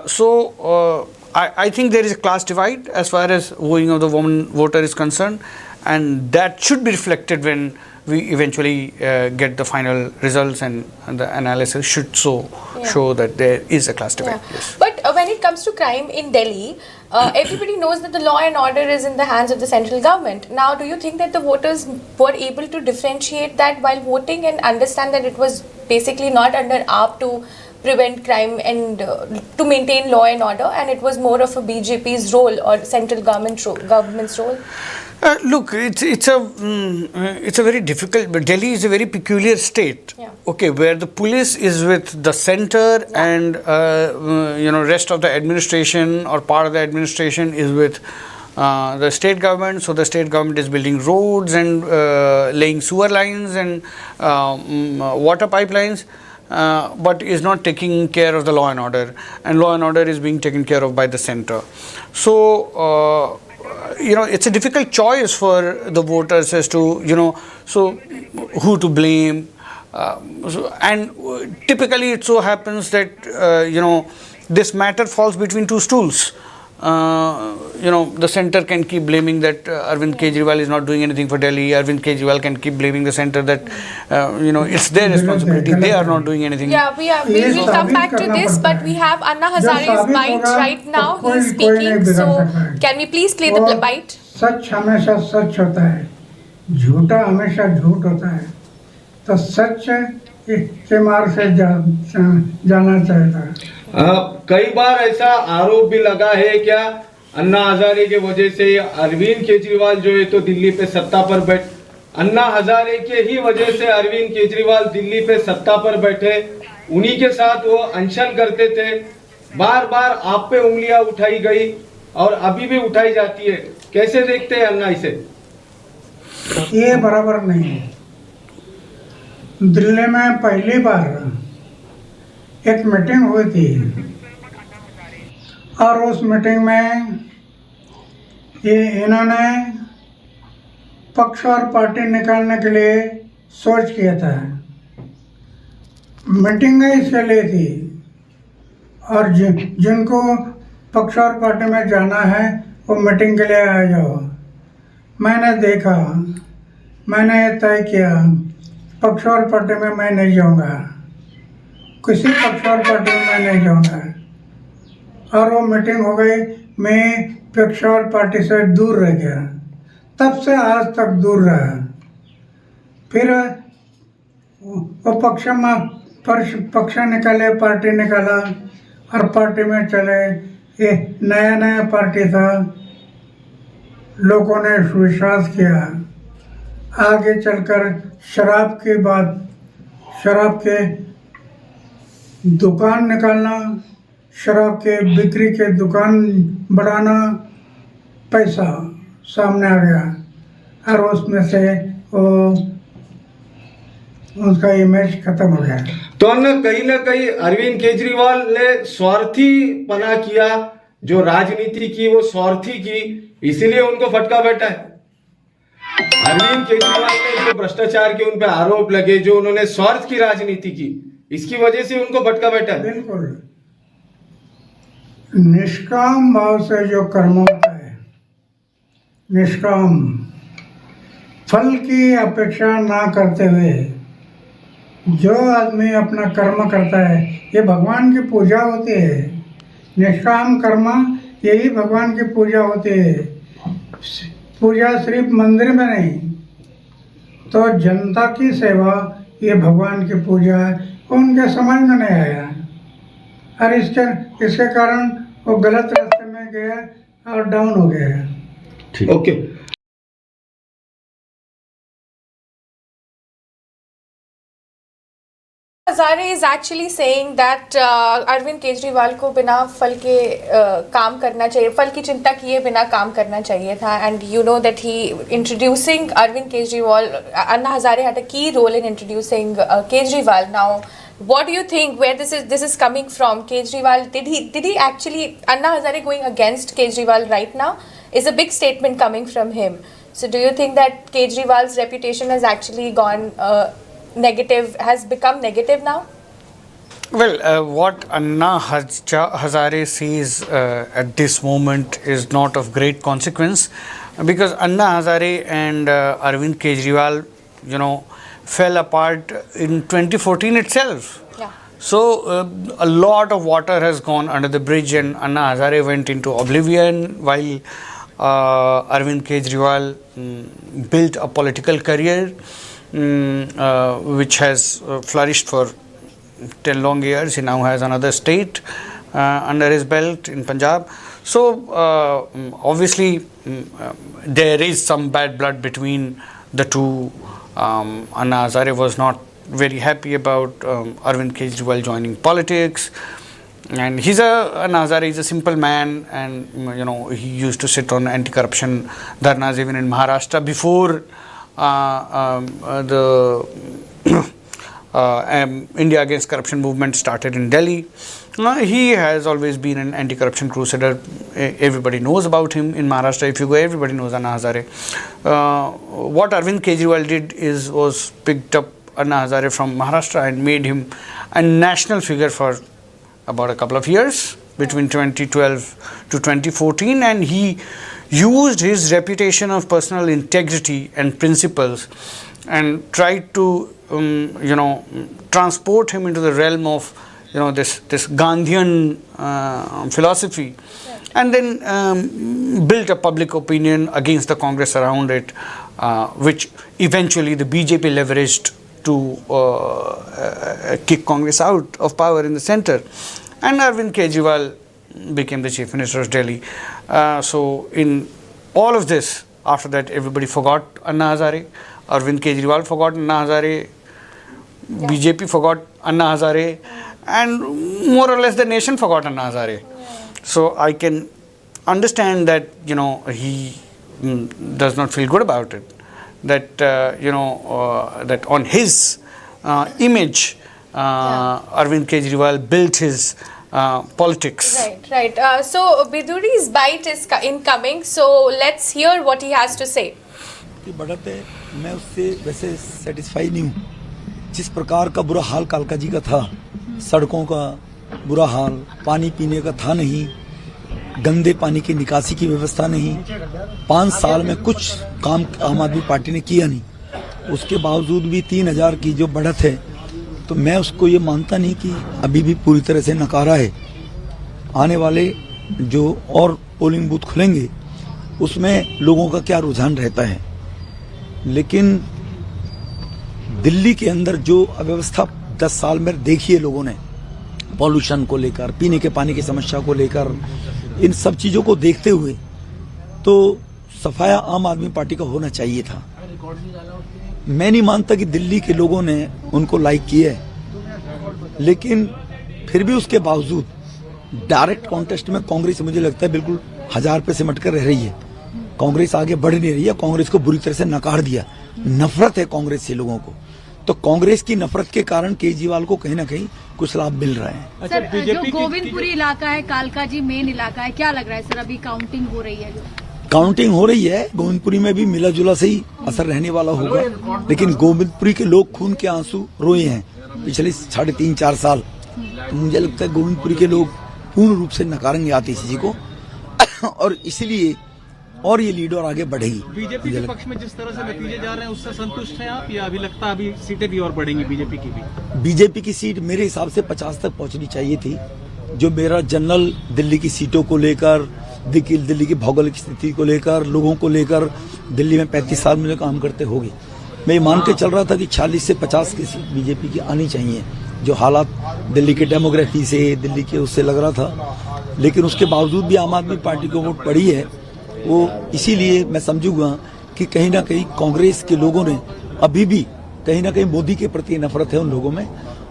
So I think there is a class divide as far as wooing of the woman voter is concerned, and that should be reflected when we eventually get the final results, and the analysis should show that there is a class divide. Yes. But when it comes to crime in Delhi, everybody knows that the law and order is in the hands of the central government. Now, do you think that the voters were able to differentiate that while voting and understand that it was basically not under AAP to prevent crime and to maintain law and order, and it was more of a BJP's role or central government's role? Look, it's a very difficult. But Delhi is a very peculiar state. Yeah. Okay, where the police is with the center, and rest of the administration or part of the administration is with the state government. So the state government is building roads and laying sewer lines and water pipelines. But is not taking care of the law and order is being taken care of by the center. So it's a difficult choice for the voters as to so who to blame, and typically it so happens that this matter falls between two stools. The center can keep blaming that Arvind Kejriwal is not doing anything for Delhi. Arvind Kejriwal can keep blaming the center that it's their responsibility. They are not doing anything. Yeah, we will come back to this, but we have Anna Hazare's bite right now. He is speaking. So can we please play the bite? सच हमेशा सच होता है, झूठा हमेशा झूठ होता है, तो सच के मार्ग से जाना चाहिए। कई बार ऐसा आरोप भी लगा है क्या अन्ना हजारे के वजह से अरविंद केजरीवाल जो है तो दिल्ली पे सत्ता पर अन्ना हजारे के ही वजह से अरविंद केजरीवाल दिल्ली पे सत्ता पर बैठे, उन्हीं के साथ वो अनशन करते थे, बार बार आप पे उंगलियां उठाई गई और अभी भी उठाई जाती है, कैसे देखते हैं अन्ना इसे? ये बराबर नहीं है। दिल्ली में पहली बार एक मीटिंग हुई थी और उस मीटिंग में इन्होंने पक्ष और पार्टी निकालने के लिए सोच किया था। मीटिंग इसके लिए थी और जिनको पक्ष और पार्टी में जाना है वो मीटिंग के लिए आ जाओ। मैंने देखा, मैंने तय किया पक्ष और पार्टी में मैं नहीं जाऊंगा, किसी पक्ष और पार्टी में मैं नहीं जाऊंगा। और वो मीटिंग हो गई, मैं पक्ष और पार्टी से दूर रह गया, तब से आज तक दूर रहा। फिर वो पक्ष निकाले, पार्टी निकाला और पार्टी में चले। ये नया पार्टी था, लोगों ने विश्वास किया। आगे चलकर शराब की बात, शराब के दुकान निकालना, शराब के बिक्री के दुकान बढ़ाना, पैसा सामने आ गया और उसमें से वो उसका इमेज खत्म हो गया। तो ना कहीं अरविंद केजरीवाल ने स्वार्थी पना किया, जो राजनीति की वो स्वार्थी की, इसीलिए उनको फटका बैठा है। अरविंद केजरीवाल ने जो भ्रष्टाचार के उन पे आरोप लगे, जो उन्होंने स्वार्थ की राजनीति की, इसकी वजह से उनको भटका बैठा है। बिल्कुल निष्काम भाव से जो कर्म होता है, निष्काम फल की अपेक्षा ना करते हुए जो आदमी अपना कर्म करता है, ये भगवान की पूजा होती है। निष्काम कर्म यही भगवान की पूजा होती है। पूजा सिर्फ मंदिर में नहीं, तो जनता की सेवा ये भगवान की पूजा है। उनके समझ में नहीं आया और इसके कारण वो गलत रास्ते में गया और डाउन हो गया। Okay. Hazare is actually saying that Arvind Kejriwal को बिना फल के काम करना चाहिए, फल की चिंता किए बिना काम करना चाहिए था। And you know that he introducing Arvind Kejriwal, Anna Hazare had a key role in introducing Kejriwal. Now, what do you think? Where this is coming from? Kejriwal, did he actually, Anna Hazare going against Kejriwal right now is a big statement coming from him. So do you think that Kejriwal's reputation has actually gone negative, has become negative now? Well, what Anna Hazare sees at this moment is not of great consequence, because Anna Hazare and Arvind Kejriwal, fell apart in 2014 itself. Yeah. So a lot of water has gone under the bridge, and Anna Hazare went into oblivion while Arvind Kejriwal built a political career which has flourished for 10 long years. He now has another state under his belt in Punjab. So obviously there is some bad blood between the two. Anna Hazare was not very happy about Arvind Kejriwal joining politics, and Anna Hazare is a simple man, and he used to sit on anti-corruption dharnas even in Maharashtra before the India Against Corruption movement started in Delhi. He has always been an anti-corruption crusader. Everybody knows about him in Maharashtra. If you go, everybody knows Anna Hazare. What Arvind Kejriwal did was picked up Anna Hazare from Maharashtra and made him a national figure for about a couple of years, between 2012 to 2014, and he used his reputation of personal integrity and principles and tried to transport him into the realm of this Gandhian philosophy, and then built a public opinion against the Congress around it, which eventually the BJP leveraged to kick Congress out of power in the center, and Arvind Kejriwal became the Chief Minister of Delhi. So in all of this, after that, everybody forgot Anna Hazare. Arvind Kejriwal forgot Anna Hazare. BJP forgot Anna Hazare, and more or less the nation forgot Anna Hazare. So I can understand that he does not feel good about it. That that on his image, Arvind Kejriwal built his politics. Right. So Bidhuri's bite is incoming. So let's hear what he has to say. की बढ़त है, मैं उससे वैसे satisfy नहीं हूँ। जिस प्रकार का बुरा हाल कालका जी का था, सड़कों का बुरा हाल, पानी पीने का था नहीं, गंदे पानी की निकासी की व्यवस्था नहीं, 5 साल में कुछ काम आम आदमी पार्टी ने किया नहीं, उसके बावजूद भी 3000 की जो बढ़त है, तो मैं उसको ये मानता नहीं कि अभी भी पूरी तरह से नकारा है। आने वाले जो और पोलिंग बूथ खुलेंगे उसमें लोगों का क्या रुझान रहता है, लेकिन दिल्ली के अंदर जो अव्यवस्था 10 साल में देखी है लोगों ने, पॉल्यूशन को लेकर, पीने के पानी की समस्या को लेकर, इन सब चीजों को देखते हुए तो सफाया आम आदमी पार्टी का होना चाहिए था। मैं नहीं मानता कि दिल्ली के लोगों ने उनको लाइक किया है, लेकिन फिर भी उसके बावजूद डायरेक्ट कॉन्टेस्ट में कांग्रेस मुझे लगता है बिल्कुल 1000 पे सिमट कर रह रही है। कांग्रेस आगे बढ़ नहीं रही है, कांग्रेस को बुरी तरह से नकार दिया, नफरत है कांग्रेस से लोगों को, तो कांग्रेस की नफरत के कारण केजरीवाल को कहीं ना कहीं कुछ लाभ मिल रहा है। सर, जो गोविंदपुरी इलाका है, कालका जी मेन इलाका है, क्या लग रहा है सर अभी काउंटिंग हो रही है? काउंटिंग हो रही है, गोविंदपुरी में भी मिला जुला से ही असर रहने वाला होगा, लेकिन गोविंदपुरी के लोग खून के आंसू रोए हैं पिछले 3.5-4 साल। तो मुझे लगता है गोविंदपुरी के लोग पूर्ण रूप से नकारेंगे आतिशी जी को, और इसलिए और ये लीड और आगे बढ़ेगी। बीजेपी के पक्ष में जिस तरह से नतीजे जा रहे हैं उससे संतुष्ट हैं आप, या अभी लगता है अभी सीटें भी और बढ़ेंगी बीजेपी की भी? बीजेपी की सीट मेरे हिसाब से 50 तक पहुंचनी चाहिए थी। जो मेरा जनरल दिल्ली की सीटों को लेकर, दिल्ली की भौगोलिक स्थिति को लेकर, लोगों को लेकर, दिल्ली में 35 साल में काम करते हो गए, मैं मान के चल रहा था कि 40 से 50 की सीट बीजेपी की आनी चाहिए। जो हालात दिल्ली के डेमोग्राफी से, दिल्ली के उससे लग रहा था, लेकिन उसके बावजूद भी आम आदमी पार्टी को वोट पड़ी है। वो इसीलिए मैं समझूंगा कि कहीं ना कहीं कांग्रेस के लोगों ने अभी भी कहीं ना कहीं मोदी के प्रति नफरत है उन लोगों में,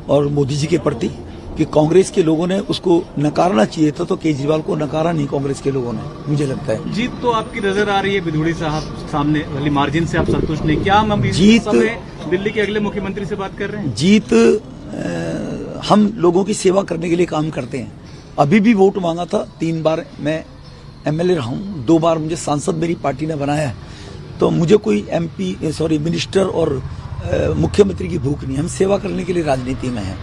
और मोदी जी के प्रति, कि कांग्रेस के लोगों ने उसको नकारना चाहिए था, तो केजरीवाल को नकारा नहीं कांग्रेस के लोगों ने, मुझे लगता है। जीत तो आपकी नजर आ रही है बिधूड़ी साहब सामने वाली मार्जिन से, आप संतुष्ट नहीं? क्या हम जीत दिल्ली के अगले मुख्यमंत्री से बात कर रहे हैं? जीत हम लोगों की सेवा करने के लिए काम करते हैं। अभी भी वोट मांगा था, 3 बार मैं एमएलए रहा हूँ, 2 बार मुझे सांसद मेरी पार्टी ने बनाया है, तो मुझे कोई मिनिस्टर और मुख्यमंत्री की भूख नहीं। हम सेवा करने के लिए राजनीति में हैं।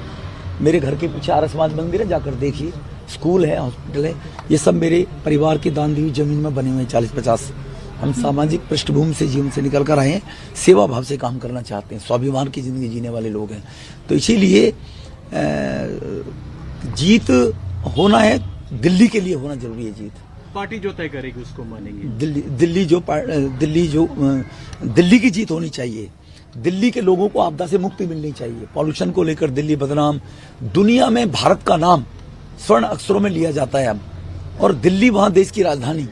मेरे घर के पीछे आर्य समाज मंदिर है, जाकर देखिए, स्कूल है, हॉस्पिटल है, ये सब मेरे परिवार की दान दी हुई जमीन में बने हुए हैं 40-50। हम सामाजिक पृष्ठभूमि से, जीवन से निकल कर आए हैं, सेवा भाव से काम करना चाहते हैं, स्वाभिमान की जिंदगी जीने वाले लोग हैं। तो इसीलिए जीत होना है, दिल्ली के लिए होना जरूरी है। जीत पार्टी जो तय करेगी उसको मानेंगे। दिल्ली की जीत होनी चाहिए। दिल्ली के लोगों को आपदा से मुक्ति मिलनी चाहिए। पॉल्यूशन को लेकर दिल्ली बदनाम, दुनिया में भारत का नाम स्वर्ण अक्षरों में लिया जाता है अब, और दिल्ली वहां देश की राजधानी,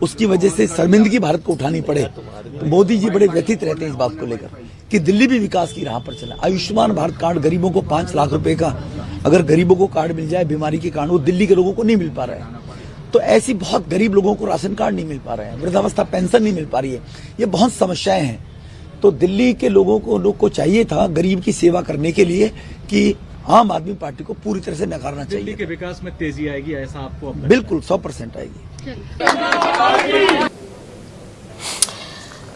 उसकी वजह से शर्मिंदगी भारत को उठानी पड़े। तो मोदी जी बड़े व्यथित रहते हैं इस बात को लेकर कि दिल्ली भी विकास की राह पर चला। आयुष्मान भारत कार्ड गरीबों को 5 लाख रुपए का अगर गरीबों को कार्ड मिल जाए बीमारी के कारण, वो दिल्ली के लोगों को नहीं मिल पा रहा है। तो ऐसी बहुत गरीब लोगों को राशन कार्ड नहीं मिल पा रहे हैं, वृद्धावस्था पेंशन नहीं मिल पा रही है, ये बहुत समस्याएं हैं। तो दिल्ली के लोगों को चाहिए था गरीब की सेवा करने के लिए कि आम आदमी पार्टी को पूरी तरह से नकारना चाहिए। दिल्ली के विकास में तेजी आएगी, ऐसा आपको बिल्कुल 100% आएगी।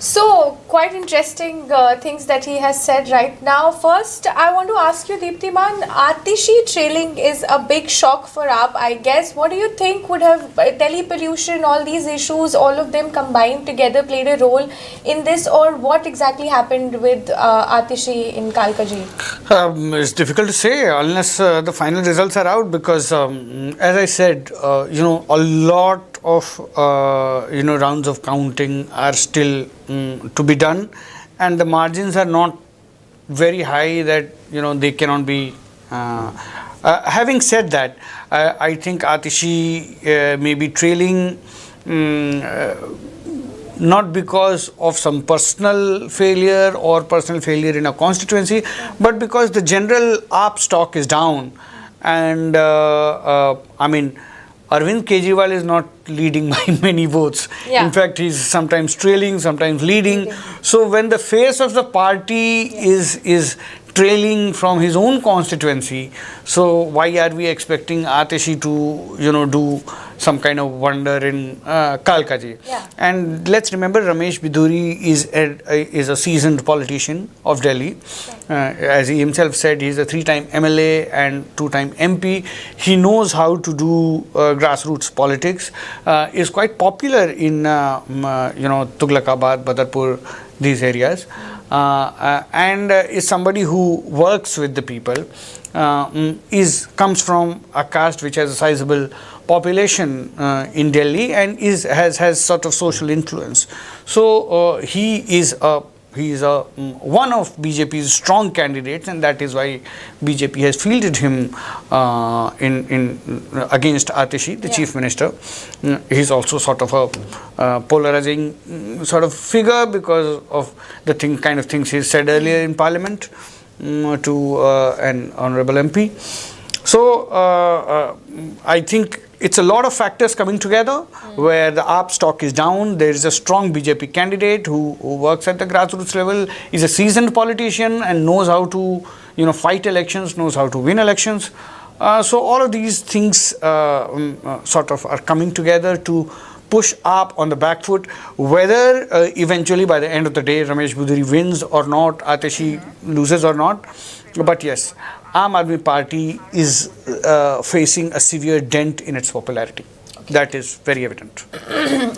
So, quite interesting things that he has said right now. First, I want to ask you, Deeptiman, Atishi trailing is a big shock for AAP, I guess. What do you think would have Delhi pollution, all these issues, all of them combined together played a role in this, or what exactly happened with Atishi in Kalkaji? It's difficult to say unless the final results are out, because as I said, a lot of rounds of counting are still to be done, and the margins are not very high that they cannot be. Having said that, I think Atishi may be trailing, not because of some personal failure or personal failure in a constituency, but because the general AAP stock is down, and Arvind Kejriwal is not leading by many votes. Yeah. In fact, he's sometimes trailing, sometimes leading. So when the face of the party is trailing from his own constituency, so why are we expecting Atishi to do some kind of wonder in Kalkaji? Yeah. And let's remember, Ramesh Bidhuri is a seasoned politician of Delhi. As he himself said, he's a 3-time MLA and 2-time MP. He knows how to do grassroots politics. Is quite popular in Tughlakabad, Badarpur, these areas. And is somebody who works with the people, comes from a caste which has a sizable population in Delhi, and has sort of social influence. So he is one of BJP's strong candidates, and that is why BJP has fielded him in against Atishi, the chief minister. He's also sort of a polarizing sort of figure because of the kind of things he said earlier in Parliament to an honorable MP. So I think it's a lot of factors coming together where the AAP stock is down. There is a strong BJP candidate who works at the grassroots level, is a seasoned politician and knows how to fight elections, knows how to win elections. So all of these things sort of are coming together to push AAP on the back foot. Whether eventually by the end of the day Ramesh Bidhuri wins or not, Atishi loses or not, but yes, Aam Aadmi Party is facing a severe dent in its popularity. Okay. That is very evident.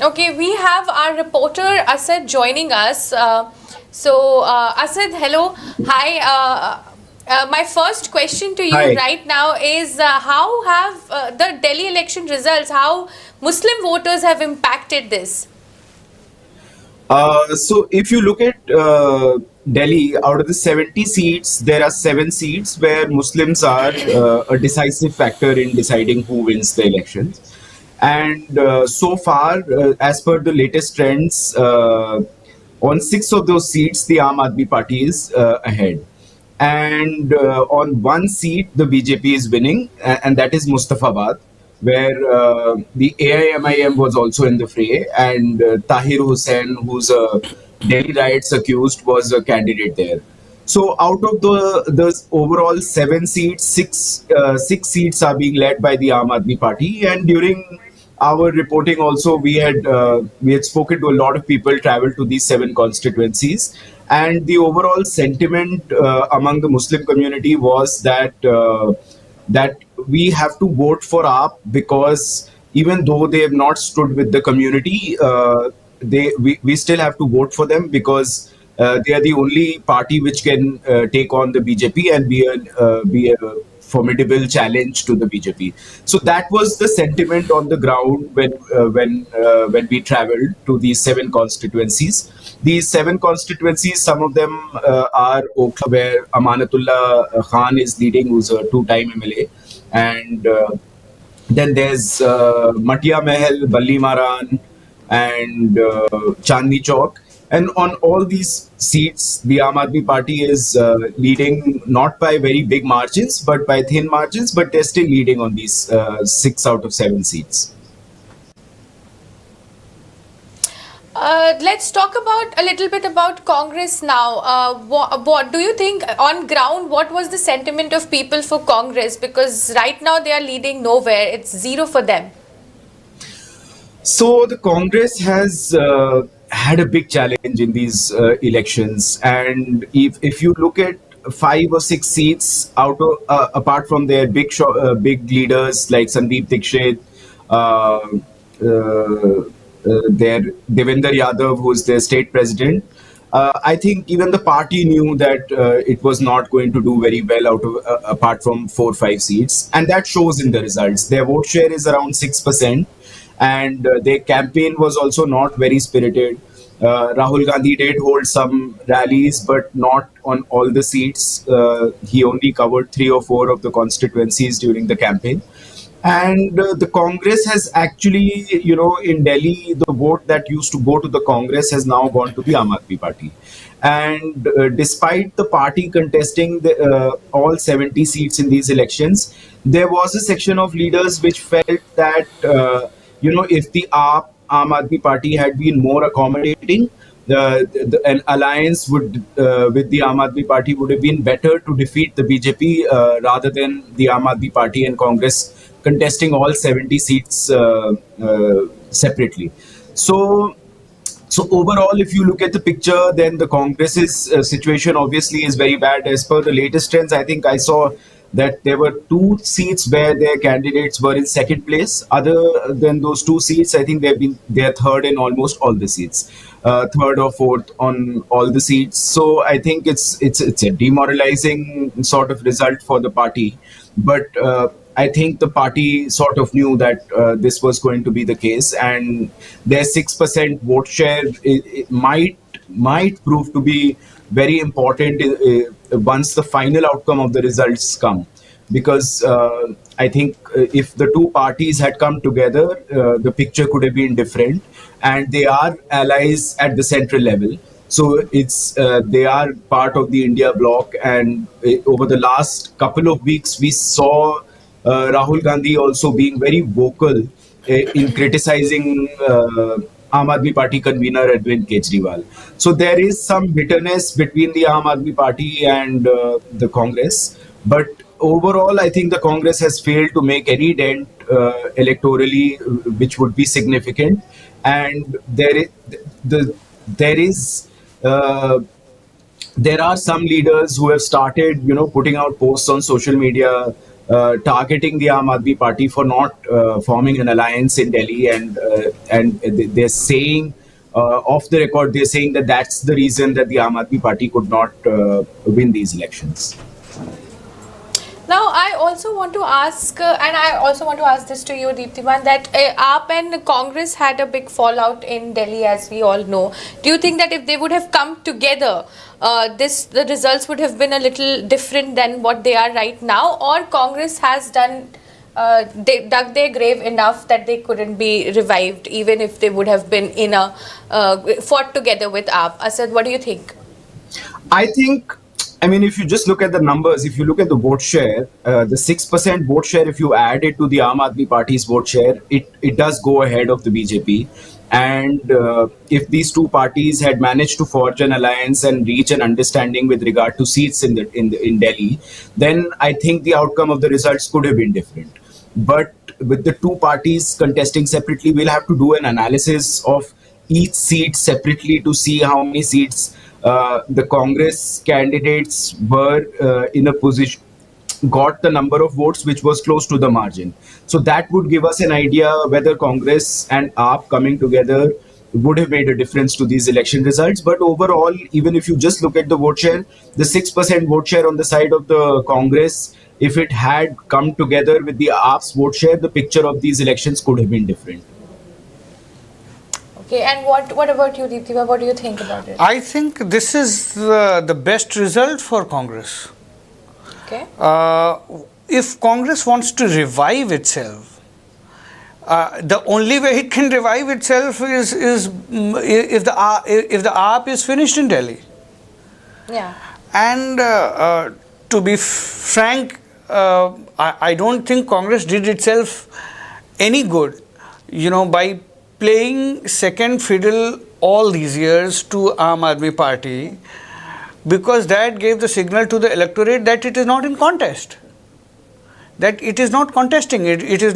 Okay, we have our reporter Asad joining us. Asad, hello. Hi. My first question to you right now is how have the Delhi election results, how Muslim voters have impacted this? So if you look at Delhi, out of the 70 seats, there are 7 seats where Muslims are a decisive factor in deciding who wins the elections. And so far, as per the latest trends, on 6 of those seats, the Aam Aadmi Party is ahead. And on 1 seat, the BJP is winning, and that is Mustafabad, where the AIMIM was also in the fray, and Tahir Hussain, who's a Delhi riots accused, was a candidate there. So out of the overall 7 seats, 6 seats are being led by the Aam Aadmi Party. And during our reporting also, we had spoken to a lot of people, traveled to these 7 constituencies, and the overall sentiment among the Muslim community was that that we have to vote for AAP because even though they have not stood with the community, we still have to vote for them because they are the only party which can take on the BJP and be a formidable challenge to the BJP. So that was the sentiment on the ground when we travelled to these 7 constituencies. These 7 constituencies, some of them are Okhla, where Amanatullah Khan is leading, who's a 2-time MLA, and then there's Matia Mahal, Balli Maran, and Chandni Chowk. And on all these seats, the Aam Aadmi Party is leading not by very big margins, but by thin margins, but they're still leading on these 6 out of 7 seats. Let's talk about a little bit about Congress now. What do you think on ground? What was the sentiment of people for Congress? Because right now they are leading nowhere. It's 0 for them. So the Congress has had a big challenge in these elections, and if you look at 5 or 6 seats out of apart from their big leaders like Sandeep Dikshit, their Devendra Yadav, who is their state president, I think even the party knew that it was not going to do very well out of apart from 4 or 5 seats, and that shows in the results. Their vote share is around 6%, and their campaign was also not very spirited. Rahul Gandhi did hold some rallies, but not on all the seats. He only covered 3 or 4 of the constituencies during the campaign. And the Congress has actually, in Delhi, the vote that used to go to the Congress has now gone to the Aam Aadmi Party. And despite the party contesting all 70 seats in these elections, there was a section of leaders which felt that, if the Aam Aadmi Party had been more accommodating, an alliance with the Aam Aadmi Party would have been better to defeat the BJP rather than the Aam Aadmi Party and Congress contesting all 70 seats separately. So overall, if you look at the picture, then the Congress's situation obviously is very bad. As per the latest trends, I think I saw that there were 2 seats where their candidates were in second place. Other than those 2 seats, I think they're third in almost all the seats, third or fourth on all the seats. So I think it's a demoralizing sort of result for the party. But I think the party sort of knew that this was going to be the case, and their 6% vote share it might prove to be very important once the final outcome of the results come. Because I think if the 2 parties had come together, the picture could have been different, and they are allies at the central level. So they are part of the India bloc, and over the last couple of weeks, we saw Rahul Gandhi also being very vocal in criticizing Aam Aadmi Party convener Arvind Kejriwal. So there is some bitterness between the Aam Aadmi Party and the Congress. But overall, I think the Congress has failed to make any dent electorally, which would be significant. And there are some leaders who have started, putting out posts on social media targeting the Aam Aadmi Party for not forming an alliance in Delhi, and they're saying off the record, they're saying that that's the reason that the Aam Aadmi Party could not win these elections. Now, I also want to ask this to you, Deeptiman, that AAP and Congress had a big fallout in Delhi, as we all know. Do you think that if they would have come together, the results would have been a little different than what they are right now, or Congress has they dug their grave enough that they couldn't be revived, even if they would have been fought together with AAP? Asad, what do you think? I mean, if you just look at the numbers, if you look at the vote share, the 6% vote share, if you add it to the Aam Aadmi Party's vote share, it does go ahead of the BJP. And if these 2 parties had managed to forge an alliance and reach an understanding with regard to seats in Delhi, then I think the outcome of the results could have been different. But with the 2 parties contesting separately, we'll have to do an analysis of each seat separately to see how many seats the Congress candidates were in a position, got the number of votes which was close to the margin. So that would give us an idea whether Congress and AAP coming together would have made a difference to these election results. But overall, even if you just look at the vote share, the 6% vote share on the side of the Congress if it had come together with the AAP's vote share, the picture of these elections could have been different. Okay, and what about you, Deepthi? What do you think about it? I think this is the best result for Congress. Okay. If Congress wants to revive itself, the only way it can revive itself is if the AAP is finished in Delhi. Yeah. And to be frank, I don't think Congress did itself any good, by playing second fiddle all these years to Aam Aadmi Party, because that gave the signal to the electorate that it is not in contest, that it is not contesting, it is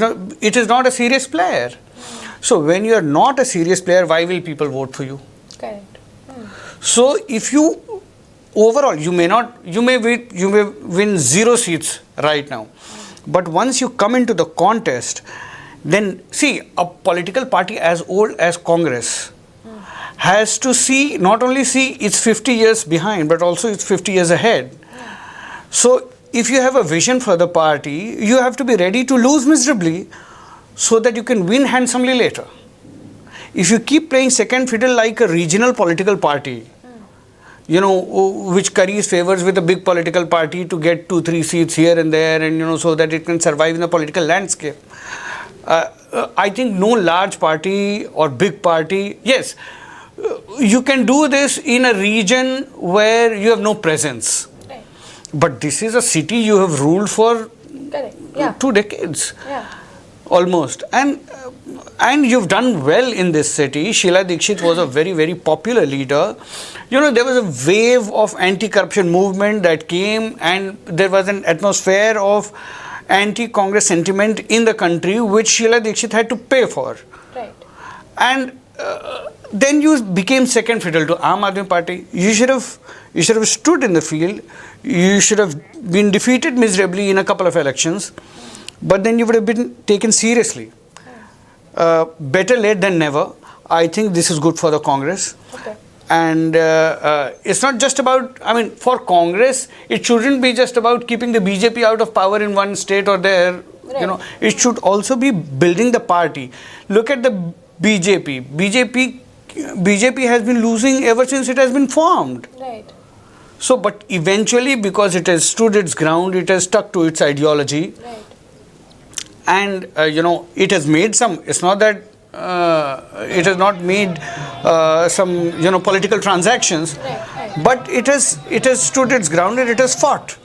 not a serious player. So when you are not a serious player, why will people vote for you? Correct. So if you overall, you may win 0 seats right now, but once you come into the contest, then see, a political party as old as Congress has to not only see it's 50 years behind, but also it's 50 years ahead. So if you have a vision for the party, you have to be ready to lose miserably so that you can win handsomely later. If you keep playing second fiddle like a regional political party, which curries favors with a big political party to get 2-3 seats here and there, and so that it can survive in the political landscape, I think no large party or big party, yes, you can do this in a region where you have no presence. Right. But this is a city you have ruled for Correct. Yeah. 2 decades. Yeah. Almost. And you've done well in this city. Sheila Dikshit was a very, very popular leader. There was a wave of anti-corruption movement that came, and there was an atmosphere of anti-Congress sentiment in the country, which Sheila Dikshit had to pay for. Right. And then you became second fiddle to Aam Aadmi Party. You should have stood in the field. You should have been defeated miserably in a couple of elections, but then you would have been taken seriously. Better late than never. I think this is good for the Congress. Okay. And it's not just about, for Congress, it shouldn't be just about keeping the BJP out of power in one state or there. Right. It should also be building the party. Look at the BJP. BJP has been losing ever since it has been formed. Right. So, but eventually, because it has stood its ground, it has stuck to its ideology. Right. And, it has made some, it's not that it has not made some, political transactions, Right. but it has stood its ground and it has fought.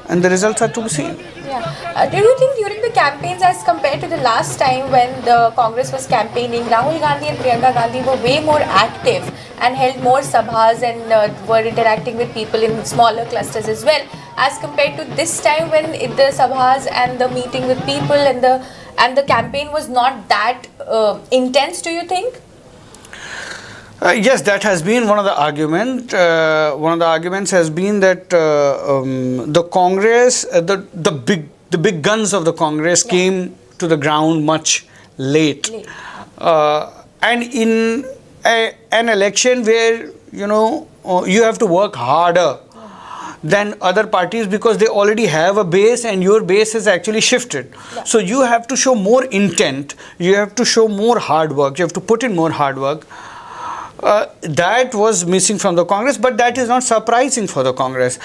And the results are to be seen. Yeah. Do you think during the campaigns, as compared to the last time when the Congress was campaigning, Rahul Gandhi and Priyanka Gandhi were way more active and held more sabhas and were interacting with people in smaller clusters as well, as compared to this time when the sabhas and the meeting with people and the campaign was not that intense? Do you think? Yes, that has been one of the arguments. One of the arguments has been that the Congress, the big guns of the Congress came to the ground much late. And in an election where you have to work harder than other parties because they already have a base and your base has actually shifted. Yeah. So you have to show more intent. You have to show more hard work. You have to put in more hard work. That was missing from the Congress, but that is not surprising for the Congress.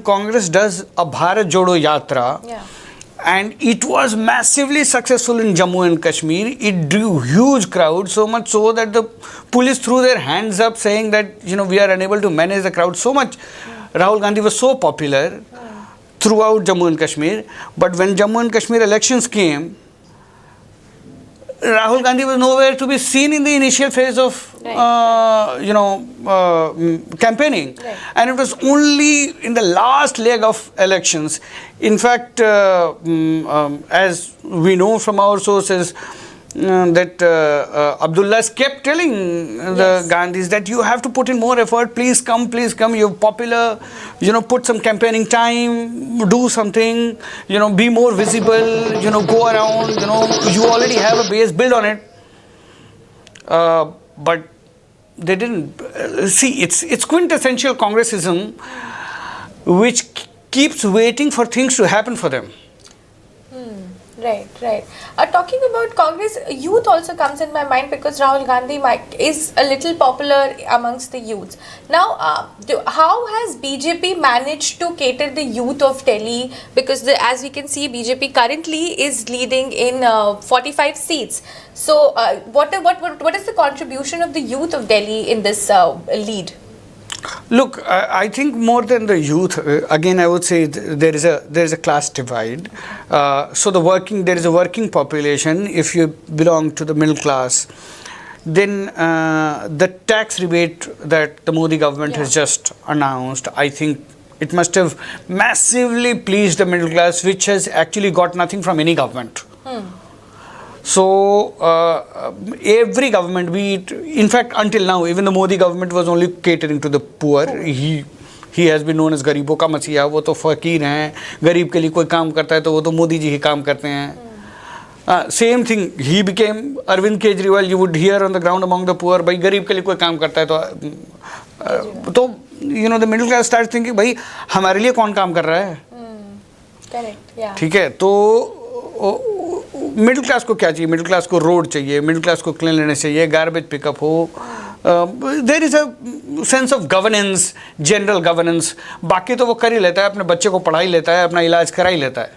Congress does a Bharat Jodo Yatra, and it was massively successful in Jammu and Kashmir. It drew huge crowds, so much so that the police threw their hands up saying that, we are unable to manage the crowd so much. Rahul Gandhi was so popular throughout Jammu and Kashmir, but when Jammu and Kashmir elections came, Rahul Gandhi was nowhere to be seen in the initial phase of, campaigning. Right. And it was only in the last leg of elections. In fact, as we know from our sources, that Abdullah kept telling the Gandhis that you have to put in more effort, please come, you're popular, put some campaigning time, do something, be more visible, go around, you already have a base, build on it. But they didn't. See, it's quintessential Congressism, which keeps waiting for things to happen for them. Right, right. Talking about Congress, youth also comes in my mind because Rahul Gandhi is a little popular amongst the youths. Now, how has BJP managed to cater the youth of Delhi? Because as we can see, BJP currently is leading in 45 seats. So, what is the contribution of the youth of Delhi in this lead? Look, I think more than the youth, again, I would say there is a class divide. So there is a working population. If you belong to the middle class, then the tax rebate that the Modi government has just announced, I think it must have massively pleased the middle class, which has actually got nothing from any government. So every government, in fact, until now, even the Modi government was only catering to the poor. He has been known as गरीबों का मसीहा. वो तो फकीर हैं. गरीब के लिए कोई काम करता है तो वो तो मोदी जी ही काम करते हैं. Same thing. He became Arvind Kejriwal. You would hear on the ground among the poor, भाई गरीब के लिए कोई काम करता है तो the middle class starts thinking, भाई हमारे लिए कौन काम कर रहा है? Correct. Yeah. ठीक है, तो मिडिल क्लास को क्या चाहिए? मिडिल क्लास को रोड चाहिए, मिडिल क्लास को क्लीनलीनेस चाहिए, गार्बेज पिकअप हो. There is a sense of governance, general governance. बाकी तो वो कर ही लेता है, अपने बच्चे को पढ़ा ही लेता है, अपना इलाज करा ही लेता है.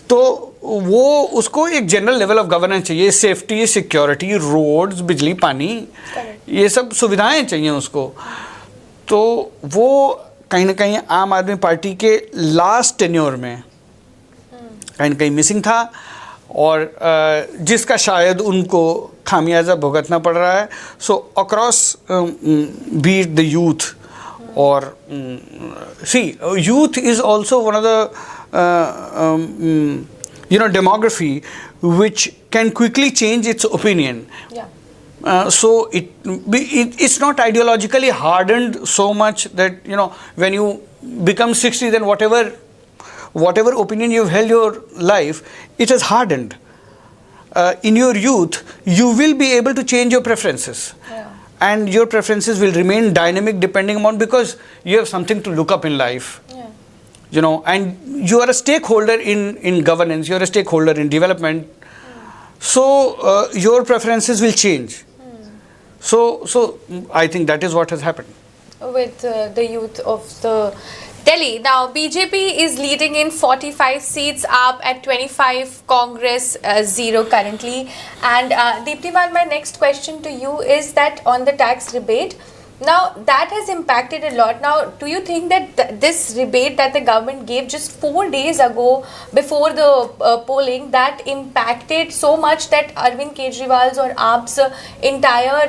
तो वो उसको एक जनरल लेवल ऑफ गवर्नेंस चाहिए. सेफ्टी, सिक्योरिटी, रोड्स, बिजली, पानी, ये सब सुविधाएं चाहिए उसको. तो वो कहीं ना कहीं आम आदमी पार्टी के लास्ट टेन्योर में कहीं ना कहीं मिसिंग था, और जिसका शायद उनको खामियाजा भुगतना पड़ रहा है. So across be the youth, और see youth is also one of the demography which can quickly change its opinion. So it's not ideologically hardened so much that when you become 60, then whatever opinion you've held your life, it has hardened. In your youth, you will be able to change your preferences. And your preferences will remain dynamic depending upon, because you have something to look up in life. And you are a stakeholder in governance, you are a stakeholder in development. So your preferences will change. So I think that is what has happened. With the youth of the Delhi. Now, BJP is leading in 45 seats, up at 25, Congress 0 currently. And Deeptiman, my next question to you is that on the tax rebate, now that has impacted a lot. Now, do you think that this rebate that the government gave just 4 days ago before the polling, that impacted so much that Arvind Kejriwal's or AAP's entire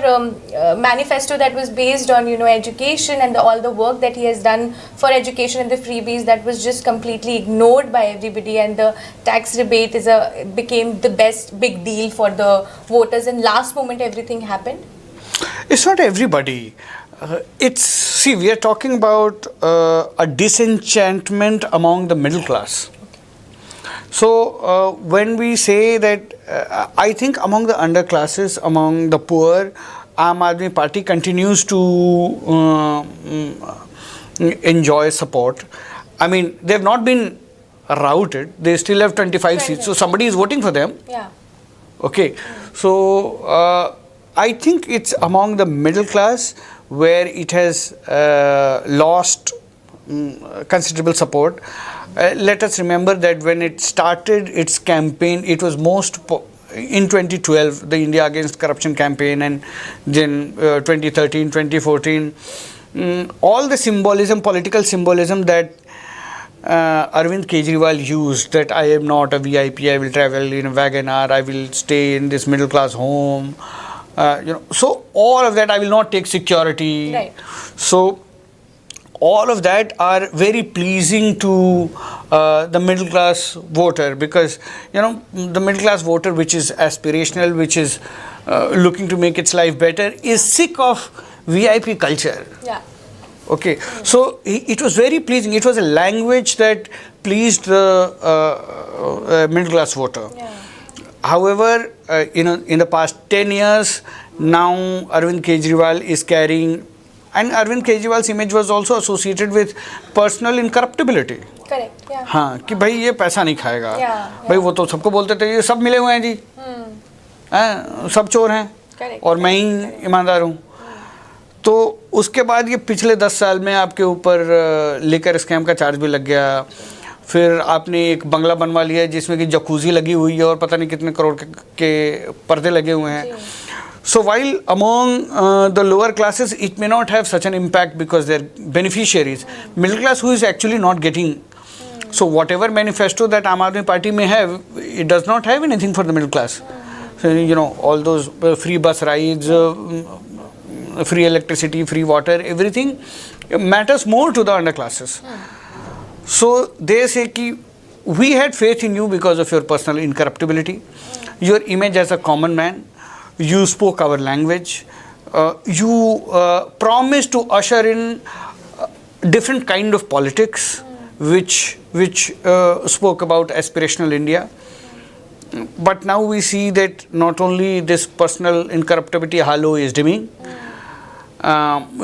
manifesto that was based on education and all the work that he has done for education and the freebies, that was just completely ignored by everybody, and the tax rebate became the best big deal for the voters, and last moment everything happened? It's not everybody. We are talking about a disenchantment among the middle class. So when we say that, I think among the underclasses, among the poor, Aam Aadmi Party continues to enjoy support. I mean, they have not been routed. They still have 25 seats. So somebody is voting for them. Yeah. Okay. So I think it's among the middle class where it has lost considerable support. Let us remember that when it started its campaign, it was in 2012, the India Against Corruption campaign, and then 2013, 2014, all the symbolism, political symbolism that Arvind Kejriwal used, that I am not a VIP, I will travel in a wagon-R, I will stay in this middle class home. So all of that, I will not take security. Right. So all of that are very pleasing to the middle class voter, because the middle class voter, which is aspirational, which is looking to make its life better, is sick of VIP culture. Yeah. Okay, so it was very pleasing. It was a language that pleased the middle class voter. Yeah. However, in the past 10 years, now Arvind Kejriwal is carrying and Arvind Kejriwal's image was also associated with personal incorruptibility. Correct. Yeah. हाँ कि भाई ये पैसा नहीं खाएगा, भाई वो तो सबको बोलते थे ये सब मिले हुए हैं जी, सब चोर हैं और मैं ही ईमानदार हूँ. तो उसके बाद ये पिछले 10 साल में आपके ऊपर लिकर स्कैम का चार्ज भी लग गया. फिर आपने एक बंगला बनवा लिया जिसमें कि जकूजी लगी हुई है और पता नहीं कितने करोड़ के पर्दे लगे हुए हैं. So while among the lower classes it may not have such an impact because they're beneficiaries, middle class who is actually not getting, so whatever manifesto that Aam Aadmi Party may have, it does not have anything for the middle class. So, you know, all those free bus rides, free electricity, free water, everything matters more to the underclasses. So they say ki we had faith in you because of your personal incorruptibility, your image as a common man. You spoke our language. You promised to usher in different kind of politics, which spoke about aspirational India. But now we see that not only this personal incorruptibility halo is dimming,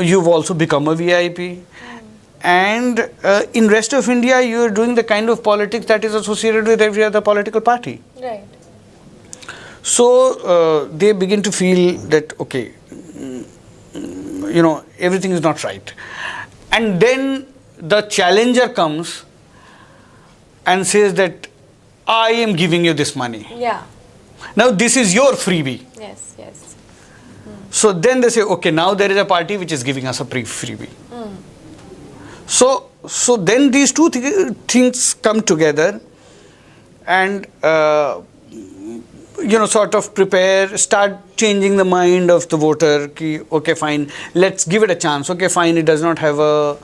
you've also become a VIP. And in rest of India, you are doing the kind of politics that is associated with every other political party. Right. So they begin to feel that, okay, you know, everything is not right. And then the challenger comes and says that I am giving you this money. Yeah. Now this is your freebie. Yes, yes. So then they say, okay, now there is a party which is giving us a freebie. So then these two things come together and you know, sort of start changing the mind of the voter. Ki, okay, fine, let's give it a chance. Okay, fine, it does not have a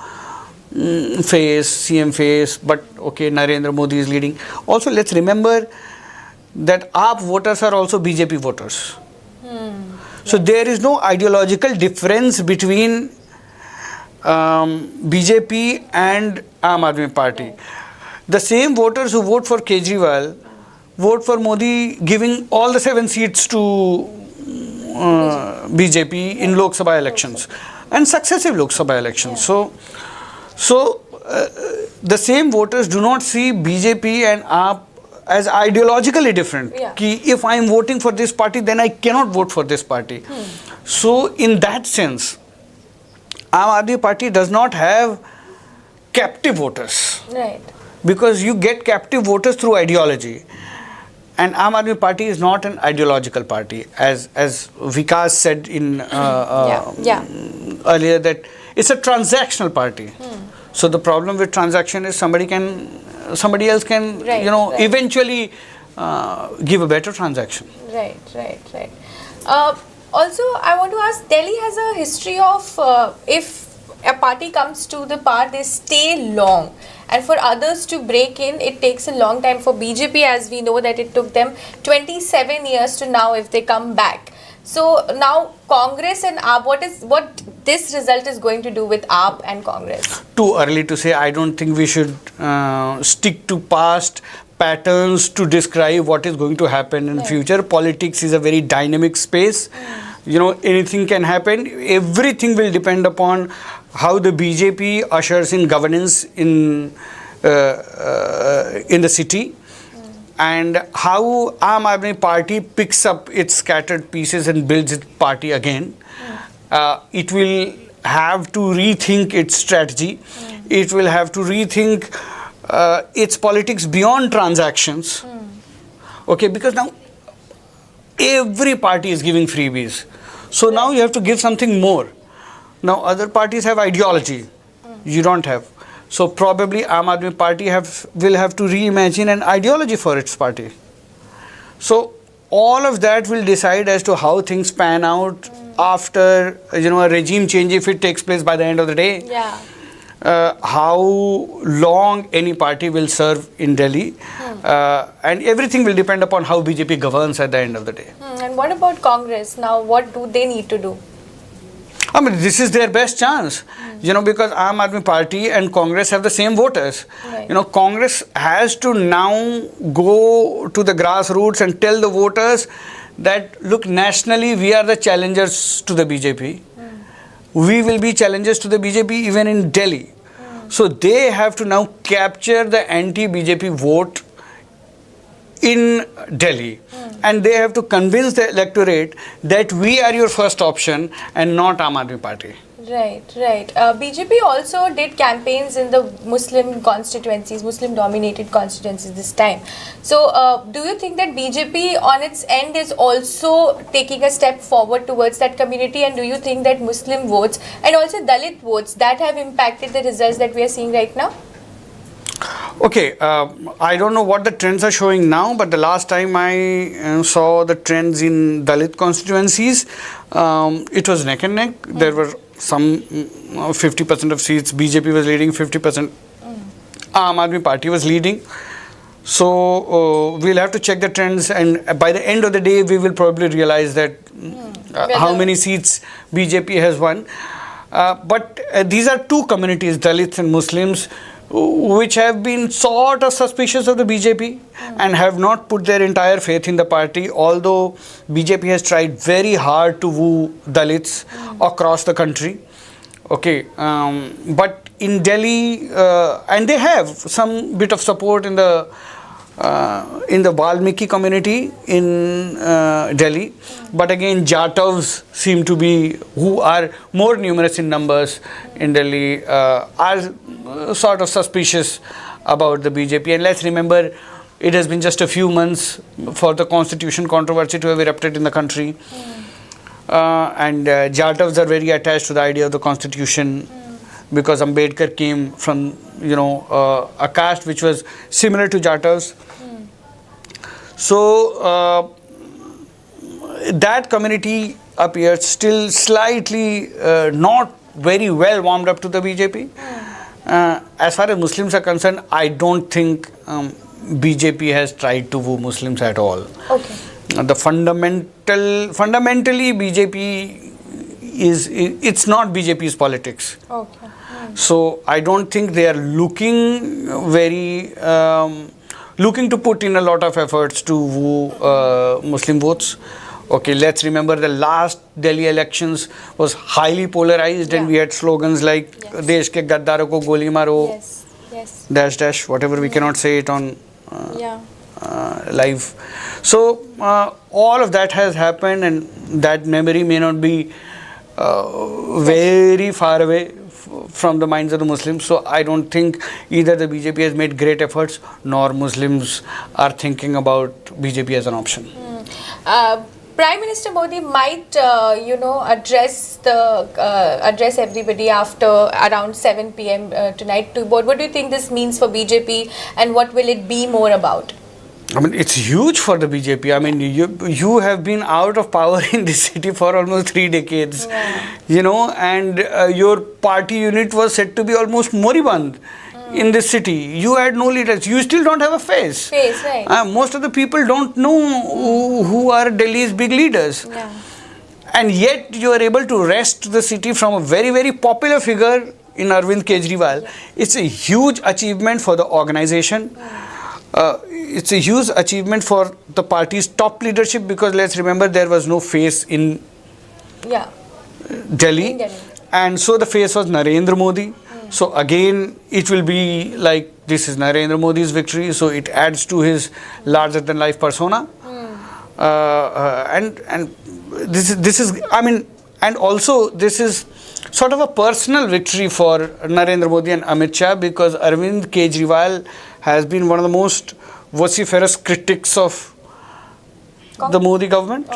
CM face, but okay, Narendra Modi is leading. Also, let's remember that AAP voters are also BJP voters. So there is no ideological difference between BJP and Aam Aadmi Party. The same voters who vote for Kejriwal vote for Modi, giving all the 7 seats to BJP in Lok Sabha elections and successive Lok Sabha elections. So the same voters do not see BJP and AAP as ideologically different. Ki if I am voting for this party, then I cannot vote for this party. So in that sense, Aam Aadmi Party does not have captive voters. Right. Because you get captive voters through ideology. And Aam Aadmi Party is not an ideological party, as Vikas said in earlier, that it's a transactional party. So the problem with transaction is somebody else can eventually give a better transaction. Right. Also, I want to ask, Delhi has a history of if a party comes to the power, they stay long. And for others to break in, it takes a long time. For BJP, as we know that it took them 27 years to now if they come back. So now Congress and AAP, what this result is going to do with AAP and Congress? Too early to say. I don't think we should stick to past patterns to describe what is going to happen in future. Politics is a very dynamic space. You know, anything can happen. Everything will depend upon how the BJP ushers in governance in the city, and how Aam Aadmi Party picks up its scattered pieces and builds its party again. It will have to rethink its strategy. It will have to rethink its politics beyond transactions. Okay, because now every party is giving freebies. So now you have to give something more. Now other parties have ideology. You don't have. So probably Aam Aadmi Party will have to reimagine an ideology for its party. So all of that will decide as to how things pan out after a regime change, if it takes place by the end of the day. How long any party will serve in Delhi, and everything will depend upon how BJP governs at the end of the day. And what about Congress? Now, what do they need to do? I mean, this is their best chance, because Aam Aadmi Party and Congress have the same voters. Right. Congress has to now go to the grassroots and tell the voters that, look, nationally we are the challengers to the BJP. we will be challengers to the BJP even in Delhi. So they have to now capture the anti-BJP vote in Delhi. And they have to convince the electorate that we are your first option and not Aam Aadmi Party. Right, right. BJP also did campaigns in the Muslim constituencies, Muslim-dominated constituencies this time. So, do you think that BJP on its end is also taking a step forward towards that community? And do you think that Muslim votes and also Dalit votes that have impacted the results that we are seeing right now? Okay, I don't know what the trends are showing now, but the last time I saw the trends in Dalit constituencies, it was neck and neck. There were some 50% of seats, BJP was leading, 50% Aam Aadmi Party was leading. So we'll have to check the trends, and by the end of the day, we will probably realize that how many seats BJP has won. But these are two communities, Dalits and Muslims, which have been sort of suspicious of the BJP and have not put their entire faith in the party, although BJP has tried very hard to woo Dalits across the country. Okay, but in Delhi, and they have some bit of support in the Valmiki community in Delhi, but again Jatavs seem to be, who are more numerous in numbers in Delhi, are sort of suspicious about the BJP. And let's remember, it has been just a few months for the constitution controversy to have erupted in the country, and Jatavs are very attached to the idea of the constitution, because Ambedkar came from, a caste which was similar to Jatavs. So that community appears still slightly not very well warmed up to the BJP. As far as Muslims are concerned, I don't think BJP has tried to woo Muslims at all. Okay. The fundamentally BJP it's not BJP's politics. Okay. So I don't think they are looking to put in a lot of efforts to woo Muslim votes. Okay, let's remember the last Delhi elections was highly polarized, and we had slogans like "Desh ke gaddaro ko goli maro," dash dash, whatever, we cannot say it on live. So all of that has happened, and that memory may not be very far away from the minds of the Muslims. So I don't think either the BJP has made great efforts, nor Muslims are thinking about BJP as an option. Prime Minister Modi might, address everybody after around 7 p.m. Tonight. What do you think this means for BJP, and what will it be more about? I mean, it's huge for the BJP. I mean, you have been out of power in this city for almost 3 decades, and your party unit was said to be almost moribund in this city. You had no leaders. You still don't have a face. Right. Most of the people don't know who are Delhi's big leaders. Yeah. And yet you are able to wrest the city from a very, very popular figure in Arvind Kejriwal. Yeah. It's a huge achievement for the organization. It's a huge achievement for the party's top leadership, because let's remember, there was no face in Delhi. And so the face was Narendra Modi. So again, it will be like, this is Narendra Modi's victory, so it adds to his larger than life persona. And this is, I mean, and also this is sort of a personal victory for Narendra Modi and Amit Shah, because Arvind Kejriwal has been one of the most vociferous critics of the Modi government.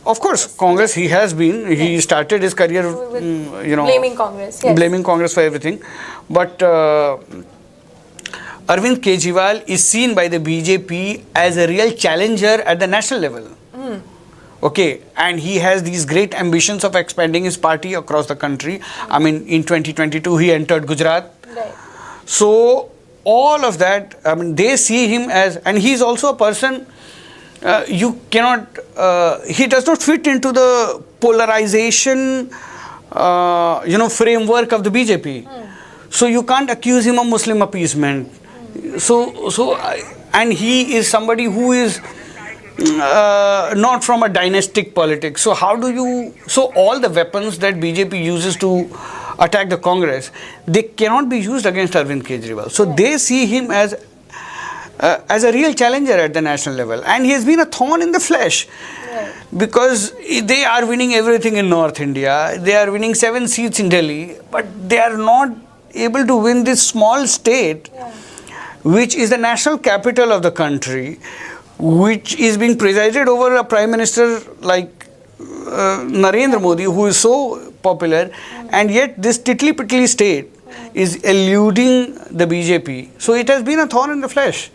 Of course, Congress, he has been. He started his career, blaming Congress. Yes. Blaming Congress for everything. But Arvind Kejriwal is seen by the BJP as a real challenger at the national level. Okay, and he has these great ambitions of expanding his party across the country. I mean, in 2022, he entered Gujarat. Right. So all of that, I mean, they see him as, and he's also a person, you cannot, he does not fit into the polarization, framework of the BJP. So you can't accuse him of Muslim appeasement. And he is somebody who is not from a dynastic politics. So how do you, so all the weapons that BJP uses to attack the Congress, they cannot be used against Arvind Kejriwal. So they see him as a real challenger at the national level, and he has been a thorn in the flesh. Because they are winning everything in North India, they are winning 7 seats in Delhi, but they are not able to win this small state, which is the national capital of the country, which is being presided over a prime minister like Narendra Modi, who is so popular, and yet this tiddly-piddly state is eluding the BJP. So it has been a thorn in the flesh.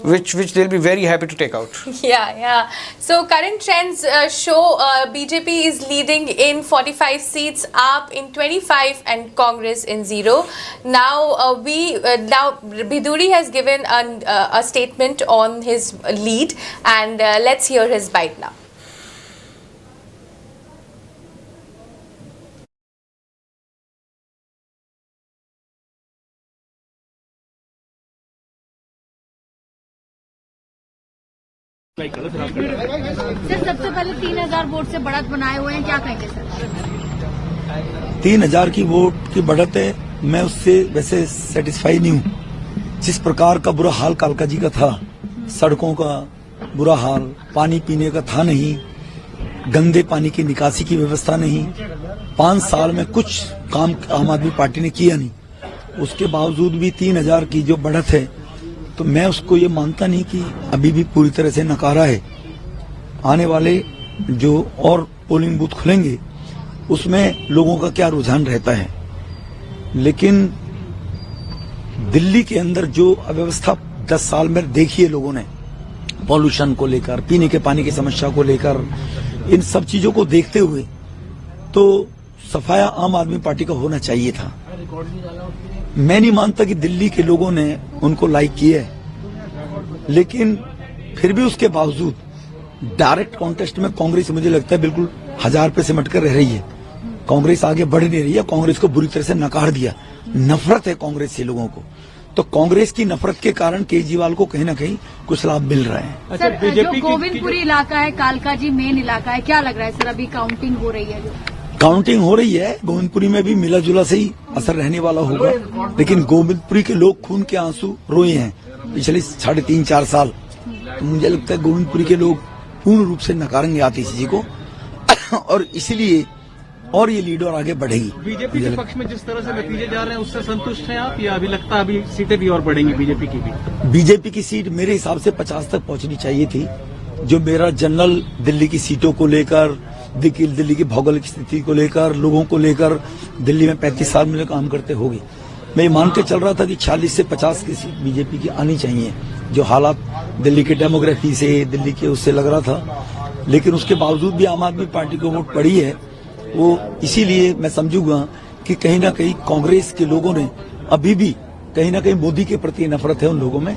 Which they'll be very happy to take out. Yeah. So current trends show BJP is leading in 45 seats, AAP in 25, and Congress in 0. Now Bidhuri has given a statement on his lead, and let's hear his bite now. Sir सबसे पहले 3000 vote से बढ़त बनाए हुए हैं, क्या कहेंगे sir? 3000 की वोट की बढ़त है, मैं उससे वैसे सेटिस्फाई नहीं हूँ। जिस प्रकार का बुरा हाल कालका जी का था, सड़कों का बुरा हाल, पानी पीने का था नहीं, गंदे पानी की निकासी की व्यवस्था नहीं, 5 साल में कुछ काम आम आदमी पार्टी ने किया नहीं, उसके बावजूद भी 3000 की जो बढ़त है, तो मैं उसको ये मानता नहीं कि अभी भी पूरी तरह से नकारा है। आने वाले जो और पोलिंग बूथ खुलेंगे उसमें लोगों का क्या रुझान रहता है, लेकिन दिल्ली के अंदर जो अव्यवस्था 10 साल में देखी है लोगों ने, पॉल्यूशन को लेकर, पीने के पानी की समस्या को लेकर, इन सब चीजों को देखते हुए तो सफाया आम आदमी पार्टी का होना चाहिए था। मैं नहीं मानता कि दिल्ली के लोगों ने उनको लाइक किया है, लेकिन फिर भी उसके बावजूद डायरेक्ट कॉन्टेस्ट में कांग्रेस मुझे लगता है बिल्कुल 1000 पे सिमट कर रह रही है। कांग्रेस आगे बढ़ नहीं रही है, कांग्रेस को बुरी तरह से नकार दिया। नफरत है कांग्रेस से लोगों को, तो कांग्रेस की नफरत के कारण केजरीवाल को कहीं ना कहीं कुछ लाभ मिल रहा है। सर जो गोविंदपुरी इलाका है, कालका जी मेन इलाका है, क्या लग रहा है सर? अभी काउंटिंग हो रही है, काउंटिंग हो रही है, गोविंदपुरी में भी मिला जुला से ही असर रहने वाला होगा, लेकिन गोविंदपुरी के लोग खून के आंसू रोए हैं पिछले 3.5-4 साल। तो मुझे लगता है गोविंदपुरी के लोग पूर्ण रूप से नकारेंगे आतिशी जी को, और इसलिए और ये लीड और आगे बढ़ेगी। बीजेपी के पक्ष में जिस तरह से नतीजे जा रहे हैं उससे संतुष्ट हैं आप, या अभी लगता है अभी सीटें भी और बढ़ेंगी बीजेपी की भी? बीजेपी की सीट मेरे हिसाब से 50 तक पहुंचनी चाहिए थी। जो मेरा जनरल दिल्ली की सीटों को लेकर, दिल्ली की भौगोलिक स्थिति को लेकर, लोगों को लेकर, दिल्ली में 35 साल में काम करते होगी, मैं ये मान के चल रहा था कि 40 से 50 की सीट बीजेपी की आनी चाहिए। जो हालात दिल्ली के डेमोग्राफी से, दिल्ली के उससे लग रहा था, लेकिन उसके बावजूद भी आम आदमी पार्टी को वोट पड़ी है। वो इसीलिए मैं समझूंगा कि कहीं ना कहीं कांग्रेस के लोगों ने अभी भी कहीं ना कहीं मोदी के प्रति नफरत है उन लोगों में,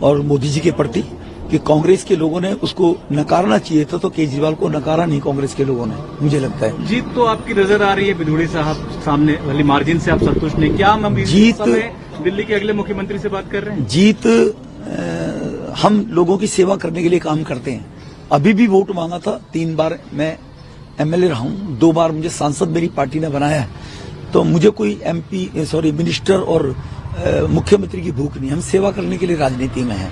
और मोदी जी के प्रति, कि कांग्रेस के लोगों ने उसको नकारना चाहिए था, तो केजरीवाल को नकारा नहीं कांग्रेस के लोगों ने, मुझे लगता है। जीत तो आपकी नजर आ रही है बिधूड़ी साहब सामने वाली मार्जिन से, आप संतुष्ट नहीं? क्या हम जीत दिल्ली के अगले मुख्यमंत्री से बात कर रहे हैं? जीत हम लोगों की सेवा करने के लिए काम करते हैं। अभी भी वोट मांगा था, 3 बार मैं एमएलए रहा हूं, 2 बार मुझे सांसद मेरी पार्टी ने बनाया है, तो मुझे कोई मिनिस्टर और मुख्यमंत्री की भूख नहीं। हम सेवा करने के लिए राजनीति में हैं।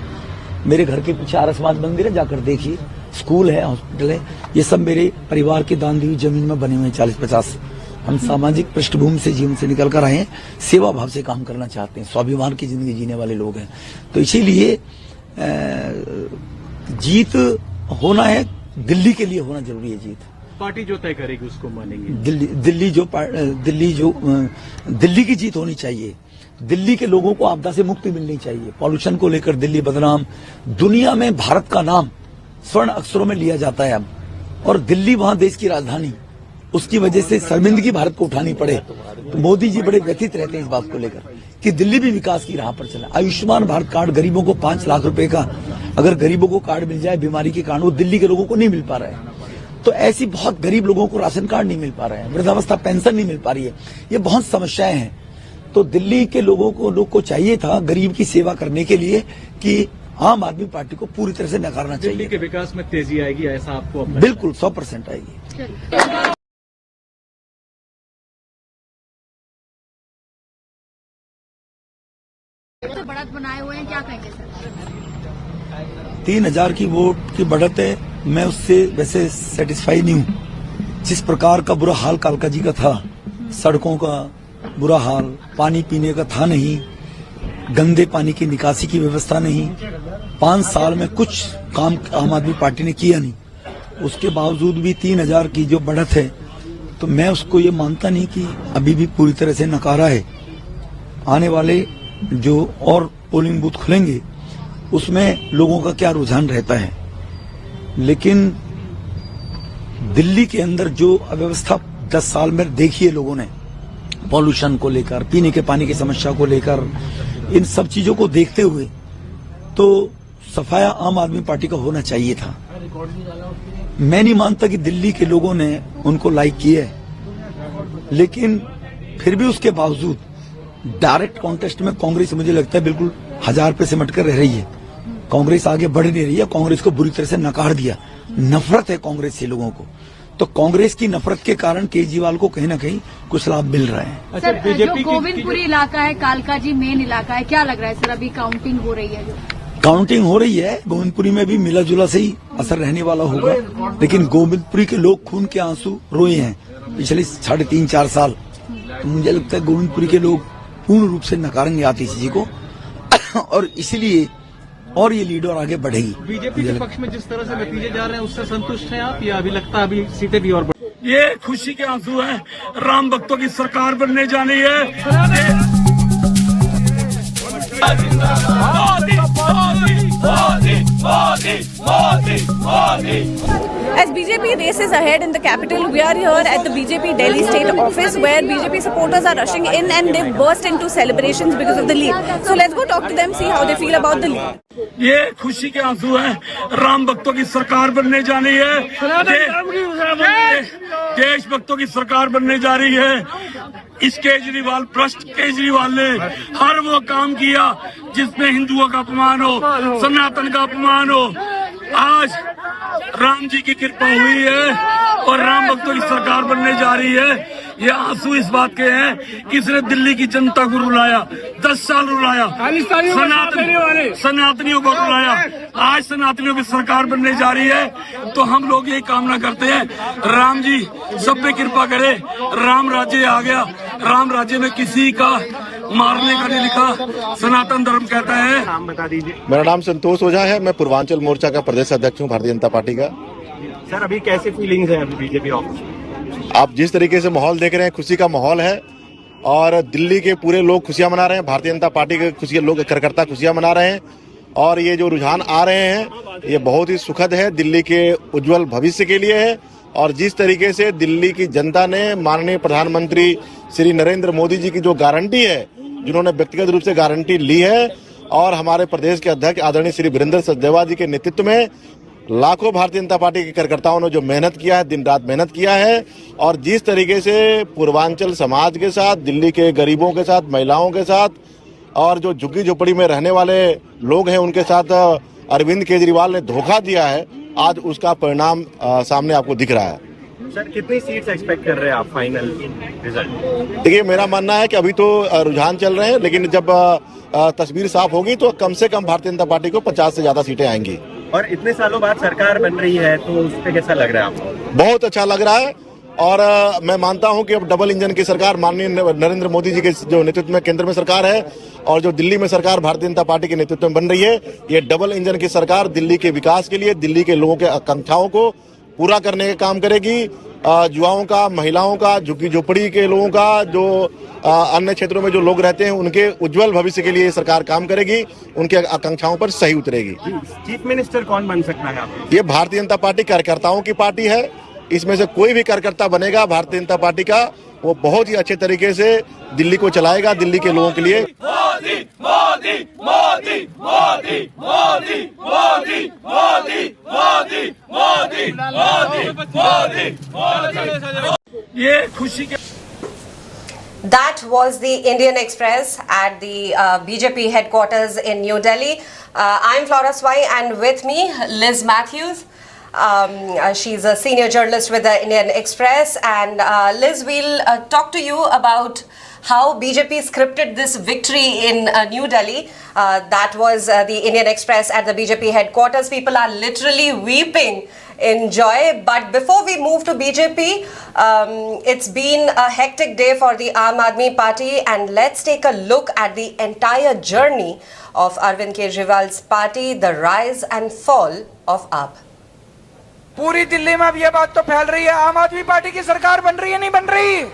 मेरे घर के पीछे आर्य समाज मंदिर है, जाकर देखिए, स्कूल है, हॉस्पिटल है, ये सब मेरे परिवार के दान दी हुई जमीन में बने हुए हैं 40-50। हम सामाजिक पृष्ठभूमि से, जीवन से निकल कर आए हैं, सेवा भाव से काम करना चाहते हैं, स्वाभिमान की जिंदगी जीने वाले लोग हैं। तो इसीलिए जीत होना है, दिल्ली के लिए होना जरूरी है। जीत पार्टी जो तय करेगी उसको मानेंगे। दिल्ली की जीत होनी चाहिए। दिल्ली के लोगों को आपदा से मुक्ति मिलनी चाहिए। पॉल्यूशन को लेकर दिल्ली बदनाम, दुनिया में भारत का नाम स्वर्ण अक्षरों में लिया जाता है अब, और दिल्ली वहां देश की राजधानी, उसकी वजह से शर्मिंदगी भारत को उठानी पड़े। तो मोदी जी बड़े व्यथित रहते हैं इस बात को लेकर कि दिल्ली भी विकास की राह पर चला। आयुष्मान भारत कार्ड गरीबों को 5 लाख रुपए का अगर गरीबों को कार्ड मिल जाए बीमारी के कारण, वो दिल्ली के लोगों को नहीं मिल पा रहा है। तो ऐसी बहुत गरीब लोगों को राशन कार्ड नहीं मिल पा रहा है, वृद्धावस्था पेंशन नहीं मिल पा रही है, ये बहुत समस्याएं हैं। तो दिल्ली के लोग को चाहिए था गरीब की सेवा करने के लिए कि आम आदमी पार्टी को पूरी तरह से नकारना चाहिए। दिल्ली के विकास में तेजी आएगी, ऐसा आपको बिल्कुल 100% आएगी। तो बढ़त बनाए हुए हैं, क्या कहेंगे सर? 3000 की वोट की बढ़त है, मैं उससे वैसे सेटिस्फाई नहीं हूँ। जिस प्रकार का बुरा हाल कालका जी का था, सड़कों का बुरा हाल, पानी पीने का था नहीं, गंदे पानी की निकासी की व्यवस्था नहीं, 5 साल में कुछ काम आम आदमी पार्टी ने किया नहीं। उसके बावजूद भी 3000 की जो बढ़त है, तो मैं उसको ये मानता नहीं कि अभी भी पूरी तरह से नकारा है। आने वाले जो और पोलिंग बूथ खुलेंगे उसमें लोगों का क्या रुझान रहता है, लेकिन दिल्ली के अंदर जो अव्यवस्था 10 साल में देखी है लोगों ने, पॉल्यूशन को लेकर, पीने के पानी की समस्या को लेकर, इन सब चीजों को देखते हुए तो सफाया आम आदमी पार्टी का होना चाहिए था। मैं नहीं मानता कि दिल्ली के लोगों ने उनको लाइक किया है, लेकिन फिर भी उसके बावजूद डायरेक्ट कॉन्टेस्ट में कांग्रेस मुझे लगता है बिल्कुल 1000 पे सिमट कर रह रही है। कांग्रेस आगे बढ़ नहीं रही है, कांग्रेस को बुरी तरह से नकार दिया। नफरत है कांग्रेस से लोगों को, तो कांग्रेस की नफरत के कारण केजरीवाल को कहीं ना कहीं कुछ लाभ मिल रहा है। अच्छा, जो गोविंदपुरी इलाका है, कालका जी मेन इलाका है, क्या लग रहा है सर? अभी काउंटिंग हो रही है, काउंटिंग हो रही है, गोविंदपुरी में भी मिला जुला से ही असर रहने वाला होगा, लेकिन गोविंदपुरी के लोग खून के आंसू रोए हैं पिछले 3.5-4 साल। तो मुझे लगता है गोविंदपुरी के लोग पूर्ण रूप से नकारेंगे आतिशी जी को और इसलिए और ये लीड और आगे बढ़ेगी। बीजेपी के पक्ष में जिस तरह से नतीजे जा रहे हैं उससे संतुष्ट हैं आप, या अभी लगता है अभी सीटें भी और बढ़? ये खुशी के आंसू हैं, राम भक्तों की सरकार बनने जानी है। As BJP races ahead in the capital, we are here at the BJP Delhi state office where BJP supporters are rushing in and they've burst into celebrations because of the lead. So let's go talk to them, see how they feel about the lead. ये खुशी के आंसू हैं, राम भक्तों की सरकार बनने जानी है, देश भक्तों की सरकार बनने जा रही है। इस केजरीवाल, भ्रष्ट केजरीवाल ने हर वो काम किया जिसमें हिंदुओं का अपमान हो, सनातन का अपमान हो। आज राम जी की कृपा हुई है और राम भक्तों की सरकार बनने जा रही है। ये आंसू इस बात के हैं कि इसने दिल्ली की जनता को रुलाया, 10 साल रुलाया, सनातनियों को रुलाया। आज सनातनियों की सरकार बनने जा रही है, तो हम लोग यही कामना करते हैं, राम जी सब पे कृपा करे, राम राज्य आ गया। राम राज्य में किसी का मारने का नहीं लिखा, सनातन धर्म कहता है। नाम बता दीजिए। मेरा नाम संतोष ओझा है, मैं पूर्वांचल मोर्चा का प्रदेश अध्यक्ष हूँ भारतीय जनता पार्टी का। सर अभी कैसे फीलिंग्स है अभी बीजेपी ऑफिस? आप जिस तरीके से माहौल देख रहे हैं, खुशी का माहौल है और दिल्ली के पूरे लोग खुशियां मना रहे हैं, भारतीय जनता पार्टी के खुशियां लोग कार्यकर्ता खुशियां मना रहे हैं और ये जो रुझान आ रहे हैं ये बहुत ही सुखद है, दिल्ली के उज्जवल भविष्य के लिए है। और जिस तरीके से दिल्ली की जनता ने माननीय प्रधानमंत्री श्री नरेंद्र मोदी जी की जो गारंटी है, जिन्होंने व्यक्तिगत रूप से गारंटी ली है, और हमारे प्रदेश के अध्यक्ष आदरणीय श्री वीरेंद्र सचदेवा जी के नेतृत्व में लाखों भारतीय जनता पार्टी के कार्यकर्ताओं ने जो मेहनत किया है, दिन रात मेहनत किया है, और जिस तरीके से पूर्वांचल समाज के साथ, दिल्ली के गरीबों के साथ, महिलाओं के साथ और जो झुग्गी झोपड़ी में रहने वाले लोग हैं उनके साथ अरविंद केजरीवाल ने धोखा दिया है, आज उसका परिणाम सामने आपको दिख रहा है। सर कितनी सीट्स एक्सपेक्ट कर रहे हैं आप फाइनल रिजल्ट? देखिए, मेरा मानना है कि अभी तो रुझान चल रहे हैं, लेकिन जब तस्वीर साफ होगी तो कम से कम भारतीय जनता पार्टी को 50 से ज्यादा सीटें आएंगी। और इतने सालों बाद सरकार बन रही है तो उस पर कैसा लग रहा है आपको? बहुत अच्छा लग रहा है और मैं मानता हूं कि अब डबल इंजन की सरकार माननीय नरेंद्र मोदी जी के जो नेतृत्व में केंद्र में सरकार है और जो दिल्ली में सरकार भारतीय जनता पार्टी के नेतृत्व में बन रही है, ये डबल इंजन की सरकार दिल्ली के विकास के लिए, दिल्ली के लोगों के आकांक्षाओं को पूरा करने का काम करेगी। युवाओं का, महिलाओं का, झुग्गी झोपड़ी के लोगों का, जो अन्य क्षेत्रों में जो लोग रहते हैं उनके उज्जवल भविष्य के लिए सरकार काम करेगी, उनके आकांक्षाओं पर सही उतरेगी। चीफ मिनिस्टर कौन बन सकता है आप? ये भारतीय जनता पार्टी कार्यकर्ताओं की पार्टी है, इसमें से कोई भी कार्यकर्ता बनेगा भारतीय जनता पार्टी का, वो बहुत ही अच्छे तरीके से दिल्ली को चलाएगा, दिल्ली के लोगों के लिए। मोदी मोदी मोदी मोदी मोदी मोदी मोदी मोदी मोदी मोदी मोदी। ये खुशी के That was the Indian Express at the BJP headquarters in New Delhi. I'm Flora Swai, and with me, Liz Matthews. She's a senior journalist with the Indian Express. And Liz, we'll talk to you about how BJP scripted this victory in New Delhi. That was the Indian Express at the BJP headquarters. People are literally weeping in joy. But before we move to BJP, it's been a hectic day for the Aam Aadmi Party, and let's take a look at the entire journey of Arvind Kejriwal's party, the rise and fall of AAP. पूरी दिल्ली में अब ये बात तो फैल रही है, आम आदमी पार्टी की सरकार बन रही है नहीं बन रही।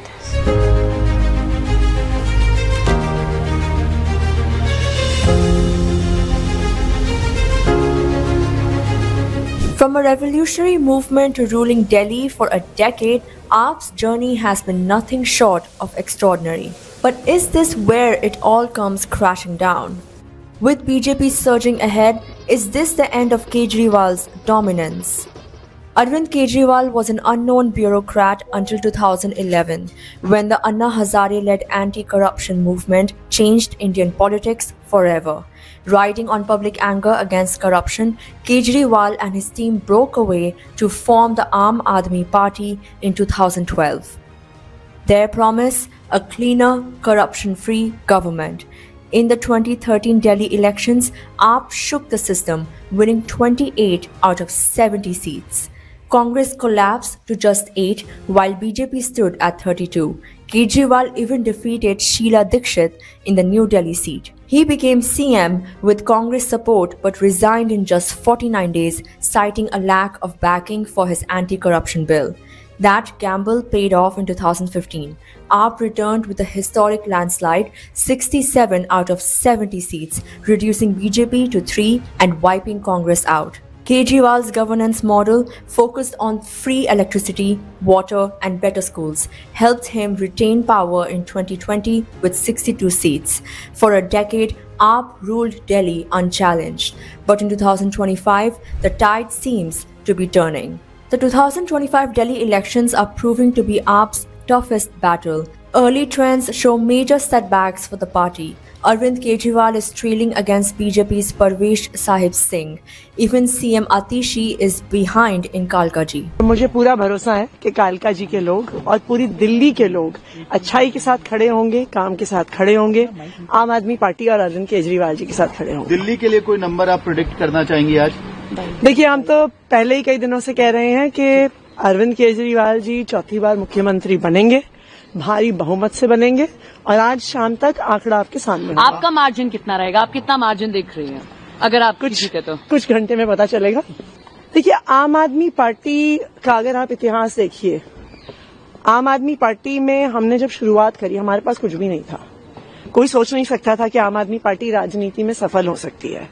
From a revolutionary movement to ruling Delhi for a decade, AAP's journey has been nothing short of extraordinary. But is this where it all comes crashing down? With BJP surging ahead, is this the end of Kejriwal's dominance? Arvind Kejriwal was an unknown bureaucrat until 2011, when the Anna Hazare-led anti-corruption movement changed Indian politics forever. Riding on public anger against corruption, Kejriwal and his team broke away to form the Aam Aadmi Party in 2012. Their promise: a cleaner, corruption-free government. In the 2013 Delhi elections, AAP shook the system, winning 28 out of 70 seats. Congress collapsed to just 8, while BJP stood at 32. Kejriwal even defeated Sheila Dikshit in the New Delhi seat. He became CM with Congress support but resigned in just 49 days, citing a lack of backing for his anti-corruption bill. That gamble paid off in 2015. AAP returned with a historic landslide, 67 out of 70 seats, reducing BJP to 3 and wiping Congress out. Kejriwal's governance model, focused on free electricity, water, and better schools, helped him retain power in 2020 with 62 seats. For a decade, AAP ruled Delhi unchallenged. But in 2025, the tide seems to be turning. The 2025 Delhi elections are proving to be AAP's toughest battle. Early trends show major setbacks for the party. Arvind Kejriwal is trailing against BJP's Parvesh Sahib Singh. Even CM Atishi is behind in Kalka ji. मुझे पूरा भरोसा है कि कालका जी के लोग और पूरी दिल्ली के लोग अच्छाई के साथ खड़े होंगे, काम के साथ खड़े होंगे, आम आदमी पार्टी और अरविंद केजरीवाल जी के साथ खड़े होंगे। दिल्ली के लिए कोई नंबर आप प्रेडिक्ट करना चाहेंगे आज? देखिए, हम तो पहले ही कई दिनों से कह रहे हैं कि अरविंद केजरीवाल जी चौथी बार मुख्यमंत्री बनेंगे, भारी बहुमत से बनेंगे, और आज शाम तक आंकड़ा आपके सामने होगा। आपका मार्जिन कितना रहेगा? आप कितना मार्जिन देख रही हैं? अगर आप कुछ घंटे में पता चलेगा। देखिए, आम आदमी पार्टी का अगर आप इतिहास देखिए, आम आदमी पार्टी में हमने जब शुरुआत करी, हमारे पास कुछ भी नहीं था। कोई सोच नहीं सकता था कि आम आदमी पार्टी राजनीति में सफल हो सकती है।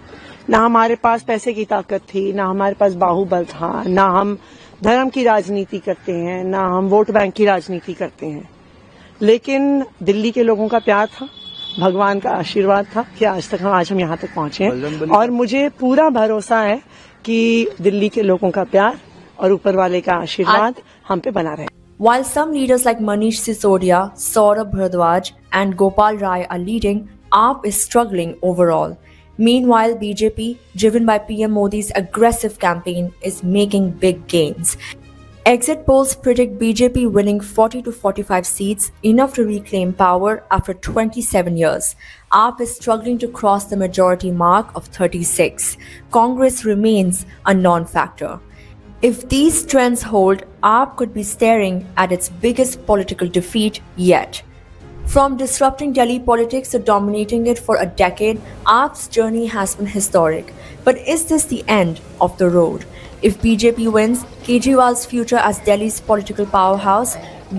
ना हमारे पास पैसे की ताकत थी, ना हमारे पास बाहुबल था, ना हम धर्म की राजनीति करते हैं, ना हम वोट बैंक की राजनीति करते हैं। लेकिन दिल्ली के लोगों का प्यार था, भगवान का आशीर्वाद था कि आज हम यहाँ तक पहुंचे हैं, और मुझे पूरा भरोसा है कि दिल्ली के लोगों का प्यार और ऊपर वाले का आशीर्वाद हम पे बना रहे। While some leaders like Manish Sisodia, Saurabh Bharadwaj and Gopal Rai are leading, AAP is struggling overall. Meanwhile, BJP, driven by PM Modi's aggressive campaign, is making big gains. Exit polls predict BJP winning 40 to 45 seats, enough to reclaim power after 27 years. AAP is struggling to cross the majority mark of 36. Congress remains a non-factor. If these trends hold, AAP could be staring at its biggest political defeat yet. From disrupting Delhi politics to dominating it for a decade, AAP's journey has been historic. But is this the end of the road? If BJP wins, Kejriwal's future as Delhi's political powerhouse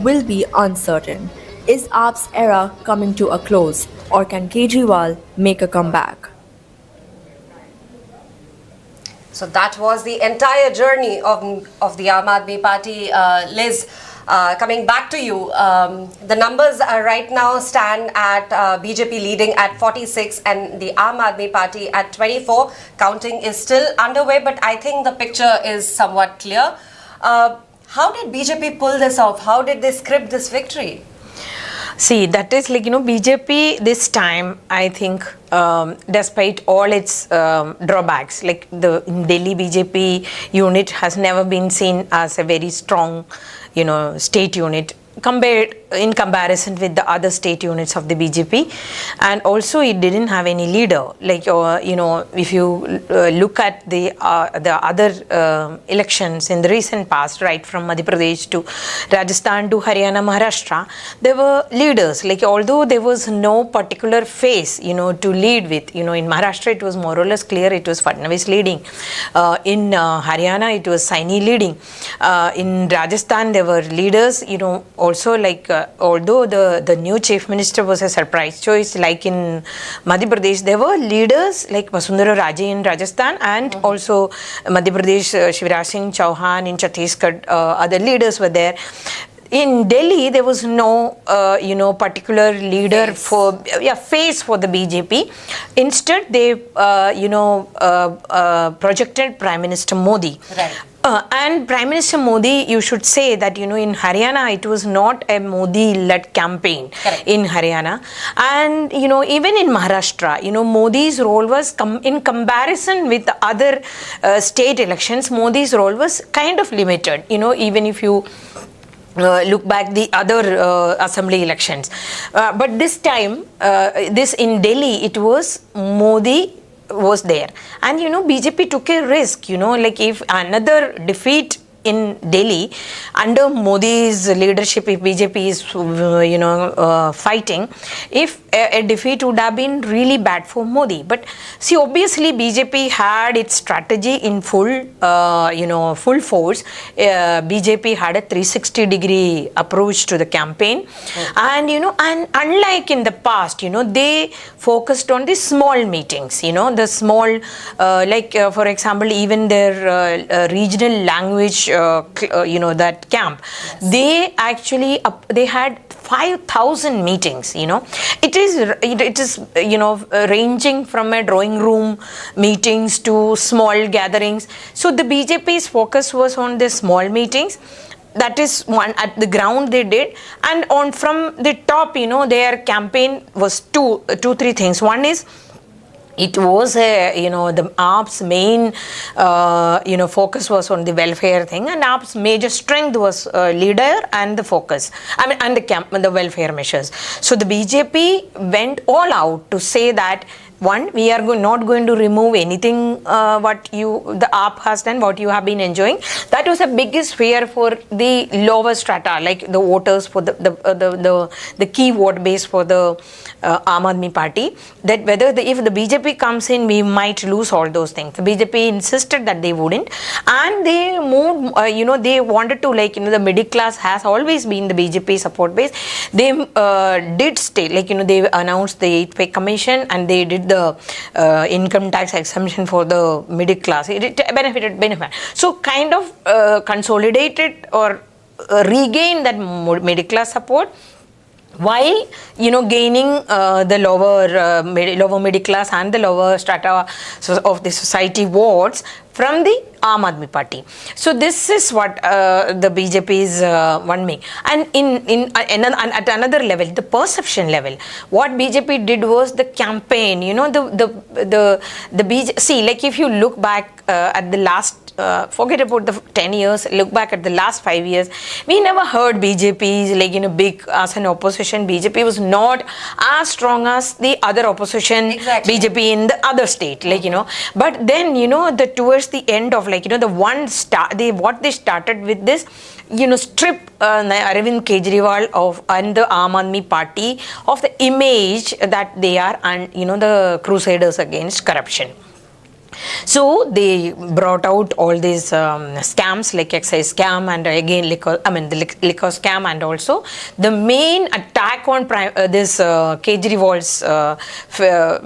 will be uncertain. Is AAP's era coming to a close, or can Kejriwal make a comeback? So that was the entire journey of the Aam Aadmi Party. Liz, coming back to you, the numbers right now stand at BJP leading at 46 and the Aam Aadmi Party at 24. Counting is still underway, but I think the picture is somewhat clear. How did BJP pull this off? How did they script this victory? See, that is like, BJP this time, I think, despite all its drawbacks, like the Delhi BJP unit has never been seen as a very strong, state unit in comparison with the other state units of the BJP, and also it didn't have any leader. Like if you look at the other elections in the recent past, right from Madhya Pradesh to Rajasthan to Haryana, Maharashtra, there were leaders. Like although there was no particular face, to lead with. In Maharashtra it was more or less clear it was Fadnavis leading. In Haryana it was Saini leading. In Rajasthan there were leaders. Also like although the new chief minister was a surprise choice, like in Madhya Pradesh there were leaders like Vasundhara Raje in Rajasthan, and also Madhya Pradesh Shivraj Singh Chauhan, in Chhattisgarh other leaders were there. In Delhi, there was no, particular leader face for the BJP. Instead, they, projected Prime Minister Modi. Right. And Prime Minister Modi, you should say that, in Haryana, it was not a Modi-led campaign. Correct. In Haryana. And, even in Maharashtra, Modi's role was, in comparison with the other state elections, Modi's role was kind of limited. Even if you look back the other assembly elections. But this time, this in Delhi, it was Modi was there. And, BJP took a risk, like if another defeat in Delhi under Modi's leadership, if BJP is, fighting, if a defeat would have been really bad for Modi. But see, obviously BJP had its strategy in full force. BJP had a 360-degree approach to the campaign. And, and unlike in the past, they focused on the small meetings, the small, for example, even their regional language, that camp, they actually, they had 5,000 meetings, It is ranging from a drawing room meetings to small gatherings. So the BJP's focus was on the small meetings. That is one at the ground they did, and from the top, their campaign was three things. One is, it was the AAP's main, focus was on the welfare thing, and AAP's major strength was leader and the focus. And the welfare measures. So the BJP went all out to say that, one, we are not going to remove anything what the AAP has done, what you have been enjoying. That was the biggest fear for the lower strata, like the voters for the key vote base for the Aam Aadmi Party, that whether if the BJP comes in, we might lose all those things. The BJP insisted that they wouldn't, and they moved, they wanted to, the middle class has always been the BJP support base. They did stay, they announced the 8th Pay Commission, and they did the income tax exemption for the middle class. It benefited. So kind of consolidated or regained that middle class support, while gaining the lower middle class and the lower strata of the society votes from the Aam Aadmi Party. So this is what the BJP is one main. And at another level, the perception level, what BJP did was the campaign. The BJP. See, like if you look back at the last. Forget about the 10 years, look back at the last 5 years, we never heard BJP big as an opposition. BJP was not as strong as the other opposition. Exactly. BJP in the other state, but then the towards the end of what they started with this, strip Arvind Kejriwal and the Aam Aadmi Party of the image that they are, and the crusaders against corruption. So they brought out all these scams, like excise scam, and again the liquor scam, and also the main attack on this Kejriwal's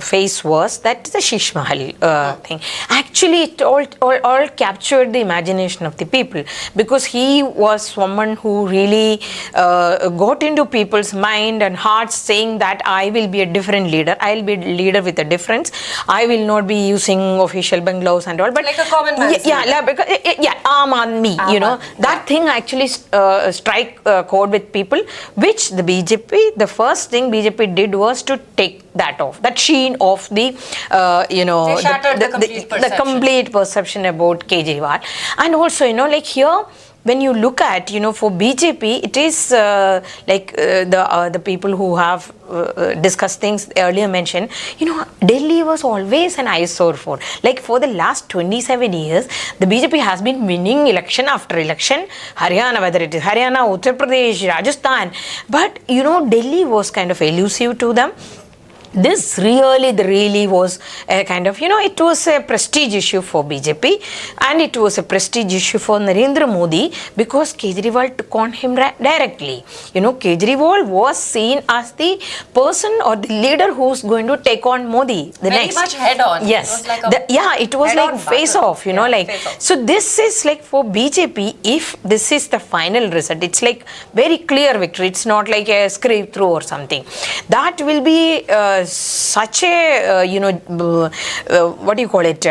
face was that the Shish Mahal thing. Actually, it all captured the imagination of the people, because he was someone who really got into people's mind and hearts, saying that I will be a different leader. I will be a leader with a difference. I will not be using of official bungalows and all. But like a common man's Aam Aadmi, you know, that thing actually strike chord with people, which the BJP, the first thing BJP did was to take that off, that sheen off the, They shattered the complete perception about Kejriwal. And also, you know, like here, when you look at, you know, for BJP, it is the people who have discussed things earlier mentioned, you know, Delhi was always an eyesore for. Like for the last 27 years, the BJP has been winning election after election, Haryana, whether it is Haryana, Uttar Pradesh, Rajasthan. But, you know, Delhi was kind of elusive to them. This really was a kind of, you know, it was a prestige issue for BJP and it was a prestige issue for Narendra Modi because Kejriwal took on him directly. You know, Kejriwal was seen as the person or the leader who's going to take on Modi. Very much head on. Yes. It was like face off, you know, like. So this is like for BJP, if this is the final result, it's like very clear victory. It's not like a scrape through or something. That will be such a what do you call it?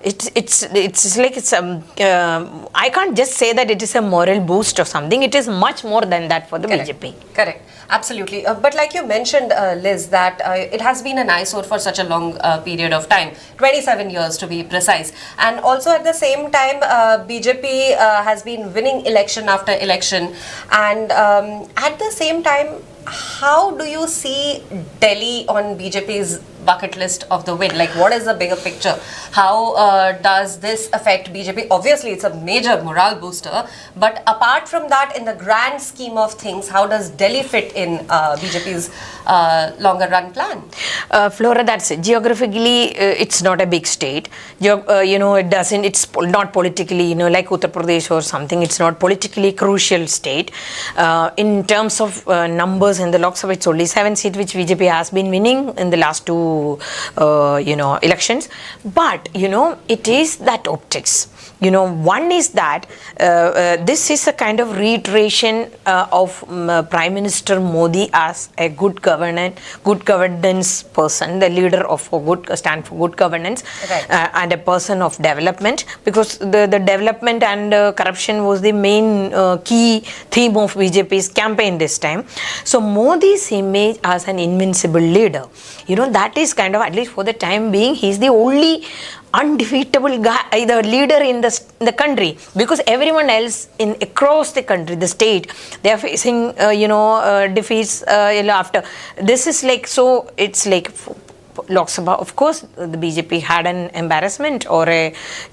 It's like I can't just say that it is a moral boost or something. It is much more than that for the BJP. Correct. Absolutely. But like you mentioned, Liz, that it has been an eyesore for such a long period of time, 27 years to be precise. And also at the same time, BJP has been winning election after election. And at the same time, how do you see Delhi on BJP's bucket list of the win? Like, what is the bigger picture? How does this affect BJP? Obviously, it's a major morale booster. But apart from that, in the grand scheme of things, how does Delhi fit in BJP's longer run plan? Flora, that's it. Geographically, it's not a big state. It doesn't, it's not politically, like Uttar Pradesh or something, it's not politically crucial state. In terms of numbers in the Lok Sabha, it's only 7 seats, which BJP has been winning in the last two elections. But, it is that optics. One is that this is a kind of reiteration of Prime Minister Modi as a good governance person, the leader of stand for good governance, and a person of development, because the development and corruption was the main key theme of BJP's campaign this time. So Modi's image as an invincible leader, that is kind of, at least for the time being, he's the only undefeatable guy, the leader in the country, because everyone else across the country, the state, they are facing defeats after. This is like, so it's like Lok Sabha, of course, the BJP had an embarrassment, or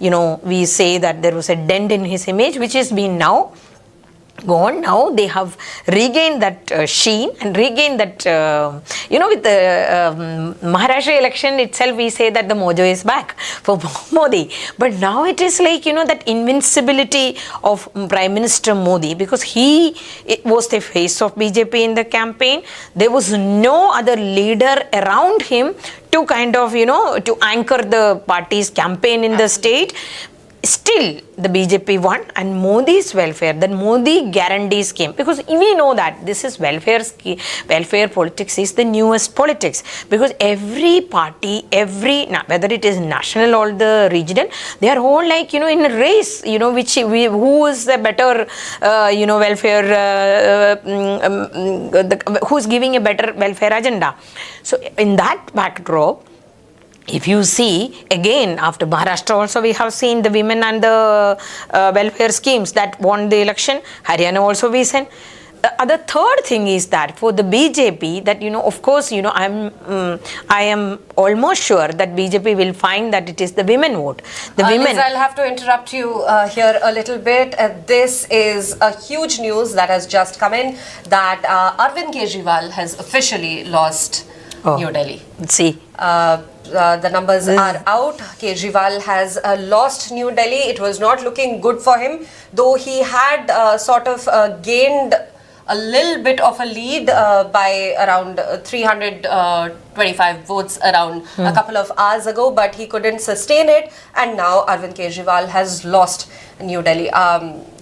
we say that there was a dent in his image, which has been now gone. Now they have regained that sheen and regained that, with the Maharashtra election itself, we say that the mojo is back for Modi. But now it is like, that invincibility of Prime Minister Modi, because it was the face of BJP in the campaign. There was no other leader around him to kind of, to anchor the party's campaign in the state. Still, the BJP won, and Modi's welfare, then Modi guarantees came, because we know that this is welfare politics is the newest politics, because every party, whether it is national or the regional, they are all like, in a race, who is the better, welfare, who's giving a better welfare agenda. So in that backdrop, if you see, again, after Maharashtra also, we have seen the women and the welfare schemes that won the election. Haryana also we sent. The third thing is that for the BJP, that, of course, I am almost sure that BJP will find that it is the women vote. Liz, I'll have to interrupt you here a little bit. This is a huge news that has just come in, that Arvind Kejriwal has officially lost New Delhi. See. The numbers are out. Kejriwal has lost New Delhi. It was not looking good for him, though he had gained a little bit of a lead by around 325 votes around a couple of hours ago, but he couldn't sustain it, and now Arvind Kejriwal has lost New Delhi.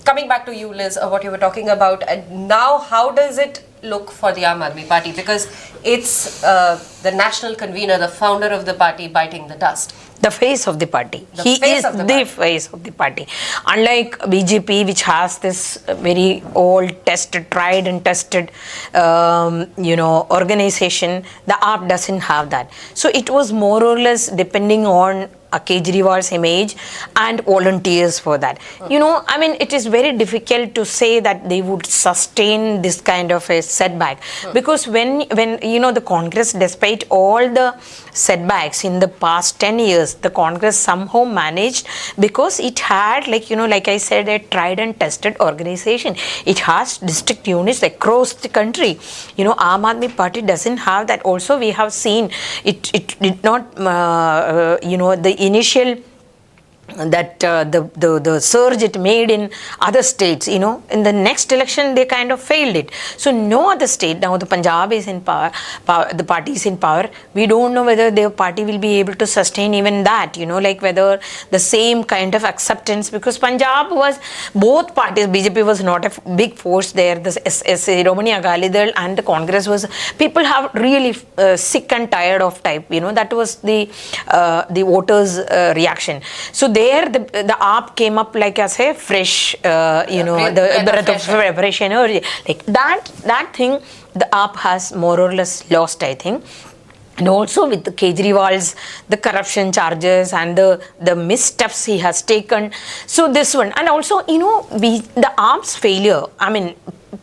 Coming back to you, Liz, what you were talking about, now how does it look for the Aam Aadmi Party? Because it's the national convener, the founder of the party, biting the dust. The face of the party. He is the face of the party. Unlike BJP, which has this very old, tested, tried and tested, organization, the AAP doesn't have that. So it was more or less depending on Kejriwal's image and volunteers for that. It is very difficult to say that they would sustain this kind of a setback, because when the Congress, despite all the setbacks in the past 10 years, the Congress somehow managed, because it had, like I said, a tried and tested organization. It has district units across the country. Aam Aadmi Party doesn't have that. Also, we have seen it did not, the initial the surge it made in other states, in the next election they kind of failed it. So no other state, now the Punjab is in power, the party is in power, we don't know whether their party will be able to sustain even that, whether the same kind of acceptance, because Punjab was, both parties, BJP was not a big force there, the Shiromani Akali Dal and the Congress was, people have really sick and tired of type, that was the voters' reaction. So there the AAP came up like as a fresh, the breath of fresh energy. Like that thing, the AAP has more or less lost, I think. And also with the Kejriwal's, the corruption charges and the missteps he has taken. So this one, and also, the AAP's failure,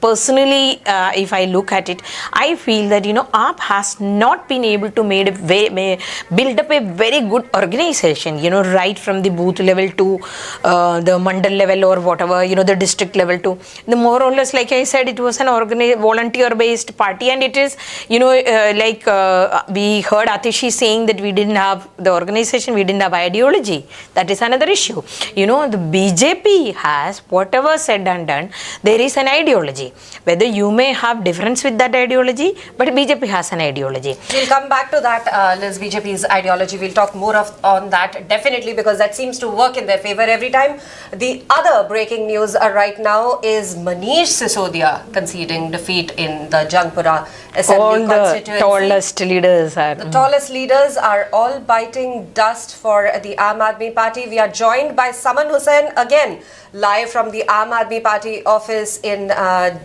personally, if I look at it, I feel that, AAP has not been able to build up a very good organization, right from the booth level to the mandal level or whatever, the district level to the more or less, like I said, it was an volunteer-based party, and it is, we heard Atishi saying that we didn't have the organization, we didn't have ideology. That is another issue. The BJP has, whatever said and done, there is an ideology. Whether you may have difference with that ideology, but BJP has an ideology. We'll come back to that, Liz, BJP's ideology. We'll talk more on that, definitely, because that seems to work in their favor every time. The other breaking news right now is Manish Sisodia conceding defeat in the Jangpura Assembly constituency. The tallest leaders are... The tallest leaders are all biting dust for the Aam Aadmi Party. We are joined by Saman Hussain again, live from the Aam Aadmi Party office in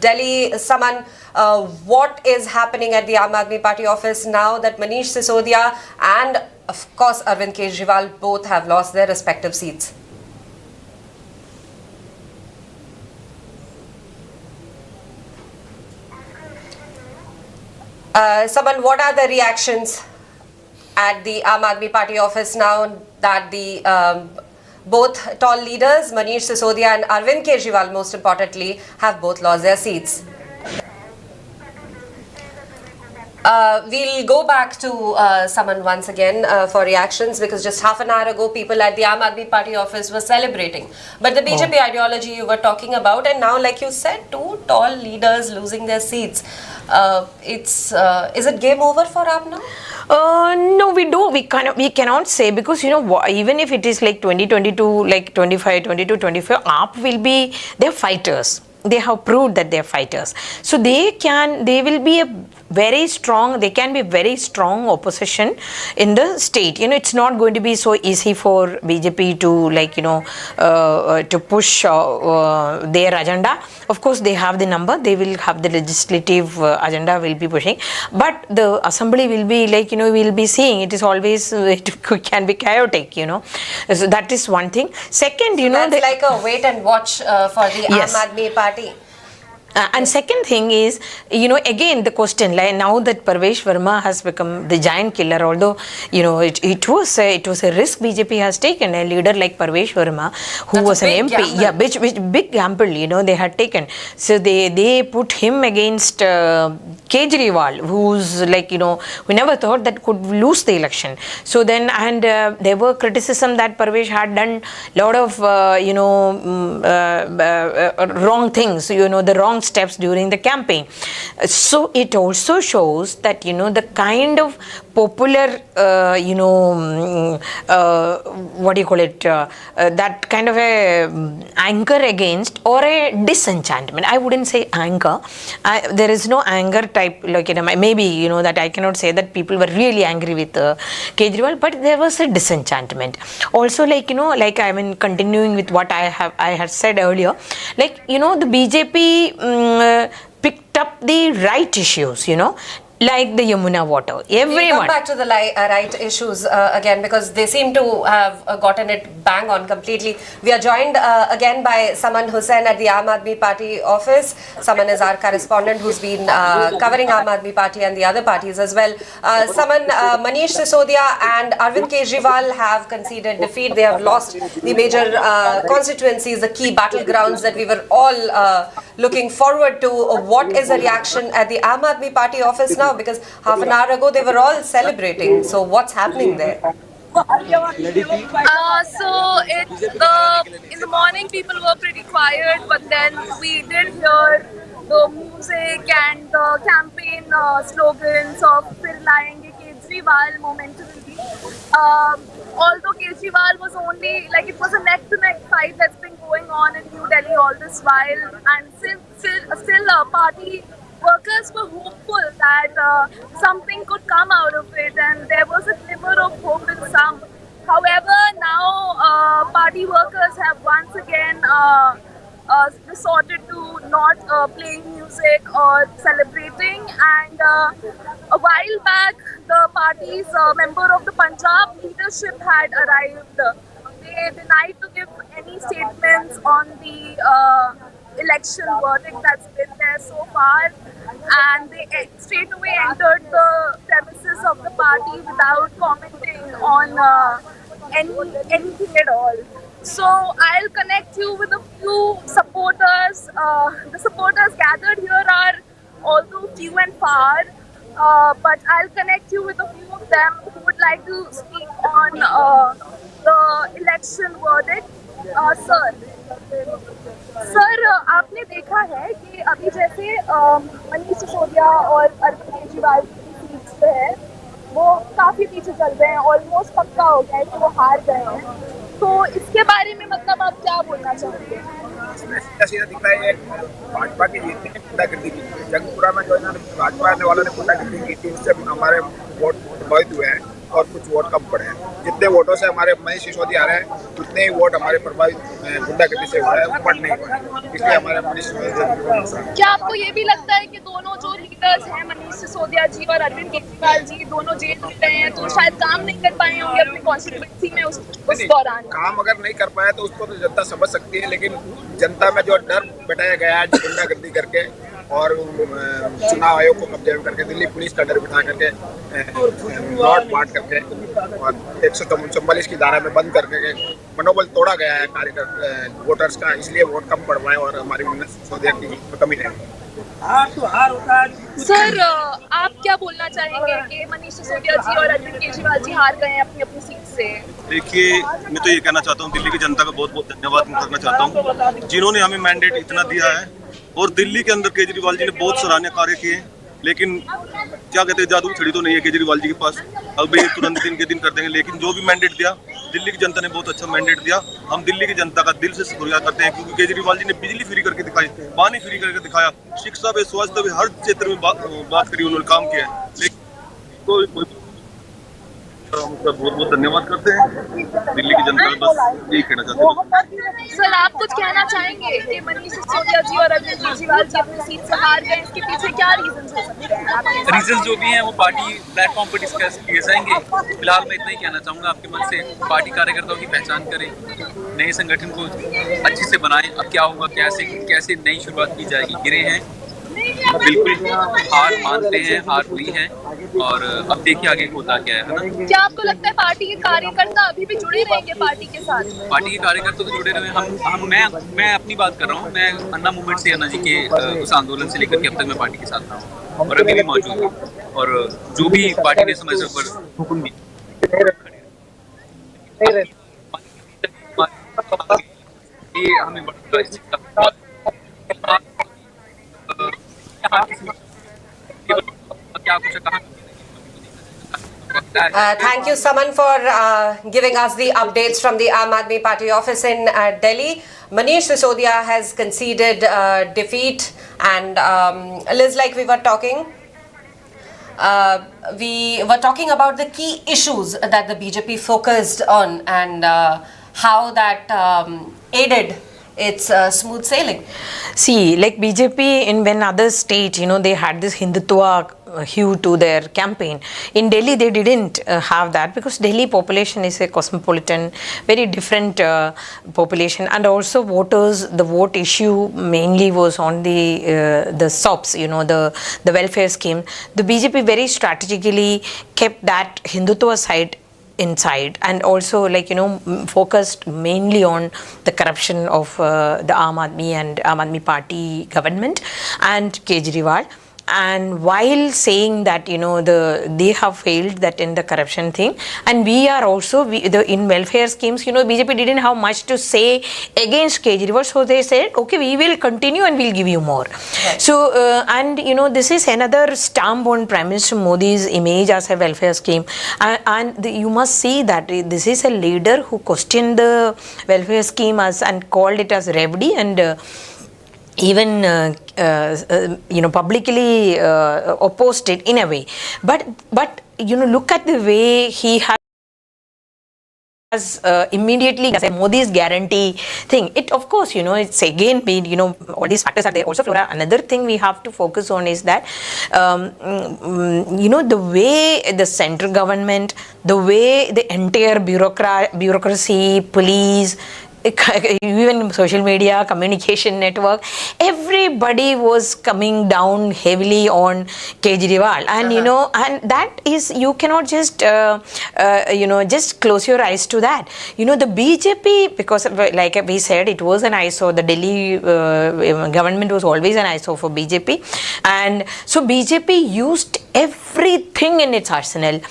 Delhi. Saman, what is happening at the Aam Aadmi Party office now that Manish Sisodia and, of course, Arvind Kejriwal both have lost their respective seats? Saman, what are the reactions at the Aam Aadmi Party office now that the both tall leaders, Manish Sisodia and Arvind Kejriwal, most importantly, have both lost their seats? We'll go back to Saman once again for reactions, because just half an hour ago people at the Aam Aadmi Party office were celebrating. But the BJP ideology you were talking about, and now, like you said, two tall leaders losing their seats. Is it game over for AAP now? No, we cannot say, because even if it is like 2022, like 25, 22, 25, AAP will be, they're fighters. They have proved that they're fighters. So they can be very strong opposition in the state. It's not going to be so easy for BJP to to push their agenda. Of course, they have the number, they will have the legislative agenda will be pushing, but the assembly will be we'll be seeing, it is always, it can be chaotic, So that is one thing. Second, that's like a wait and watch for the Yes. Aam Aadmi Party. And second thing is, again the question, like now that Parvesh Verma has become the giant killer, although, it was a risk BJP has taken, a leader like Parvesh Verma, who was an MP. Gamble. Yeah, which big gamble, they had taken. So they put him against Kejriwal, who's we never thought that could lose the election. So then, and there were criticism that Parvesh had done lot of, wrong things, the wrong steps during the campaign. So it also shows that, the kind of popular, what do you call it, that kind of a anger against, or a disenchantment. I wouldn't say anger. There is no anger type, like, maybe, that I cannot say that people were really angry with Kejriwal, but there was a disenchantment. Also, continuing with what I had said earlier, the BJP picked up the right issues, like the Yamuna water. We'll Everyone. come back to the right issues again, because they seem to have gotten it bang on completely. We are joined again by Saman Hussain at the Aam Aadmi Party office. Saman is our correspondent who's been covering Aam Aadmi Party and the other parties as well. Saman, Manish Sisodia and Arvind Kejriwal have conceded defeat. They have lost the major constituencies, the key battlegrounds that we were all looking forward to. What is the reaction at the Aam Aadmi Party office now? Because half an hour ago they were all celebrating. So what's happening there? In the morning people were pretty quiet, but then we did hear the music and the campaign slogans of "Fir Layenge Kejriwal" momentarily. Although Kejriwal was only, it was a neck-to-neck fight that's been going on in New Delhi all this while, and still party workers were hopeful that something could come out of it, and there was a glimmer of hope in some. However, now party workers have once again resorted to not playing music or celebrating, and a while back the party's member of the Punjab leadership had arrived. They denied to give any statements on the election verdict that's been there so far, and they straight away entered the premises of the party without commenting on anything at all. So I'll connect you with a few supporters. The supporters gathered here are although few and far, but I'll connect you with a few of them who would like to speak on the election verdict. Sir, आपने देखा है कि अभी जैसे मनीष सिसोदिया और अरविंद केजरीवाल की seats पे है, वो काफी पीछे चल रहे हैं, ऑलमोस्ट पक्का हो गया है कि वो हार गए हैं. तो इसके बारे में मतलब आप क्या बोलना चाहेंगे? सीधा दिख रहा है भाजपा की जीतने की गुंडागर्दी की. जंगपुरा में जो है ना, भाजपा वालों ने गुंडागर्दी की थी, उससे हमारे वोट प्रभावित हुए हैं और कुछ वोट कम पड़े हैं. जितने वोटों से हमारे मनीष सिसोदिया आ रहे हैं, उतने ही वोट हमारे प्रभावित गुंडागर्दी से हुआ है, ऊपर नहीं हुआ है. इसलिए हमारे मनीष सिसोदिया. क्या आपको ये भी लगता है कि दोनों जो लीडर्स हैं, मनीष सिसोदिया जी और अरविंद केजरीवाल जी, दोनों जेल में रहे हैं, तो शायद काम नहीं कर पाए होंगे अपनी कॉन्स्टिट्यूएंसी में उस दौरान? काम अगर नहीं कर पाया तो उसको तो जनता समझ सकती है, लेकिन जनता में जो डर बैठाया गया है गुंडागर्दी करके और चुनाव आयोग को कब्जे में करके, दिल्ली पुलिस का डर बिठा करके, नोट बांट करके और 144 की धारा में बंद करके मनोबल तोड़ा गया है कार्यकर्ता वोटर्स का. इसलिए वोट कम पड़ पाए और हमारी मनीष सिसोदिया की कमी नहीं. सर, आप क्या बोलना चाहेंगे कि मनीष सिसोदिया जी और अरविंद केजरीवाल जी हार गए हैं अपनी अपनी सीट से? देखिए, मैं तो ये कहना चाहता हूँ, दिल्ली की जनता का बहुत बहुत धन्यवाद करना चाहता हूँ, जिन्होंने हमें मैंडेट इतना दिया है. और दिल्ली के अंदर केजरीवाल जी ने बहुत सराहनीय कार्य किए, लेकिन क्या कहते हैं, जादू छड़ी तो नहीं है केजरीवाल जी के पास. अब ये तुरंत दिन के दिन कर देंगे, लेकिन जो भी मैंडेट दिया, दिल्ली की जनता ने बहुत अच्छा मैंडेट दिया. हम दिल्ली की जनता का दिल से शुक्रिया करते हैं, क्योंकि केजरीवाल जी ने बिजली फ्री करके दिखाई, पानी फ्री करके दिखाया, शिक्षा पे, स्वास्थ्य पे, हर क्षेत्र में बात करी, उन्होंने काम किया है. लेकिन उनका बहुत बहुत धन्यवाद करते हैं. दिल्ली की जनता बस यही कहना चाहते हैं. सर, आप कुछ कहना चाहेंगे कि मनीष सिसोदिया जी और अरविंद केजरीवाल जी अपनी सीट से हार गए, इसके पीछे क्या रीजंस हो सकते हैं? रीजंस जो भी हैं वो पार्टी प्लेटफॉर्म पर डिस्कस किए जाएंगे. फिलहाल मैं इतना ही कहना चाहूँगा, आपके मन से पार्टी कार्यकर्ताओं की पहचान करें, नए संगठन को अच्छे से बनाएं. अब क्या होगा, कैसे नई शुरुआत की जाएगी. गिरे हैं, बिल्कुल हार मानते हैं, हार हुई है, और अब देखिए आगे होता क्या है ना. क्या आपको लगता है पार्टी के कार्यकर्ता अभी भी जुड़े रहेंगे पार्टी के साथ? पार्टी के कार्यकर्ता तो जुड़े रहे. मैं अपनी बात कर रहा हूँ. मैं अन्ना मूवमेंट से, अन्ना जी के उस आंदोलन से लेकर के अब तक मैं पार्टी के साथ रहा हूँ और अभी भी मौजूद हूँ. और जो भी पार्टी ने समय पर हुक्म दी, ये हमें बड़ा क्या कुछ कहा Thank you, Saman, for giving us the updates from the Aam Aadmi Party office in Delhi. Manish Sisodia has conceded defeat, and Liz, like we were talking about the key issues that the BJP focused on and how that aided its smooth sailing. See, like BJP in when other states, they had this Hindutva hue to their campaign. In Delhi, they didn't have that because Delhi population is a cosmopolitan, very different population, and also voters. The vote issue mainly was on the SOPs, the welfare scheme. The BJP very strategically kept that Hindutva side inside, and also focused mainly on the corruption of the Aam Aadmi and Aam Aadmi Party government and Kejriwal. And while saying that they have failed that in the corruption thing, and we are also in welfare schemes, BJP didn't have much to say against Kejriwal, so they said okay, we will continue and we'll give you more. Right. So and this is another stamp on Prime Minister Modi's image as a welfare scheme, and you must see that this is a leader who questioned the welfare scheme and called it as Revdi, and even publicly opposed it in a way, but look at the way he has immediately as a Modi's guarantee thing. It of course it's again been all these factors are there. Also, Flora, another thing we have to focus on is that the way the central government, the way the entire bureaucracy, police, even social media, communication network, everybody was coming down heavily on Kejriwal, and and that is, you cannot just just close your eyes to that. The BJP, because like we said, it was an ISO. The Delhi government was always an ISO for BJP, and so BJP used everything in its arsenal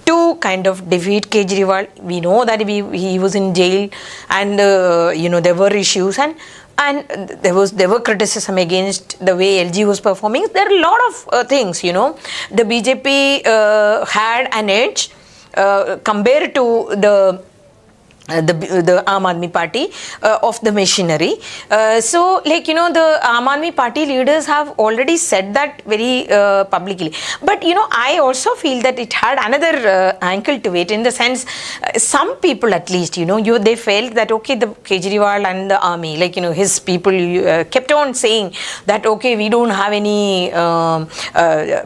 to kind of defeat Kejriwal. We know that he was in jail, and there were issues, and there were criticism against the way LG was performing. There are a lot of things. The BJP had an edge compared to the Aam Aadmi Party of the machinery. So the Aam Aadmi Party leaders have already said that very publicly. But I also feel that it had another angle to it, in the sense some people at least they felt that okay, the Kejriwal and the army, his people kept on saying that okay, we don't have any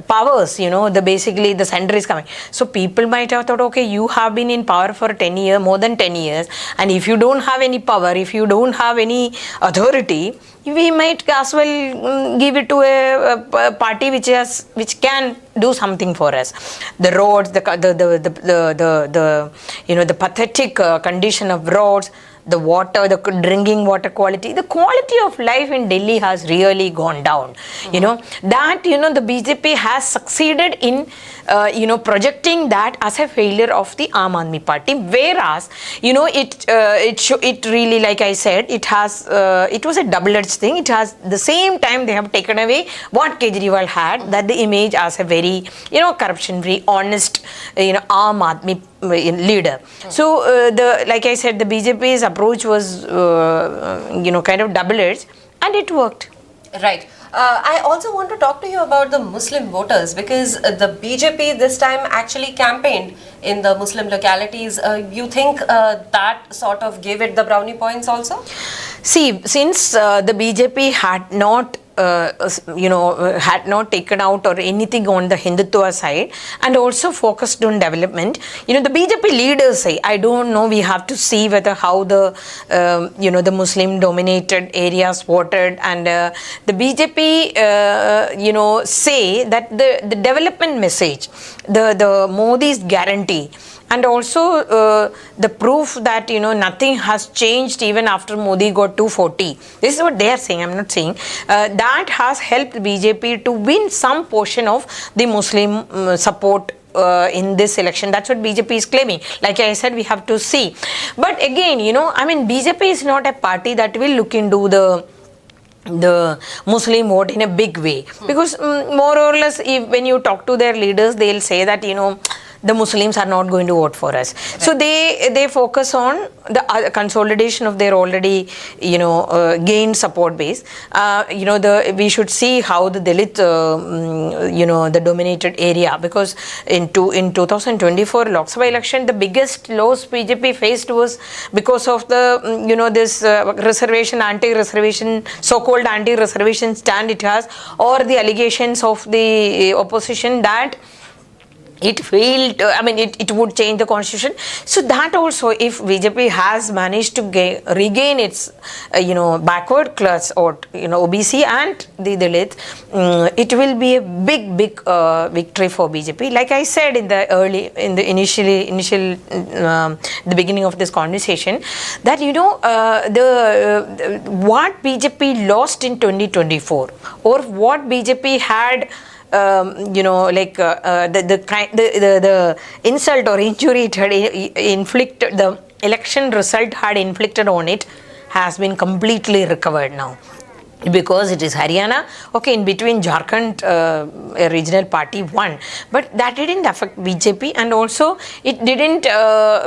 powers, basically the center is coming. So people might have thought okay, you have been in power for 10 years, more than 10 years, and if you don't have any power, if you don't have any authority, we might as well give it to a party which can do something for us. The roads, the pathetic condition of roads, the water, the drinking water quality, the quality of life in Delhi has really gone down. That the BJP has succeeded in projecting that as a failure of the Aam Aadmi Party, whereas it really, like I said, it was a double-edged thing. It has, the same time they have taken away what Kejriwal had, that the image as a very corruption-free, honest Aam Aadmi leader. So like I said, the BJP's approach was kind of double-edged, and it worked. Right. I also want to talk to you about the Muslim voters, because the BJP this time actually campaigned in the Muslim localities. You think that sort of gave it the brownie points also? See, since the BJP had not taken out or anything on the Hindutva side, and also focused on development. The BJP leaders say, I don't know, we have to see whether how the the Muslim dominated areas voted, and the BJP say that the development message, the Modi's guarantee, and also the proof that nothing has changed even after Modi got 240. This is what they are saying, I'm not saying. That has helped BJP to win some portion of the Muslim support in this election. That's what BJP is claiming. Like I said, we have to see. But again, BJP is not a party that will look into the Muslim vote in a big way, because more or less when you talk to their leaders, they'll say that the Muslims are not going to vote for us. Right. So they focus on the consolidation of their already, gained support base. We should see how the Dalit, the dominated area, because in 2024 Lok Sabha election, the biggest loss BJP faced was because of the, this reservation, anti-reservation, so-called anti-reservation stand it has, or the allegations of the opposition that it failed, it would change the constitution. So that also, if BJP has managed to regain its, backward class or, OBC and the Dalit, it will be a big victory for BJP. Like I said in the initial, the beginning of this conversation, that, what BJP lost in 2024 or what BJP had, the insult or injury it had inflicted, the election result had inflicted on it, has been completely recovered now. Because it is Haryana, okay, in between Jharkhand, a regional party won, but that didn't affect BJP, and also it didn't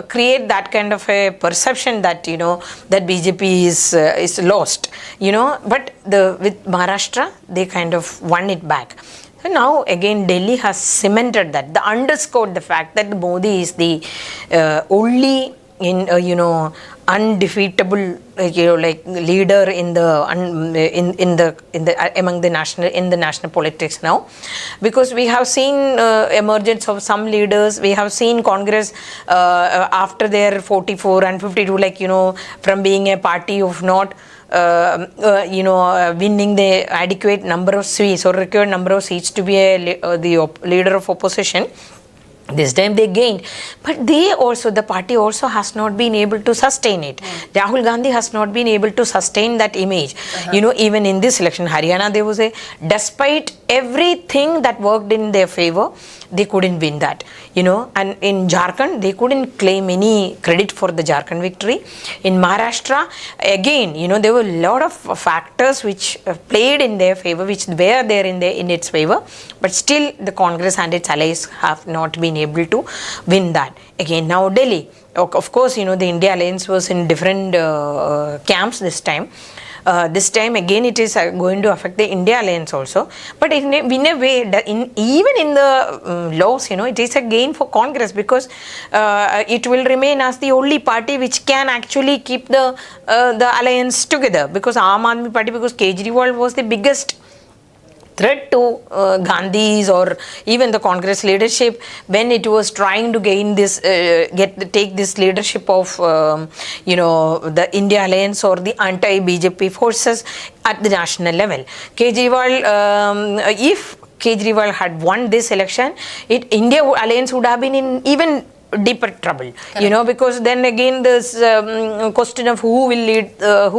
create that kind of a perception that that BJP is lost, But with Maharashtra, they kind of won it back. So now again Delhi has cemented that, underscored the fact that Modi is the only undefeatable leader in the among the national politics now, because we have seen emergence of some leaders. We have seen Congress after their 44 and 52, from being a party of not winning the adequate number of seats or required number of seats to be the leader of opposition. This time they gained, but the party also has not been able to sustain it. Rahul Gandhi has not been able to sustain that image. Even in this election, Haryana, there was despite everything that worked in their favor, they couldn't win that, and in Jharkhand, they couldn't claim any credit for the Jharkhand victory. In Maharashtra, again, there were a lot of factors which played in their favor, which were there in its favor, but still the Congress and its allies have not been able to win that. Again, now Delhi, of course, the India alliance was in different camps this time. This time again it is going to affect the India alliance also, but in a way, even in the loss, it is a gain for Congress, because it will remain as the only party which can actually keep the alliance together, because Aam Aadmi Party, because Kejriwal was the biggest threat to Gandhi's or even the Congress leadership when it was trying to gain this, take this leadership of, the India alliance or the anti-BJP forces at the national level. Kejriwal, if Kejriwal had won this election, India alliance would have been in even deeper trouble. Correct. Because then again this question of who will lead the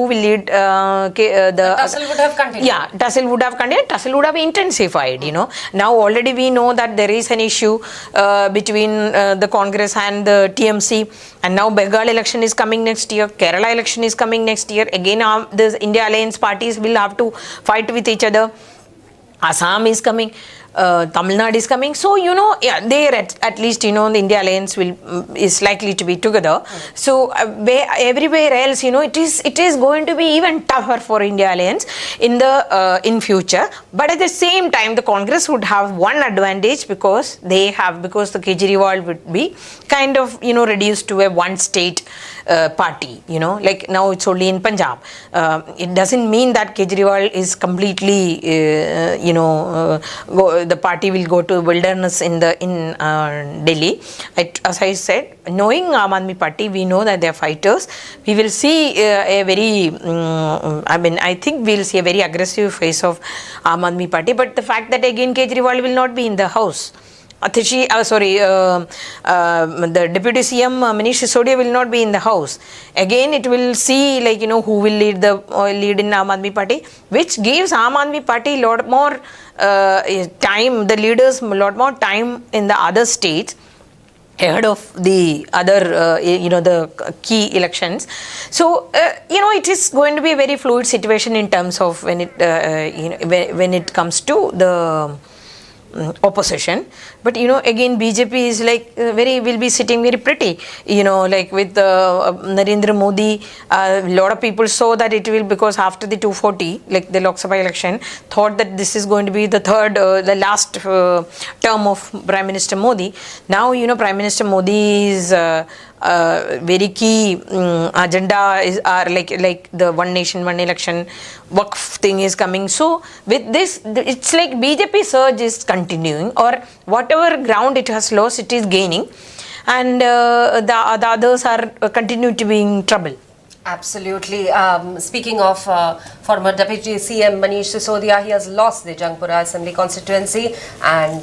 tussle would have continued. Yeah, tussle would have continued, tussle would have intensified. Now already we know that there is an issue between the Congress and the TMC, and now Bengal election is coming next year, Kerala election is coming next year, again the India alliance parties will have to fight with each other. Assam is coming, Tamil Nadu is coming, so there at least the India alliance is likely to be together. So everywhere else, it is going to be even tougher for India alliance in future. But at the same time, the Congress would have one advantage, because the Kejriwal would be kind of reduced to a one state party. Like now it's only in Punjab. It doesn't mean that Kejriwal is completely the party will go to wilderness in Delhi. As I said, knowing Aam Aadmi Party, we know that they are fighters. We will see a very, I think we will see a very aggressive face of Aam Aadmi Party. But the fact that again Kejriwal will not be in the house. Atishi, the Deputy CM Manish Sisodia will not be in the house. Again, it will see who will lead in Aam Aadmi Party, which gives Aam Aadmi Party a lot more time, the leaders a lot more time in the other states ahead of the other, the key elections. So, it is going to be a very fluid situation in terms of when it comes to the opposition. But again BJP is like will be sitting very pretty, like with Narendra Modi. A lot of people saw that it will, because after the 240, like the Lok Sabha election, thought that this is going to be the the last term of Prime Minister Modi. Now Prime Minister Modi's very key agenda are like the one nation one election Waqf thing is coming. So with this, it's like BJP surge is continuing, or whatever ground it has lost, it is gaining, and the others are continue to be in trouble. Absolutely. Speaking of former Deputy CM Manish Sisodia, he has lost the Jangpura Assembly constituency, and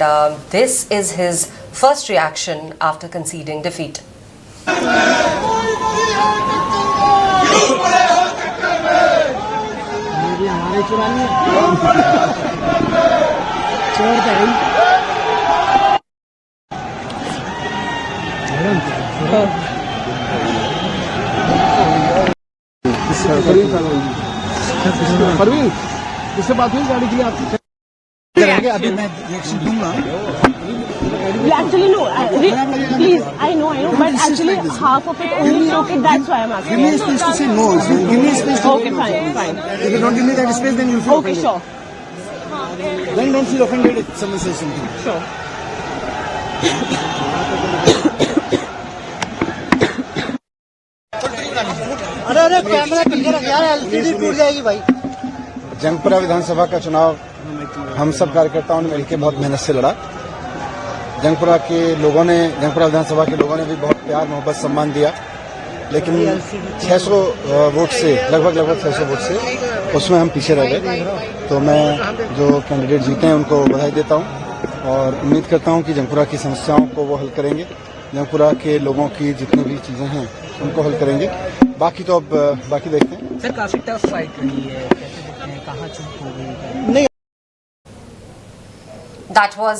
this is his first reaction after conceding defeat. Parveen, इससे बात हुई गाड़ी के लिए आपकी? अभी मैं reaction दूंगा. Actually, no. Please, I know, but actually half of it only took it. That's why I'm asking. Give me a space to say no. Give me a space to. Okay, fine. If you don't give me that space, then you'll feel okay. Sure. Then don't feel offended if someone says something. Sure. अरे camera clear है यार, LCD टूट जाएगी भाई. जंगपुरा विधानसभा का चुनाव हम सब कार्यकर्ताओं ने मिलकर बहुत मेहनत से लड़ा. जंगपुरा विधानसभा के लोगों ने भी बहुत प्यार मोहब्बत सम्मान दिया, लेकिन 600 वोट से लगभग 600 वोट से उसमें हम पीछे रह गए. तो मैं जो कैंडिडेट जीते हैं उनको बधाई देता हूं और उम्मीद करता हूं कि जंगपुरा की समस्याओं को वो हल करेंगे. जंगपुरा के लोगों की जितनी भी चीजें हैं उनको हल करेंगे. बाकी तो अब बाकी देखते हैं. सर काफी टफ फाइट रही है, कैसे देखते हैं, कहाँ चूक हो गई? नहीं. That was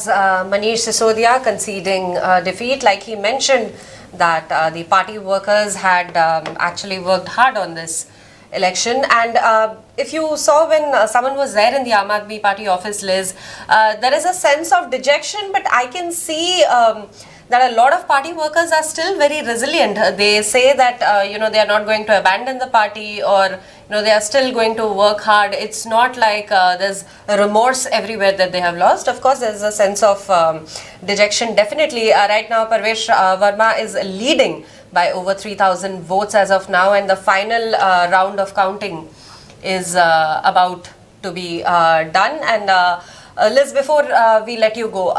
Manish Sisodia conceding defeat. Like he mentioned that the party workers had actually worked hard on this election, and if you saw when someone was there in the Aam Aadmi Party office, Liz, there is a sense of dejection, but I can see that a lot of party workers are still very resilient. They say that they are not going to abandon the party, or they are still going to work hard. It's not like there's remorse everywhere that they have lost. Of course, there's a sense of dejection. Definitely, right now, Parvesh Verma is leading by over 3,000 votes as of now, and the final round of counting is about to be done. And Liz, before we let you go,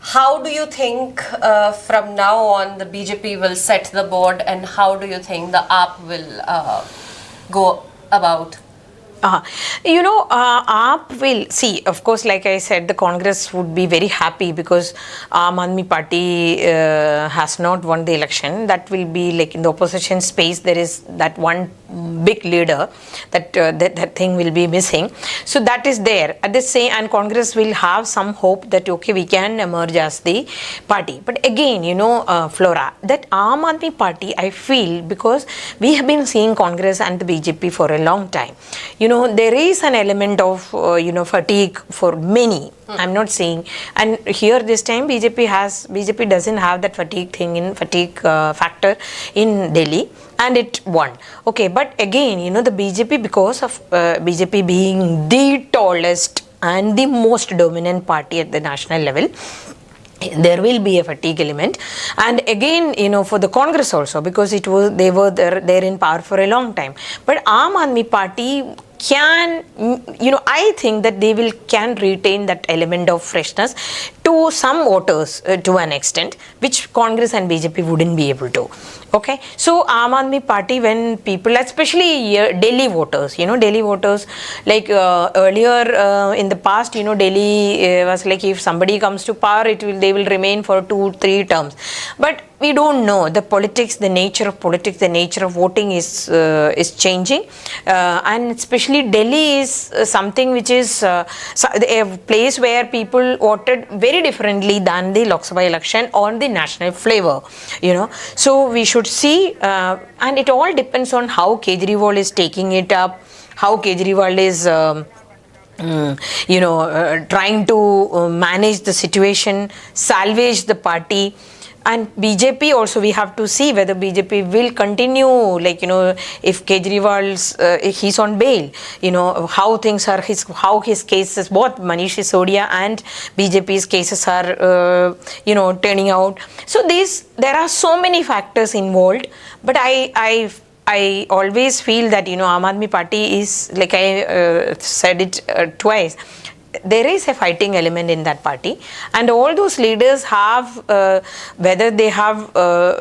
how do you think from now on the BJP will set the board, and how do you think the AAP will go about? AAP will see, of course, like I said, the Congress would be very happy because Aam Aadmi Party has not won the election. That will be like in the opposition space, there is that one big leader that thing will be missing. So that is there. At the same, and Congress will have some hope that okay, we can emerge as the party. But again, Flora, that Aam Aadmi Party, I feel, because we have been seeing Congress and the BJP for a long time. There is an element of, fatigue for many. I'm not saying. And here this time BJP doesn't have that fatigue factor in Delhi, and it won. Okay, but again, the BJP, because of BJP being the tallest and the most dominant party at the national level, there will be a fatigue element. And again, for the Congress also, because they were there in power for a long time. But Aam Aadmi Party can, I think that they can retain that element of freshness to some voters to an extent, which Congress and BJP wouldn't be able to. Okay, so Aam Aadmi Party, when people, especially Delhi voters, like earlier in the past, Delhi was like if somebody comes to power, they will remain for 2-3 terms. But we don't know the politics, the nature of politics, the nature of voting is changing, and especially Delhi is something which is a place where people voted very differently than the Lok Sabha election on the national flavor, So we should see, and it all depends on how Kejriwal is taking it up, how Kejriwal is trying to manage the situation, salvage the party. And BJP also, we have to see whether BJP will continue, if Kejriwal's, he's on bail, how things are, how his cases, both Manish Sisodia and BJP's cases are, turning out. So there are so many factors involved, but I always feel that, Aam Aadmi Party is, like I said it twice, there is a fighting element in that party, and all those leaders have, whether they have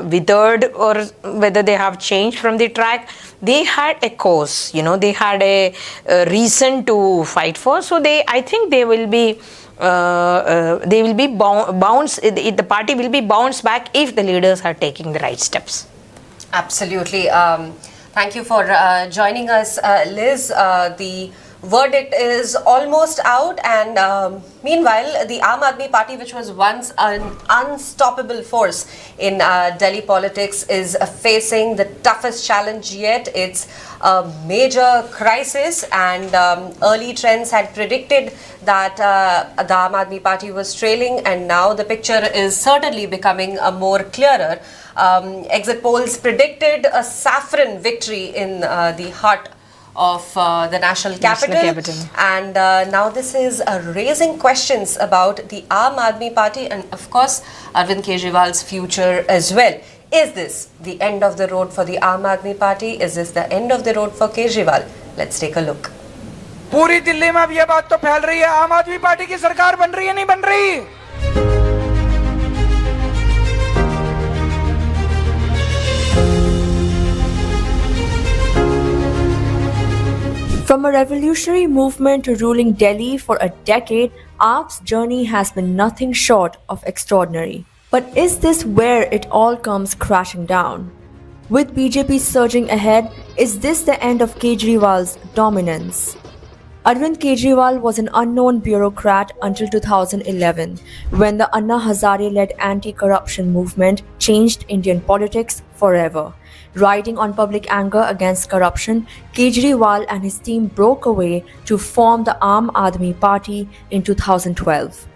withered or whether they have changed from the track, they had a cause, they had a reason to fight for. So I think they will be bounced. The party will be bounced back if the leaders are taking the right steps. Absolutely. Thank you for joining us, Liz. The verdict is almost out, and meanwhile, the Aam Aadmi Party, which was once an unstoppable force in Delhi politics, is facing the toughest challenge yet. It's a major crisis, and early trends had predicted that the Aam Aadmi Party was trailing, and now the picture is certainly becoming more clearer. Exit polls predicted a saffron victory in the heart of the national capital. And now this is raising questions about the Aam Aadmi Party and of course Arvind Kejriwal's future as well. Is this the end of the road for the Aam Aadmi Party? Is this the end of the road for Kejriwal? Let's take a look. पूरी दिल्ली में अब ये बात तो फैल रही है, आम आदमी पार्टी की सरकार बन रही है नहीं बन रही? From a revolutionary movement to ruling Delhi for a decade, AAP's journey has been nothing short of extraordinary. But is this where it all comes crashing down? With BJP surging ahead, is this the end of Kejriwal's dominance? Arvind Kejriwal was an unknown bureaucrat until 2011, when the Anna Hazare-led anti-corruption movement changed Indian politics forever. Riding on public anger against corruption, Kejriwal and his team broke away to form the Aam Aadmi Party in 2012.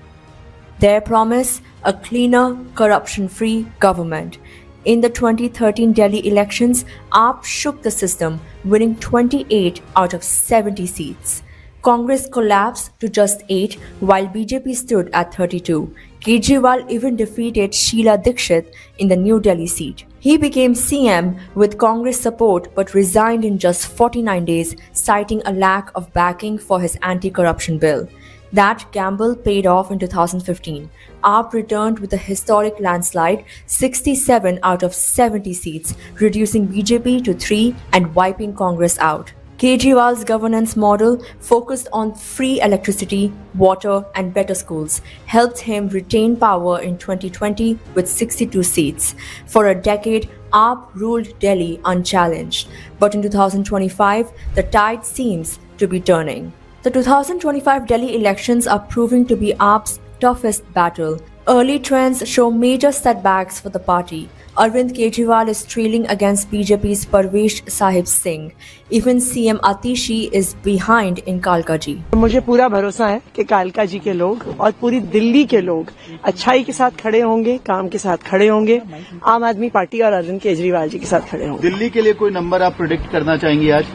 Their promise? A cleaner, corruption-free government. In the 2013 Delhi elections, AAP shook the system, winning 28 out of 70 seats. Congress collapsed to just 8, while BJP stood at 32. Kejriwal even defeated Sheila Dikshit in the New Delhi seat. He became CM with Congress support but resigned in just 49 days, citing a lack of backing for his anti-corruption bill. That gamble paid off in 2015. AAP returned with a historic landslide, 67 out of 70 seats, reducing BJP to 3 and wiping Congress out. Kejriwal's governance model, focused on free electricity, water, and better schools, helped him retain power in 2020 with 62 seats. For a decade, AAP ruled Delhi unchallenged. But in 2025, the tide seems to be turning. The 2025 Delhi elections are proving to be AAP's toughest battle. Early trends show major setbacks for the party. Arvind Kejriwal is trailing against BJP's Parvesh Sahib Singh. Even CM Atishi is behind in Kalka ji. मुझे पूरा भरोसा है कि कालका जी के लोग और पूरी दिल्ली के लोग अच्छाई के साथ खड़े होंगे, काम के साथ खड़े होंगे, आम आदमी पार्टी और अरविंद केजरीवाल जी के साथ खड़े होंगे। दिल्ली के लिए कोई नंबर आप प्रेडिक्ट करना चाहेंगे आज?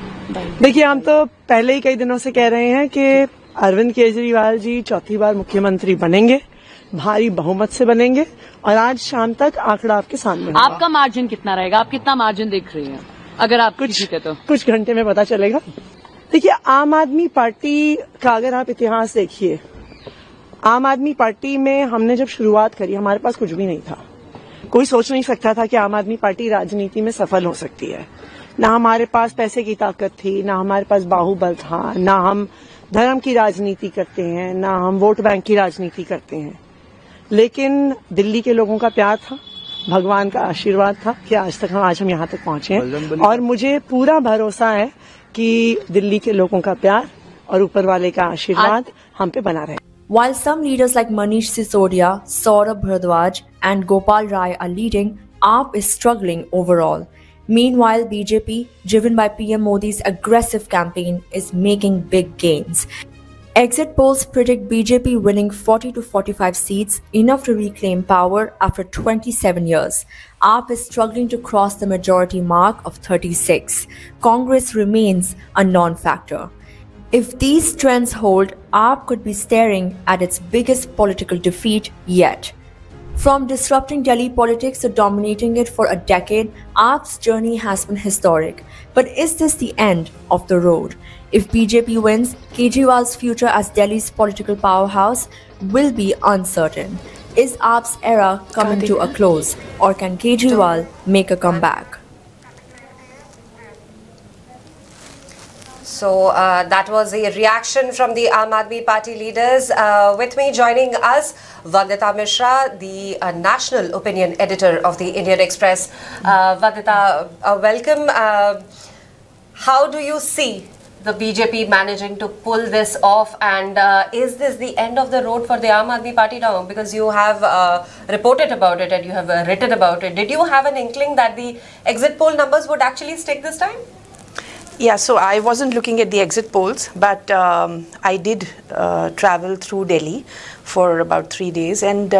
देखिए, हम तो पहले ही कई दिनों से कह रहे हैं कि अरविंद केजरीवाल जी चौथी बार मुख्यमंत्री बनेंगे, भारी बहुमत से बनेंगे, और आज शाम तक आंकड़ा आपके सामने होगा। आपका मार्जिन कितना रहेगा? आप कितना मार्जिन देख रही हैं अगर आप जीते तो? कुछ घंटे में पता चलेगा। देखिए, आम आदमी पार्टी का अगर आप इतिहास देखिए, आम आदमी पार्टी में हमने जब शुरुआत करी, हमारे पास कुछ भी नहीं था। कोई सोच नहीं सकता था कि आम आदमी पार्टी राजनीति में सफल हो सकती है। ना हमारे पास पैसे की ताकत थी, ना हमारे पास बाहुबल था, ना हम धर्म की राजनीति करते हैं, ना हम वोट बैंक की राजनीति करते हैं। लेकिन दिल्ली के लोगों का प्यार था, भगवान का आशीर्वाद था कि आज हम यहाँ तक पहुंचे हैं, और मुझे पूरा भरोसा है कि दिल्ली के लोगों का प्यार और ऊपर वाले का आशीर्वाद हम पे बना रहे। While some leaders like Manish Sisodia, Saurabh Bharadwaj and Gopal Rai are leading, AAP is struggling overall. Meanwhile, BJP, driven by PM Modi's aggressive campaign, is making big gains. Exit polls predict BJP winning 40 to 45 seats, enough to reclaim power after 27 years. AAP is struggling to cross the majority mark of 36. Congress remains a non-factor. If these trends hold, AAP could be staring at its biggest political defeat yet. From disrupting Delhi politics to dominating it for a decade, AAP's journey has been historic. But is this the end of the road? If BJP wins, Kejriwal's future as Delhi's political powerhouse will be uncertain. Is AAP's era coming to a close, or can Kejriwal make a comeback? So that was a reaction from the Aam Aadmi Party leaders. With me joining us, Vandita Mishra, the national opinion editor of the Indian Express. Vandita, welcome. How do you see the BJP managing to pull this off, and is this the end of the road for the Aam Aadmi Party now? Because you have reported about it and you have written about it. Did you have an inkling that the exit poll numbers would actually stick this time? Yeah, so I wasn't looking at the exit polls, but I did travel through Delhi for about 3 days, and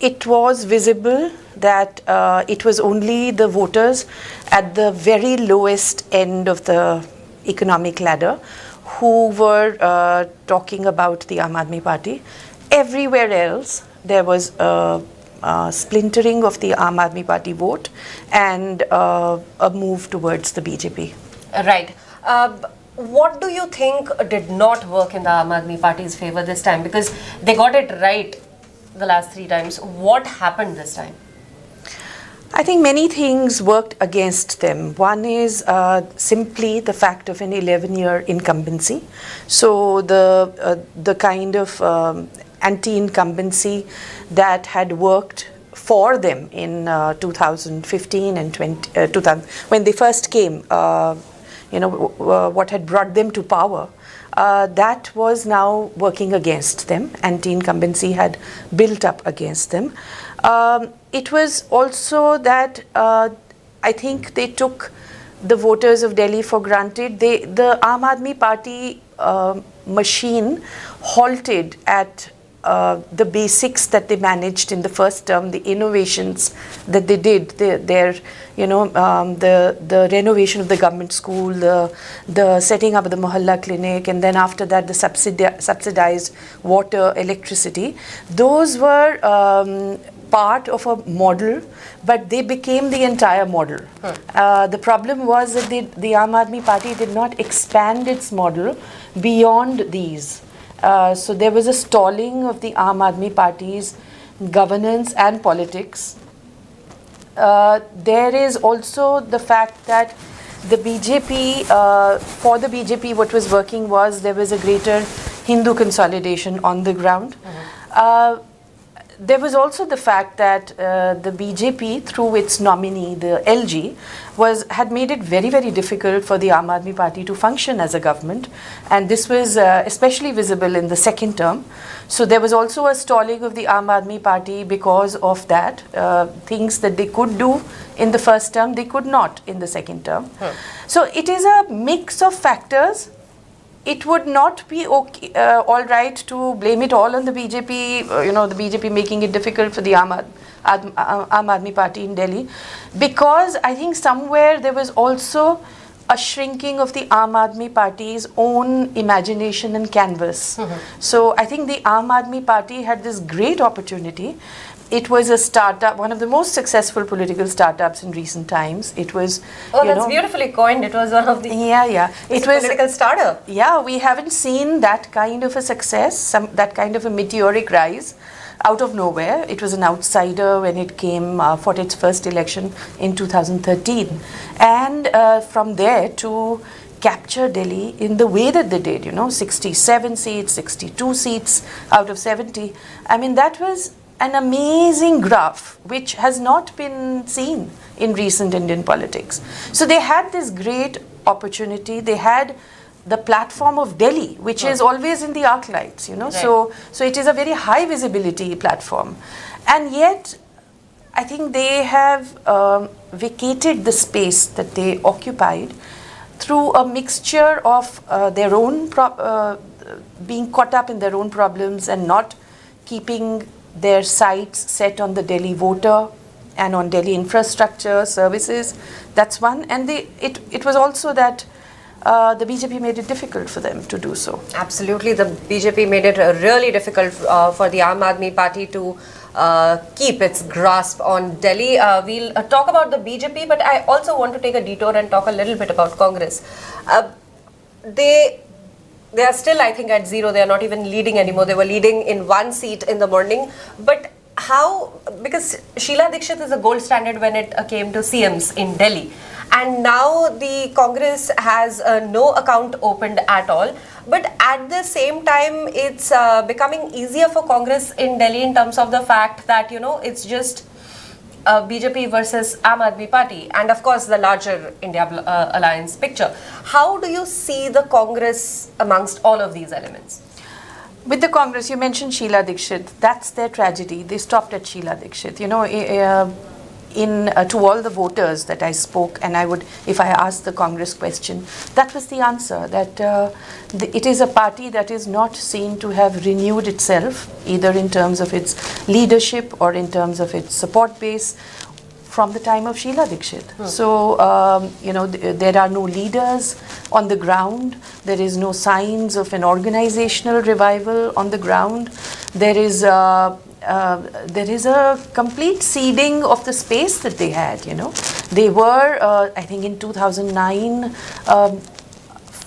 it was visible that it was only the voters at the very lowest end of the economic ladder who were talking about the Aam Aadmi Party. Everywhere else, there was splintering of the Aam Aadmi Party vote and a move towards the BJP. Right. What do you think did not work in the Aam Aadmi Party's favor this time? Because they got it right the last 3 times. What happened this time? I think many things worked against them. One is simply the fact of an 11-year incumbency. So the kind of anti-incumbency that had worked for them in 2015 and 2000, when they first came, what had brought them to power, that was now working against them. Anti-incumbency had built up against them. It was also that I think they took the voters of Delhi for granted. The Aam Aadmi Party machine halted at the basics that they managed in the first term, the innovations that they did, the renovation of the government school, the setting up of the Mohalla clinic, and then after that the subsidized water, electricity. Those were part of a model, but they became the entire model. The problem was that the Aam Aadmi Party did not expand its model beyond these. So there was a stalling of the Aam Aadmi Party's governance and politics. There is also the fact that the BJP, for the BJP, what was working was there was a greater Hindu consolidation on the ground. There was also the fact that the BJP, through its nominee, the LG, had made it very, very difficult for the Aam Aadmi Party to function as a government. And this was especially visible in the second term. So there was also a stalling of the Aam Aadmi Party because of that. Things that they could do in the first term, they could not in the second term. So it is a mix of factors. It would not be okay, all right to blame it all on the BJP, the BJP making it difficult for the Aam Aadmi Party in Delhi, because I think somewhere there was also a shrinking of the Aam Aadmi Party's own imagination and canvas. So I think the Aam Aadmi Party had this great opportunity. It was a startup, one of the most successful political startups in recent times. It was, that's beautifully coined. It was one of the it was political startup. Yeah, we haven't seen that kind of a success, that kind of a meteoric rise out of nowhere. It was an outsider when it came for its first election in 2013, and from there to capture Delhi in the way that they did, 67 seats, 62 seats out of 70. I mean, that was an amazing graph which has not been seen in recent Indian politics. So they had this great opportunity. They had the platform of Delhi, which is always in the arc lights, so it is a very high visibility platform. And yet, I think they have vacated the space that they occupied through a mixture of their own being caught up in their own problems and not keeping their sights set on the Delhi voter and on Delhi infrastructure, services. That's one. And it was also that the BJP made it difficult for them to do so. Absolutely. The BJP made it really difficult for the Aam Aadmi Party to keep its grasp on Delhi. We'll talk about the BJP, but I also want to take a detour and talk a little bit about Congress. They are still, I think, at zero. They are not even leading anymore. They were leading in one seat in the morning. But how, because Sheila Dikshit is a gold standard when it came to CMs in Delhi. And now the Congress has no account opened at all. But at the same time, it's becoming easier for Congress in Delhi in terms of the fact that, you know, it's just BJP versus Aam Aadmi Party, and of course the larger India alliance picture. How do you see the Congress amongst all of these elements? With the Congress, you mentioned Sheila Dikshit. That's their tragedy. They stopped at Sheila Dikshit. You know, to all the voters that I spoke, and I would, if I asked the Congress question, that was the answer, that it is a party that is not seen to have renewed itself, either in terms of its leadership or in terms of its support base, from the time of Sheila Dikshit. So, you know, there are no leaders on the ground. There is no signs of an organizational revival on the ground. There is a complete ceding of the space that they had, you know. They were, I think in 2009,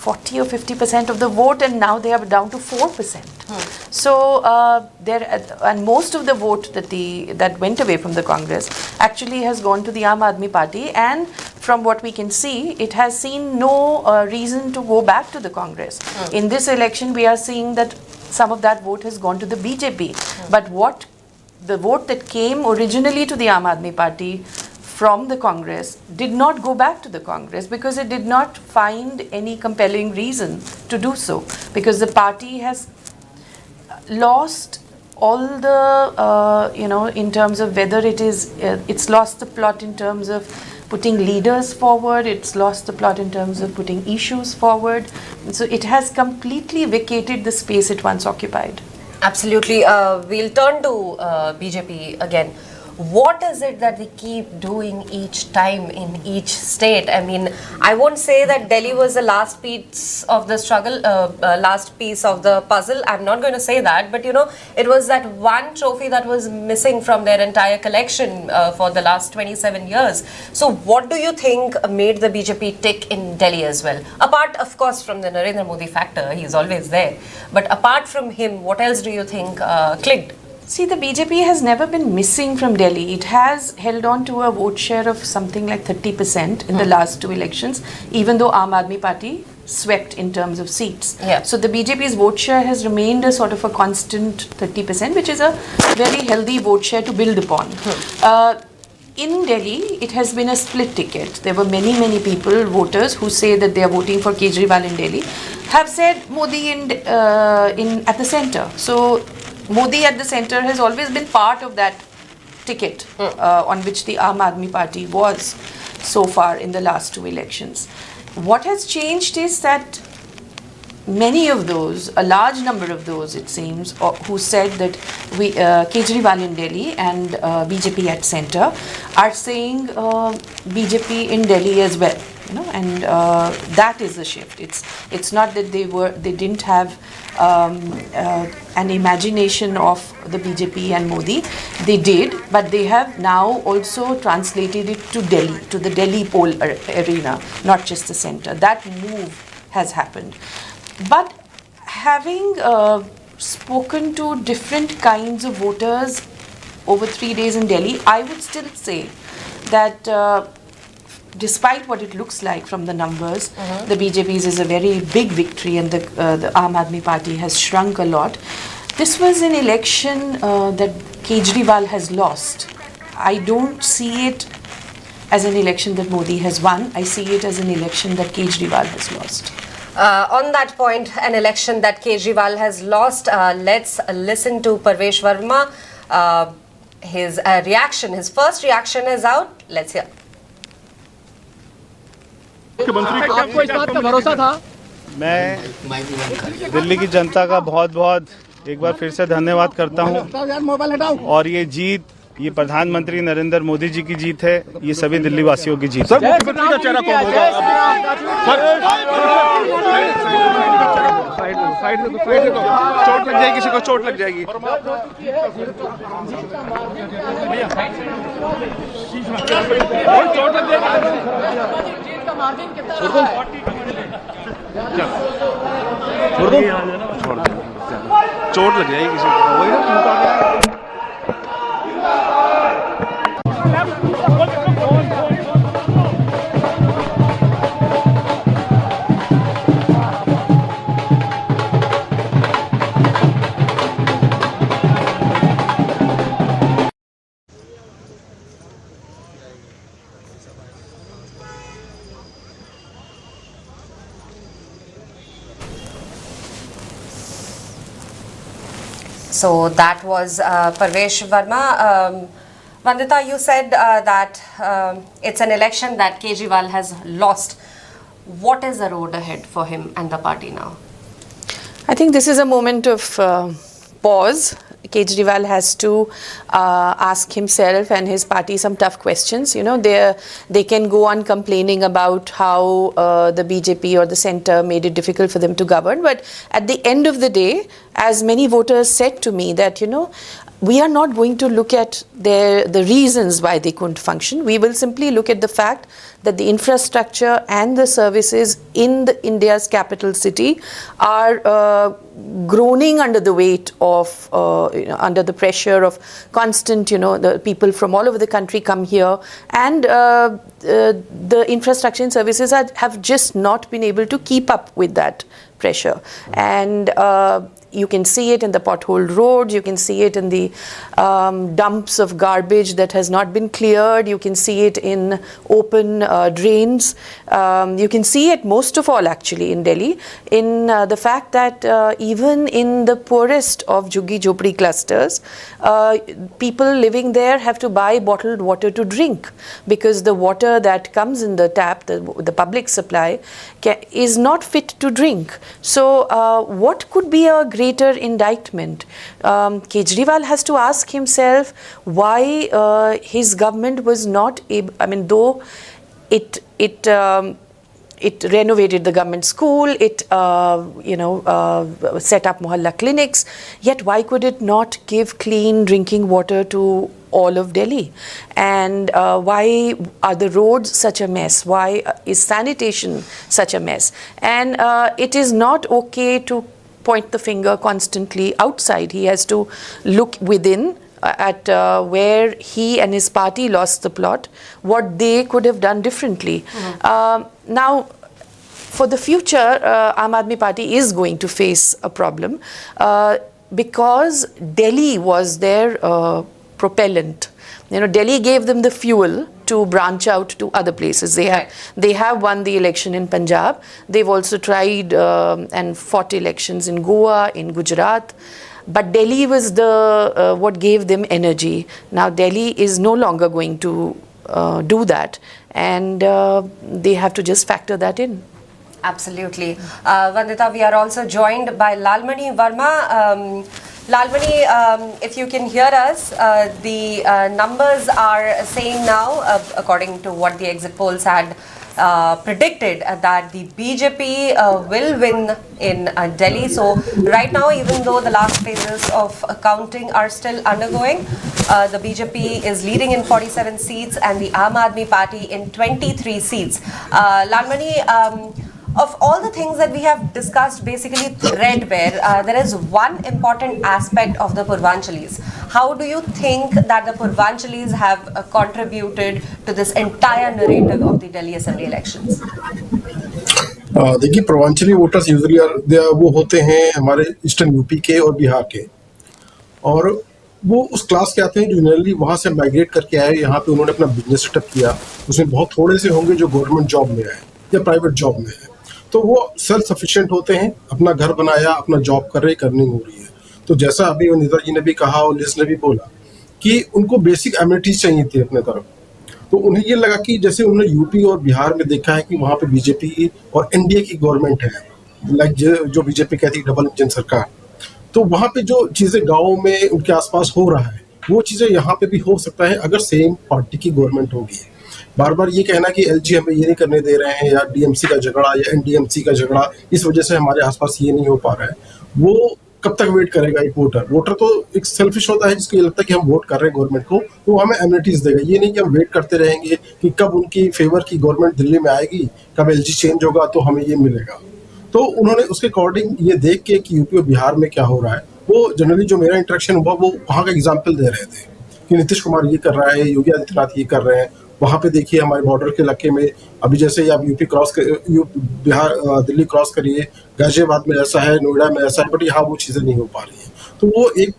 40 or 50% of the vote, and now they are down to 4%. So and most of the vote that went away from the Congress actually has gone to the Aam Aadmi Party, and from what we can see, it has seen no reason to go back to the Congress. In this election, we are seeing that some of that vote has gone to the BJP. But the vote that came originally to the Aam Aadmi Party from the Congress did not go back to the Congress because it did not find any compelling reason to do so, because the party has lost all the, you know, in terms of whether it is, it's lost the plot in terms of putting leaders forward, it's lost the plot in terms of putting issues forward. And so it has completely vacated the space it once occupied. Absolutely. We'll turn to BJP again. What is it that they keep doing each time in each state? I mean, I won't say that Delhi was the last piece of the struggle, last piece of the puzzle. I'm not going to say that, but you know, it was that one trophy that was missing from their entire collection for the last 27 years. So what do you think made the BJP tick in Delhi as well? Apart, of course, from the Narendra Modi factor, he's always there. But apart from him, what else do you think clicked? See, the BJP has never been missing from Delhi. It has held on to a vote share of something like 30% in the last two elections, even though Aam Aadmi Party swept in terms of seats. Yeah. So the BJP's vote share has remained a sort of a constant 30%, which is a very healthy vote share to build upon. In Delhi, it has been a split ticket. There were many people, voters, who say that they are voting for Kejriwal in Delhi, have said Modi at the center. So Modi at the center has always been part of that ticket on which the Aam Aadmi Party was so far in the last two elections. What has changed is that many of those, a large number of those it seems, who said that Kejriwal in Delhi and BJP at center are saying BJP in Delhi as well. You know, and that is the shift. It's not that they didn't have an imagination of the BJP and Modi. They did, but they have now also translated it to Delhi, to the Delhi poll arena, not just the center. That move has happened. But having spoken to different kinds of voters over 3 days in Delhi, I would still say that despite what it looks like from the numbers, the BJP's is a very big victory, and the Aam Aadmi Party has shrunk a lot. This was an election that Kejriwal has lost. I don't see it as an election that Modi has won. I see it as an election that Kejriwal has lost. On that point, an election that Kejriwal has lost, let's listen to Parvesh Verma. His reaction, his first reaction is out. Let's hear. आपको इस बात का भरोसा था मैं दिल्ली की जनता का बहुत बहुत एक बार फिर से धन्यवाद करता हूं और ये जीत, ये प्रधानमंत्री नरेंद्र मोदी जी की जीत है, ये सभी दिल्ली वासियों की जीत है। सर, मुख्यमंत्री का चेहरा कौन होगा? साइड में तो चोट लग जाएगी, किसी को चोट लग जाएगी। चोट लग जाएगी। चोट लग जाएगी किसी को। So that was Parvesh Verma. Vandita, you said that it's an election that Kejriwal has lost. What is the road ahead for him and the party now? I think this is a moment of pause. Kejriwal has to ask himself and his party some tough questions. You know, they can go on complaining about how the BJP or the centre made it difficult for them to govern. But at the end of the day, as many voters said to me that, you know, we are not going to look at the reasons why they couldn't function. We will simply look at the fact that the infrastructure and the services in India's capital city are groaning under the weight of, under the pressure of constant, the people from all over the country come here, and the infrastructure and services have just not been able to keep up with that pressure. And you can see it in the potholed roads, you can see it in the dumps of garbage that has not been cleared, you can see it in open drains, you can see it most of all actually in Delhi, in the fact that even in the poorest of Jhuggi Jhopdi clusters, people living there have to buy bottled water to drink, because the water that comes in the tap, the public supply, is not fit to drink. So what could be a greater indictment? Kejriwal has to ask himself why his government was not able, I mean, though it renovated the government school, it set up mohalla clinics, yet why could it not give clean drinking water to all of Delhi? And why are the roads such a mess? Why is sanitation such a mess? And it is not okay to point the finger constantly outside. He has to look within at where he and his party lost the plot, what they could have done differently. Now, for the future, Aam Aadmi Party is going to face a problem because Delhi was their propellant. Delhi gave them the fuel to branch out to other places. They have won the election in Punjab. They've also tried and fought elections in Goa, in Gujarat. But Delhi was the what gave them energy. Now Delhi is no longer going to do that, and they have to just factor that in. Absolutely. Vandita, we are also joined by Lalmani Verma. Lalmani, if you can hear us, the numbers are saying now, according to what the exit polls had predicted, that the BJP will win in Delhi. So right now, even though the last phases of counting are still undergoing, the BJP is leading in 47 seats and the Aam Aadmi Party in 23 seats. Lalmani, of all the things that we have discussed, basically threadbare, there is one important aspect of the Purvanchalis. How do you think that the Purvanchalis have contributed to this entire narrative of the Delhi Assembly elections? देखिए, Purvanchali voters usually वो होते हैं हमारे eastern UP के और बिहार के, और वो उस क्लास के आते हैं जो जनरली वहाँ से माइग्रेट करके आए, यहाँ पे उन्होंने अपना बिजनेस सेटअप किया. उसमें बहुत थोड़े से होंगे जो गवर्नमेंट जॉब में आए या प्राइवेट जॉब में है, तो वो सेल्फ सफिशिएंट होते हैं, अपना घर बनाया, अपना जॉब कर रहे, अर्निंग हो रही है. तो जैसा अभी वंदिता जी ने भी कहा और लिज ने भी बोला कि उनको बेसिक एमिनिटीज चाहिए थी अपने तरफ, तो उन्हें ये लगा कि जैसे उन्होंने यूपी और बिहार में देखा है कि वहाँ पे बीजेपी और एनडीए की गवर्नमेंट है, लाइक जो बीजेपी कहती है डबल इंजन सरकार, तो वहां पे जो चीजें गाँव में उनके आसपास हो रहा है वो चीजें यहाँ पे भी हो सकता है अगर सेम पार्टी की गवर्नमेंट होगी। बार बार ये कहना कि एलजी हमें ये नहीं करने दे रहे हैं, या डीएमसी का झगड़ा या एनडीएमसी का झगड़ा, इस वजह से हमारे आसपास ये नहीं हो पा रहा है, वो कब तक वेट करेगा एक वोटर तो एक सेल्फिश होता है जिसको ये लगता है कि हम वोट कर रहे हैं गवर्नमेंट को, तो वो हमें एमिनिटीज देगा। ये नहीं कि हम वेट करते रहेंगे कि कब उनकी फेवर की गवर्नमेंट दिल्ली में आएगी, कब एलजी चेंज होगा तो हमें ये मिलेगा। तो उन्होंने उसके अकॉर्डिंग ये देख के कि यूपी और बिहार में क्या हो रहा है, वो जनरली जो मेरा इंटरेक्शन हुआ वो वहाँ का एग्जाम्पल दे रहे थे कि नीतीश कुमार ये कर रहा है, योगी आदित्यनाथ ये कर रहे हैं। वहाँ पे देखिए हमारे बॉर्डर के इलाके में अभी जैसे आप UP cross Bihar Delhi cross करिए, गाजियाबाद में ऐसा है, नोएडा में ऐसा है, बट यहाँ वो चीज़ें नहीं हो पा रही हैं। तो वो एक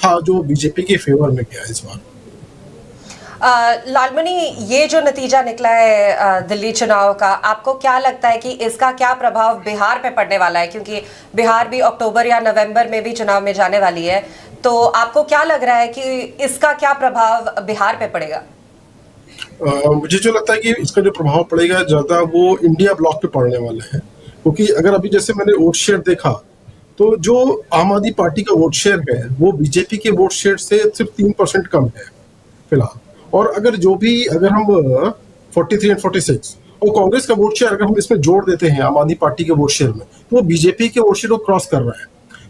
था जो बीजेपी के फेवर में गया इस बार। लालमणि, ये जो नतीजा निकला है दिल्ली चुनाव का, आपको क्या लगता है कि इसका क्या प्रभाव बिहार पे पड़ने वाला है? क्योंकि बिहार भी अक्टूबर या नवंबर में भी चुनाव में जाने वाली है, तो आपको क्या लग रहा है कि इसका क्या प्रभाव बिहार पे पड़ेगा? मुझे जो लगता है कि इसका जो प्रभाव पड़ेगा ज़्यादा वो इंडिया ब्लॉक पे पड़ने वाला है, क्योंकि अगर अभी जैसे मैंने वोट शेयर देखा तो जो आम आदमी पार्टी का वोट शेयर है वो बीजेपी के वोट शेयर से सिर्फ 3% कम है फिलहाल। और अगर हम 43 और 46 और कांग्रेस का वोट शेयर अगर हम इसमें जोड़ देते हैं आम आदमी पार्टी के वोट शेयर में, तो वो बीजेपी के वोट शेयर को क्रॉस कर रहा है।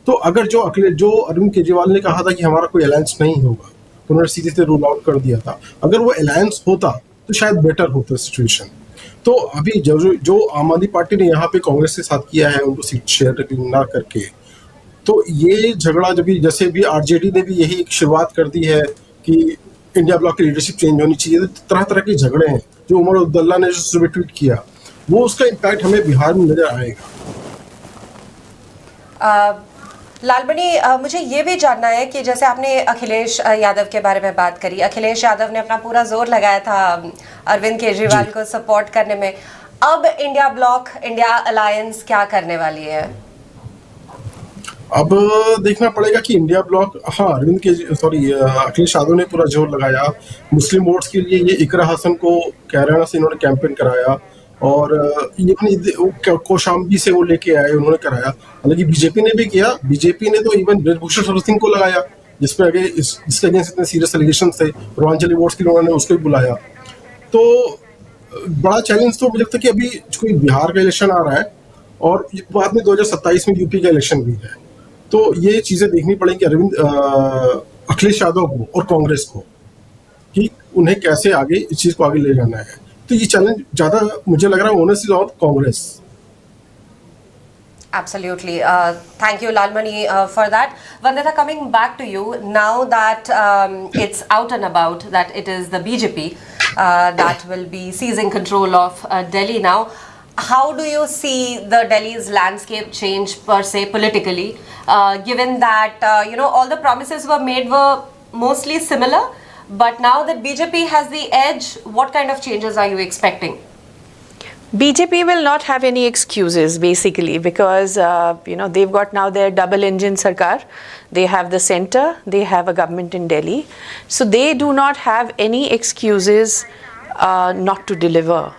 तो अगर जो अरविंद केजरीवाल ने कहा था कि हमारा कोई अलायंस नहीं होगा, तो उन्होंने सीधे से रूल आउट कर दिया था, अगर वो अलायंस होता तो शायद बेटर होता सिचुएशन। तो अभी जो आम आदमी पार्टी ने यहाँ पे कांग्रेस के साथ किया है उनको सीट शेयर ना करके, तो ये झगड़ा जैसे भी आरजेडी ने भी यही शुरुआत कर दी है कि इंडिया ब्लॉक की लीडरशिप चेंज होनी चाहिए, तो तरह तरह के झगड़े हैं। जो उमर अब्दुल्ला ने जो सुबह ट्वीट किया वो उसका इम्पैक्ट हमें बिहार में नजर आएगा। लालमणि, मुझे ये भी जानना है कि जैसे आपने अखिलेश यादव के बारे में बात करी, अखिलेश यादव ने अपना पूरा जोर लगाया था अरविंद केजरीवाल को सपोर्ट करने में। अब इंडिया ब्लॉक, इंडिया अलायंस क्या करने वाली है? अब देखना पड़ेगा कि इंडिया ब्लॉक, हाँ अखिलेश यादव ने पूरा जोर लगाया मुस्लिम वोट्स के लिए। ये इकरा हसन को हरियाणा से इन्होंने कैंपेन कराया और इवन कौशाम्बी से वो लेके आए, उन्होंने कराया। हालांकि बीजेपी ने भी किया, बीजेपी ने तो इवन ब्रजभूषण शरण सिंह को लगाया जिसपे आगे इसके अगेंस्ट इतने सीरियस एलिगेशन थे, पूर्वांचली वोट्स के लिए उन्होंने उसको भी बुलाया। तो बड़ा चैलेंज तो मुझे लगता है कि अभी कोई बिहार का इलेक्शन आ रहा है और बाद में 2027 में यूपी का इलेक्शन भी है, तो ये चीजें देखनी पड़ेंगी अखिलेश यादव को और कांग्रेस को कि उन्हें कैसे आगे इस चीज को आगे ले जाना है। तो ये चैलेंज ज्यादा मुझे लग रहा है owners is on Congress. Absolutely. Thank you, Lalmani, for that. Vandita, coming back to you, now that it's out and about that it is the BJP that will be seizing control of Delhi now, how do you see the Delhi's landscape change per se politically, given that, all the promises were made were mostly similar, but now that BJP has the edge, what kind of changes are you expecting? BJP will not have any excuses basically because they've got now their double engine sarkar. They have the center, they have a government in Delhi, so they do not have any excuses not to deliver.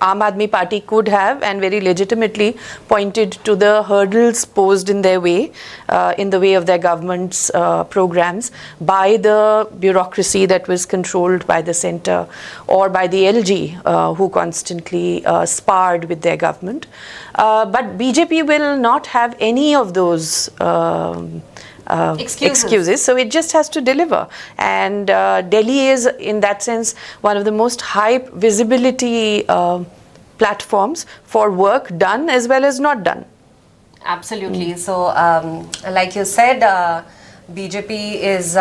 Aam Aadmi Party could have and very legitimately pointed to the hurdles posed in their way, in the way of their government's programs by the bureaucracy that was controlled by the centre or by the LG who constantly sparred with their government. But BJP will not have any of those excuses, so it just has to deliver. And Delhi is, in that sense, one of the most high visibility platforms for work done as well as not done. Absolutely. So, like you said, BJP is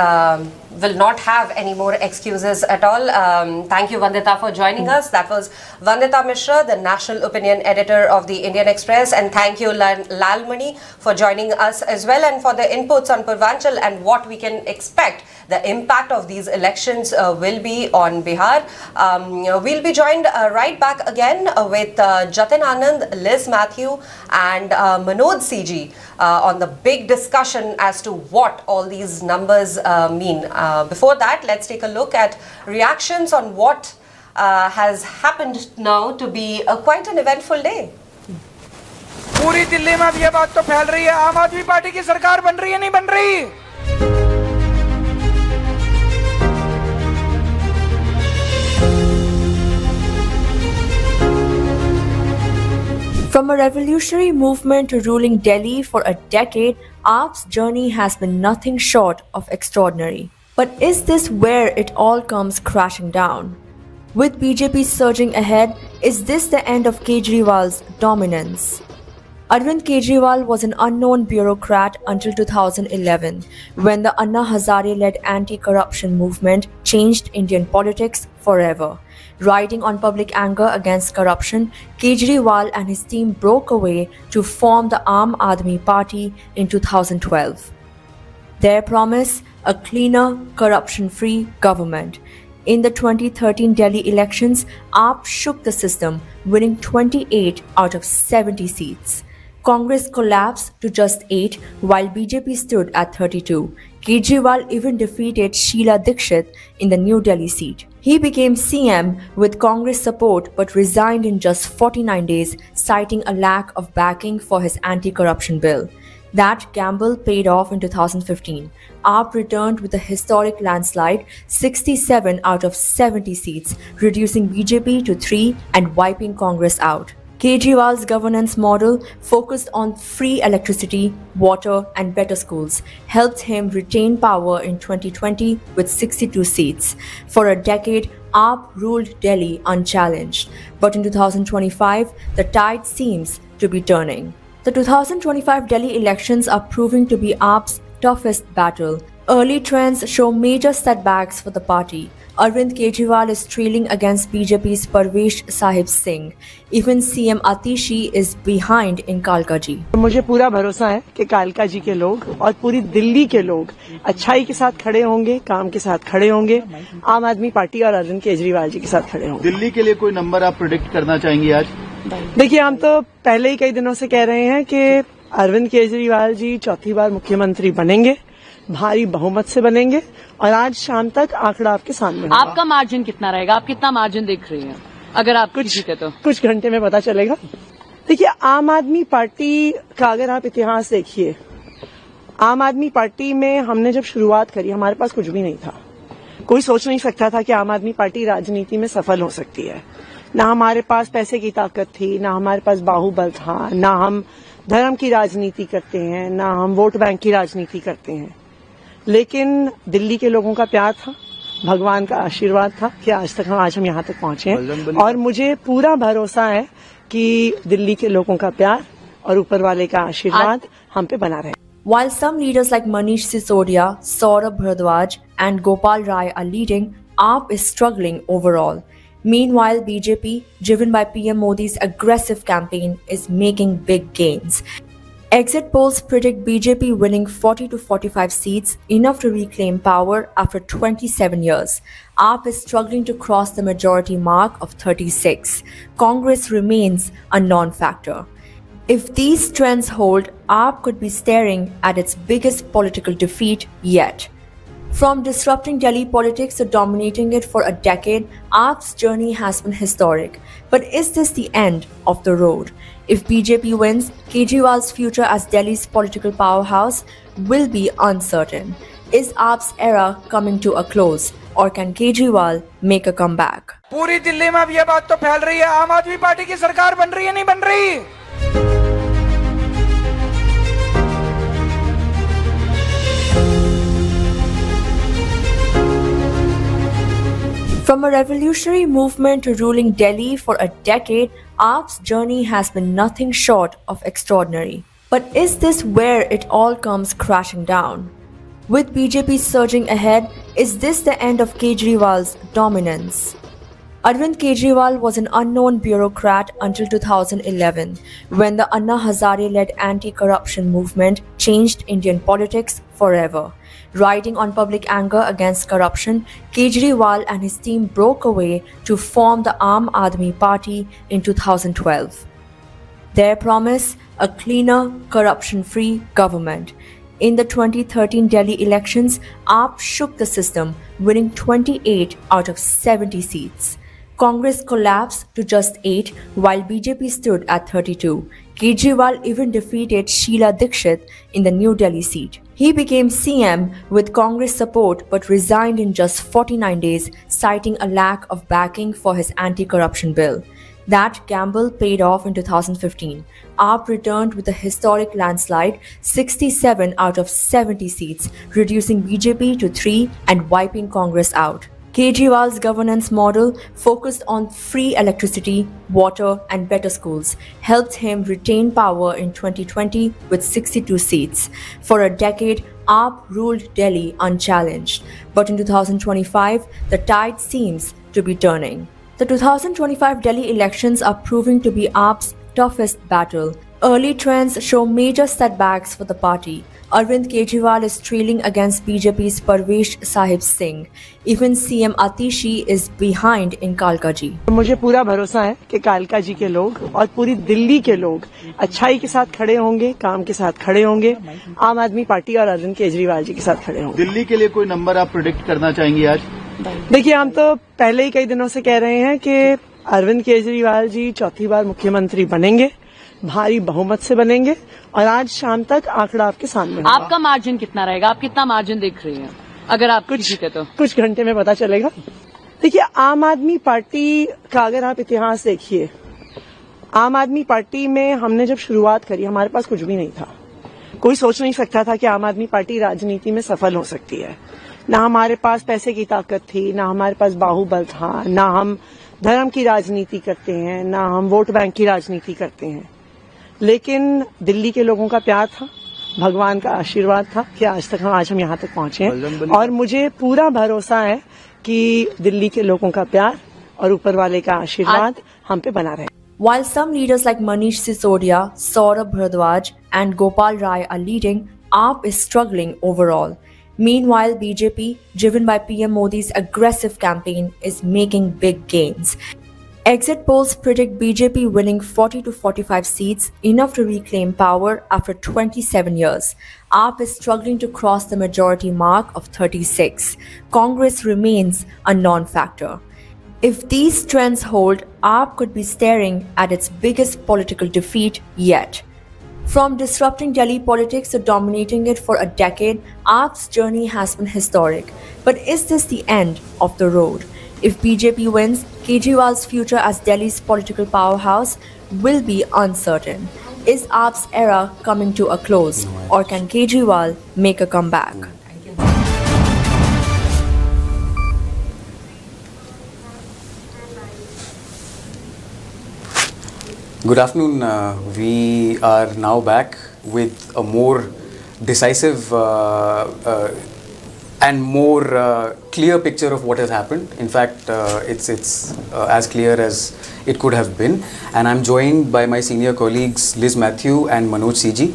will not have any more excuses at all. Thank you, Vandita, for joining us. That was Vandita Mishra, the National Opinion Editor of the Indian Express. And thank you, Lalmani, for joining us as well and for the inputs on Purvanchal and what we can expect the impact of these elections will be on Bihar. We'll be joined right back again with Jatin Anand, Liz Matthew and Manoj CG on the big discussion as to what all these numbers mean. Before that, let's take a look at reactions on what has happened now to be quite an eventful day. पूरी दिल्ली में अब ये बात तो फैल रही है, आम आदमी पार्टी की सरकार बन रही है नहीं बन रही। From a revolutionary movement to ruling Delhi for a decade, AAP's journey has been nothing short of extraordinary. But is this where it all comes crashing down? With BJP surging ahead, is this the end of Kejriwal's dominance? Arvind Kejriwal was an unknown bureaucrat until 2011, when the Anna Hazare-led anti-corruption movement changed Indian politics forever. Riding on public anger against corruption, Kejriwal and his team broke away to form the Aam Aadmi Party in 2012. Their promise: a cleaner, corruption-free government. In the 2013 Delhi elections, AAP shook the system, winning 28 out of 70 seats. Congress collapsed to just 8, while BJP stood at 32. Kejriwal even defeated Sheila Dikshit in the New Delhi seat. He became CM with Congress support but resigned in just 49 days, citing a lack of backing for his anti-corruption bill. That gamble paid off in 2015. AAP returned with a historic landslide, 67 out of 70 seats, reducing BJP to 3 and wiping Congress out. Kejriwal's governance model, focused on free electricity, water, and better schools, helped him retain power in 2020 with 62 seats. For a decade, AAP ruled Delhi unchallenged. But in 2025, the tide seems to be turning. The 2025 Delhi elections are proving to be AAP's toughest battle. Early trends show major setbacks for the party. Arvind Kejriwal is trailing against BJP's Parvesh Sahib Singh. Even CM Atishi is behind in Kalka ji. मुझे पूरा भरोसा है कि कालका जी के लोग और पूरी दिल्ली के लोग अच्छाई के साथ खड़े होंगे, काम के साथ खड़े होंगे, आम आदमी पार्टी और अरविंद केजरीवाल जी के साथ खड़े होंगे। दिल्ली के लिए कोई नंबर आप प्रेडिक्ट करना चाहेंगे आज? देखिए, हम तो पहले ही कई दिनों से कह रहे हैं कि अरविंद केजरीवाल जी चौथी बार मुख्यमंत्री बनेंगे, भारी बहुमत से बनेंगे, और आज शाम तक आंकड़ा आपके सामने होगा। आपका मार्जिन कितना रहेगा? आप कितना मार्जिन देख रही हैं? अगर आप कुछ घंटे में पता चलेगा। देखिए, आम आदमी पार्टी का अगर आप इतिहास देखिए, आम आदमी पार्टी में हमने जब शुरुआत करी, हमारे पास कुछ भी नहीं था। कोई सोच नहीं सकता था कि आम आदमी पार्टी राजनीति में सफल हो सकती है। ना हमारे पास पैसे की ताकत थी, ना हमारे पास बाहुबल था, ना हम धर्म की राजनीति करते हैं, ना हम वोट बैंक की राजनीति करते हैं। लेकिन दिल्ली के लोगों का प्यार था, भगवान का आशीर्वाद था कि आज हम यहाँ तक पहुंचे हैं। और मुझे पूरा भरोसा है कि दिल्ली के लोगों का प्यार और ऊपर वाले का आशीर्वाद हम पे बना रहे। While some leaders like Manish Sisodia, Saurabh Bharadwaj, and Gopal Rai are leading, AAP is struggling overall. Meanwhile, BJP, driven by PM Modi's aggressive campaign, is making big gains. Exit polls predict BJP winning 40 to 45 seats, enough to reclaim power after 27 years. AAP is struggling to cross the majority mark of 36. Congress remains a non-factor. If these trends hold, AAP could be staring at its biggest political defeat yet. From disrupting Delhi politics to dominating it for a decade, AAP's journey has been historic. But is this the end of the road? If BJP wins, Kejriwal's future as Delhi's political powerhouse will be uncertain. Is AAP's era coming to a close, or can Kejriwal make a comeback? पूरी दिल्ली में अब ये बात तो फैल रही है, आम आदमी पार्टी की सरकार बन रही है नहीं बन रही। From a revolutionary movement to ruling Delhi for a decade, AAP's journey has been nothing short of extraordinary. But is this where it all comes crashing down? With BJP surging ahead, is this the end of Kejriwal's dominance? Arvind Kejriwal was an unknown bureaucrat until 2011, when the Anna Hazare-led anti-corruption movement changed Indian politics forever. Riding on public anger against corruption, Kejriwal and his team broke away to form the Aam Aadmi Party in 2012. Their promise: a cleaner, corruption-free government. In the 2013 Delhi elections, AAP shook the system, winning 28 out of 70 seats. Congress collapsed to just 8, while BJP stood at 32. Kejriwal even defeated Sheila Dikshit in the New Delhi seat. He became CM with Congress support but resigned in just 49 days, citing a lack of backing for his anti-corruption bill. That gamble paid off in 2015. AAP returned with a historic landslide, 67 out of 70 seats, reducing BJP to 3 and wiping Congress out. Kejriwal's governance model, focused on free electricity, water, and better schools, helped him retain power in 2020 with 62 seats. For a decade, AAP ruled Delhi unchallenged. But in 2025, the tide seems to be turning. The 2025 Delhi elections are proving to be AAP's toughest battle. Early trends show major setbacks for the party. Arvind Kejriwal is trailing against BJP's Parvesh Sahib Singh. Even CM Atishi is behind in Kalka ji. मुझे पूरा भरोसा है कि कालका जी के लोग और पूरी दिल्ली के लोग अच्छाई के साथ खड़े होंगे, काम के साथ खड़े होंगे, आम आदमी पार्टी और अरविंद केजरीवाल जी के साथ खड़े होंगे। दिल्ली के लिए कोई नंबर आप प्रेडिक्ट करना चाहेंगे आज? देखिए, हम तो पहले ही कई दिनों से कह रहे हैं कि अरविंद केजरीवाल जी चौथी बार मुख्यमंत्री बनेंगे, भारी बहुमत से बनेंगे और आज शाम तक आंकड़ा आपके सामने होगा। आपका मार्जिन कितना रहेगा? आप कितना मार्जिन देख रही हैं? अगर आप जीते तो कुछ घंटे में पता चलेगा। देखिए, आम आदमी पार्टी का अगर आप इतिहास देखिए, आम आदमी पार्टी में हमने जब शुरुआत करी हमारे पास कुछ भी नहीं था। कोई सोच नहीं सकता था कि आम आदमी पार्टी राजनीति में सफल हो सकती है। ना हमारे पास पैसे की ताकत थी, ना हमारे पास बाहुबल था, ना हम धर्म की राजनीति करते हैं, ना हम वोट बैंक की राजनीति करते हैं। लेकिन दिल्ली के लोगों का प्यार था, भगवान का आशीर्वाद था कि आज हम यहाँ तक पहुंचे हैं। और मुझे पूरा भरोसा है कि दिल्ली के लोगों का प्यार और ऊपर वाले का आशीर्वाद हम पे बना रहे। While some leaders like Manish Sisodia, Saurabh Bharadwaj and Gopal Rai are leading, AAP is struggling overall. Meanwhile, BJP, driven by PM Modi's aggressive campaign, is making big gains. Exit polls predict BJP winning 40 to 45 seats, enough to reclaim power after 27 years. AAP is struggling to cross the majority mark of 36. Congress remains a non-factor. If these trends hold, AAP could be staring at its biggest political defeat yet. From disrupting Delhi politics to dominating it for a decade, AAP's journey has been historic. But is this the end of the road? If BJP wins, Kejriwal's future as Delhi's political powerhouse will be uncertain. Is AAP's era coming to a close, or can Kejriwal make a comeback? Good afternoon. We are now back with a more decisive and more clear picture of what has happened. In fact, it's as clear as it could have been. And I'm joined by my senior colleagues Liz Matthew and Manoj CG,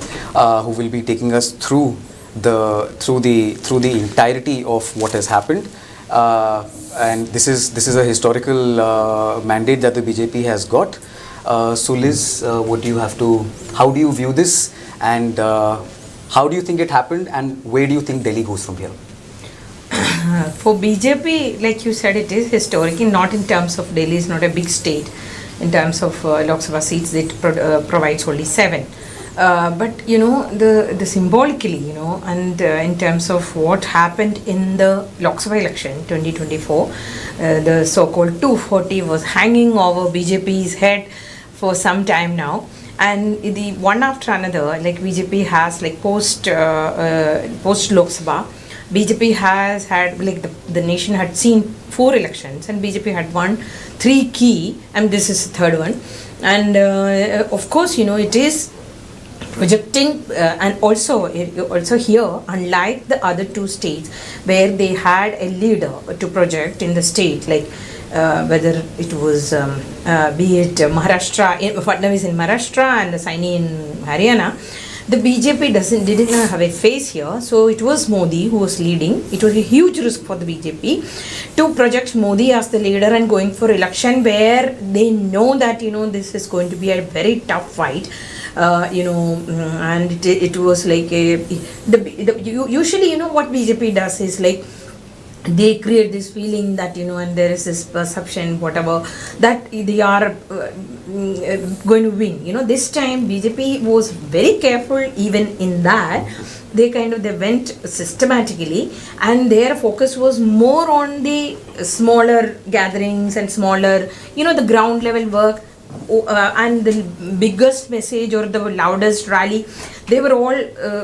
who will be taking us through the entirety of what has happened. And this is a historical mandate that the BJP has got. So Liz, how do you view this, and how do you think it happened, and where do you think Delhi goes from here? For BJP, like you said, it is historic, not in terms of Delhi is not a big state. In terms of Lok Sabha seats, it provides only 7. But the symbolically, and in terms of what happened in the Lok Sabha election 2024, the so-called 240 was hanging over BJP's head for some time now, and the one after another, like BJP has like post Lok Sabha, BJP has had, like the nation had seen 4 elections and BJP had won 3 key, and this is the 3rd one. And of course, it is projecting, and also here, unlike the other 2 states where they had a leader to project in the state, like whether it was be it Maharashtra, Fadnavis in Maharashtra and the Saini in Haryana, the BJP didn't have a face here. So it was Modi who was leading. It was a huge risk for the BJP to project Modi as the leader and going for election where they know that this is going to be a very tough fight. And it was like usually what BJP does is like they create this feeling that, you know, and there is this perception, whatever, that they are going to win. You know, this time BJP was very careful even in that. They went systematically, and their focus was more on the smaller gatherings and smaller, you know, the ground level work. And the biggest message or the loudest rally, they were all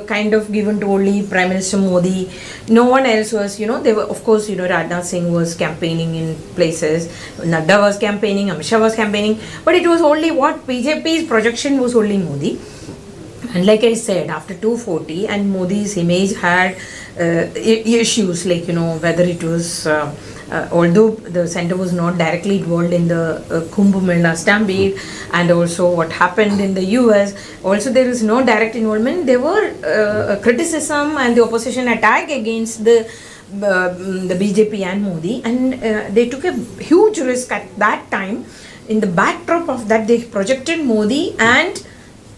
given to only Prime Minister Modi. No one else was, you know, they were, of course, you know, Rajnath Singh was campaigning in places, Nadda was campaigning, Amit Shah was campaigning, but it was only what BJP's projection was only Modi. And like I said, after 240, and Modi's image had issues like, you know, whether it was, although the centre was not directly involved in the Kumbh Mela stampede, and also what happened in the US, also there is no direct involvement. There were criticism and the opposition attack against the BJP and Modi, and they took a huge risk at that time. In the backdrop of that, they projected Modi and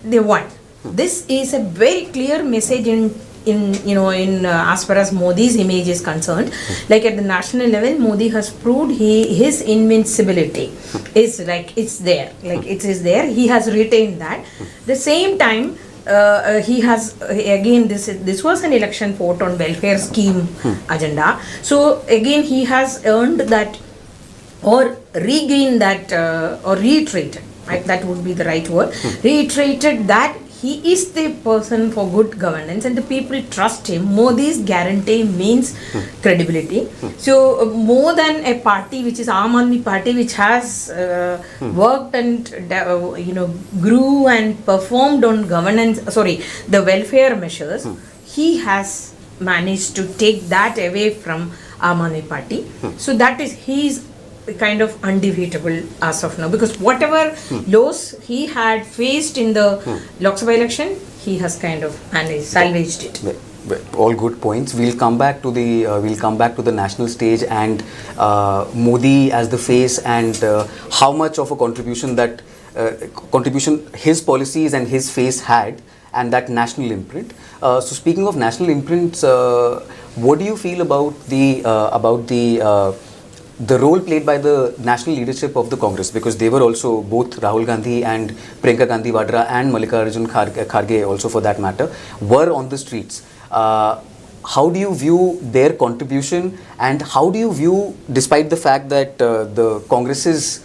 they won. This is a very clear message in as far as Modi's image is concerned. Like at the national level, Modi has proved his invincibility is like it's there, like it is there. He has retained that. The same time, he has again this was an election fought on welfare scheme agenda. So again, he has earned that or regained that or reiterated. Right, that would be the right word. Reiterated that he is the person for good governance and the people trust him. Modi's guarantee means credibility. So more than a party which is Aam Aadmi Party, which has worked and grew and performed on the welfare measures, he has managed to take that away from Aam Aadmi Party. So that is his kind of undefeatable as of now, because whatever loss he had faced in the Lok Sabha election, he has kind of salvaged it. All good points. We'll come back to the national stage and Modi as the face, and how much of a contribution his policies and his face had, and that national imprint. So speaking of national imprints, what do you feel about the role played by the national leadership of the Congress, because they were also, both Rahul Gandhi and Priyanka Gandhi Vadra and Mallikarjun Kharge also for that matter, were on the streets. How do you view their contribution, and how do you view, despite the fact that the Congress's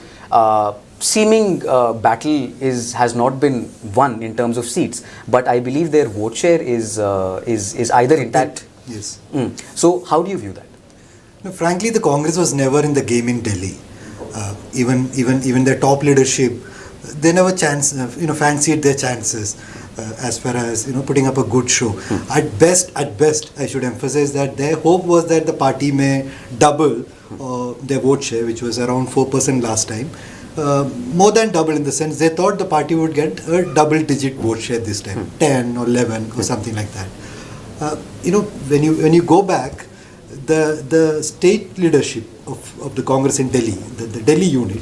seeming battle has not been won in terms of seats, but I believe their vote share is either intact. Yes. So how do you view that? No, frankly, the Congress was never in the game in Delhi. Even their top leadership, they never fancied their chances as far as putting up a good show. At best, I should emphasize that their hope was that the party may double their vote share, which was around 4% last time. More than double, in the sense they thought the party would get a double-digit vote share this time, 10 or 11 or something like that. When you go back, the state leadership of the Congress in Delhi, the Delhi unit,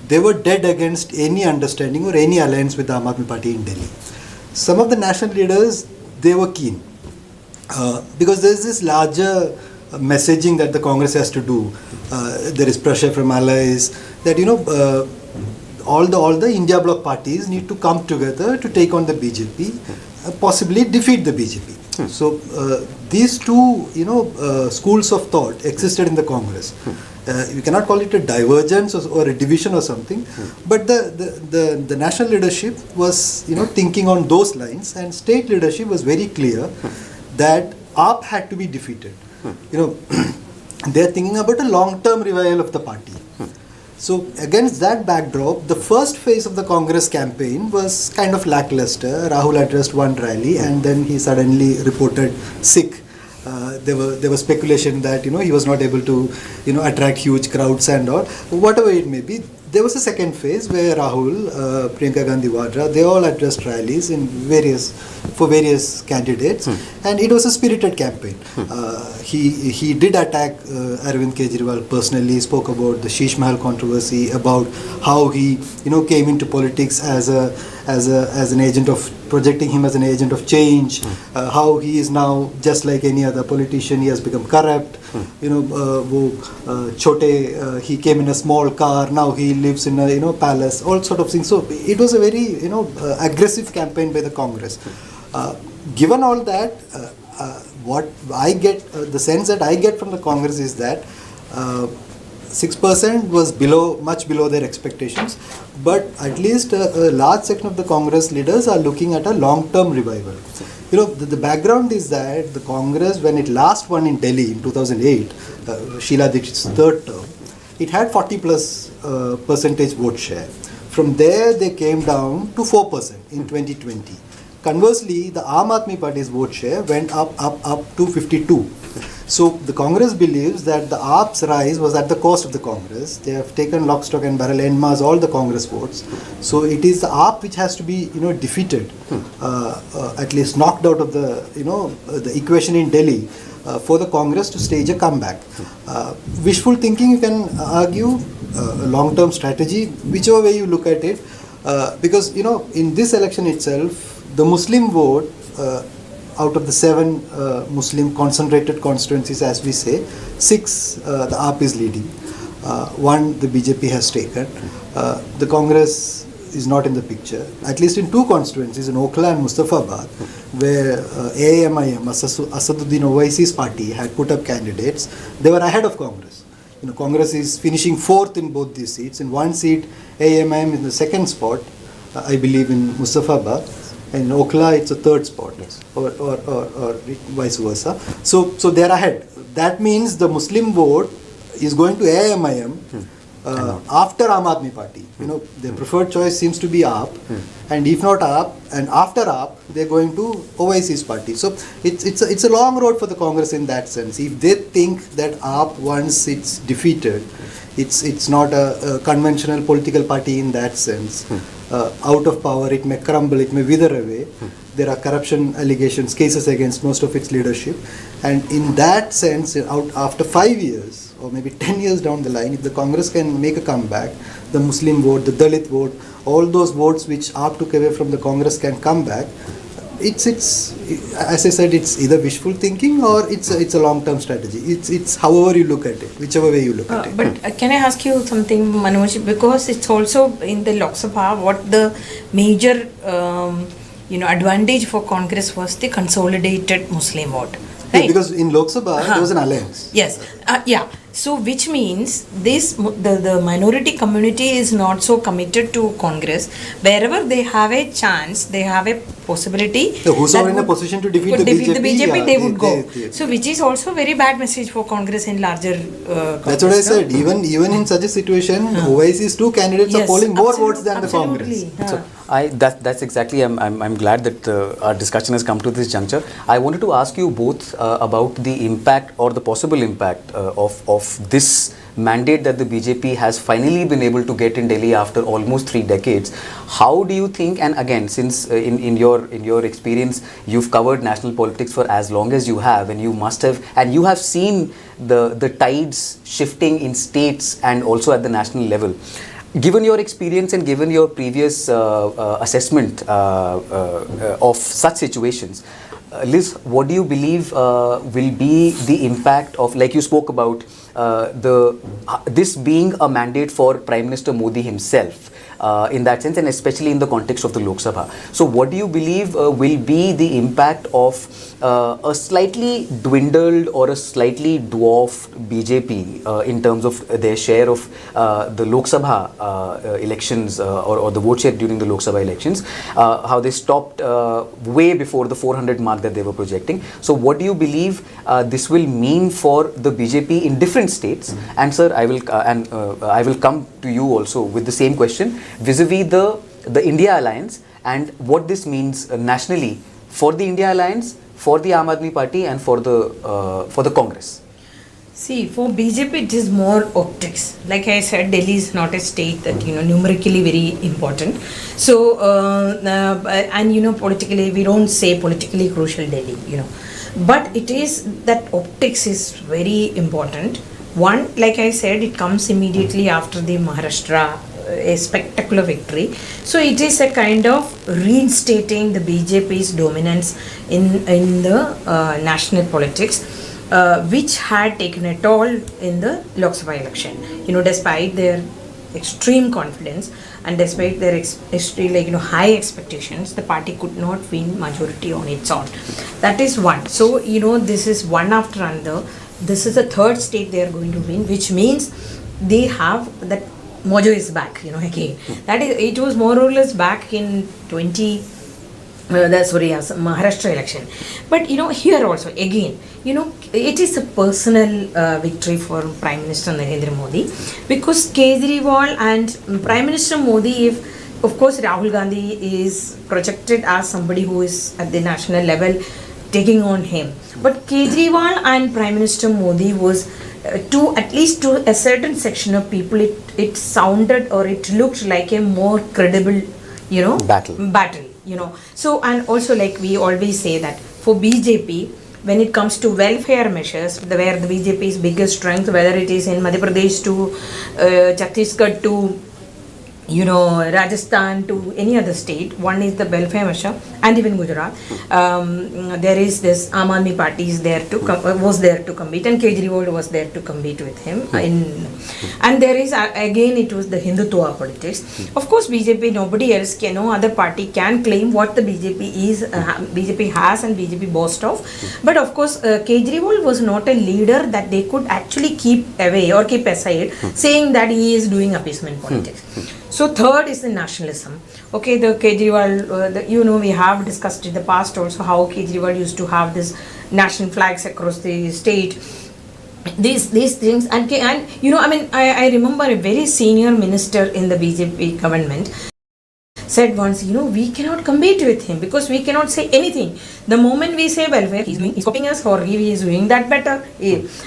they were dead against any understanding or any alliance with the Aam Aadmi Party in Delhi. Some of the national leaders, they were keen because there is this larger messaging that the Congress has to do. There is pressure from allies that all the India bloc parties need to come together to take on the BJP, possibly defeat the BJP. So these two, schools of thought existed in the Congress. You cannot call it a divergence or a division or something, but the national leadership was, thinking on those lines, and state leadership was very clear that AAP had to be defeated. They are thinking about a long-term revival of the party. So against that backdrop, the first phase of the Congress campaign was kind of lackluster. Rahul addressed one rally and then he suddenly reported sick. There was speculation that he was not able to attract huge crowds and all. Whatever it may be, there was a second phase where Rahul, Priyanka Gandhi Vadra, they all addressed rallies for various candidates, and it was a spirited campaign. He did attack Arvind Kejriwal personally, spoke about the Sheesh Mahal controversy, about how he came into politics as as an agent of projecting him as an agent of change, how he is now just like any other politician. He has become corrupt. He came in a small car, now he lives in a palace, all sort of things. So it was a very aggressive campaign by the Congress. Given all that, what I get, the sense that I get from the Congress is that 6% was much below their expectations, but at least a large section of the Congress leaders are looking at a long-term revival. The background is that the Congress, when it last won in Delhi in 2008, Sheila Dikshit's third term, it had 40+ percentage vote share. From there, they came down to 4% in 2020. Conversely, the Aam Aadmi Party's vote share went up to 52. So the Congress believes that the AAP's rise was at the cost of the Congress. They have taken lock, stock and barrel, en masse all the Congress votes. So it is the AAP which has to be defeated, at least knocked out of the equation in Delhi for the Congress to stage a comeback. Wishful thinking, you can argue, a long-term strategy, whichever way you look at it, because in this election itself, the Muslim vote, out of the 7 Muslim concentrated constituencies, as we say, 6 the AAP is leading. 1 the BJP has taken. The Congress is not in the picture. At least in 2 constituencies, in Okla and Mustafabad, where AAMIM, Asaduddin Owaisi's party, had put up candidates, they were ahead of Congress. Congress is finishing 4th in both these seats. In 1 seat, AAMIM is in the 2nd spot, I believe, in Mustafabad. And in Okla, it's a 3rd spot, or vice versa. So they are ahead. That means the Muslim vote is going to AAMIM after Aam Aadmi Party. Their preferred choice seems to be AAP, and if not AAP, and after AAP, they're going to Owaisi's party. So it's a long road for the Congress in that sense. If they think that AAP, once it's defeated, it's not a conventional political party in that sense. Out of power, it may crumble, it may wither away. There are corruption allegations, cases against most of its leadership. And in that sense, after 5 years, or maybe 10 years down the line, if the Congress can make a comeback, the Muslim vote, the Dalit vote, all those votes which AAP took away from the Congress can come back. It's as I said, it's either wishful thinking or it's a long-term strategy. It's however you look at it, whichever way you look at it. But can I ask you something, Manoj? Because it's also in the Lok Sabha, what the major advantage for Congress was the consolidated Muslim vote. Right? Yeah, because in Lok Sabha there was an alliance. Yes. So which means the minority community is not so committed to Congress. Wherever they have a chance, they have a possibility. So who's in a position to defeat the BJP, they would go. So which is also very bad message for Congress in larger. That's what I said. Even in such a situation, Owaisi's 2 candidates are polling more votes than the Congress. So that's exactly. I'm glad that our discussion has come to this juncture. I wanted to ask you both about the impact or the possible impact of this mandate that the BJP has finally been able to get in Delhi after almost 3 decades. How do you think, and again, since in your experience, you've covered national politics for as long as you have, and you must have, and you have seen the tides shifting in states and also at the national level. Given your experience and given your previous assessment of such situations, Liz, what do you believe will be the impact of, like you spoke about, this being a mandate for Prime Minister Modi himself in that sense, and especially in the context of the Lok Sabha. So what do you believe will be the impact of a slightly dwindled or a slightly dwarfed BJP in terms of their share of the Lok Sabha elections or the vote share during the Lok Sabha elections, how they stopped way before the 400 mark that they were projecting. So what do you believe this will mean for the BJP in different states? And sir, I will come to you also with the same question vis-a-vis the India Alliance, and what this means nationally for the India Alliance, for the Aam Aadmi Party, and for the Congress. See, for BJP it is more optics. Like I said, Delhi is not a state that numerically very important. So and politically we don't say politically crucial Delhi. But it is that optics is very important. One, like I said, it comes immediately after the Maharashtra a spectacular victory. So it is a kind of reinstating the BJP's dominance in the national politics, which had taken a toll in the Lok Sabha election. Despite their extreme confidence and despite their extreme high expectations, the party could not win majority on its own. That is one. So this is one after another. This is the third state they are going to win, which means they have that mojo is back. Again, that is, it was more or less back in Maharashtra election. But here also again, it is a personal victory for Prime Minister Narendra Modi, because Kejriwal and Prime Minister Modi, if of course Rahul Gandhi is projected as somebody who is at the national level taking on him, but Kejriwal and Prime Minister Modi was at least to a certain section of people, it sounded or it looked like a more credible battle. So, and also like we always say that for BJP, when it comes to welfare measures, where the BJP's biggest strength, whether it is in Madhya Pradesh to Chhattisgarh to Rajasthan to any other state, one is the welfare measure, and even Gujarat, there is this Aam Aadmi Party is there was there to compete, and Kejriwal was there to compete with him. And there is again, it was the Hindutva politics. Of course, BJP, nobody else, no other party can claim what the BJP is, BJP has and BJP boasts of. But of course, Kejriwal was not a leader that they could actually keep away or keep aside, saying that he is doing appeasement politics. So third is the nationalism. Okay, the Kejriwal, we have discussed in the past also how Kejriwal used to have this national flags across the state. These things, and I remember a very senior minister in the BJP government said once, we cannot compete with him because we cannot say anything. The moment we say welfare, he's copying us, or he is doing that better.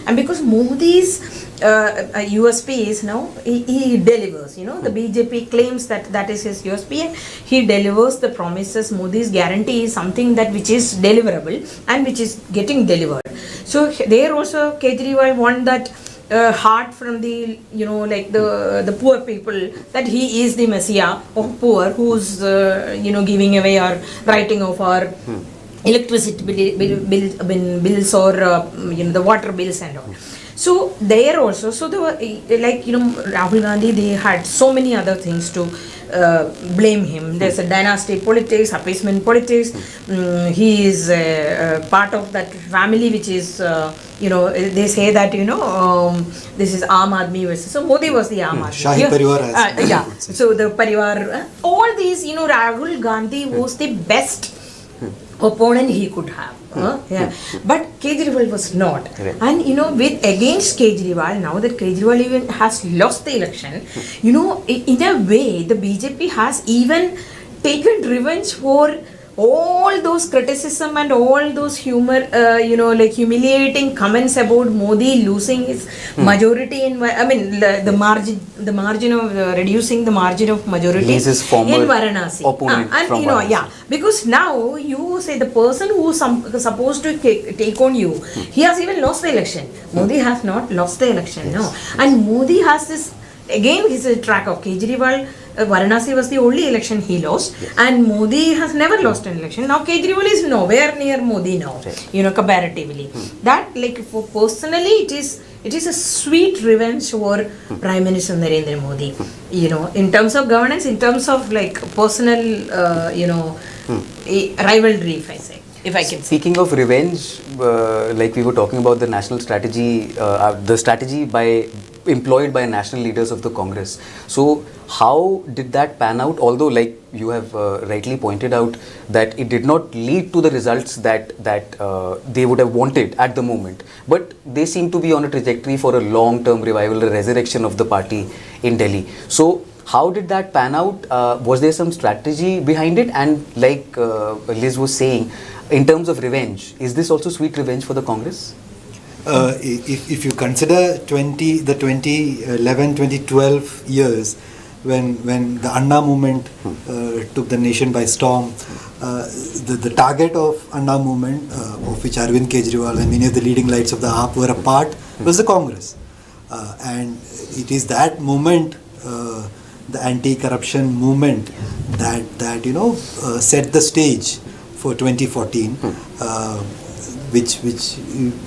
And because Modi's USP is now, he delivers. The BJP claims that is his USP, and he delivers the promises. Modi's guarantee is something that which is deliverable and which is getting delivered. So there also Kejriwal won that heart from the the poor people, that he is the messiah of poor, who's giving away or writing off our electricity bills or the water bills and all. So there also, so there were Rahul Gandhi, they had so many other things to blame him. There's a dynasty politics, appeasement politics. He is part of that family which is they say that this is Aam Aadmi versus, so Modi was the Aam Aadmi. Shahi Parivar so the Parivar, all these, Rahul Gandhi was the best opponent he could have. But Kejriwal was not. And with against Kejriwal, now that Kejriwal even has lost the election, in a way the BJP has even taken revenge for all those criticism and all those humiliating comments about Modi losing his majority in, the margin of reducing the margin of majority in Varanasi. Because now you say the person who is supposed to take on you, he has even lost the election. Modi has not lost the election, and Modi has this, again, his track of Kejriwal. Varanasi was the only election he lost, and Modi has never lost an election. Now Kejriwal is nowhere near Modi now, comparatively. That, for personally, it is a sweet revenge for Prime Minister Narendra Modi. In terms of governance, in terms of personal, rivalry, if I say. If I can. Speaking of revenge, we were talking about the national strategy, the strategy employed by national leaders of the Congress. So how did that pan out? Although, like you have rightly pointed out, that it did not lead to the results that they would have wanted at the moment, but they seem to be on a trajectory for a long-term revival, a resurrection of the party in Delhi. So how did that pan out? Was there some strategy behind it? And like Liz was saying, in terms of revenge, is this also sweet revenge for the Congress? If you consider the 2011-2012 years, when the Anna movement took the nation by storm, the target of Anna movement, of which Arvind Kejriwal and many of the leading lights of the AAP were a part, was the Congress. And it is that movement the anti-corruption movement that set the stage for 2014, which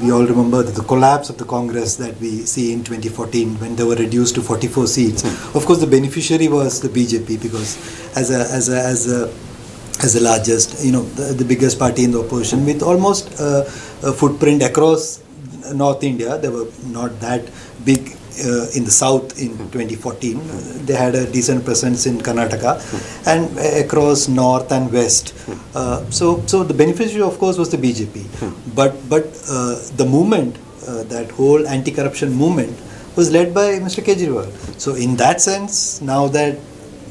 we all remember the collapse of the Congress that we see in 2014 when they were reduced to 44 seats. Of course, the beneficiary was the BJP because as the largest, the biggest party in the opposition with almost a footprint across North India. They were not that big in the south in 2014. They had a decent presence in Karnataka and across north and west. So the beneficiary, of course, was the BJP. But the movement, that whole anti-corruption movement, was led by Mr. Kejriwal. So in that sense, now that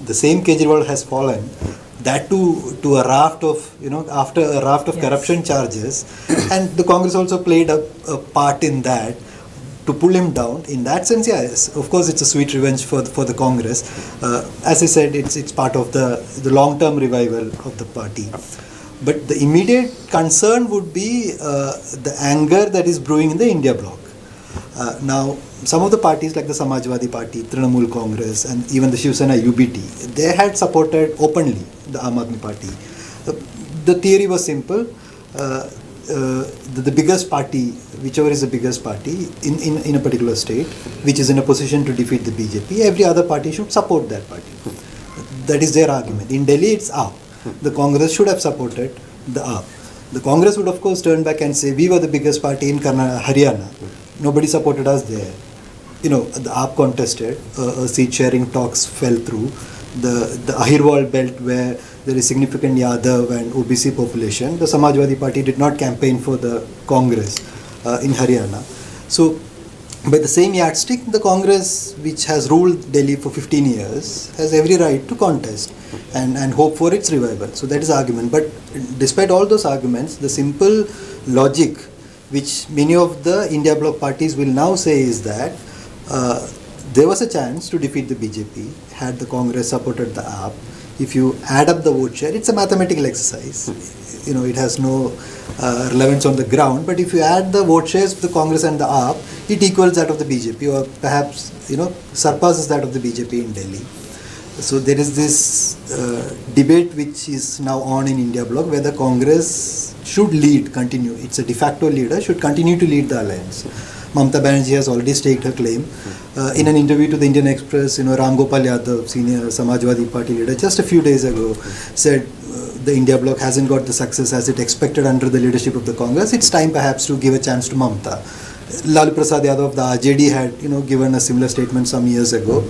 the same Kejriwal has fallen, that to a raft of, after a raft of corruption charges, and the Congress also played a part in that to pull him down. In that sense, yes, of course, it's a sweet revenge for the Congress. As I said, it's part of the long-term revival of the party. But the immediate concern would be the anger that is brewing in the India bloc. Now, some of the parties like the Samajwadi Party, Trinamool Congress, and even the Shiv Sena UBT, they had supported openly the Aam Aadmi Party. The theory was simple. The biggest party, whichever is the biggest party in a particular state, which is in a position to defeat the BJP, every other party should support that party. That is their argument. In Delhi, it's AAP. The Congress should have supported the AAP. The Congress would, of course, turn back and say, we were the biggest party in Haryana. Nobody supported us there. The AAP contested, seat-sharing talks fell through. The Ahirwal belt where there is significant Yadav and OBC population, the Samajwadi Party did not campaign for the Congress in Haryana. So, by the same yardstick, the Congress, which has ruled Delhi for 15 years, has every right to contest and hope for its revival. So that is the argument. But despite all those arguments, the simple logic which many of the India bloc parties will now say is that there was a chance to defeat the BJP had the Congress supported the AAP. If you add up the vote share, it's a mathematical exercise. It has no relevance on the ground. But if you add the vote shares of the Congress and the AAP, it equals that of the BJP, or perhaps surpasses that of the BJP in Delhi. So there is this debate which is now on in India bloc whether Congress should continue. It's a de facto leader, should continue to lead the alliance. Mamata Banerjee has already staked her claim. In an interview to the Indian Express, Ram Gopal Yadav, senior Samajwadi Party leader, just a few days ago said the India bloc hasn't got the success as it expected under the leadership of the Congress. It's time perhaps to give a chance to Mamata. Lalu Prasad Yadav of the RJD had given a similar statement some years ago.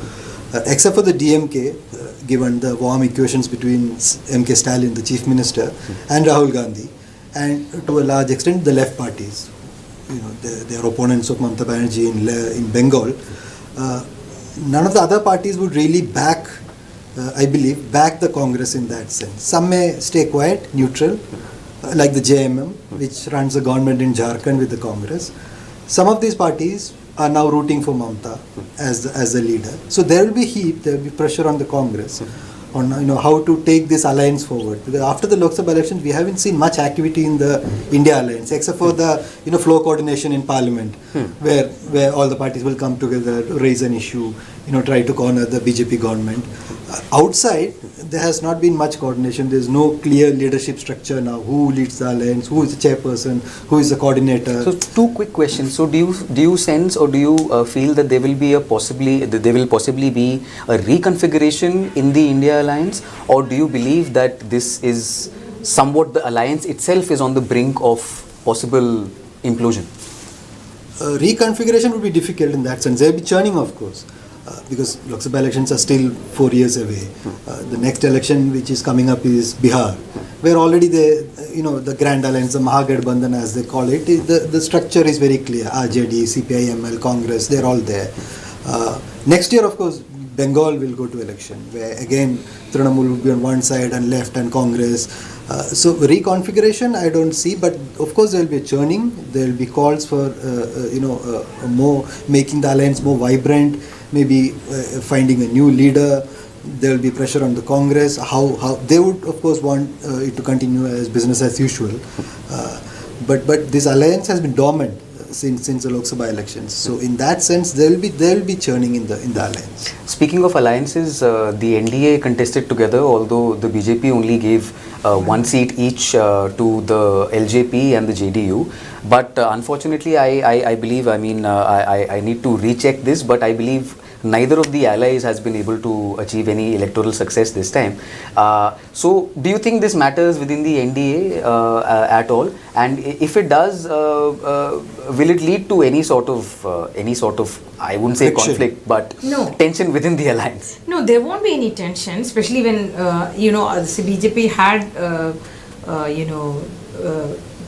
Except for the DMK, given the warm equations between MK Stalin, the chief minister, and Rahul Gandhi, and to a large extent the left parties, they are opponents of Mamata Banerjee in Bengal. None of the other parties would really back the Congress in that sense. Some may stay quiet, neutral, like the JMM, which runs the government in Jharkhand with the Congress. Some of these parties are now rooting for Mamata as the leader. So there will be heat, there will be pressure on the Congress on how to take this alliance forward. Because after the Lok Sabha elections, we haven't seen much activity in the India alliance, except for the floor coordination in Parliament, where all the parties will come together, raise an issue, try to corner the BJP government. Outside, there has not been much coordination. There is no clear leadership structure now. Who leads the alliance? Who is the chairperson? Who is the coordinator? So, two quick questions. So, do you sense or do you feel that there will possibly be a reconfiguration in the India alliance, or do you believe that this is somewhat the alliance itself is on the brink of possible implosion? Reconfiguration would be difficult in that sense. There will be churning, of course. Because Lok Sabha elections are still 4 years away. The next election which is coming up is Bihar, where already the Grand Alliance, the Mahagathbandhan as they call it, the structure is very clear. RJD, CPI-ML, Congress, they're all there. Next year, of course, Bengal will go to election, where again Trinamool will be on one side and left and Congress. So reconfiguration I don't see, but of course there will be a churning. There will be calls for more making the alliance more vibrant. Maybe finding a new leader. There will be pressure on the Congress. How they would, of course, want it to continue as business as usual. But this alliance has been dormant since the Lok Sabha elections. So in that sense, there will be churning in the alliance. Speaking of alliances, the NDA contested together, although the BJP only gave one seat each to the LJP and the JDU. But unfortunately, I believe, I need to recheck this, but I believe neither of the allies has been able to achieve any electoral success this time. So, do you think this matters within the NDA at all? And if it does, will it lead to any sort of, I wouldn't say Friction. conflict, but No. tension within the alliance? No, there won't be any tension, especially when the BJP had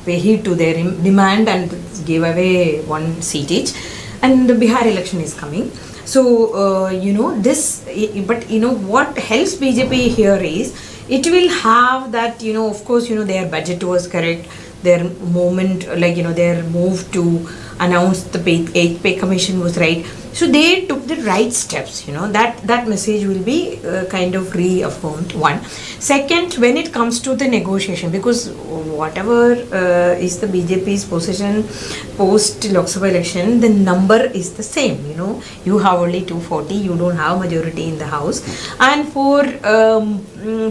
pay heed to their demand and gave away one seat each, and the Bihar election is coming. So this, but what helps BJP here is it will have that of course their budget was correct, their movement their move to announce the pay commission was right. So they took the right steps, that message will be kind of reaffirmed. One. Second, when it comes to the negotiation, because whatever is the BJP's position post Lok Sabha election, the number is the same, you have only 240, you don't have majority in the house, and for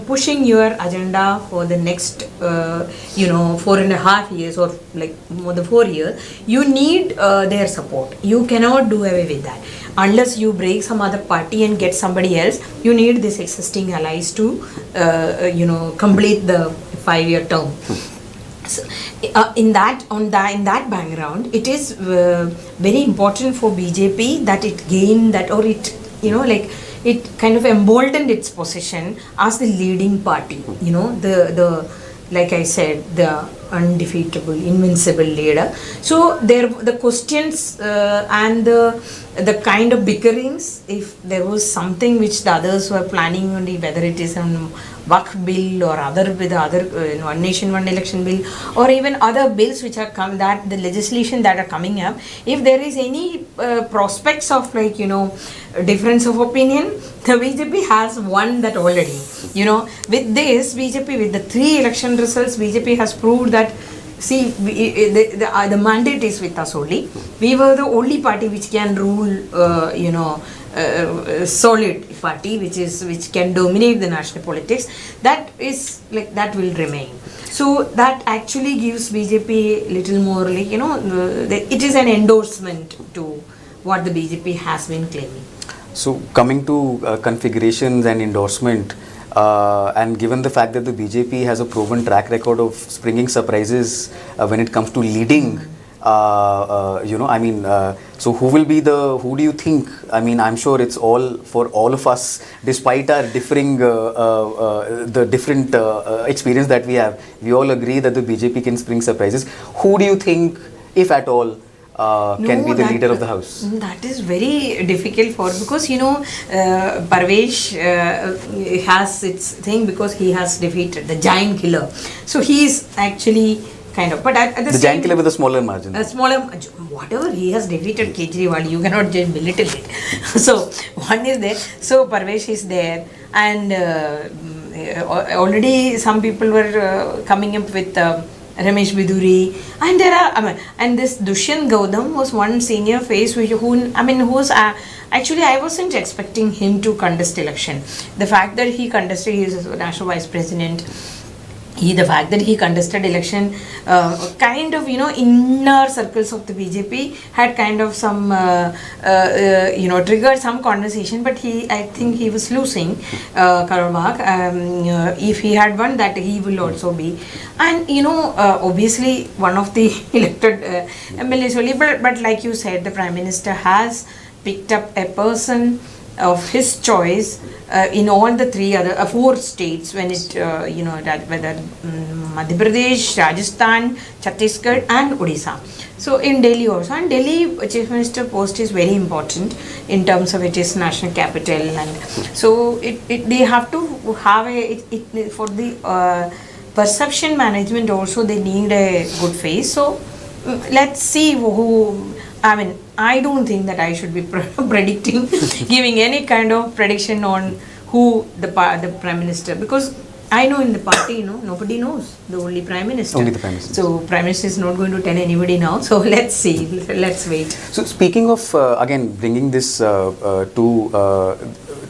pushing your agenda for the next 4.5 years or like more than 4 years, you need their support. You cannot do away with that. Unless you break some other party and get somebody else, you need these existing allies to complete the 5-year term. So, in that background, it is very important for BJP that it gained that, or it it kind of emboldened its position as the leading party. The like I said, the undefeatable, invincible leader. So the questions and the kind of bickerings, if there was something which the others were planning only, whether it is on Waqf bill or other with other one nation one election bill, or even other bills which are come, that the legislation that are coming up, if there is any prospects of difference of opinion, the BJP has won that already. With this BJP, with the 3 election results, BJP has proved that, see, the mandate is with us only. We were the only party which can rule, solid party, which can dominate the national politics. That is that will remain. So that actually gives BJP little more it is an endorsement to what the BJP has been claiming. So coming to configurations and endorsement, and given the fact that the BJP has a proven track record of springing surprises when it comes to leading, so who do you think, I'm sure it's all for all of us, despite our differing, the different experience that we have, we all agree that the BJP can spring surprises. Who do you think, if at all, can be the leader of the house? That is very difficult because Parvesh has its thing, because he has defeated the giant killer. So he is actually kind of, but at the giant killer with a smaller margin. Whatever he has defeated Kejriwal, you cannot just belittle it. So one is there. So Parvesh is there, and already some people were coming up with Ramesh Bidhuri, and there are and this Dushyant Gautam was one senior face who's actually I wasn't expecting him to contest election. The fact that he contested, he is a national vice president. The fact that he contested election, kind of inner circles of the BJP had kind of some triggered some conversation, but I think he was losing Karabakh. If he had won, that he will also be, and obviously one of the elected MLAs only, but like you said, the Prime Minister has picked up a person of his choice in all the 4 states, when it whether Madhya Pradesh, Rajasthan, Chhattisgarh and Odisha. So in Delhi also, and Delhi Chief Minister post is very important in terms of it is national capital, and so they have to have for the perception management also, they need a good face. So let's see who. I don't think that I should be predicting, giving any kind of prediction on who the Prime Minister, because I know in the party, nobody knows. The only Prime Minister. Only the Prime Minister. So Prime Minister is not going to tell anybody now. So let's see. Let's wait. So speaking of again bringing this to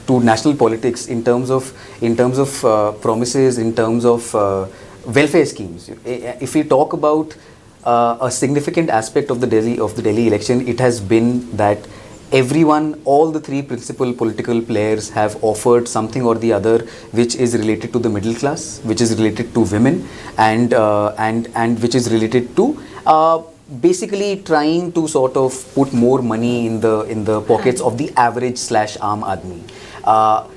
national politics in terms of promises, in terms of welfare schemes. If we talk about a significant aspect of the Delhi election, it has been that everyone, all the three principal political players have offered something or the other which is related to the middle class, which is related to women, and which is related to basically trying to sort of put more money in the pockets of the average / Aam Aadmi.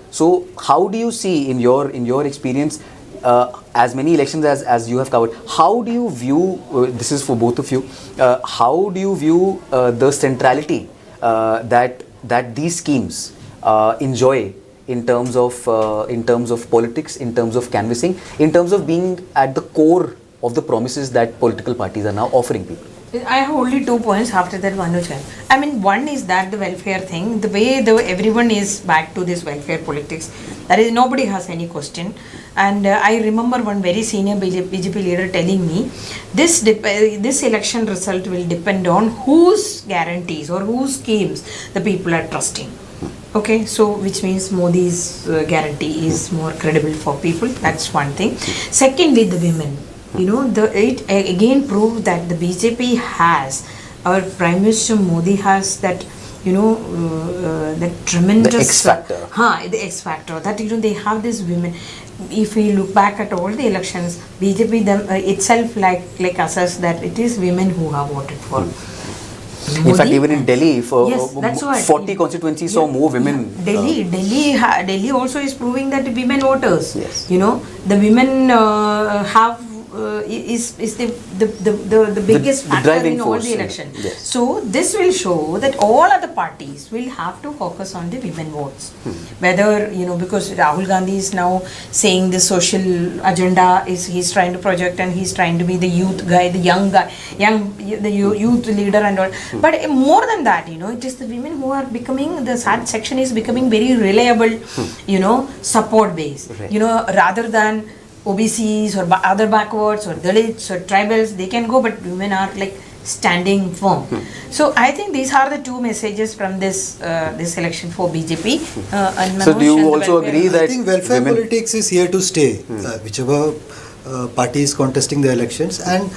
So how do you see in your experience, as many elections as you have covered, how do you view, this is for both of you, how do you view the centrality that these schemes enjoy in terms of politics, in terms of canvassing, in terms of being at the core of the promises that political parties are now offering people? I have only 2 points after that, Manoj. I mean, one is that the welfare thing, the way everyone is back to this welfare politics, that is, nobody has any question. And I remember one very senior BJP leader telling me, this election result will depend on whose guarantees or whose schemes the people are trusting. Okay, so which means Modi's guarantee is more credible for people. That's one thing. Secondly, the women. It again proved that the BJP has, our Prime Minister Modi has that, that tremendous... The X factor. The X factor. That, they have these women. If we look back at all the elections, BJP itself like assessed that it is women who have voted for Modi. In fact, even in Delhi, Yes, that's what. 40 constituencies saw more women. Delhi also is proving that women voters. Yes. The women have is the biggest factor in all the election. Yes. So this will show that all other parties will have to focus on the women votes. Whether because Rahul Gandhi is now saying the social agenda he's trying to project, and he's trying to be the youth guy, the young guy, the youth leader and all. But more than that, it is the women who are becoming, the sad section is becoming very reliable, support base. Right. Rather than OBCs or other backwards or Dalits or tribals, they can go, but women are like standing firm. So I think these are the two messages from this election for BJP. So do you also agree that I think welfare politics is here to stay, whichever party is contesting the elections, and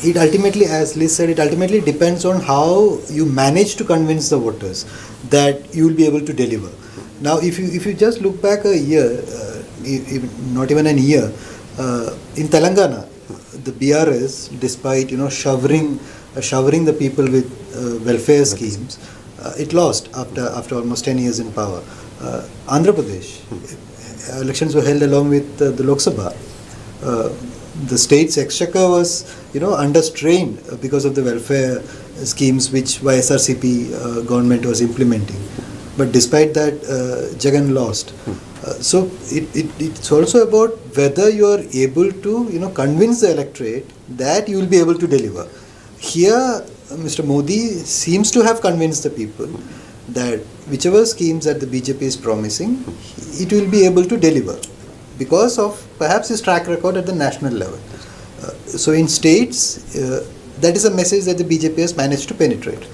it ultimately, as Liz said, it ultimately depends on how you manage to convince the voters that you will be able to deliver. Now, if you just look back a year, not even a year, in Telangana, the BRS, despite showering the people with welfare schemes, it lost after almost 10 years in power. Andhra Pradesh, elections were held along with the Lok Sabha. The state's exchequer was under strain because of the welfare schemes which YSRCP government was implementing. But despite that, Jagan lost. So it's also about whether you are able to convince the electorate that you will be able to deliver. Here, Mr. Modi seems to have convinced the people that whichever schemes that the BJP is promising, it will be able to deliver because of perhaps his track record at the national level. So in states, that is a message that the BJP has managed to penetrate.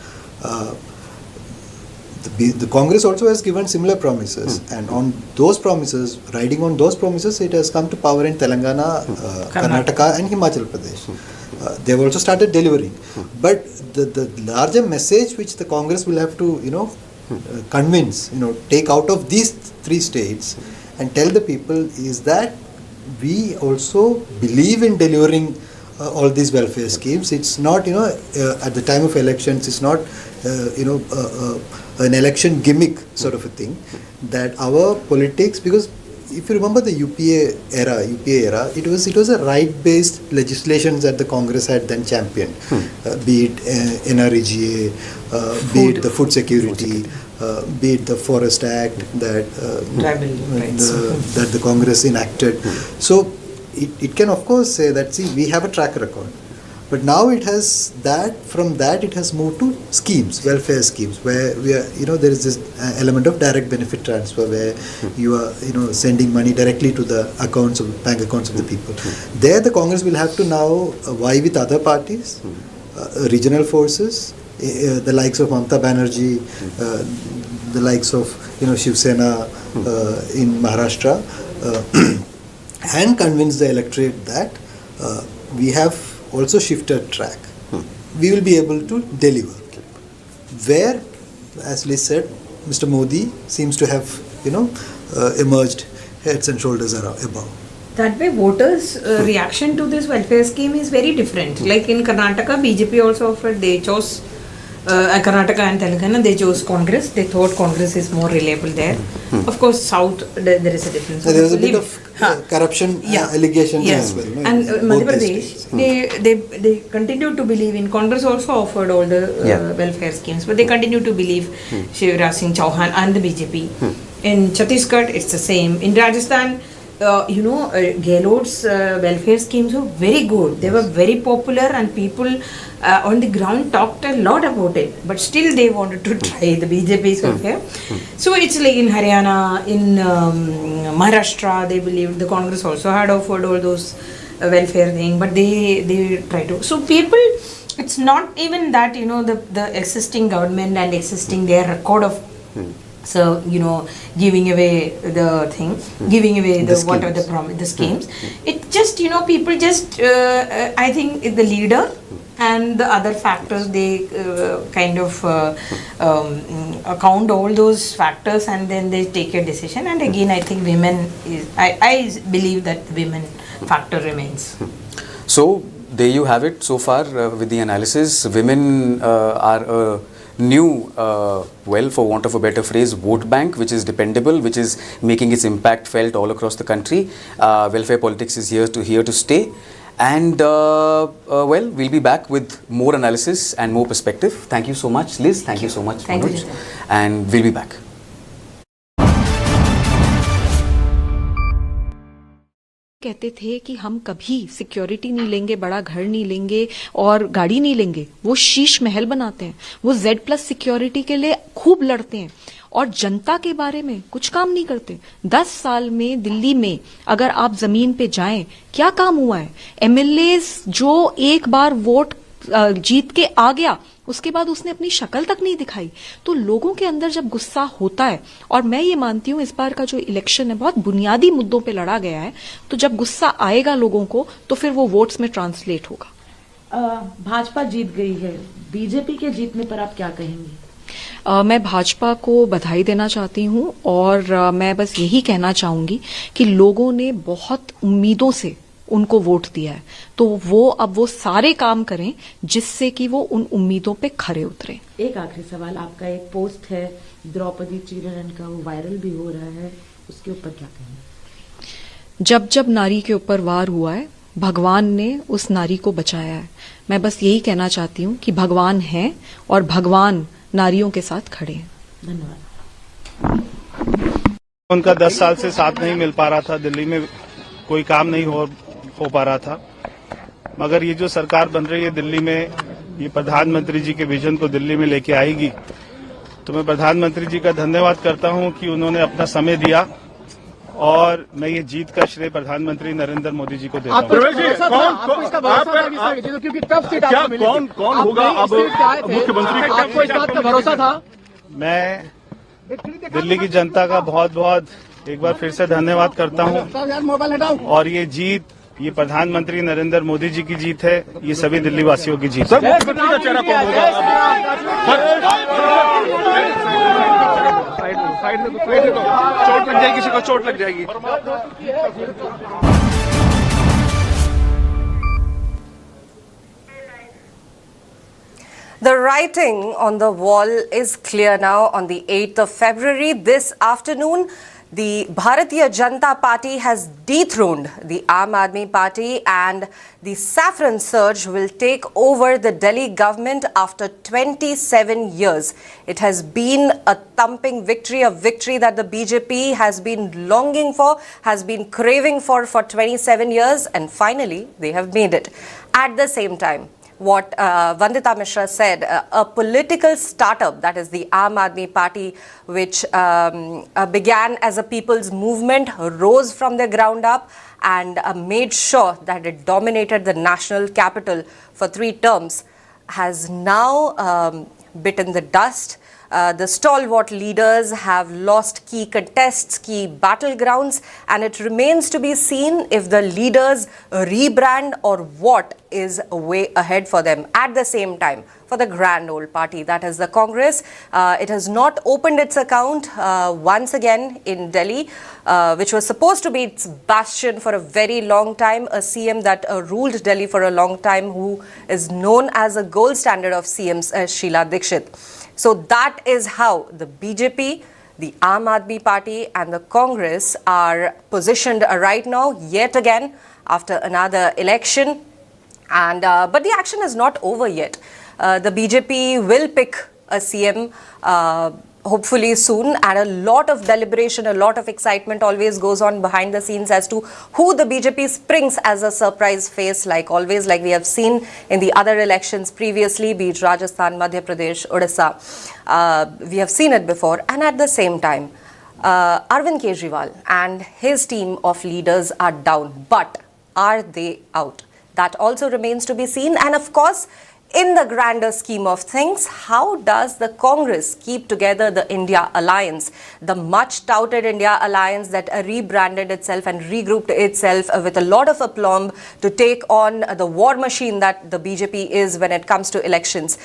The Congress also has given similar promises, and on those promises, riding on those promises, it has come to power in Telangana, Karnataka and Himachal Pradesh. They have also started delivering. But the larger message which the Congress will have to, convince, take out of these three states and tell the people is that we also believe in delivering all these welfare schemes. It's not, at the time of elections, it's not, an election gimmick sort of a thing, that our politics, because if you remember the UPA era, it was a right-based legislation that the Congress had then championed, be it NREGA, be it the food security, be it the Forest Act that the Congress enacted. So it can of course say that, see, we have a track record. But now it has that, from that it has moved to schemes, welfare schemes, where we are, there is this element of direct benefit transfer where you are, sending money directly to the bank accounts of the people. There the Congress will have to now vie with other parties, regional forces, the likes of Mamata Banerjee, the likes of, Shiv Sena in Maharashtra, and convince the electorate that we have also shifted track. We will be able to deliver. Where, as Liz said, Mr. Modi seems to have, emerged heads and shoulders above. That way, voters' reaction to this welfare scheme is very different. Like in Karnataka, BJP also offered, they chose Karnataka and Telangana, they chose Congress. They thought Congress is more reliable there. Of course, South, there is a difference. There is a bit of corruption allegation as well. No? And Madhya Pradesh, they continue to believe in, Congress also offered all the welfare schemes, but they continue to believe Shivraj Singh Chauhan and the BJP. In Chhattisgarh, it's the same. In Rajasthan, Gehlot's welfare schemes were very good. They were very popular and people on the ground talked a lot about it. But still they wanted to try the BJP's welfare. So it's like in Haryana, in Maharashtra, they believed the Congress also had offered all those welfare thing, but they try to. So people, it's not even that, the existing government and existing their record of so, giving away the thing, giving away the schemes. It just, people just, I think the leader and the other factors, they kind of account all those factors and then they take a decision. And again, I think women is, I believe that women factor remains. So, there you have it so far with the analysis. Women are a new, for want of a better phrase, vote bank, which is dependable, which is making its impact felt all across the country. Welfare politics is here to stay. And, we'll be back with more analysis and more perspective. Thank you so much, Liz. Thank you so much, Manoj. And we'll be back. कहते थे कि हम कभी security नहीं लेंगे, बड़ा घर नहीं लेंगे और गाड़ी नहीं लेंगे, वो शीश महल बनाते हैं, वो Z+ सिक्योरिटी के लिए खूब लड़ते हैं और जनता के बारे में कुछ काम नहीं करते। 10 साल में दिल्ली में अगर आप जमीन पे जाएं, क्या काम हुआ है? MLAs जो एक बार वोट जीत के आ गया, उसके बाद उसने अपनी शक्ल तक नहीं दिखाई। तो लोगों के अंदर जब गुस्सा होता है, और मैं ये मानती हूं इस बार का जो इलेक्शन है बहुत बुनियादी मुद्दों पे लड़ा गया है, तो जब गुस्सा आएगा लोगों को तो फिर वो वोट्स में ट्रांसलेट होगा। भाजपा जीत गई है, बीजेपी के जीतने पर आप क्या कहेंगी? मैं भाजपा को बधाई देना चाहती हूं और मैं बस यही कहना चाहूंगी कि लोगों ने बहुत उम्मीदों से उनको वोट दिया है, तो वो अब वो सारे काम करें जिससे कि वो उन उम्मीदों पे खरे उतरे। एक आखिरी सवाल, आपका एक पोस्ट है द्रौपदी चीरन का, वो वायरल भी हो रहा है, उसके ऊपर क्या कहेंगे? जब जब नारी के ऊपर वार हुआ है, भगवान ने उस नारी को बचाया है। मैं बस यही कहना चाहती हूँ कि भगवान है और भगवान नारियों के साथ खड़े हैं। धन्यवाद। उनका 10 साल से साथ नहीं मिल पा रहा था, दिल्ली में कोई काम नहीं हो पा रहा था, मगर ये जो सरकार बन रही है दिल्ली में, ये प्रधानमंत्री जी के विजन को दिल्ली में लेके आएगी, तो मैं प्रधानमंत्री जी का धन्यवाद करता हूं कि उन्होंने अपना समय दिया और मैं ये जीत का श्रेय प्रधानमंत्री नरेंद्र मोदी जी को देता हूं। कौन होगा अब मुख्यमंत्री? आपको इस बात का भरोसा था? मैं दिल्ली की जनता का बहुत बहुत एक बार फिर से धन्यवाद करता हूं और ये जीत, ये प्रधानमंत्री नरेंद्र मोदी जी की जीत है, ये सभी दिल्ली वासियों की जीत है। मुख्यमंत्री का चेहरा कौन होगा? साइड में चोट लग जाएगी, किसी को चोट लग जाएगी। The writing on the wall is clear now. On the 8th of February, this afternoon, the Bharatiya Janata Party has dethroned the Aam Aadmi Party and the saffron surge will take over the Delhi government after 27 years. It has been a thumping victory, a victory that the BJP has been longing for, has been craving for 27 years, and finally they have made it. At the same time, what Vandita Mishra said, a political startup, that is the Aam Aadmi Party, which began as a people's movement, rose from the ground up and made sure that it dominated the national capital for 3 terms, has now bitten the dust. The stalwart leaders have lost key contests, key battlegrounds, and it remains to be seen if the leaders rebrand or what is way ahead for them. At the same time, for the grand old party, that is the Congress, it has not opened its account once again in Delhi, which was supposed to be its bastion for a very long time, a CM that ruled Delhi for a long time, who is known as a gold standard of CMs, Sheila Dikshit. So that is how the BJP, the Aam Aadmi Party and the Congress are positioned right now, yet again, after another election. And but the action is not over yet. The BJP will pick a CM hopefully soon, and a lot of deliberation, a lot of excitement always goes on behind the scenes as to who the BJP springs as a surprise face, like always, like we have seen in the other elections previously, be it Rajasthan, Madhya Pradesh, Odisha. We have seen it before. And at the same time, Arvind Kejriwal and his team of leaders are down. But are they out? That also remains to be seen. And of course, in the grander scheme of things, how does the Congress keep together the India alliance, the much touted India alliance that rebranded itself and regrouped itself with a lot of aplomb to take on the war machine that the BJP is when it comes to elections?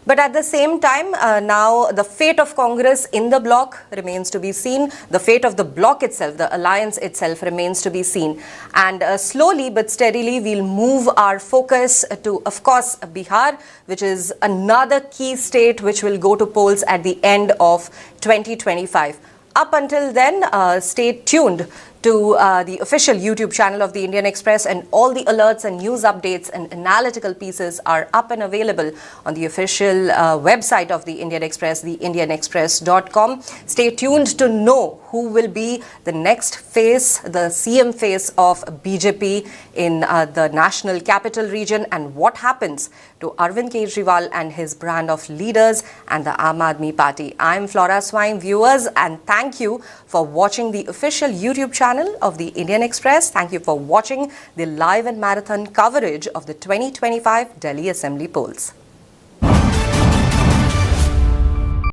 But at the same time, now the fate of Congress in the bloc remains to be seen. The fate of the bloc itself, the alliance itself, remains to be seen. And slowly but steadily, we'll move our focus to, of course, Bihar, which is another key state which will go to polls at the end of 2025. Up until then, stay tuned to the official YouTube channel of the Indian Express, and all the alerts and news updates and analytical pieces are up and available on the official website of the Indian Express, theindianexpress.com. Stay tuned to know who will be the next face, the CM face of BJP in the national capital region, and what happens to Arvind Kejriwal and his brand of leaders and the Aam Aadmi Party. I'm Flora Swine, viewers, and thank you for watching the official YouTube channel of the Indian Express. Thank you for watching the live and marathon coverage of the 2025 Delhi Assembly polls.